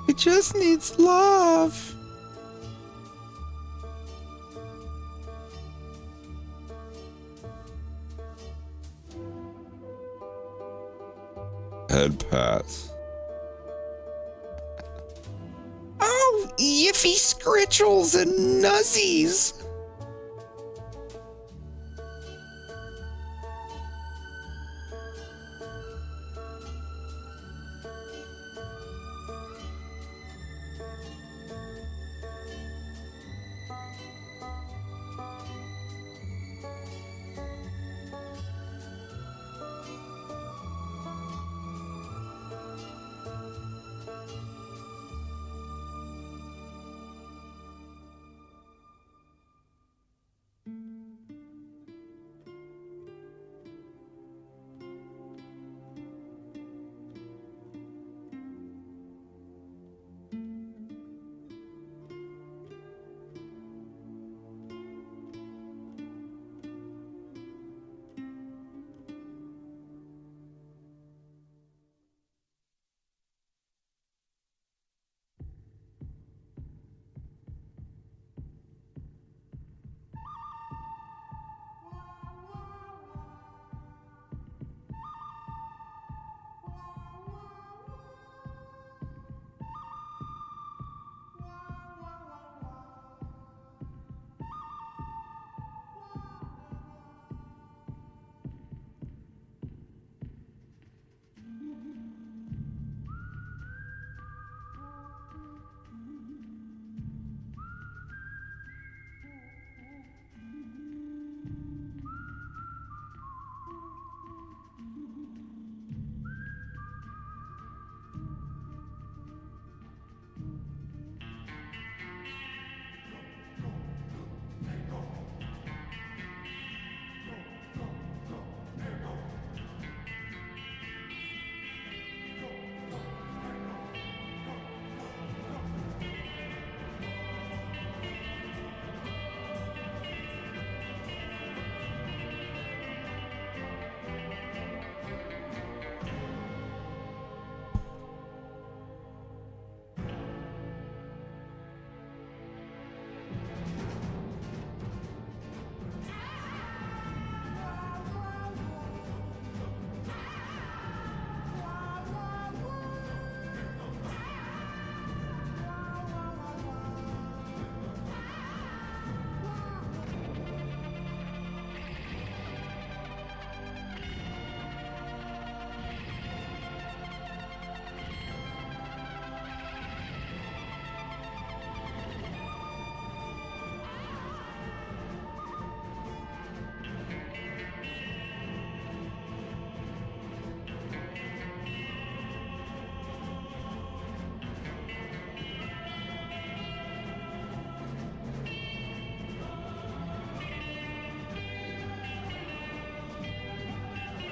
It just needs love. Head pats. Oh, yiffy scritchels and nuzzies.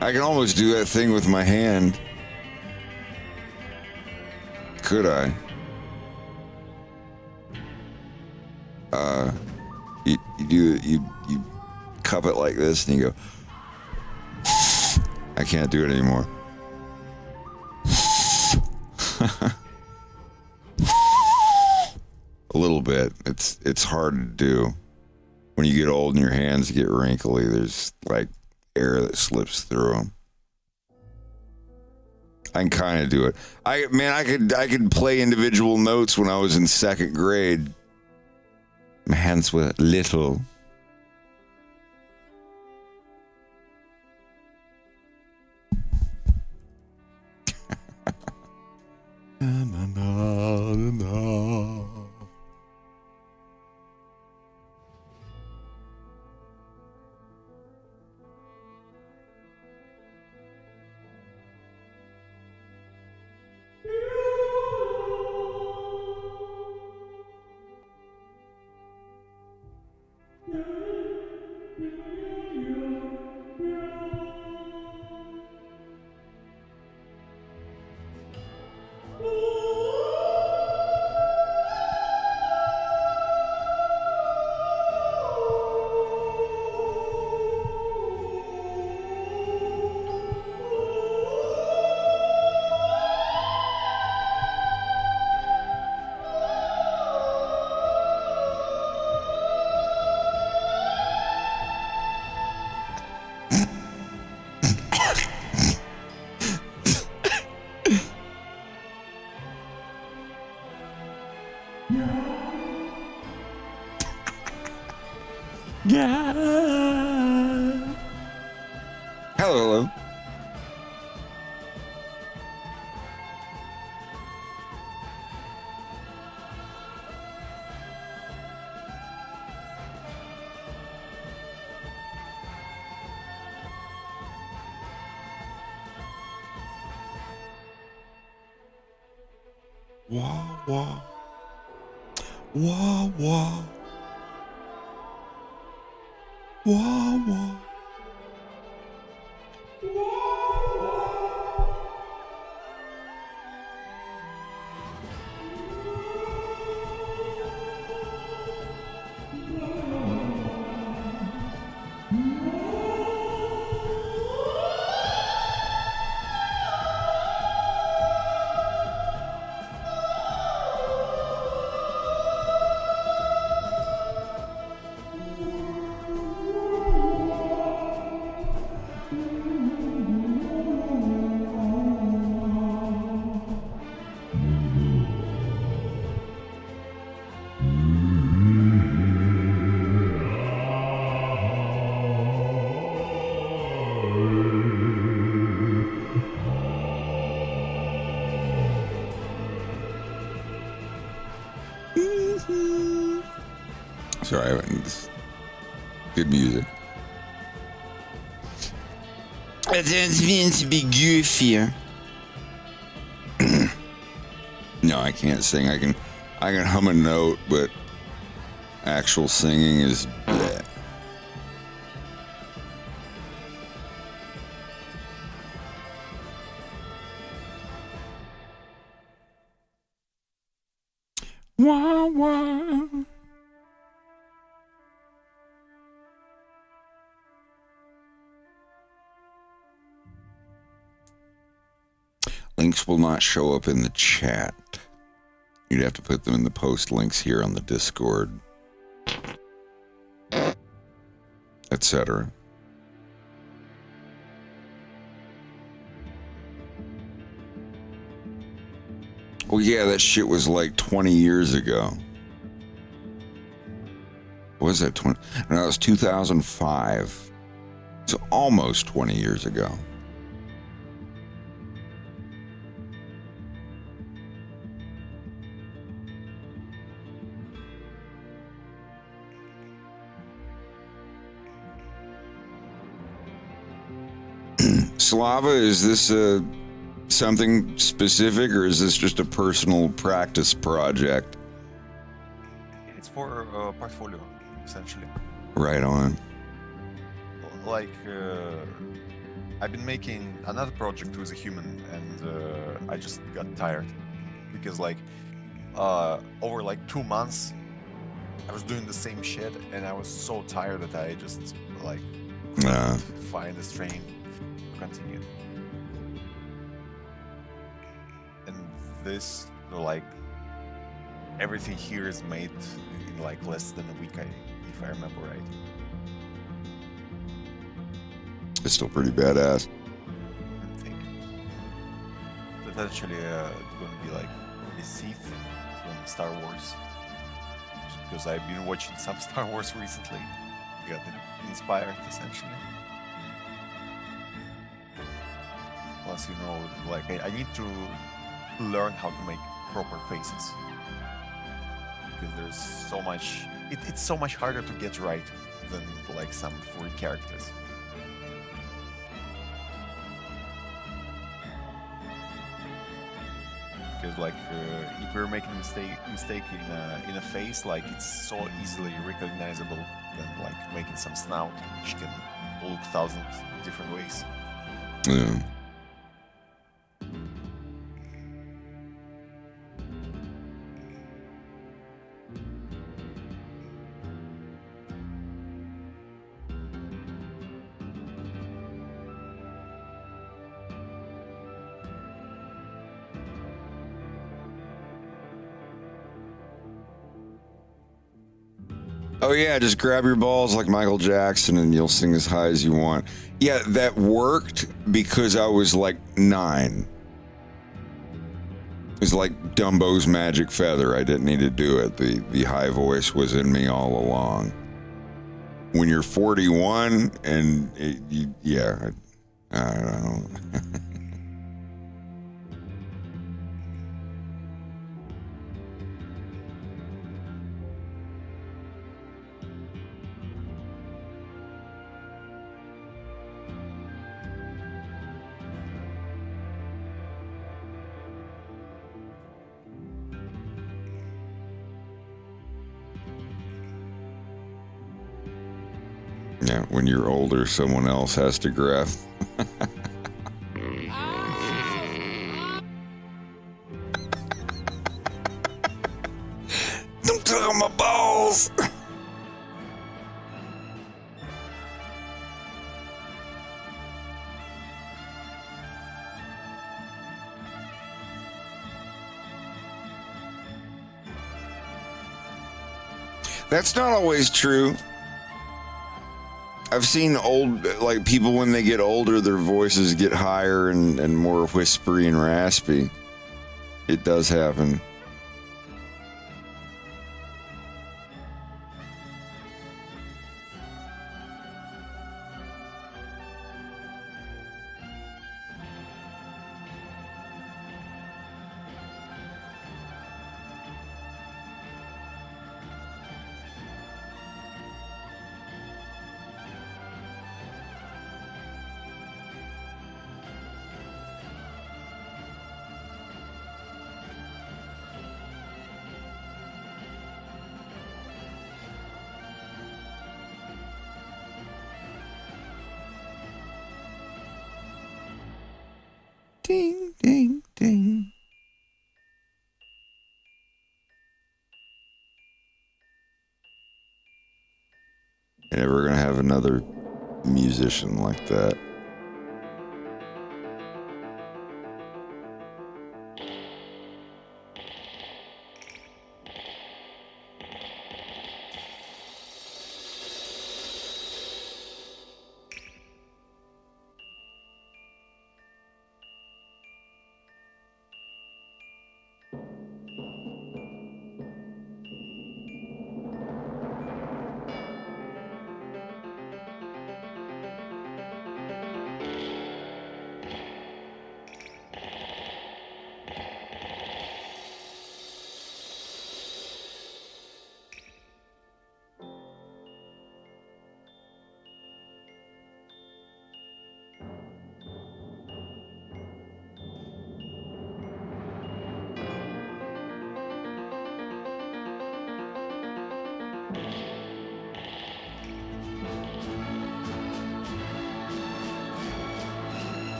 I can almost do that thing with my hand. Could I? You cup it like this and you go. I can't do it anymore. A little bit. It's hard to do. When you get old and your hands get wrinkly, there's like air that slips through them. I can kind of do it. I could play individual notes when I was in second grade. My hands were little. Hello. Wah, wah. Wah, wah. Wah, wah. Sorry, it's good music. It's meant to be goofier. No, I can't sing. I can hum a note, but actual singing is bleh. Wah, wah. Links will not show up in the chat. You'd have to put them in the post links here on the Discord, etc. Well, yeah, that shit was like 20 years ago. What was that 20? No, it was 2005. So almost 20 years ago. Slava, is this something specific, or is this just a personal practice project? It's for portfolio, essentially. Right on. Like, I've been making another project with a human, and I just got tired because, like, over like 2 months, I was doing the same shit, and I was so tired that I just like couldn't find the strain to continue. And this, like, everything here is made in like less than a week, if I remember right. It's still pretty badass. I think that's actually going to be like a Sith from Star Wars, just because I've been watching some Star Wars recently. Got inspired, essentially. Plus, you know, like I need to learn how to make proper faces, because there's so much. It's so much harder to get right than like some free characters. Because like if we're making a mistake in a face, like it's so easily recognizable than like making some snout, which can look thousands different ways. Yeah. Oh yeah, just grab your balls like Michael Jackson and you'll sing as high as you want. Yeah, that worked because I was like 9. It was like Dumbo's magic feather. I didn't need to do it. The high voice was in me all along. When you're 41 and I don't know. Yeah, when you're older, someone else has to graph. Don't tug on my balls. That's not always true. I've seen like people when they get older, their voices get higher and more whispery and raspy. It does happen. Ding, ding, ding. You're never going to have another musician like that.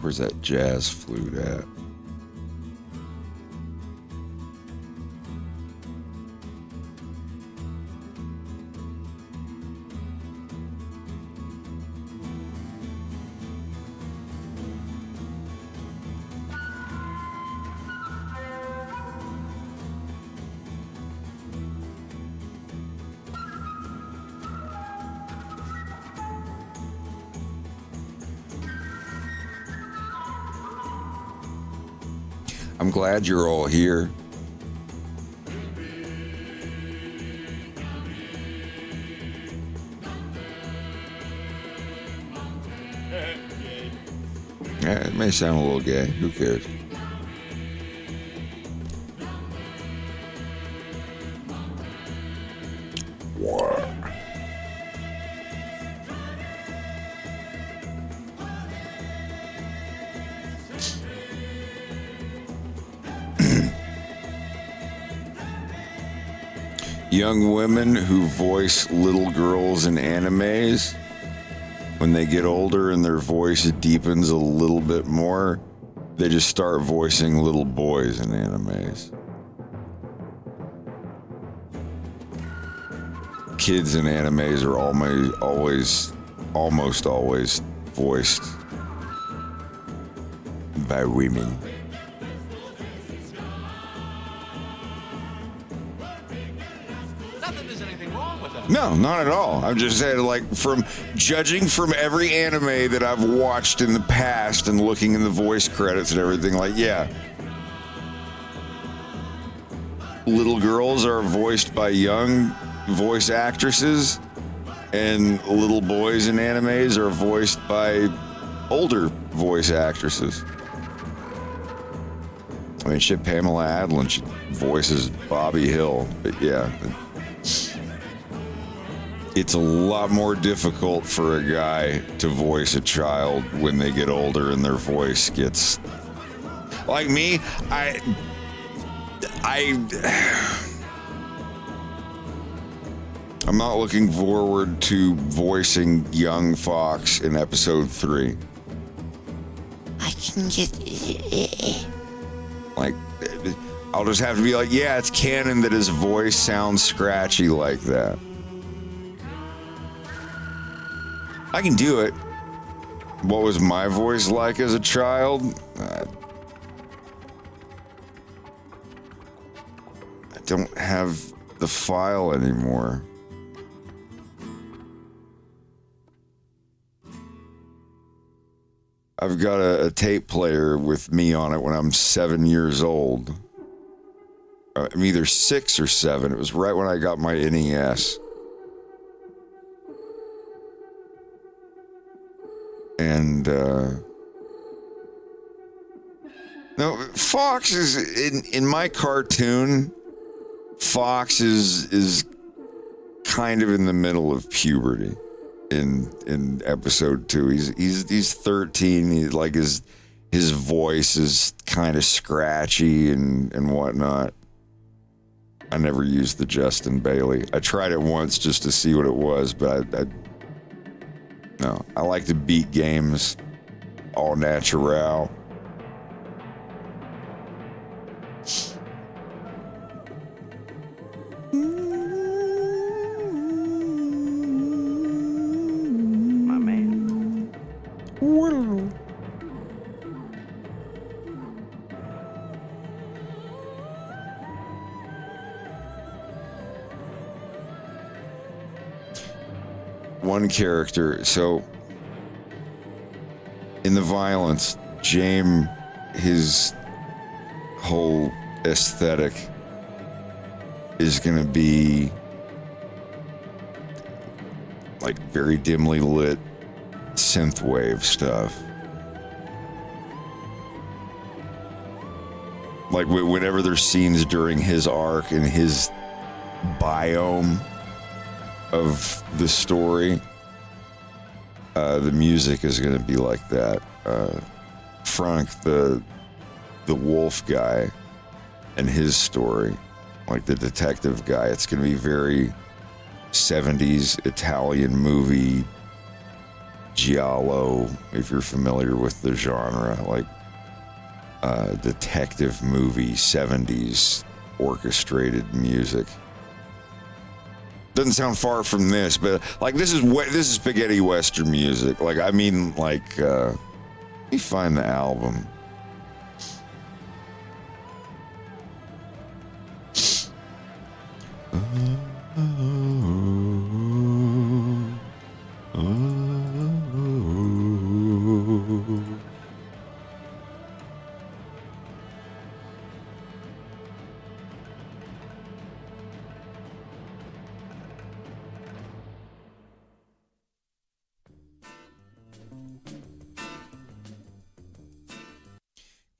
Where's that jazz flute at? I'm glad you're all here. Yeah, it may sound a little gay. Who cares? What? Young women who voice little girls in animes, when they get older and their voice deepens a little bit more, they just start voicing little boys in animes. Kids in animes are almost always voiced by women. No, not at all. I'm just saying, like, from judging from every anime that I've watched in the past and looking in the voice credits and everything, like, yeah. Little girls are voiced by young voice actresses, and little boys in animes are voiced by older voice actresses. I mean, shit, Pamela Adlon, she voices Bobby Hill, but yeah. It's a lot more difficult for a guy to voice a child when they get older and their voice gets... Like me, I'm not looking forward to voicing young Fox in episode 3. I can get... Like, I'll just have to be like, yeah, it's canon that his voice sounds scratchy like that. I can do it. What was my voice like as a child? I don't have the file anymore. I've got a tape player with me on it when I'm 7 years old. I'm either 6 or 7. It was right when I got my NES. And, no, Fox is, in my cartoon, Fox is kind of in the middle of puberty in episode 2. He's 13. His voice is kind of scratchy and whatnot. I never used the Justin Bailey. I tried it once just to see what it was, but no, I like to beat games all natural. My man. One character, so in the violence, James, his whole aesthetic is gonna be like very dimly lit synthwave stuff. Like whenever there's scenes during his arc and his biome of the story, the music is going to be like that. Frank, the wolf guy, and his story, like the detective guy, it's going to be very 70s Italian movie giallo, if you're familiar with the genre, like detective movie 70s orchestrated music. Doesn't sound far from this, but like this is spaghetti western music. Like, I mean, like let me find the album.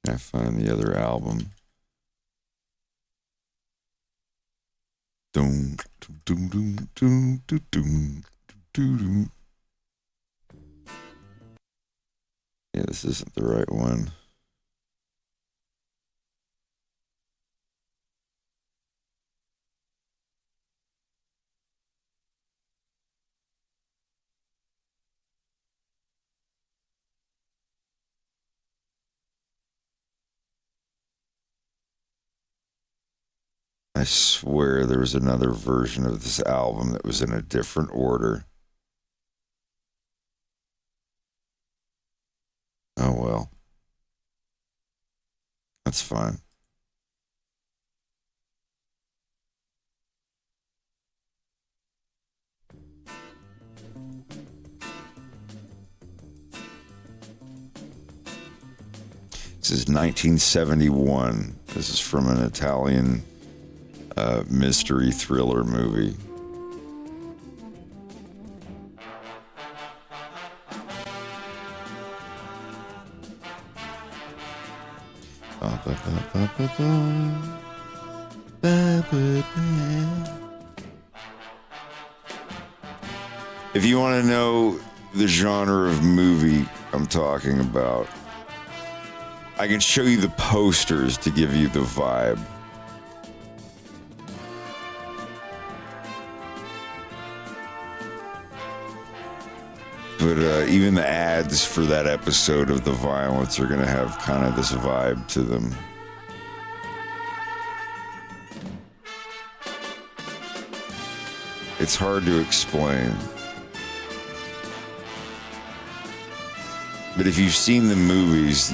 I find the other album. Doom, doom, doom, doom, doom, doom, doom. Yeah, this isn't the right one. I swear there was another version of this album that was in a different order. Oh well. That's fine. This is 1971. This is from an Italian mystery thriller movie. If you want to know the genre of movie I'm talking about, I can show you the posters to give you the vibe. But even the ads for that episode of The Violence are going to have kind of this vibe to them. It's hard to explain. But if you've seen the movies,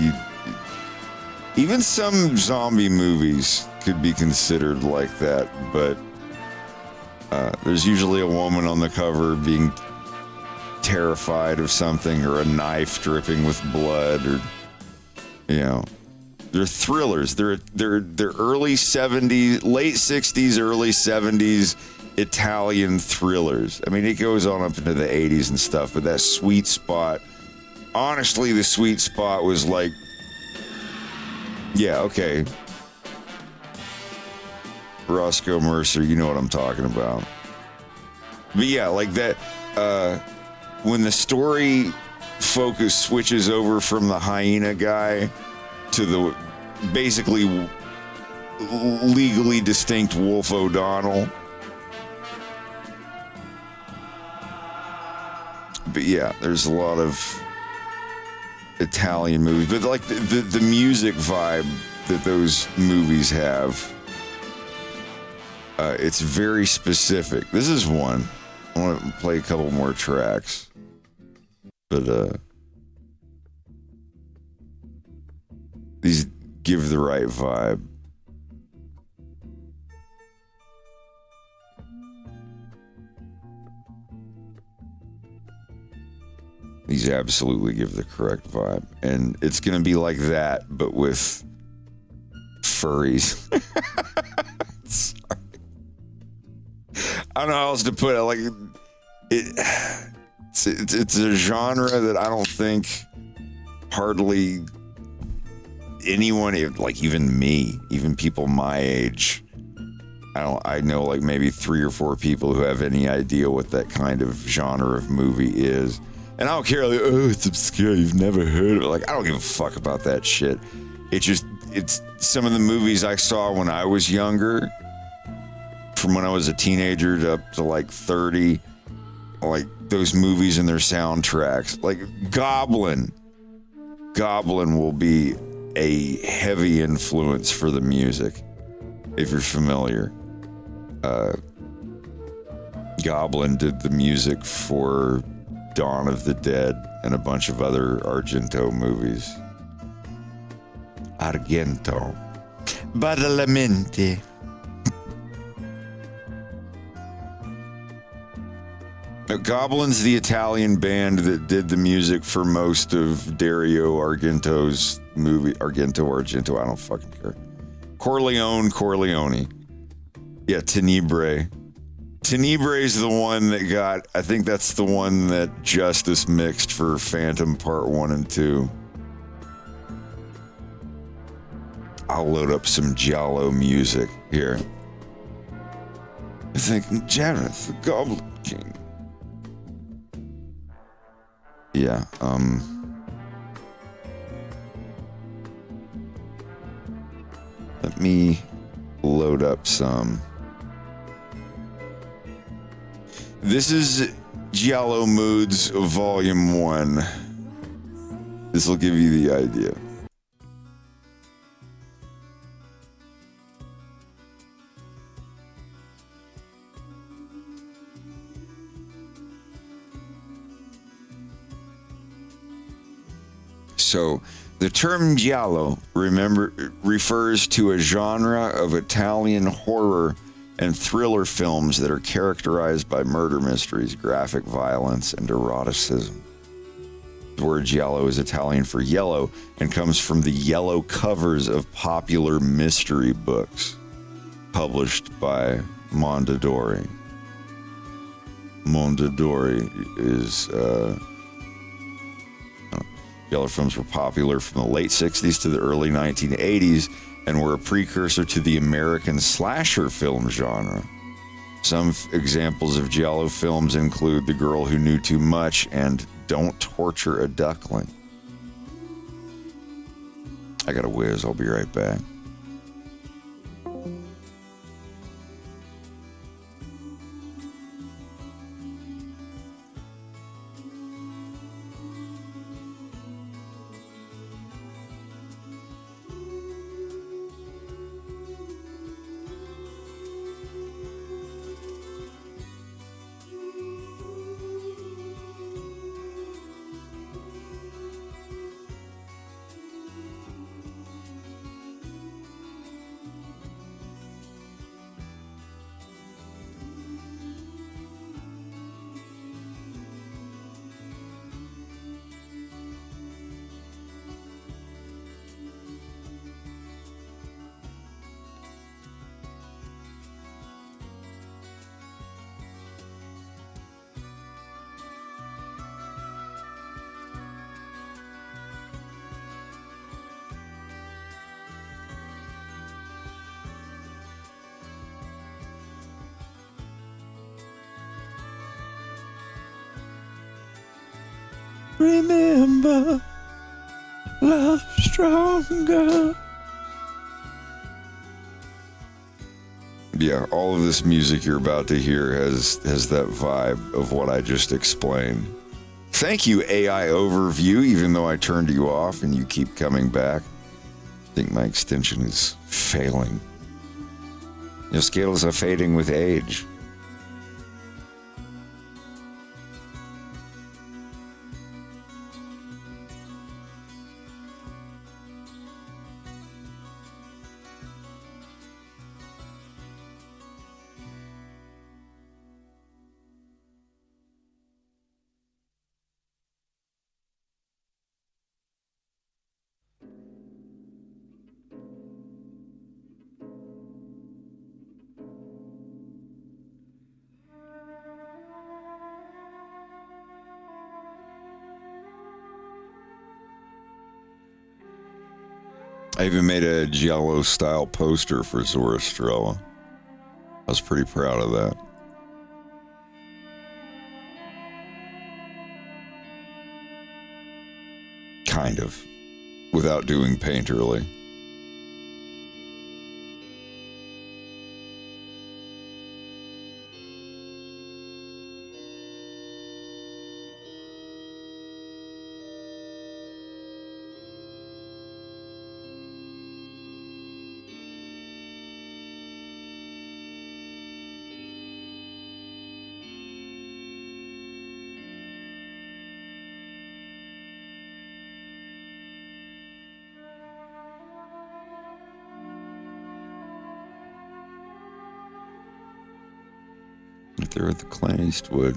even some zombie movies could be considered like that. But there's usually a woman on the cover being terrified of something, or a knife dripping with blood, or they're thrillers. They're early 70s, late 60s, early 70s Italian thrillers. I mean, it goes on up into the 80s and stuff, but that sweet spot, honestly, the sweet spot was like, yeah, okay, Roscoe Mercer, you know what I'm talking about. But yeah, like that, when the story focus switches over from the hyena guy to the basically legally distinct Wolf O'Donnell. But yeah, there's a lot of Italian movies, but like the music vibe that those movies have, it's very specific. This is one. I want to play a couple more tracks. But these give the right vibe. These absolutely give the correct vibe. And it's going to be like that, but with furries. Sorry. I don't know how else to put it. Like, it's a genre that I don't think hardly anyone, like even me, even people my age, I know like maybe 3 or 4 people who have any idea what that kind of genre of movie is. And I don't care, like, oh, it's obscure, you've never heard of it. Like, I don't give a fuck about that shit. It's some of the movies I saw when I was younger, from when I was a teenager to up to like 30, like those movies and their soundtracks. Like Goblin will be a heavy influence for the music, if you're familiar. Goblin did the music for Dawn of the Dead and a bunch of other Argento movies. Argento. Badalamenti. Goblin's the Italian band that did the music for most of Dario Argento's movie. Argento, I don't fucking care. Corleone. Yeah, Tenebrae. Tenebrae's the one that got, I think that's the one that Justice mixed for Phantom Part 1 and 2. I'll load up some Giallo music here. I think Jareth, the Goblin King. Yeah, let me load up some. This is Giallo Moods Volume 1. This will give you the idea. So, the term giallo, refers to a genre of Italian horror and thriller films that are characterized by murder mysteries, graphic violence, and eroticism. The word giallo is Italian for yellow and comes from the yellow covers of popular mystery books published by Mondadori. Mondadori is... Giallo films were popular from the late 60s to the early 1980s and were a precursor to the American slasher film genre. Some examples of Giallo films include The Girl Who Knew Too Much and Don't Torture a Duckling. I got a whiz. I'll be right back. Remember, love stronger. Yeah, all of this music you're about to hear has that vibe of what I just explained. Thank you, AI Overview, even though I turned you off and you keep coming back. I think my extension is failing. Your skills are fading with age. I even made a Giallo style poster for Zoroastrella. I was pretty proud of that. Kind of. Without doing painterly. Right there at the Clint Eastwood.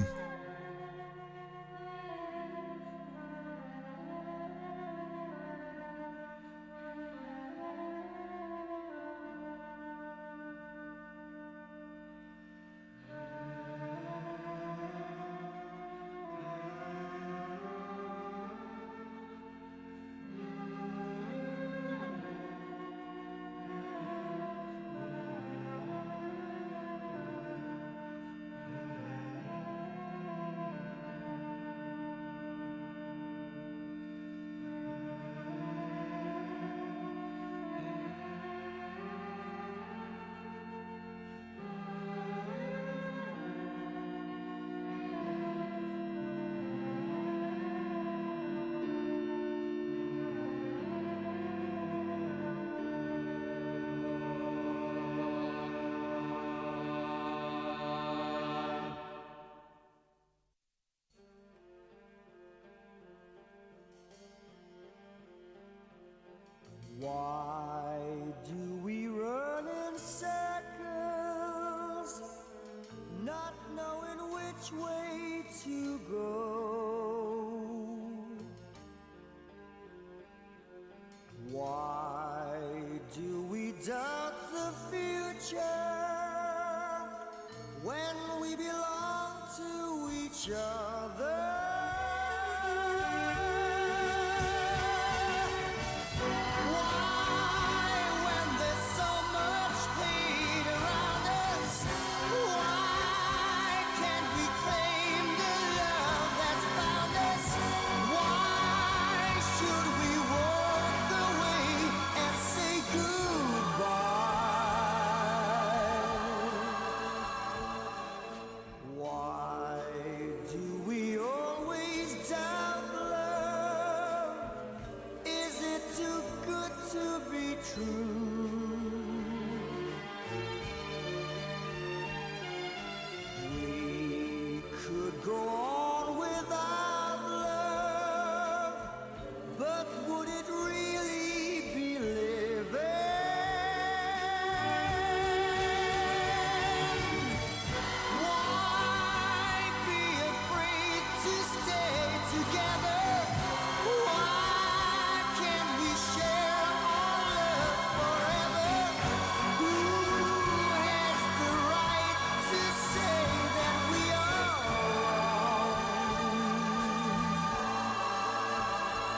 Why do we run in circles, not knowing which way to go? Why do we doubt the future when we belong to each other?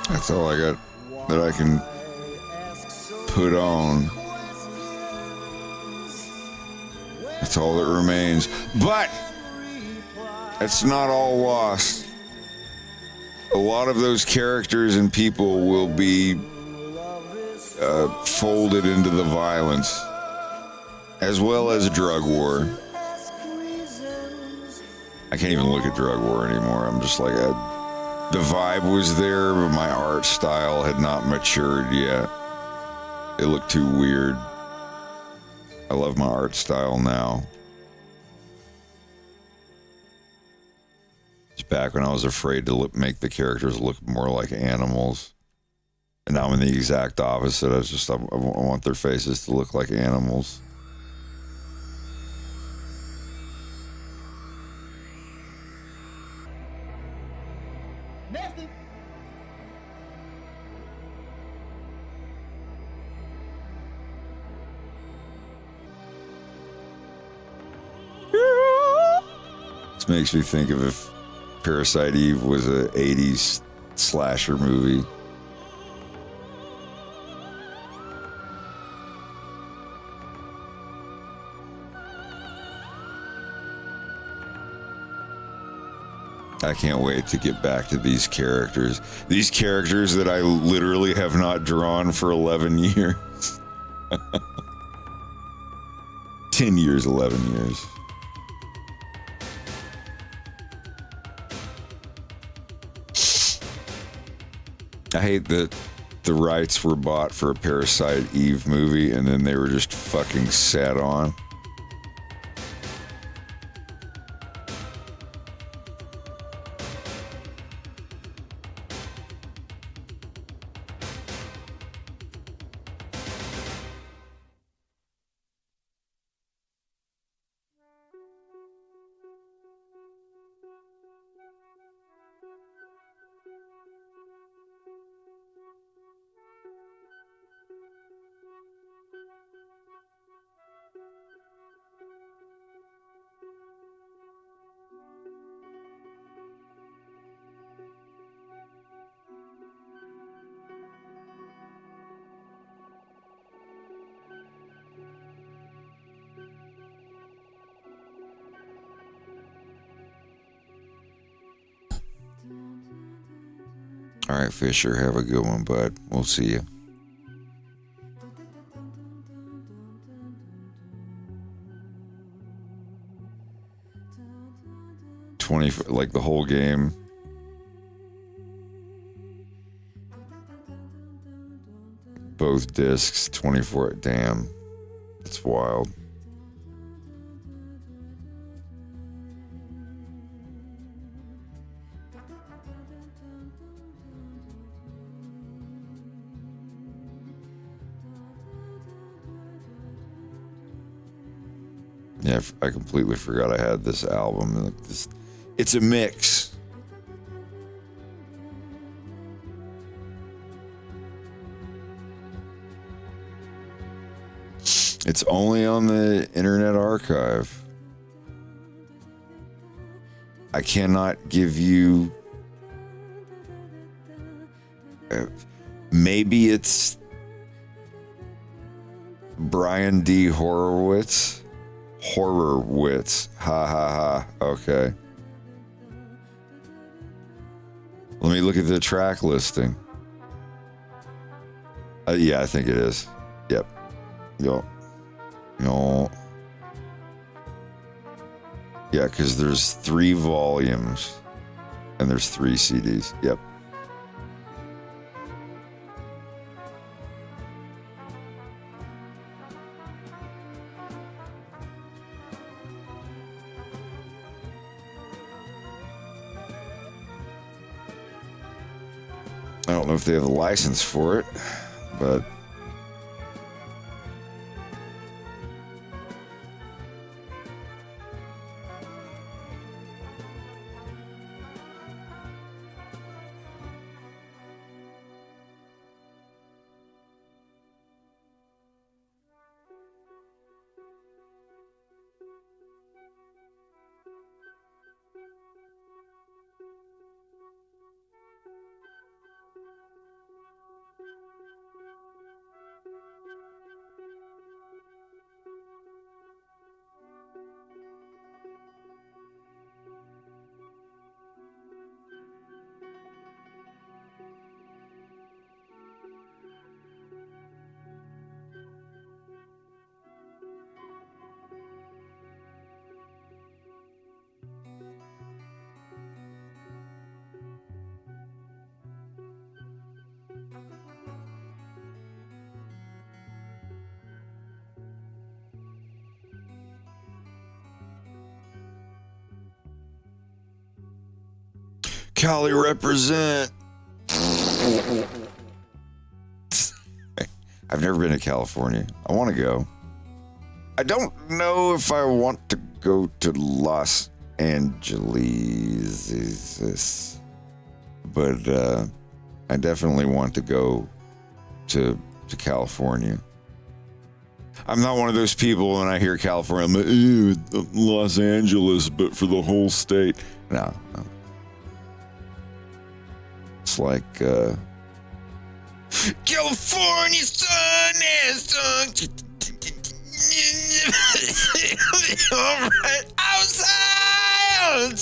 That's all I got that I can put on. That's all that remains. But it's not all lost. A lot of those characters and people will be folded into the violence, as well as drug war. I can't even look at drug war anymore. I'm just like, the vibe was there, but my art style had not matured yet. It looked too weird. I love my art style now. It's back when I was afraid to make the characters look more like animals. And now I'm in the exact opposite. I want their faces to look like animals. Nothing. This makes me think of if Parasite Eve was a 80s slasher movie. I can't wait to get back to these characters. These characters that I literally have not drawn for 11 years. 10 years, 11 years. I hate that the rights were bought for a Parasite Eve movie and then they were just fucking sat on. All right, Fisher, have a good one, bud. We'll see you. Like the whole game. Both discs, 24. Damn, it's wild. Yeah, I completely forgot I had this album. Like it's a mix. It's only on the Internet Archive. I cannot give you. Maybe it's Brian D. Horowitz. Horowitz. Ha ha ha. Okay. Let me look at the track listing. Yeah, I think it is. Yep. Yo. Yeah, because there's 3 volumes and there's 3 CDs. Yep. I don't know if they have a license for it, but Cali represent. I've never been to California. I want to go. I don't know if I want to go to Los Angeles, but I definitely want to go to California. I'm not one of those people when I hear California, I'm like, ew, Los Angeles, but for the whole state. No. It's like California sun is all right outside.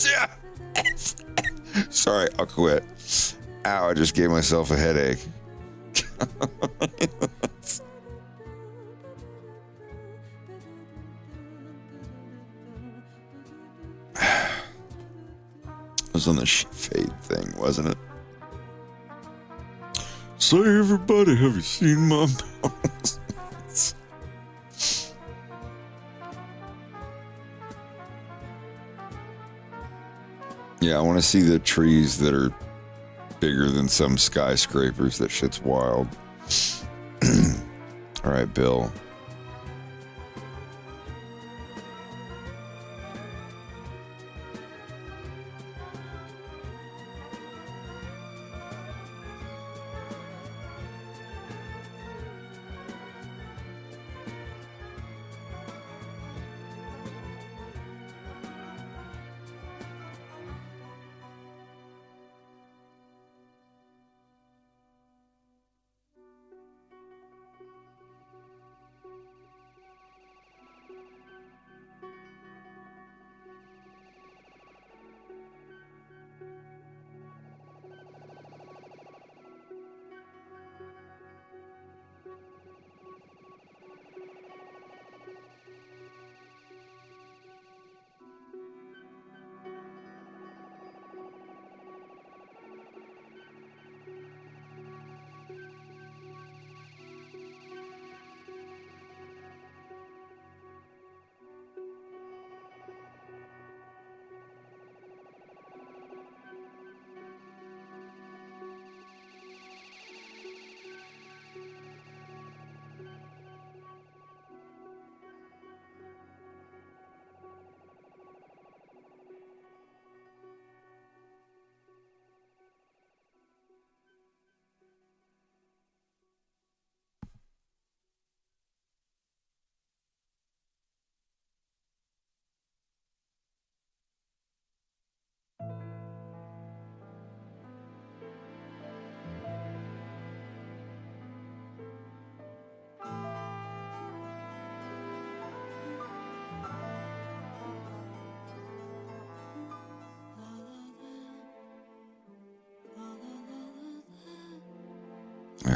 Sorry, I'll quit. Ow, I just gave myself a headache. It was on the fade thing, wasn't it? So everybody, have you seen my mountains? Yeah, I want to see the trees that are bigger than some skyscrapers. That shit's wild. All right, Bill.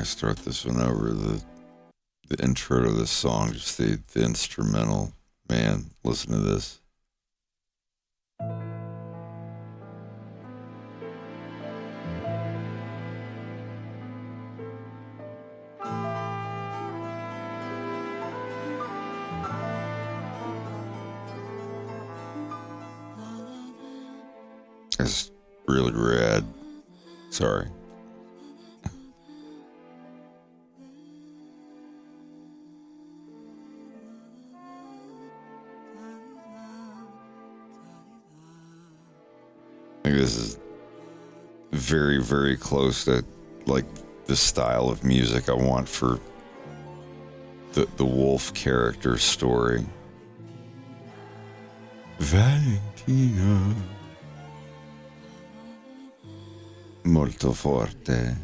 I start this one over. The intro to this song, just the instrumental. Man, listen to this. It's really rad. Sorry. I think this is very, very close to like the style of music I want for the wolf character story. Valentina. Molto forte.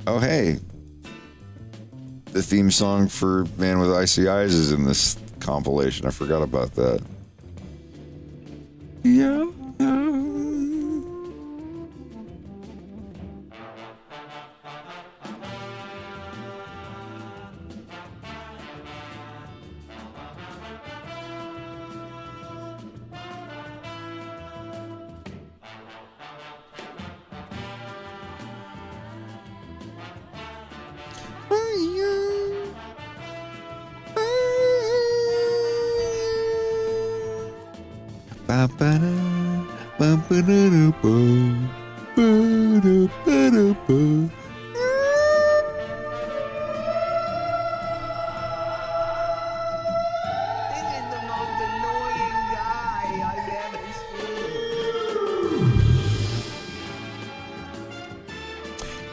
Oh, hey. The theme song for Man with Icy Eyes is in this compilation. I forgot about that. Yeah.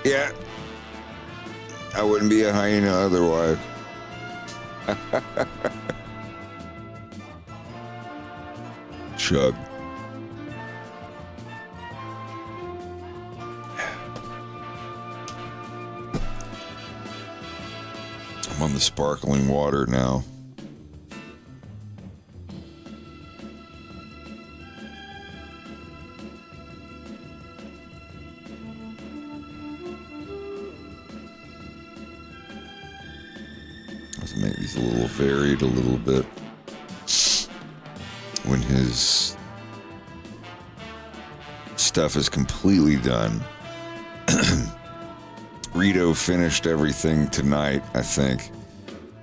Yeah. I wouldn't be a hyena otherwise. Chug. I'm on the sparkling water now. Let's make these a little varied a little bit. When his stuff is completely done. Rito finished everything tonight, I think,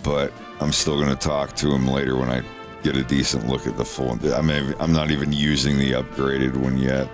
but I'm still going to talk to him later when I get a decent look at the full. I mean, I'm not even using the upgraded one yet.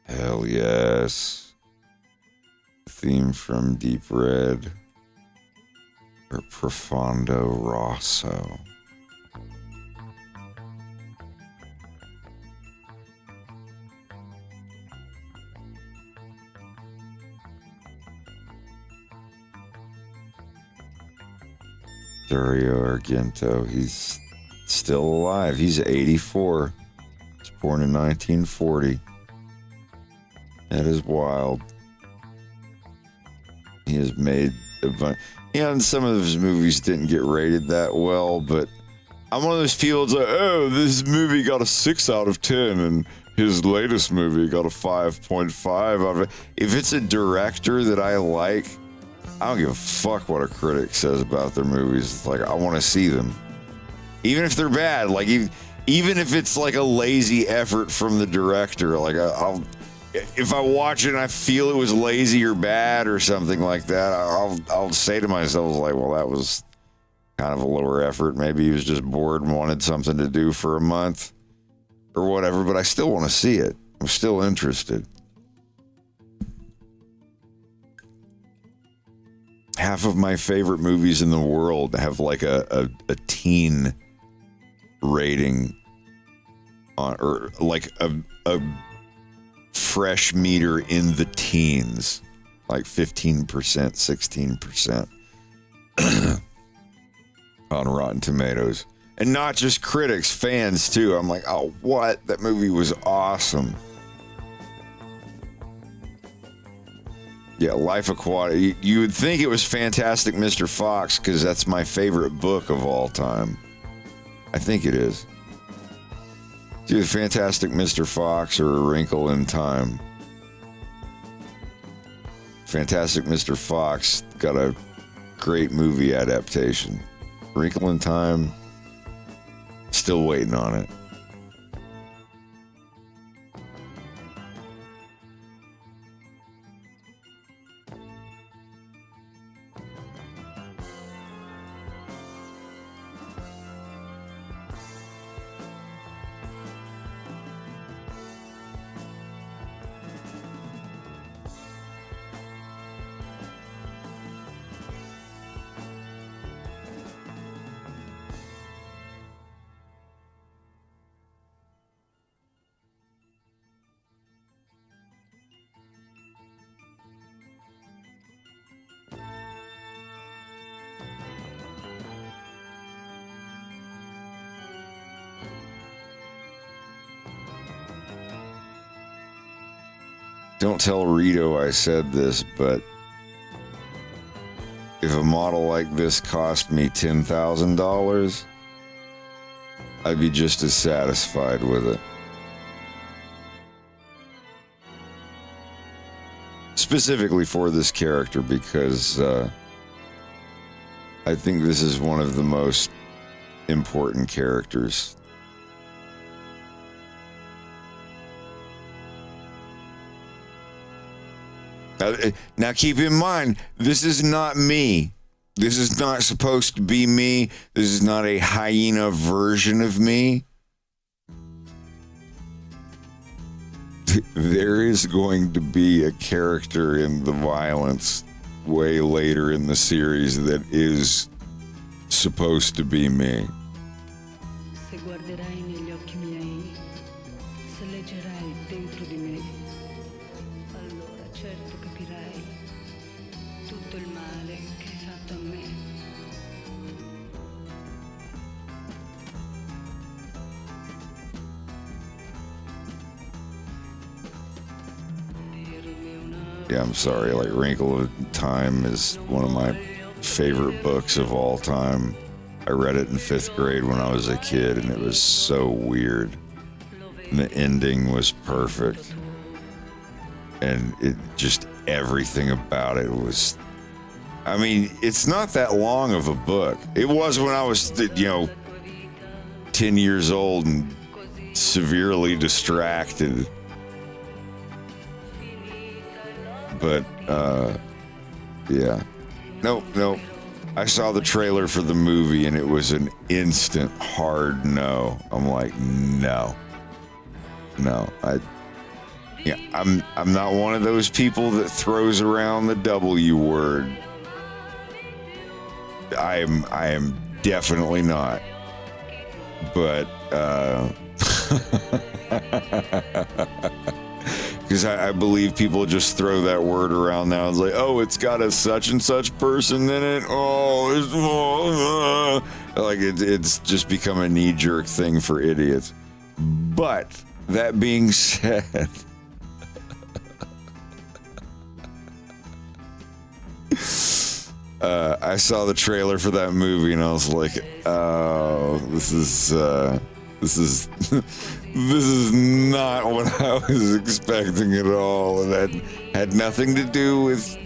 Hell yes. Theme from Deep Red or Profondo Rosso. Dario Argento, he's still alive. He's 84. He was born in 1940. That is wild. He has made a bunch. Yeah, and some of his movies didn't get rated that well, but I'm one of those people that's like, oh, this movie got a 6 out of 10, and his latest movie got a 5.5 out of it. If it's a director that I like, I don't give a fuck what a critic says about their movies. It's like, I want to see them. Even if they're bad, like, even if it's like a lazy effort from the director, like, if I watch it and I feel it was lazy or bad or something like that, I'll say to myself, like, well, that was kind of a lower effort. Maybe he was just bored and wanted something to do for a month or whatever, but I still want to see it. I'm still interested. Half of my favorite movies in the world have like a teen rating on, or like a fresh meter in the teens, like 15%, 16% on Rotten Tomatoes. And not just critics, fans too. I'm like, oh, what? That movie was awesome. Yeah, Life Aquatic. You would think it was Fantastic Mr. Fox because that's my favorite book of all time. I think it is. It's either Fantastic Mr. Fox or A Wrinkle in Time. Fantastic Mr. Fox got a great movie adaptation. Wrinkle in Time, still waiting on it. Don't tell Rito I said this, but if a model like this cost me $10,000, I'd be just as satisfied with it. Specifically for this character, because I think this is one of the most important characters. Now keep in mind, this is not me. This is not supposed to be me. This is not a hyena version of me. There is going to be a character in the violence way later in the series that is supposed to be me. Se guarderai negli occhi miei, se leggerai dentro di me, allora certo capirai tutto il male che hai fatto a me. Yeah, I'm sorry. Like, Wrinkle of Time is one of my favorite books of all time. I read it in 5th grade when I was a kid, and it was so weird. And the ending was perfect. And it just, everything about it was, I mean, it's not that long of a book. It was when I was, 10 years old and severely distracted. But, yeah. Nope. I saw the trailer for the movie and it was an instant hard no. I'm like, no. I'm not one of those people that throws around the W word. I am definitely not. But, because I believe people just throw that word around now. It's like, oh, it's got a such and such person in it. Like it's just become a knee-jerk thing for idiots. But that being said, I saw the trailer for that movie and I was like, oh, this is not what I was expecting at all. And that had nothing to do with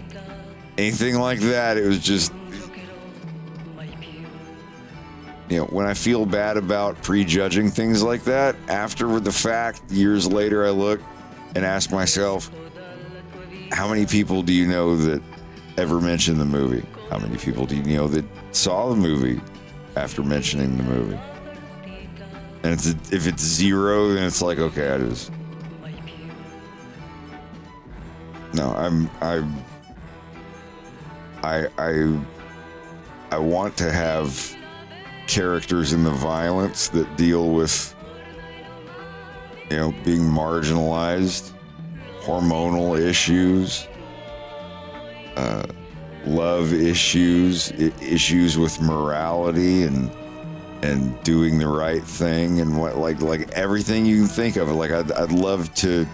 anything like that. It was just, when I feel bad about prejudging things like that, after the fact, years later, I look and ask myself, how many people do you know that ever mentioned the movie? How many people do you know that saw the movie after mentioning the movie? And if it's zero, then it's like, okay, I want to have characters in the violence that deal with, being marginalized, hormonal issues, love issues, issues with morality and doing the right thing and what like everything you can think of. Like I'd love to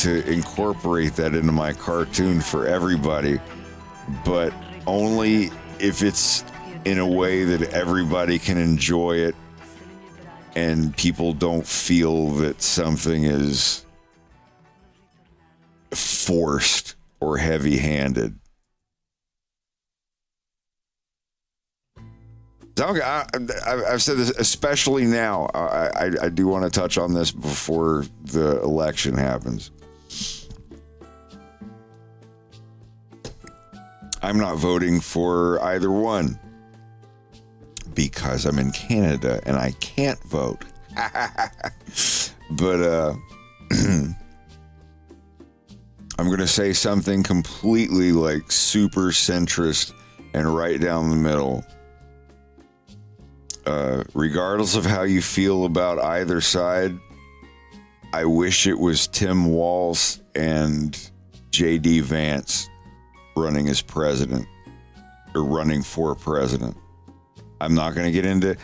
incorporate that into my cartoon for everybody, but only if it's in a way that everybody can enjoy it and people don't feel that something is forced or heavy-handed. I've said this, especially now. I do want to touch on this before the election happens. I'm not voting for either one because I'm in Canada and I can't vote. But I'm going to say something completely like super centrist and right down the middle. Regardless of how you feel about either side, I wish it was Tim Walz and J.D. Vance running as president or running for president. I'm not going to get into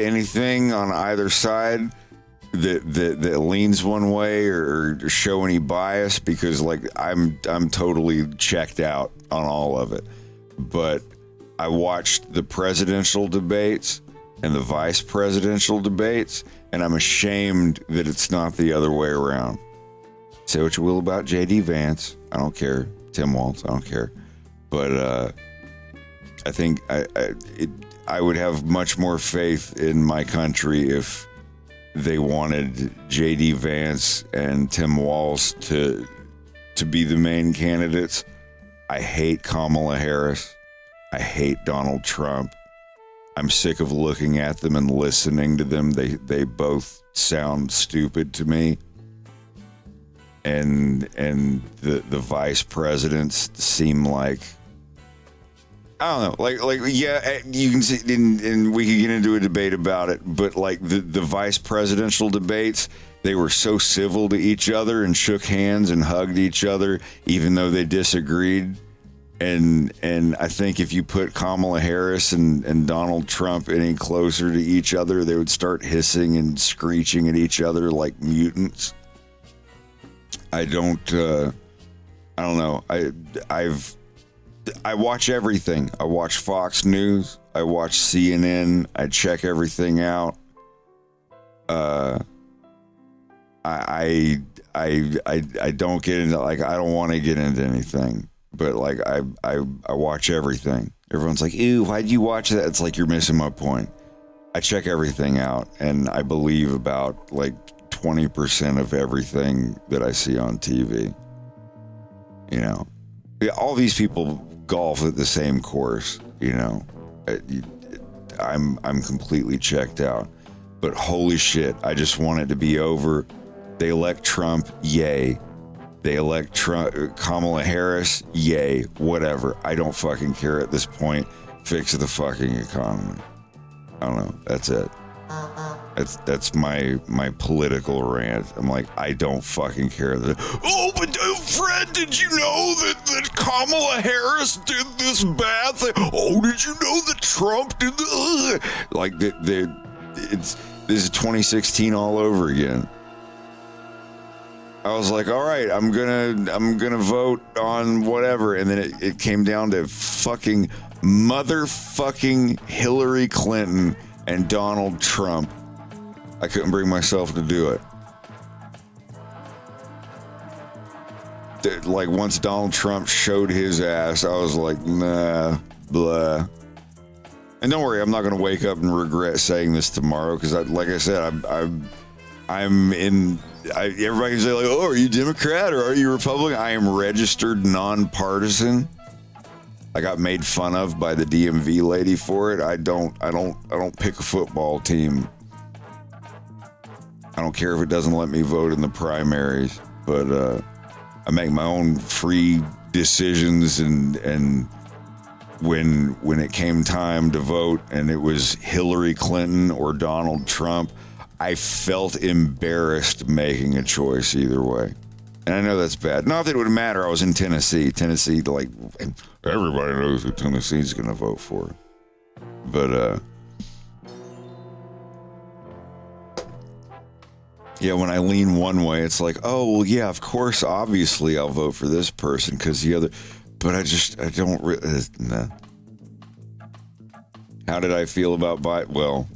anything on either side that leans one way or show any bias, because like I'm totally checked out on all of it. But I watched the presidential debates and the vice presidential debates, and I'm ashamed that it's not the other way around. Say what you will about J.D. Vance. I don't care. Tim Walz. I don't care. But think I would have much more faith in my country if they wanted J.D. Vance and Tim Walz to be the main candidates. I hate Kamala Harris. I hate Donald Trump. I'm sick of looking at them and listening to them. They both sound stupid to me. And the vice presidents seem like, I don't know, like yeah, you can see, and we could get into a debate about it, but like the vice presidential debates, they were so civil to each other and shook hands and hugged each other, even though they disagreed. And I think if you put Kamala Harris and Donald Trump any closer to each other, they would start hissing and screeching at each other like mutants. I don't know. I watch everything. I watch Fox News. I watch CNN. I check everything out. I don't get into, like, I don't want to get into anything, but like I watch everything. Everyone's like, ew, why'd you watch that? It's like, you're missing my point. I check everything out, and I believe about like 20% of everything that I see on TV. You know, all these people golf at the same course. You know, I'm completely checked out. But holy shit, I just want it to be over. They elect Trump, yay. They elect Kamala Harris, yay. Whatever. I don't fucking care at this point. Fix the fucking economy. I don't know. That's it. That's my political rant. I'm like, I don't fucking care. Oh, but Fred, did you know that Kamala Harris did this bad thing? Oh, did you know that Trump did this? Like, this is 2016 all over again. I was like, all right, I'm gonna vote on whatever, and then it came down to fucking motherfucking Hillary Clinton and Donald Trump. I couldn't bring myself to do it. Like, once Donald Trump showed his ass, I was like, nah, blah. And don't worry, I'm not going to wake up and regret saying this tomorrow, because, like I said, I'm in. Everybody can say, like, oh, are you Democrat or are you Republican? I am registered nonpartisan. I got made fun of by the DMV lady for it. I don't pick a football team. I don't care if it doesn't let me vote in the primaries, but I make my own free decisions, and when it came time to vote and it was Hillary Clinton or Donald Trump, I felt embarrassed making a choice either way. And I know that's bad. Not that it would matter. I was in Tennessee. Tennessee, like, everybody knows who Tennessee's going to vote for. But, yeah, when I lean one way, it's like, oh, well, yeah, of course, obviously I'll vote for this person because the other, but I don't really, nah. How did I feel about Biden? Well,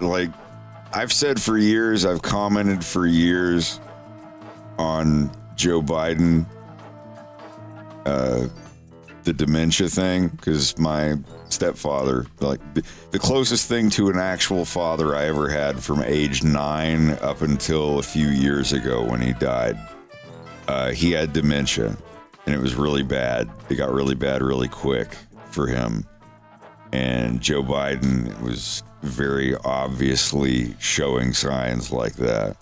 like, I've said for years, I've commented for years on Joe Biden, the dementia thing, because my stepfather, like, the closest thing to an actual father I ever had from age 9 up until a few years ago when he died, he had dementia, and it was really bad. It got really bad really quick for him. And Joe Biden was very obviously showing signs like that.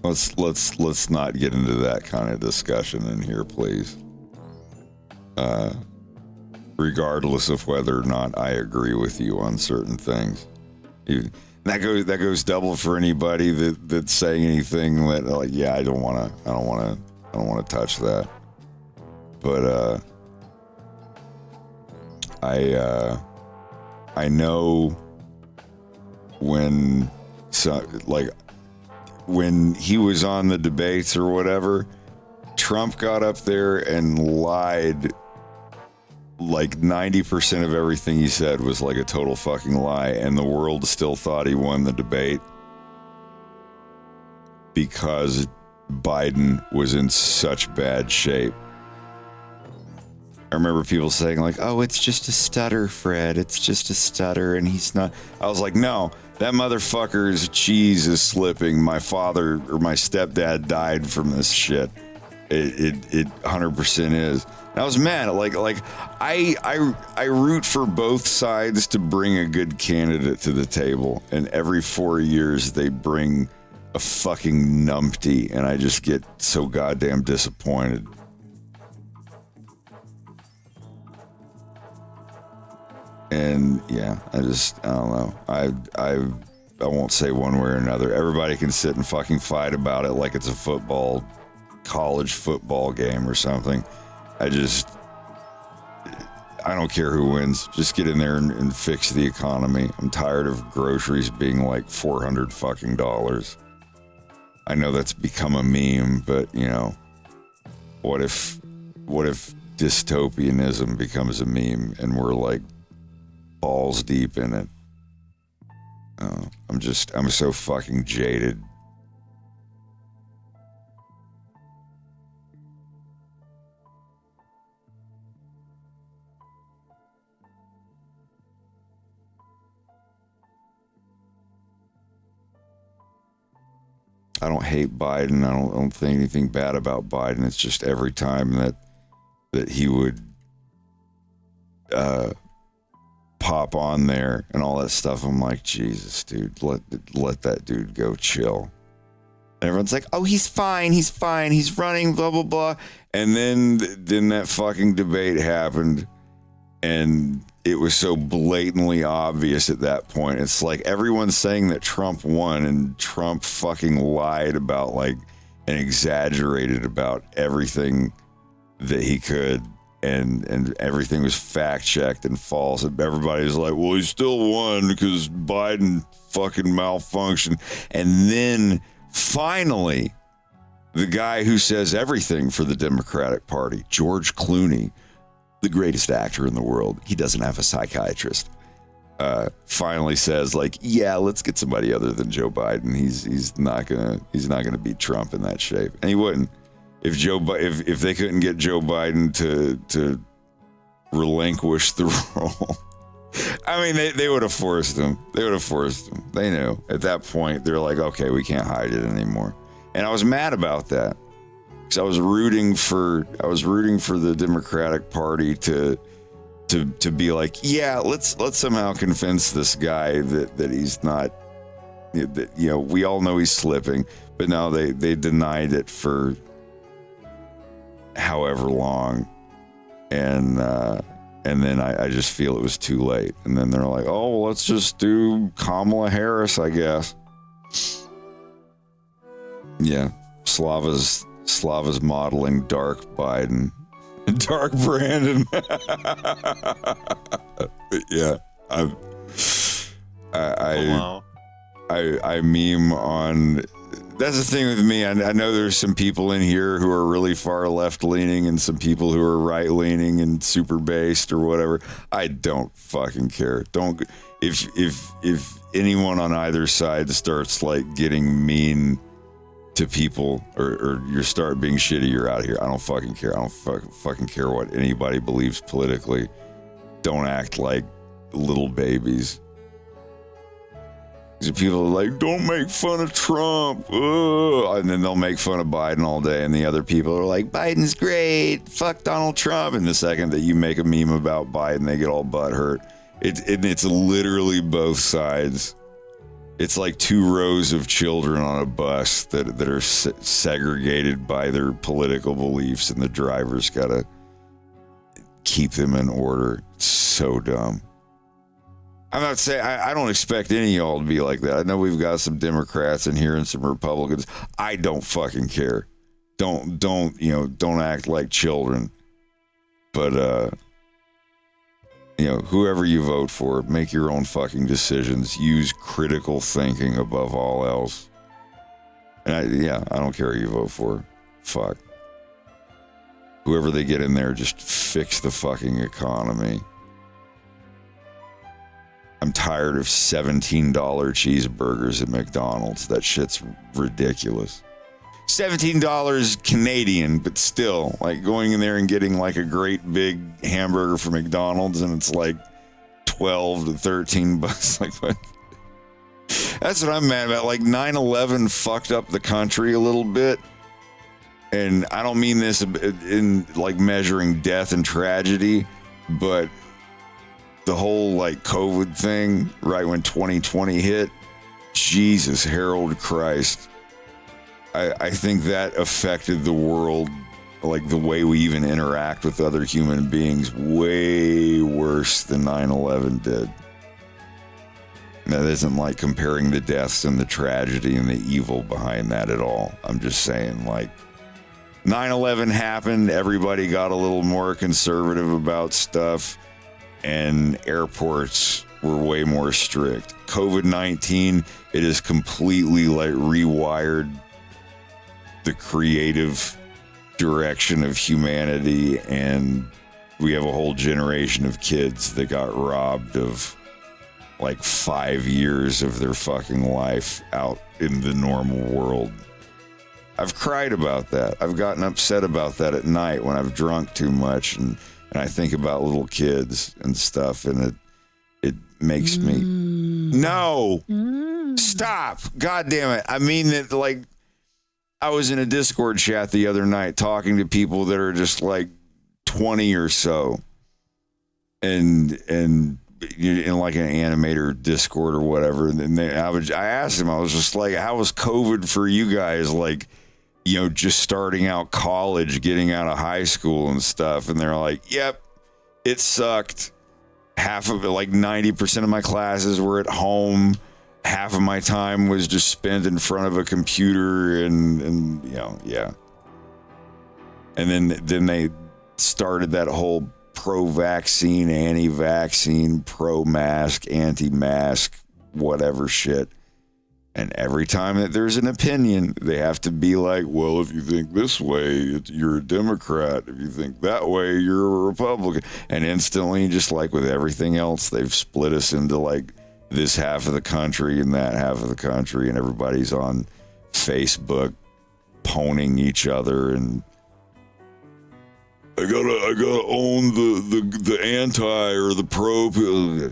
Let's not get into that kind of discussion in here, please. Regardless of whether or not I agree with you on certain things. That goes double for anybody that's saying anything that, like, yeah, I don't want to touch that. But I know when he was on the debates or whatever, Trump got up there and lied like 90% of everything he said was like a total fucking lie, and the world still thought he won the debate because Biden was in such bad shape. I remember people saying like, oh, it's just a stutter, Fred. It's just a stutter, and he's not. I was like, no, that motherfucker's cheese is slipping. My father or my stepdad died from this shit. It 100% is. And I was mad. Like I root for both sides to bring a good candidate to the table, and every 4 years they bring a fucking numpty, and I just get so goddamn disappointed. And yeah, I don't know. I won't say one way or another. Everybody can sit and fucking fight about it like it's a college football game or something. I don't care who wins. Just get in there and fix the economy. I'm tired of groceries being like $400 fucking dollars. I know that's become a meme, but you know, what if dystopianism becomes a meme and we're like balls deep in it? I'm so fucking jaded. I don't hate Biden. I don't think anything bad about Biden. It's just every time that he would pop on there and all that stuff, I'm like, Jesus, dude, let that dude go chill. And everyone's like, oh, he's fine, he's running, blah, blah, blah. And then that fucking debate happened, and it was so blatantly obvious at that point. It's like everyone's saying that Trump won, and Trump fucking lied about and exaggerated about everything that he could, and everything was fact checked and false. And everybody's like, well, he still won because Biden fucking malfunctioned. And then finally, the guy who says everything for the Democratic Party, George Clooney, the greatest actor in the world, he doesn't have a psychiatrist, finally says like, yeah, let's get somebody other than Joe Biden. He's not gonna beat Trump in that shape, and he wouldn't if they couldn't get Joe Biden to relinquish the role. I mean, they would have forced him. They knew at that point. They're like, okay, we can't hide it anymore. And I was mad about that. I was rooting for the Democratic Party to be like, yeah, let's somehow convince this guy that he's not, that, you know, we all know he's slipping, but now they denied it for however long, and then I just feel it was too late, and then they're like, oh, well, let's just do Kamala Harris, I guess. Yeah, Slava's modeling dark Biden, dark Brandon. Yeah, I meme on. That's the thing with me. I know there's some people in here who are really far left leaning and some people who are right leaning and super based or whatever. I don't fucking care. If anyone on either side starts like getting mean to people or you start being shitty, you're out of here. I don't fucking care. I don't fucking care what anybody believes politically. Don't act like little babies. People are like, don't make fun of Trump. Ugh. And then they'll make fun of Biden all day. And the other people are like, Biden's great. Fuck Donald Trump. And the second that you make a meme about Biden, they get all butthurt. It's literally both sides. It's like two rows of children on a bus that are segregated by their political beliefs, and the driver's got to keep them in order. It's so dumb. I'm not saying I don't expect any of y'all to be like that. I know we've got some Democrats in here and some Republicans. I don't fucking care. Don't act like children. But whoever you vote for, make your own fucking decisions. Use critical thinking above all else. And I don't care who you vote for. Fuck. whoever they get in there, just fix the fucking economy. I'm tired of $17 cheeseburgers at McDonald's. That shit's ridiculous. $17 Canadian, but still, like going in there and getting like a great big hamburger from McDonald's and it's like 12 to 13 bucks. Like, what? That's what I'm mad about. Like 9/11 fucked up the country a little bit. And I don't mean this in like measuring death and tragedy, but the whole like COVID thing right when 2020 hit, Jesus, Harold Christ. I think that affected the world, like the way we even interact with other human beings, way worse than 9/11 did. That isn't like comparing the deaths and the tragedy and the evil behind that at all. I'm just saying, like, 9/11 happened, everybody got a little more conservative about stuff, and airports were way more strict. COVID-19, it has completely like rewired the creative direction of humanity, and we have a whole generation of kids that got robbed of like 5 years of their fucking life out in the normal world. I've cried about that. I've gotten upset about that at night when I've drunk too much and I think about little kids and stuff, and it makes me no stop. God damn it. I mean that, like, I was in a Discord chat the other night talking to people that are just like 20 or so, and in like an animator Discord or whatever. And I asked them, I was just like, how was COVID for you guys? Like, you know, just starting out college, getting out of high school and stuff. And they're like, yep, it sucked. Half of it, like 90% of my classes were at home. Half of my time was just spent in front of a computer and you know, yeah. And then they started that whole pro-vaccine, anti-vaccine, pro-mask, anti-mask, whatever shit. And every time that there's an opinion, they have to be like, well, if you think this way, you're a Democrat. If you think that way, you're a Republican. And instantly, just like with everything else, they've split us into like this half of the country and that half of the country, and everybody's on Facebook poning each other, and I gotta own the anti or the pro.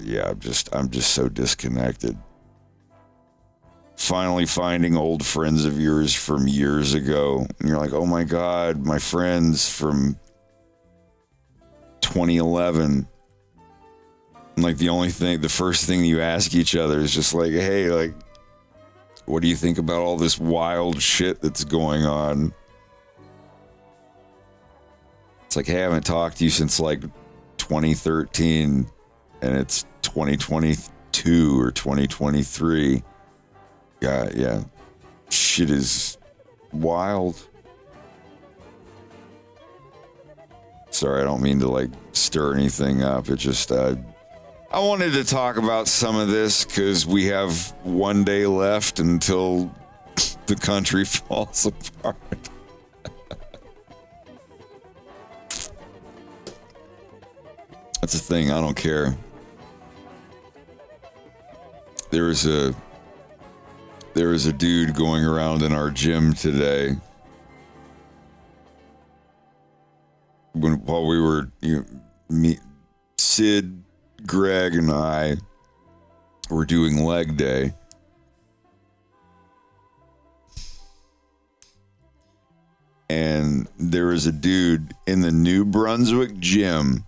Yeah, I'm just so disconnected. Finally finding old friends of yours from years ago, and you're like, oh my God, my friends from 2011. And like the first thing you ask each other is just like, hey, like, what do you think about all this wild shit that's going on? It's like, hey, I haven't talked to you since like 2013, and it's 2022 or 2023. Yeah, shit is wild. Sorry, I don't mean to like stir anything up. It just, I wanted to talk about some of this because we have one day left until the country falls apart. That's the thing. I don't care. There was a dude going around in our gym today while we were, Sid, Greg, and I were doing leg day. And there was a dude in the New Brunswick gym.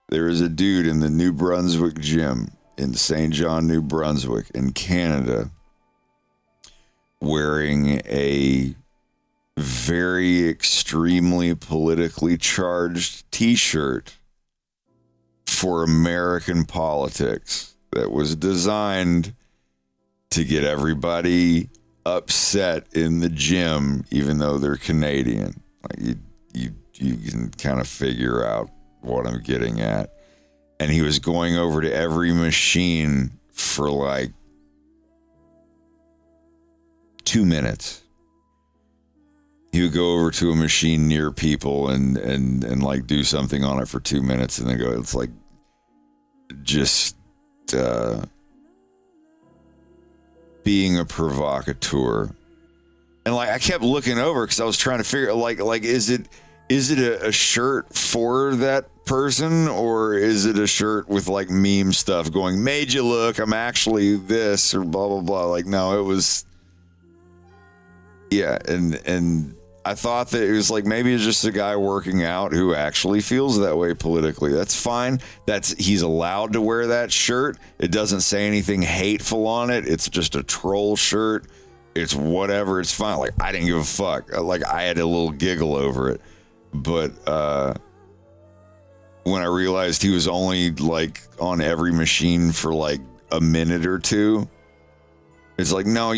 There is a dude in the New Brunswick gym in St. John, New Brunswick, in Canada, wearing a very extremely politically charged t-shirt for American politics that was designed to get everybody upset in the gym, even though they're Canadian. Like you can kind of figure out what I'm getting at. And he was going over to every machine for like 2 minutes. he would go over to a machine near people and like do something on it for 2 minutes and then go. It's like just being a provocateur. And like I kept looking over because I was trying to figure like is it a shirt for that person, or is it a shirt with like meme stuff going, made you look, I'm actually this, or blah blah blah. Like no, it was and I thought that it was like maybe it's just a guy working out who actually feels that way politically. That's fine. He's allowed to wear that shirt. It doesn't say anything hateful on it. It's just a troll shirt. It's whatever. It's fine. Like I didn't give a fuck. Like I had a little giggle over it. But when I realized he was only like on every machine for like a minute or two, it's like no,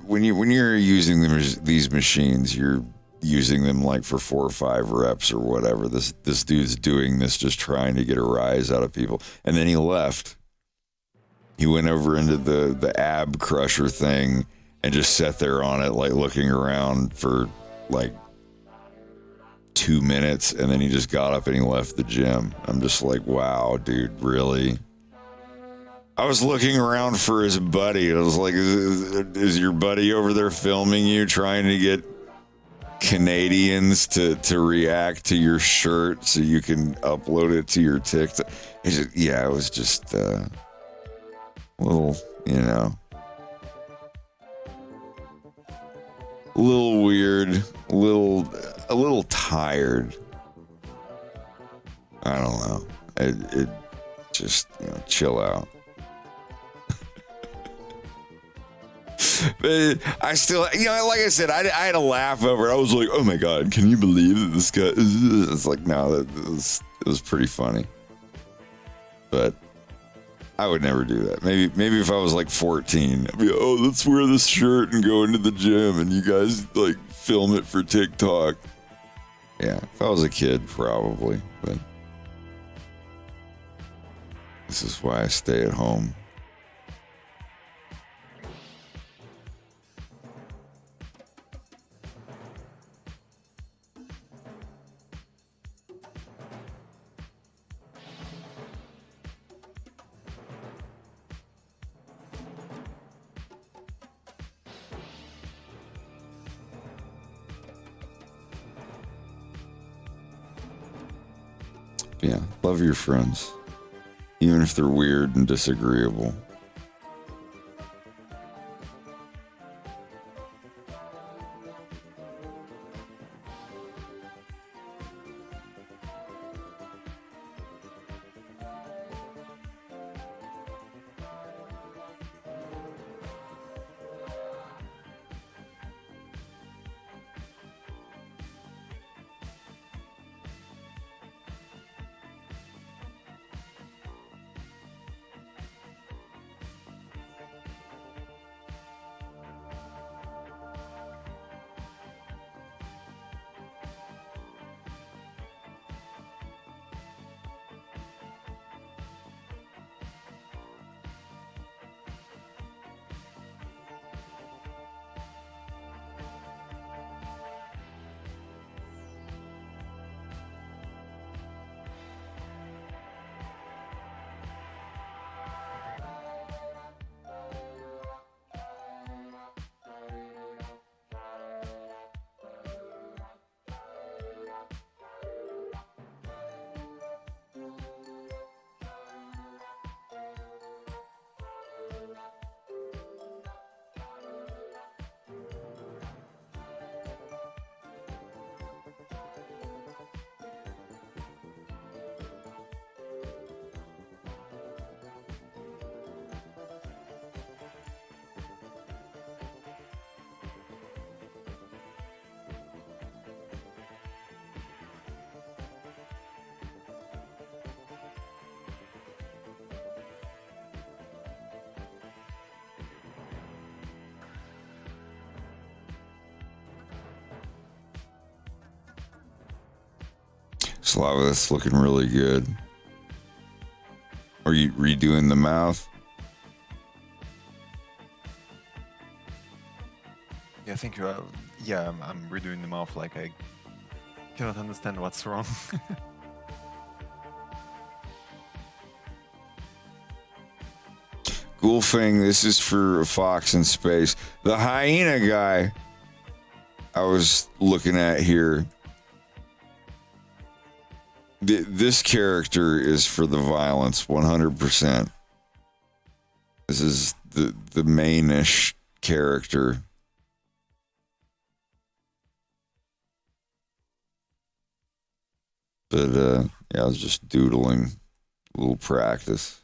when you're using these machines, you're using them like for 4 or 5 reps or whatever. This dude's doing this just trying to get a rise out of people. And then he left. He went over into the ab crusher thing and just sat there on it, like looking around for like 2 minutes, and then he just got up and he left the gym. I'm just like, wow, dude, really? I was looking around for his buddy. I was like, is your buddy over there filming you, trying to get Canadians to react to your shirt so you can upload it to your TikTok? It was just a little, a little weird, a little tired. I don't know. It just, chill out. But I still, like I said, I had a laugh over it. I was like, oh my God, can you believe that this guy, it's like, no, it was pretty funny. But I would never do that. Maybe if I was like 14, I'd be, oh, let's wear this shirt and go into the gym and you guys like film it for TikTok. Yeah, if I was a kid, probably. But this is why I stay at home. Yeah, love your friends, even if they're weird and disagreeable. Slava, that's looking really good. Are you redoing the mouth? Yeah. I think I'm redoing them off. Like I cannot understand what's wrong. Gulfing, this is for Fox in Space. The hyena guy I was looking at here. This character is for the violence, 100%. This is the mainish character. But yeah, I was just doodling, a little practice.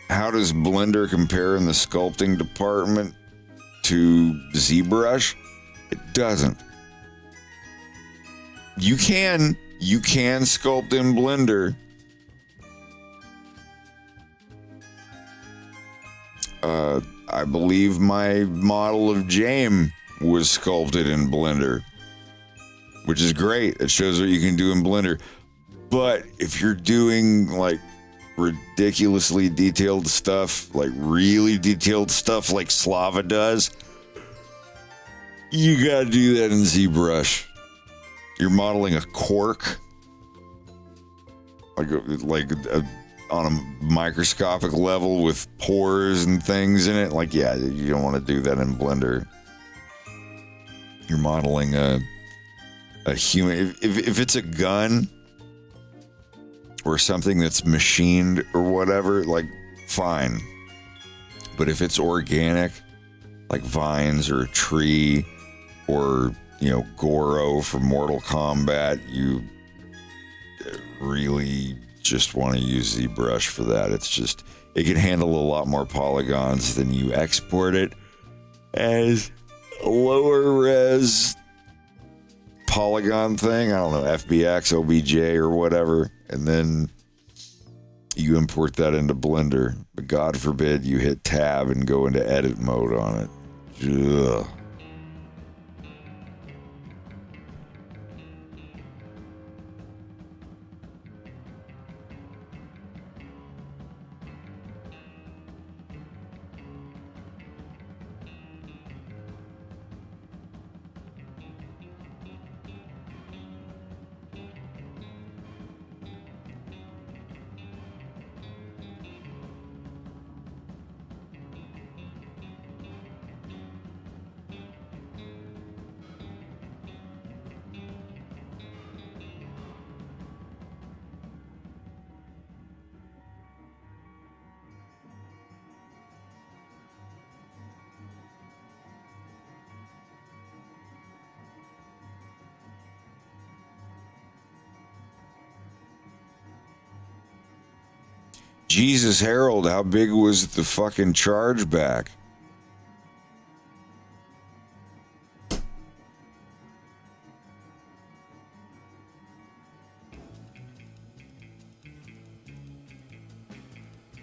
How does Blender compare in the sculpting department to ZBrush? It doesn't. You can sculpt in Blender. I believe my model of James was sculpted in Blender, which is great. It shows what you can do in Blender. But if you're doing like ridiculously detailed stuff, like really detailed stuff like Slava does, you gotta do that in ZBrush. You're modeling a cork, on a microscopic level with pores and things in it. Like, yeah, you don't want to do that in Blender. You're modeling a human. If it's a gun or something that's machined or whatever, like, fine. But if it's organic, like vines or a tree or, Goro from Mortal Kombat, you really just want to use ZBrush for that. It can handle a lot more polygons than you export it as a lower res polygon thing. I don't know, FBX, OBJ or whatever. And then you import that into Blender, but God forbid you hit tab and go into edit mode on it. Ugh. Jesus Harold, how big was the fucking chargeback?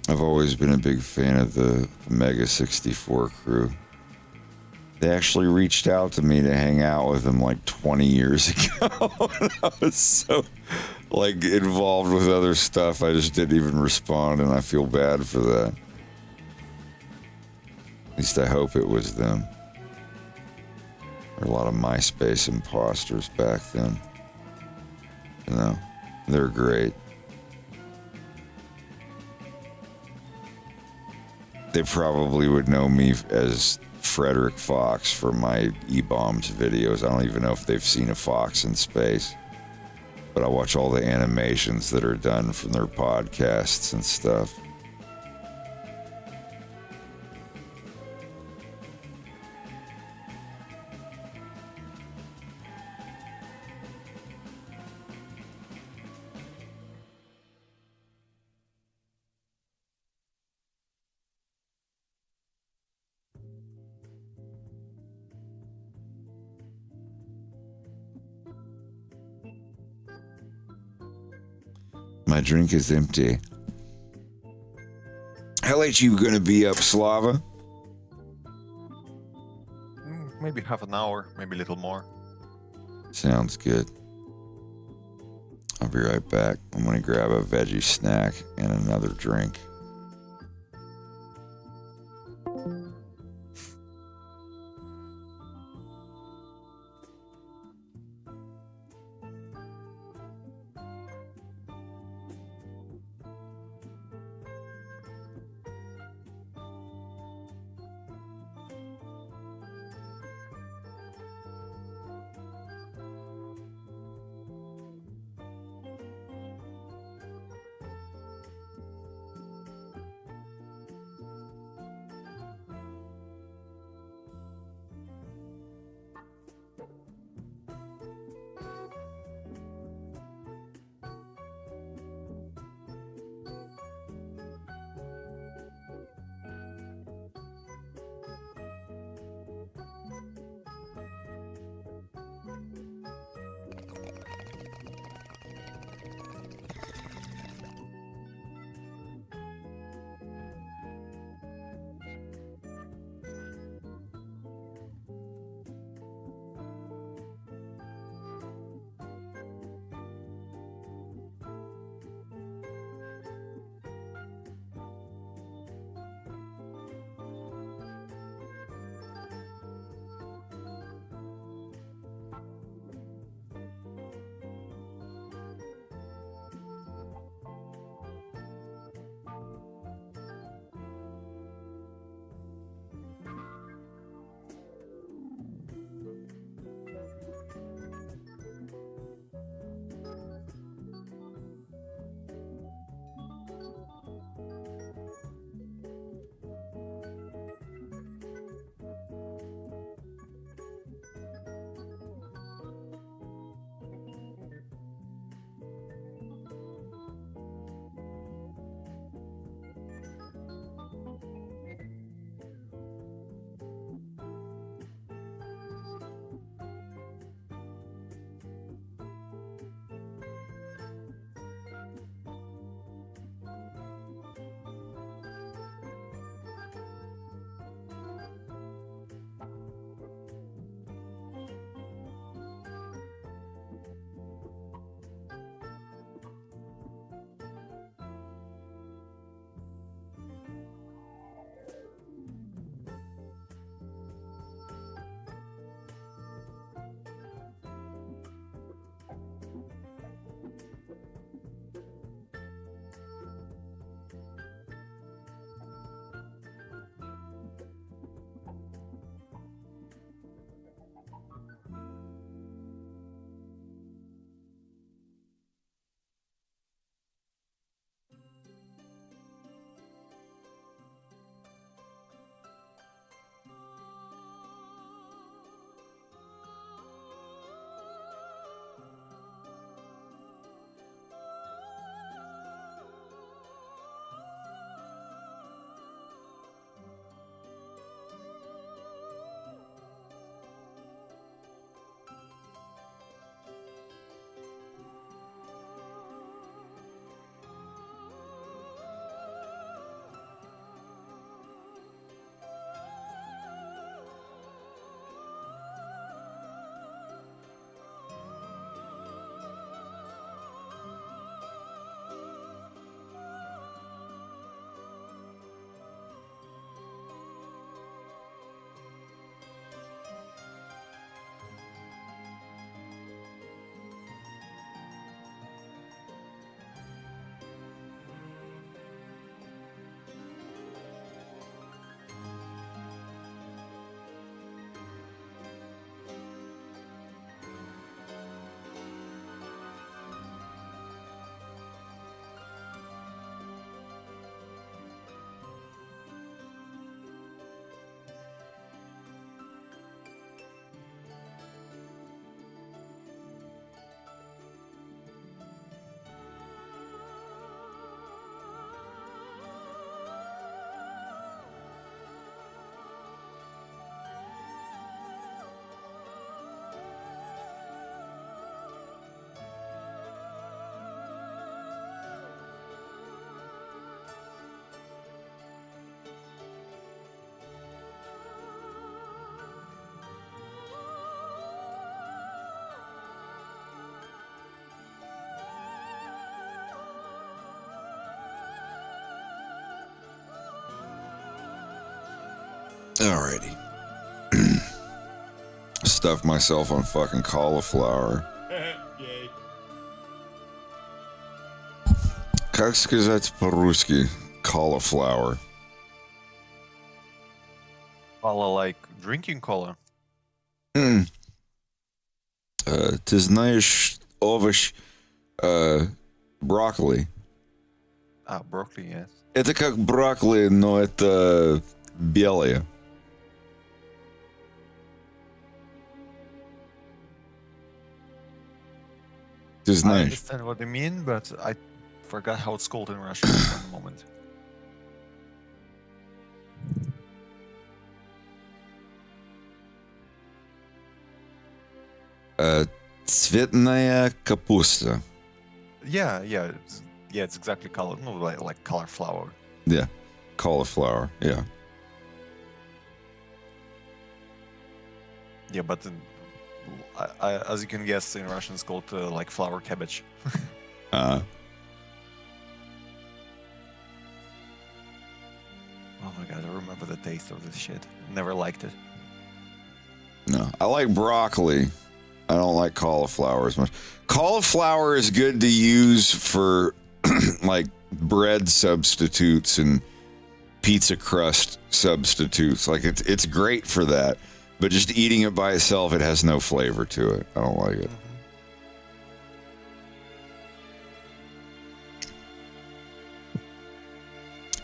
I've always been a big fan of the Mega 64 crew. They actually reached out to me to hang out with them like 20 years ago. And I was so like involved with other stuff, I just didn't even respond, and I feel bad for that. At least I hope it was them. There were a lot of MySpace imposters back then. You know, they're great. They probably would know me as Frederick Fox from my E-Bombs videos. I don't even know if they've seen a Fox in Space. But I watch all the animations that are done from their podcasts and stuff. My drink is empty. How late you gonna be up, Slava? Maybe half an hour, maybe a little more. Sounds good. I'll be right back. I'm gonna grab a veggie snack and another drink. Alrighty. Stuffed myself on fucking cauliflower. Yay. Как сказать по-русски cauliflower? Cola like drinking cola. Ты знаешь овощ брокколи? Broccoli, yes. Это как брокколи, но это белое. Ты I знаешь. understand what you mean, but I forgot how it's called in Russian for the moment. Цветная капуста. Yeah, it's exactly color, no, like cauliflower. Yeah, cauliflower. Yeah. Yeah, but as you can guess, in Russian it's called like flower cabbage. Uh, Oh my god, I remember the taste of this shit. Never liked it. no, I like broccoli. I don't like cauliflower as much. Cauliflower is good to use for like bread substitutes and pizza crust substitutes. Like it's great for that. But just eating it by itself, it has no flavor to it. I don't like it.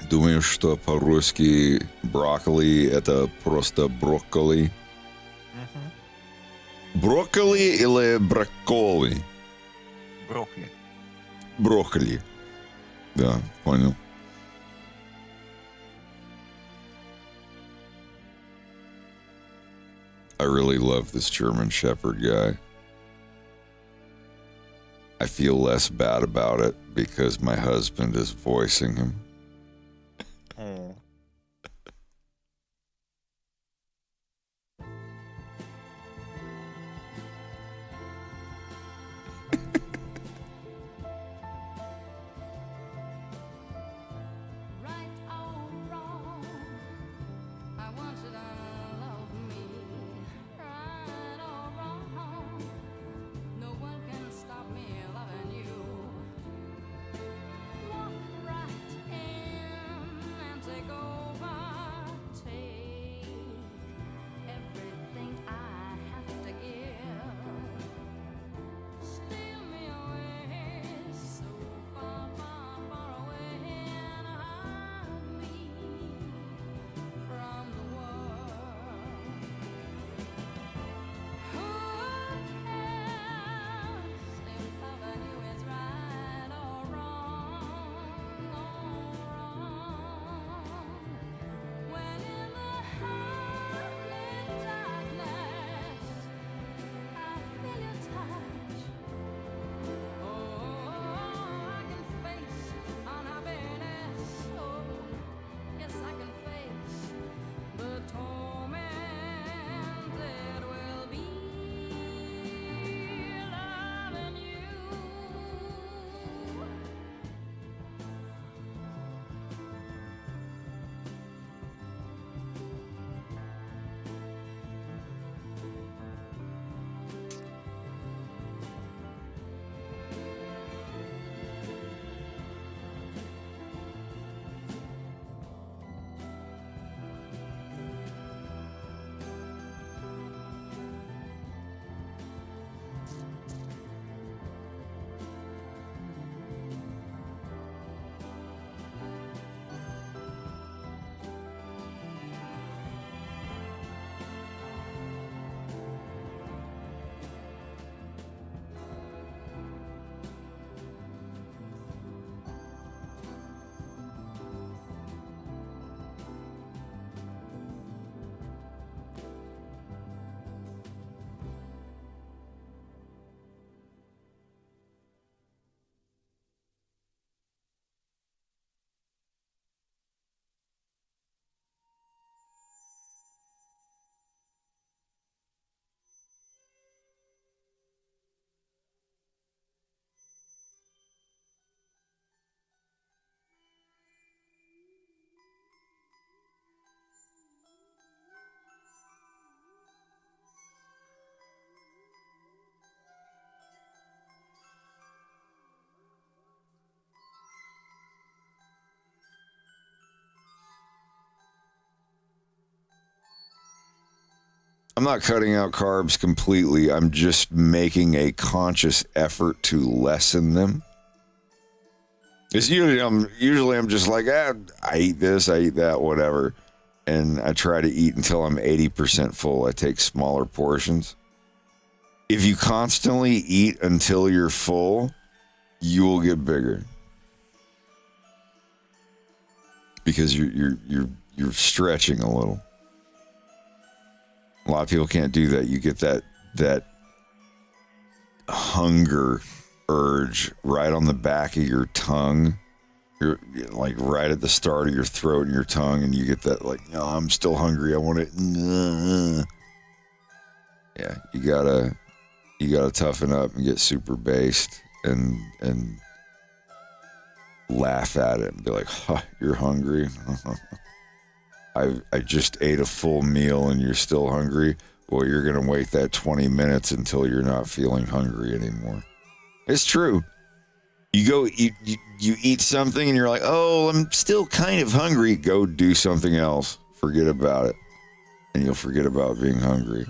Думаю, что по-русски брокколи это просто брокколи. Брокколи или брокколи? Broccoli. Брокколи. Да, понял. I really love this German Shepherd guy. I feel less bad about it because my husband is voicing him. Oh. I'm not cutting out carbs completely. I'm just making a conscious effort to lessen them. It's usually I'm just like, I eat this, I eat that, whatever. And I try to eat until I'm 80% full. I take smaller portions. If you constantly eat until you're full, you will get bigger. Because you're stretching a little. A lot of people can't do that. You get that hunger urge right on the back of your tongue. You're like right at the start of your throat and your tongue, and you get that like, no, I'm still hungry. I want it. Yeah, you gotta toughen up and get super based and laugh at it and be like, huh, you're hungry. I just ate a full meal and you're still hungry. Well, you're gonna wait that 20 minutes until you're not feeling hungry anymore. It's true. You eat something and you're like, oh, I'm still kind of hungry. Go do something else. Forget about it. And you'll forget about being hungry.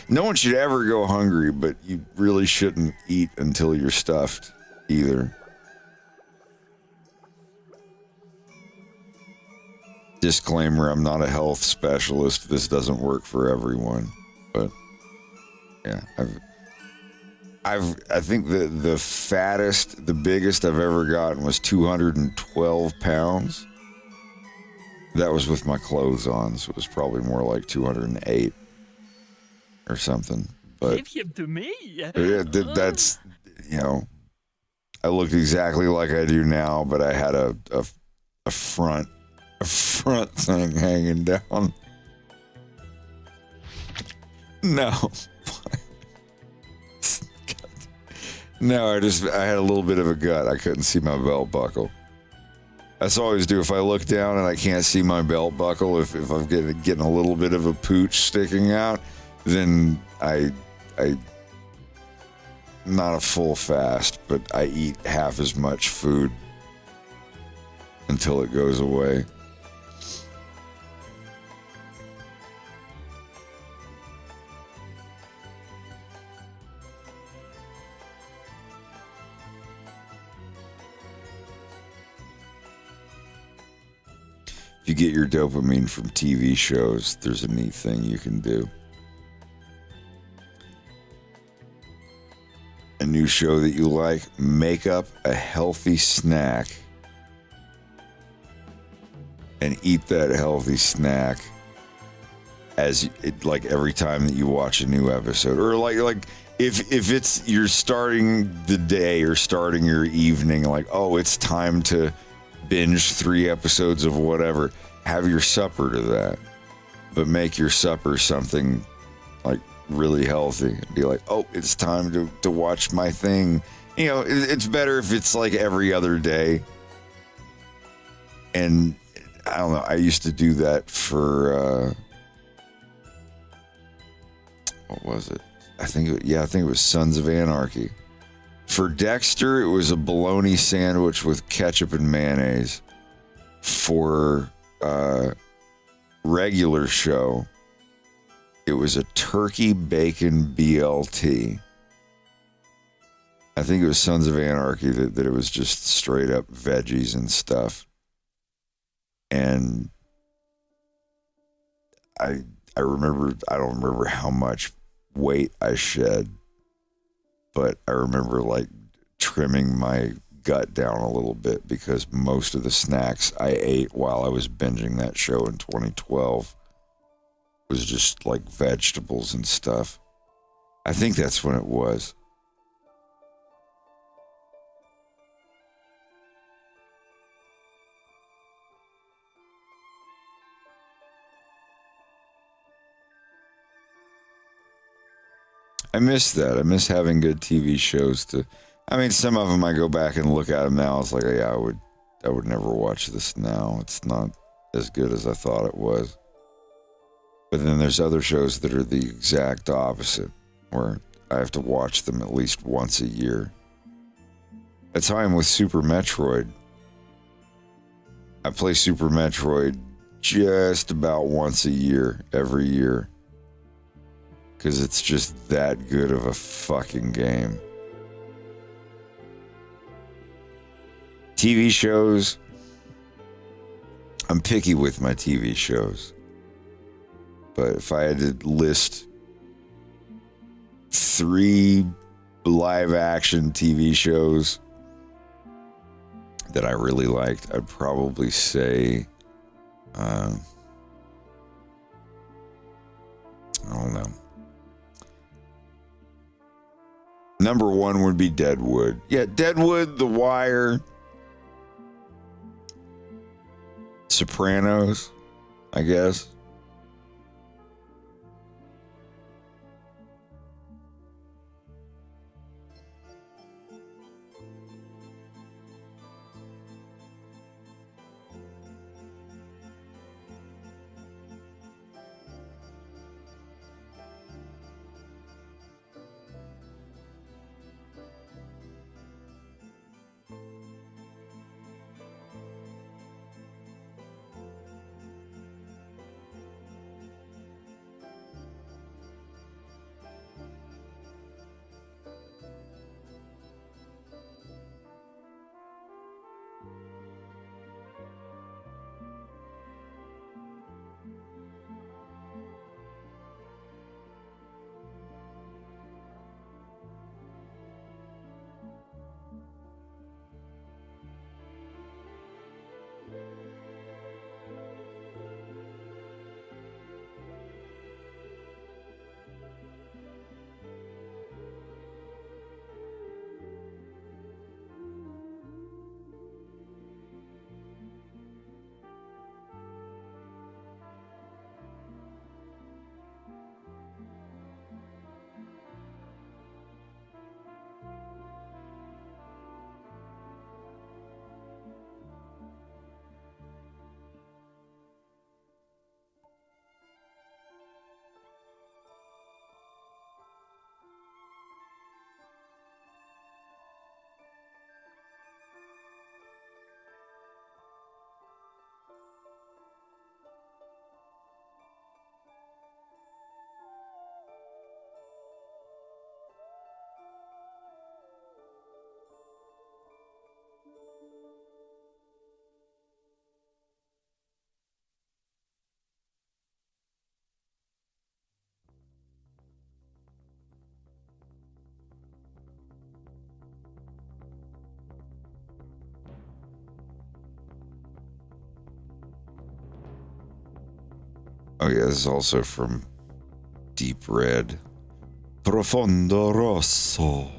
No one should ever go hungry, but you really shouldn't eat until you're stuffed either. Disclaimer, I'm not a health specialist. This doesn't work for everyone. But yeah, I think the fattest, the biggest I've ever gotten was 212 pounds. That was with my clothes on, so it was probably more like 208 or something. But give him to me. That's, I looked exactly like I do now, but I had a front thing hanging down. No. No, I had a little bit of a gut. I couldn't see my belt buckle. That's what I always do. If I look down and I can't see my belt buckle, if I'm getting a little bit of a pooch sticking out, then I not a full fast, but I eat half as much food until it goes away. If you get your dopamine from TV shows, there's a neat thing you can do. A new show that you like, make up a healthy snack and eat that healthy snack like every time that you watch a new episode, or like if it's you're starting the day or starting your evening, like, oh, it's time to binge 3 episodes of whatever, have your supper to that, but make your supper something like really healthy. Be like, oh, it's time to watch my thing. It's better if it's like every other day. And I don't know, I used to do that for what was it? I think it was Sons of Anarchy. For Dexter, it was a bologna sandwich with ketchup and mayonnaise. For regular show, it was a turkey bacon BLT. I think it was Sons of Anarchy that it was just straight up veggies and stuff. And I remember, I don't remember how much weight I shed, but I remember like trimming my gut down a little bit because most of the snacks I ate while I was binging that show in 2012 was just like vegetables and stuff. I think that's when it was. I miss that. I miss having good TV shows some of them I go back and look at them now. It's like, yeah, I would never watch this now. It's not as good as I thought it was. But then there's other shows that are the exact opposite, where I have to watch them at least once a year. That's how I'm with Super Metroid. I play Super Metroid just about once a year, every year. because it's just that good of a fucking game. TV shows. I'm picky with my TV shows. But if I had to list 3 live action TV shows that I really liked, I'd probably say, I don't know. Number 1 would be Deadwood. Yeah, Deadwood, The Wire, Sopranos, I guess. Oh yeah, this is also from Deep Red. Profondo Rosso.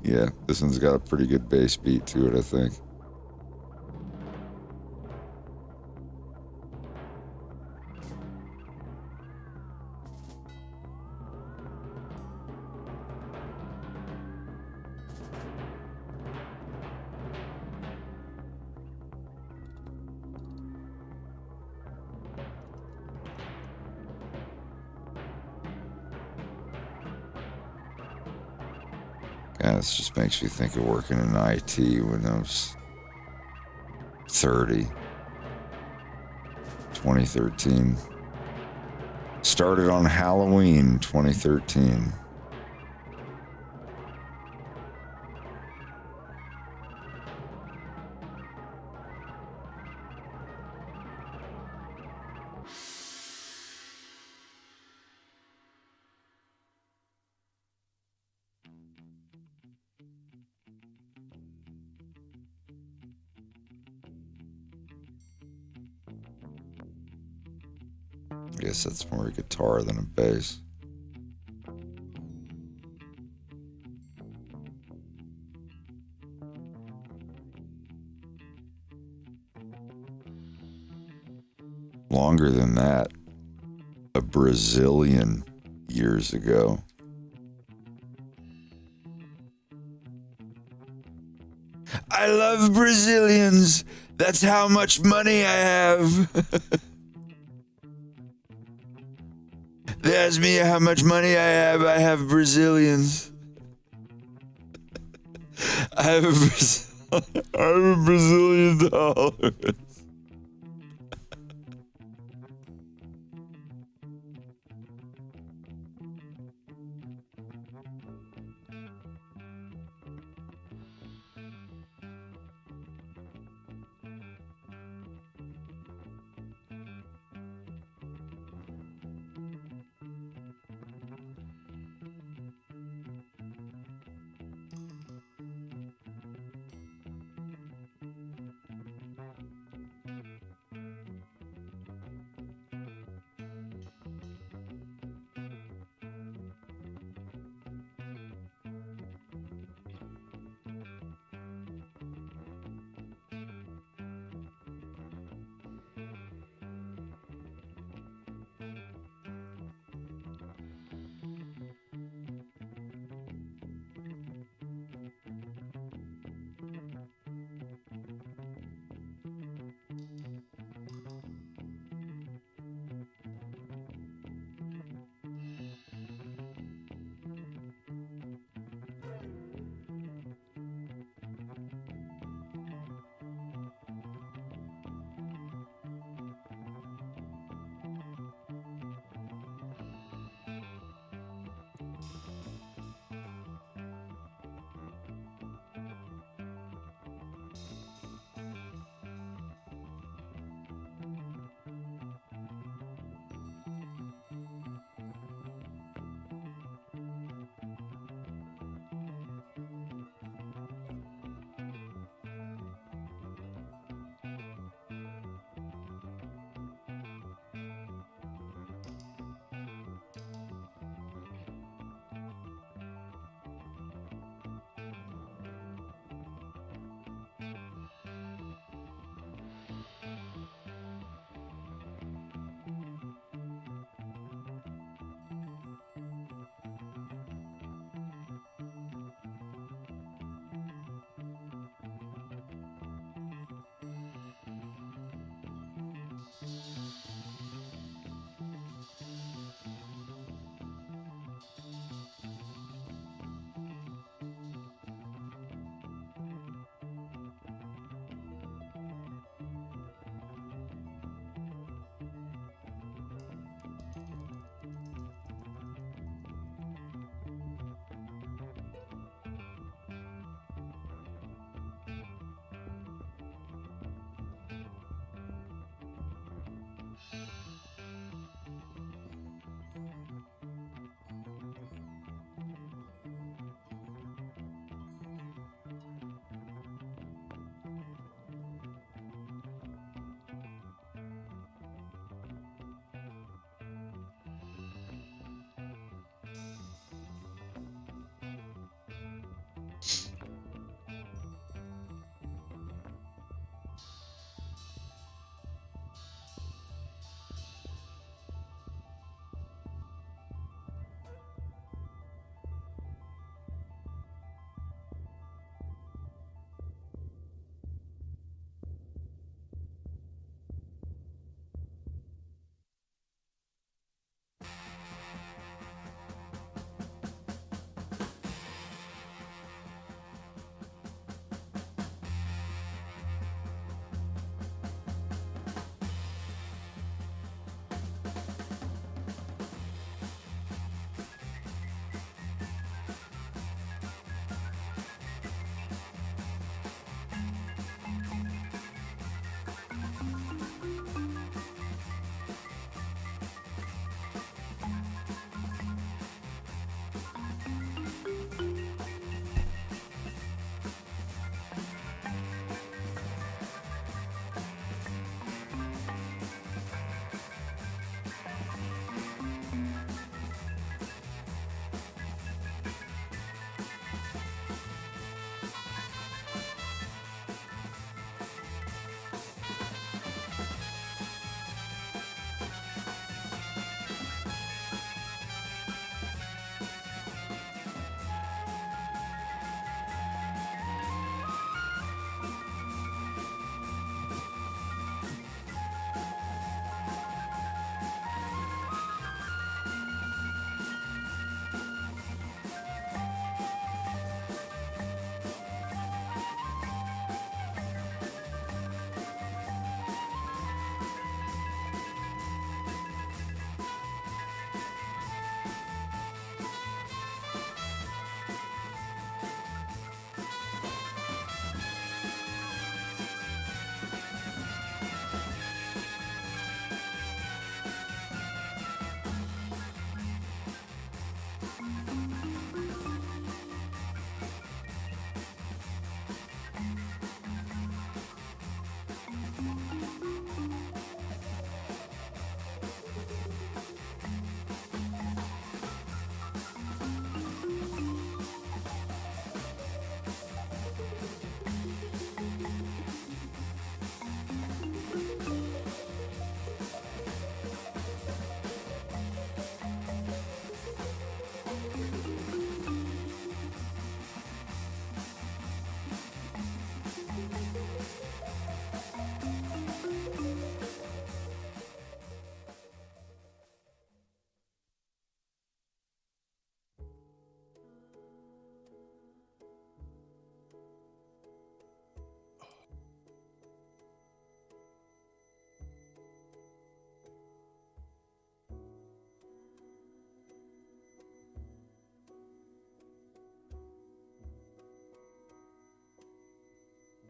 Yeah, this one's got a pretty good bass beat to it, I think. Yeah, this just makes me think of working in IT when I was 30. 2013. Started on Halloween 2013. I guess that's more a guitar than a bass. Longer than that, a Brazilian years ago. I love Brazilians. That's how much money I have. They ask me how much money I have. I have Brazilians. I have a Brazilian dollar.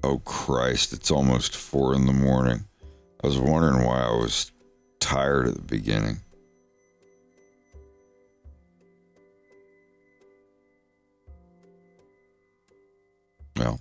Oh, Christ. It's almost 4 in the morning. I was wondering why I was tired at the beginning. Well.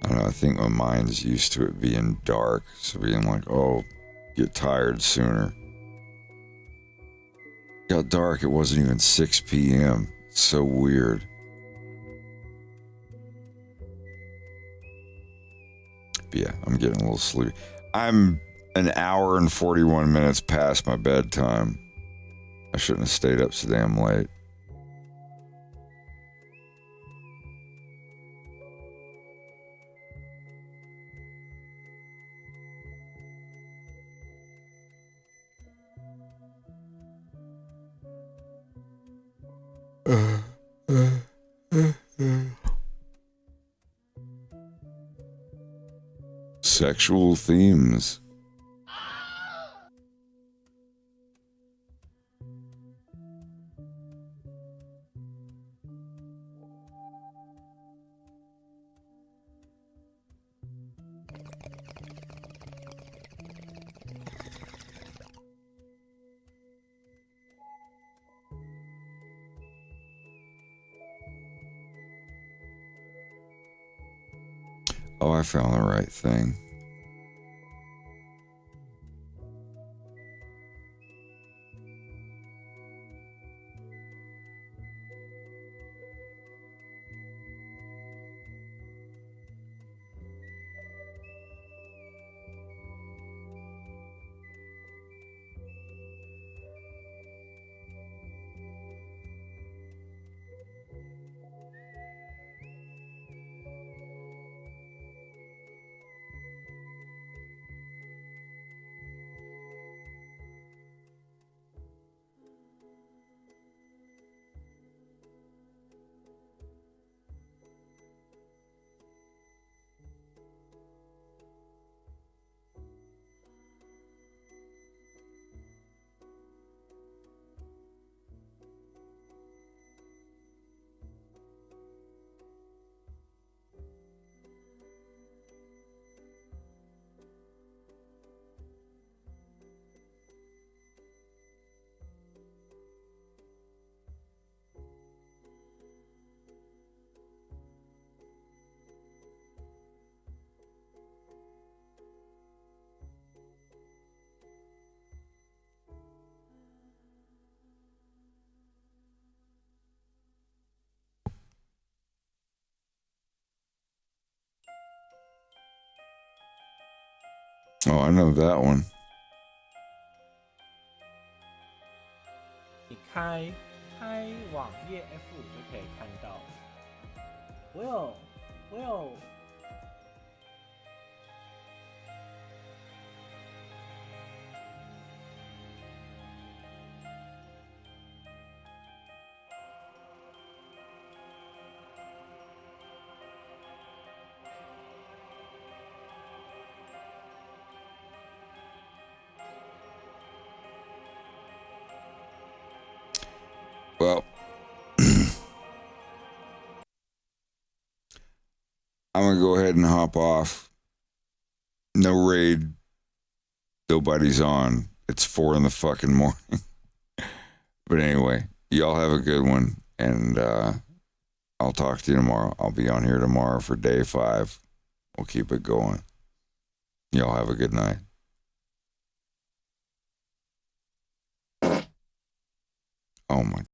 I don't know, I think my mind's used to it being dark, so being like, oh, get tired sooner. It got dark, it wasn't even 6 p.m. It's so weird. But yeah, I'm getting a little sleepy. I'm an hour and 41 minutes past my bedtime. I shouldn't have stayed up so damn late. Sexual themes. Oh, I found the right thing. Oh, I know that one. 你开网页 F5就可以看到。我有。Well, I'm going to go ahead and hop off. No raid. Nobody's on. It's 4 in the fucking morning. But anyway, y'all have a good one. And I'll talk to you tomorrow. I'll be on here tomorrow for day 5. We'll keep it going. Y'all have a good night. Oh my